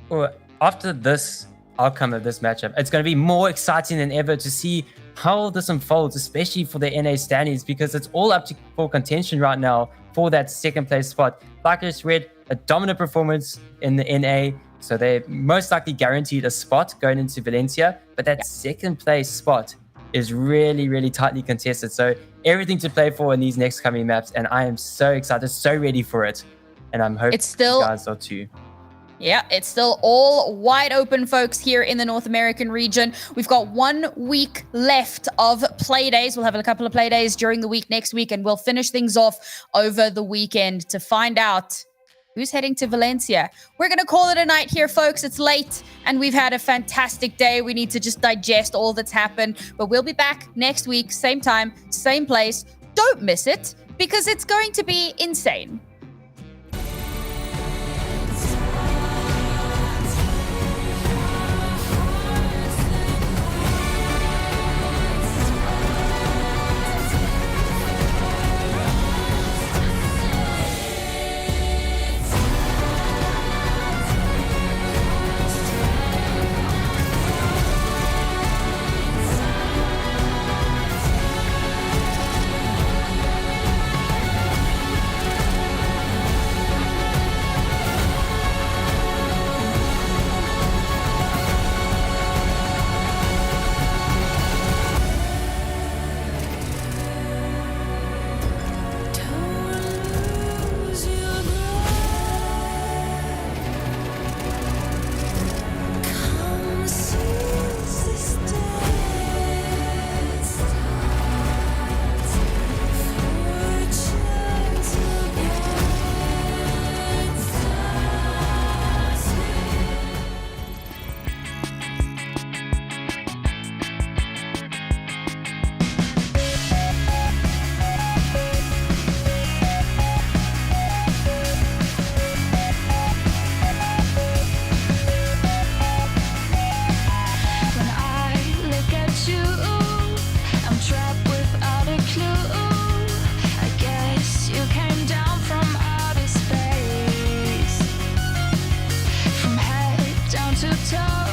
Well, after this outcome of this matchup, it's going to be more exciting than ever to see how this unfolds, especially for the NA standings, because it's all up for contention right now for that second place spot. Like I just read, a dominant performance in the NA, so they're most likely guaranteed a spot going into Valencia, but that second place spot is really, really tightly contested. So everything to play for in these next coming maps, and I am so excited, so ready for it, and I'm hoping you guys are too. Yeah, it's still all wide open, folks, here in the North American region. We've got 1 week left of play days. We'll have a couple of play days during the week next week, and we'll finish things off over the weekend to find out who's heading to Valencia. We're going to call it a night here, folks. It's late, and we've had a fantastic day. We need to just digest all that's happened, but we'll be back next week, same time, same place. Don't miss it, because it's going to be insane. to toe.